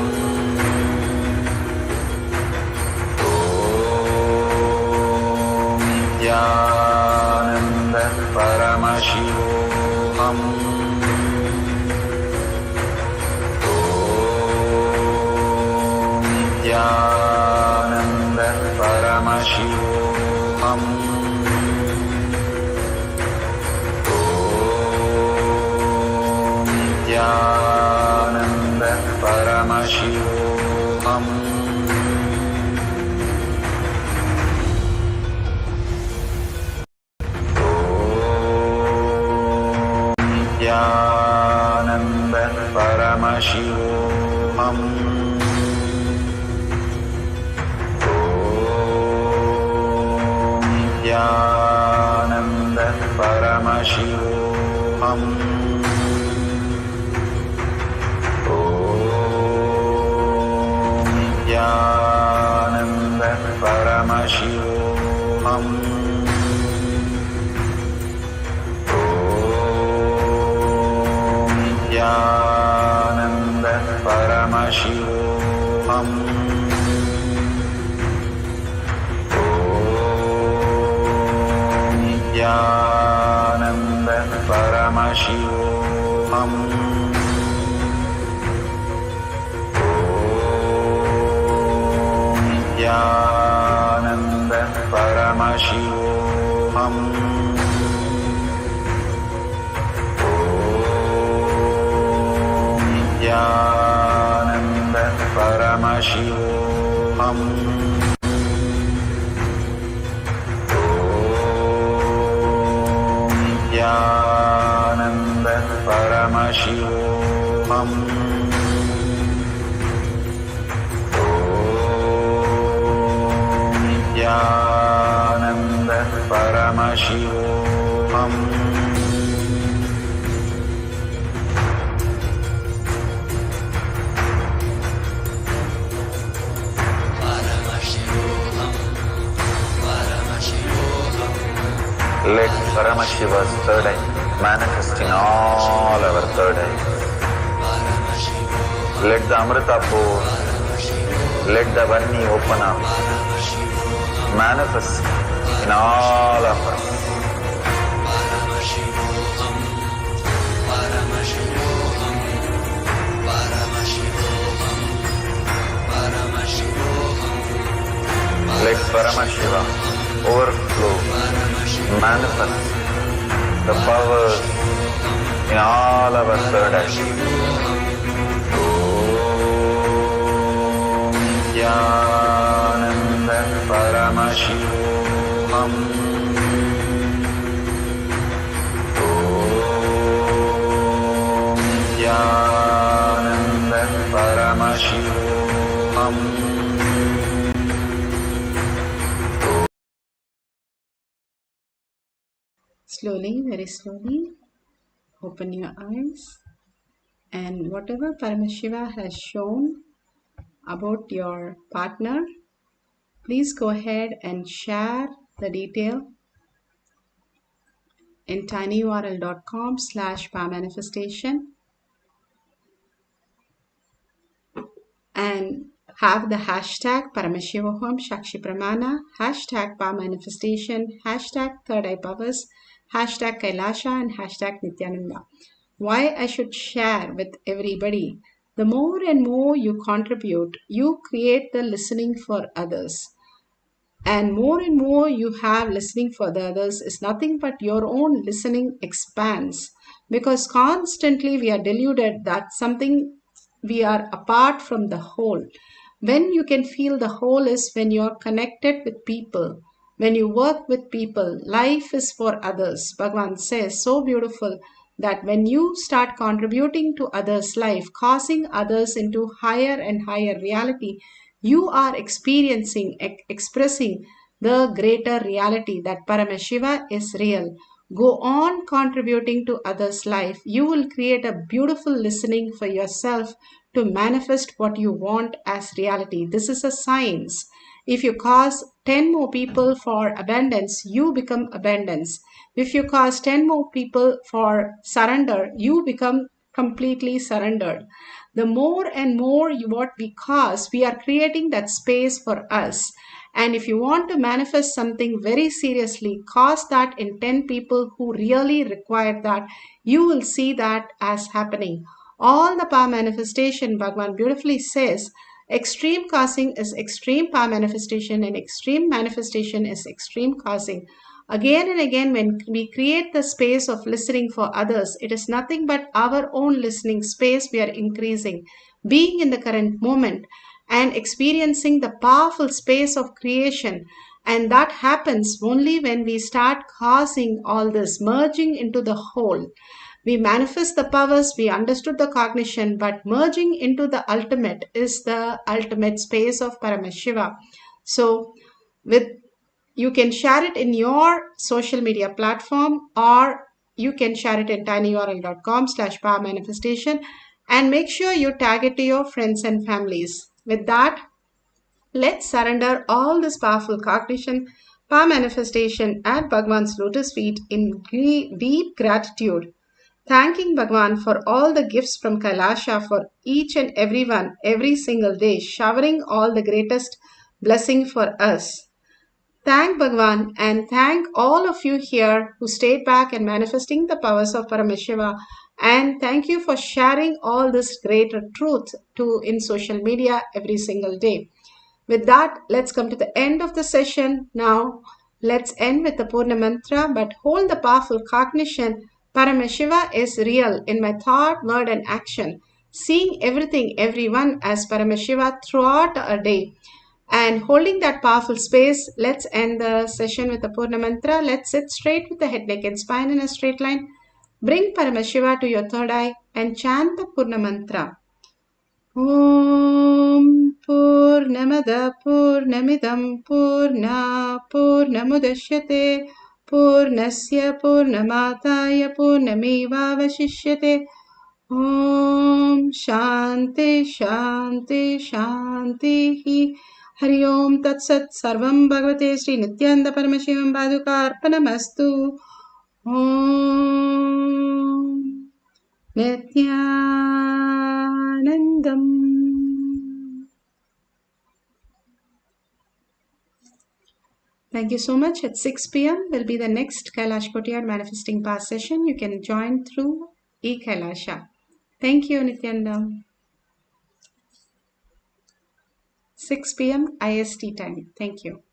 Nithyananda Paramashivoham. Nithyananda Paramashivoham. Om Nithyananda Paramashivoham. Om Nithyananda Paramashivoham. Nithyananda Paramashivoham. Om Nithyananda Paramashivoham. Om Nithyananda Paramashivoham. Nithyananda Paramashivoham. Om Nithyananda Paramashivoham. Om Nithyananda Paramashivoham. Nithyananda Paramashivoham. Om Nithyananda Paramashivoham. Let Paramashiva's third eye manifest in all our third eyes. Let the Amrita pour, let the Vanni open up, manifest in all of us. Let Paramashiva overflow, manifest the powers in all our third eye. Om Nithyananda Paramashivoham. Om Nithyananda Paramashivoham. Slowly, very slowly, open your eyes, and whatever Paramashiva has shown about your partner, please go ahead and share the detail in tinyurl.com/powermanifestation and have the hashtag Paramashivoham Shakshi Pramana, hashtag Power Manifestation, hashtag Third Eye Powers, hashtag KAILASA, and hashtag Nithyananda. Why I should share with everybody? The more and more you contribute, you create the listening for others. And more you have listening for the others is nothing but your own listening expands, because constantly we are deluded that something we are apart from the whole. When you can feel the whole is when you are connected with people, when you work with people. Life is for others. Bhagavan says so beautiful that when you start contributing to others' life, causing others into higher and higher reality, you are expressing the greater reality that Paramashiva is real. Go on contributing to others' life. You will create a beautiful listening for yourself to manifest what you want as reality. This is a science. If you cause 10 more people for abundance, you become abundance. If you cause 10 more people for surrender, you become completely surrendered. The more and more what we cause, we are creating that space for us. And if you want to manifest something very seriously, cause that in 10 people who really require that, you will see that as happening. All the power manifestation, Bhagavan beautifully says, extreme causing is extreme power manifestation and extreme manifestation is extreme causing. Again and again, when we create the space of listening for others, it is nothing but our own listening space we are increasing. Being in the current moment and experiencing the powerful space of creation. And that happens only when we start causing all this, merging into the whole. We manifest the powers, we understood the cognition, but merging into the ultimate is the ultimate space of Paramashiva. So, with you can share it in your social media platform, or you can share it in tinyurl.com/power manifestation, and make sure you tag it to your friends and families. With that, let's surrender all this powerful cognition, power manifestation at Bhagwan's lotus feet in deep gratitude, thanking Bhagwan for all the gifts from Kailasha for each and everyone every single day, showering all the greatest blessing for us. Thank Bhagwan and thank all of you here who stayed back and manifesting the powers of Paramashiva. And thank you for sharing all this great truth in social media every single day. With that, let's come to the end of the session. Now, let's end with the Purna Mantra, but hold the powerful cognition. Paramashiva is real in my thought, word, and action. Seeing everything, everyone as Paramashiva throughout a day. And holding that powerful space, let's end the session with the Purna Mantra. Let's sit straight with the head, neck, and spine in a straight line. Bring Paramashiva to your third eye and chant the Purna Mantra. Om Purnamada Purnamidam Purna Purnamudashyate Purnasya Purnamataya Purnameva Vashishyate. Om Shanti Shanti Shanti. Hari Om Tat Sat Sarvam Bhagavate Sri Nithyananda Paramashivam Paduka Arpanamastu. Om Nithyanandam. Thank you so much. At 6 p.m. will be the next Kailash Kotiyar Manifesting Path session. You can join through eKailasha. Thank you, Nityananda. 6 p.m. IST time. Thank you.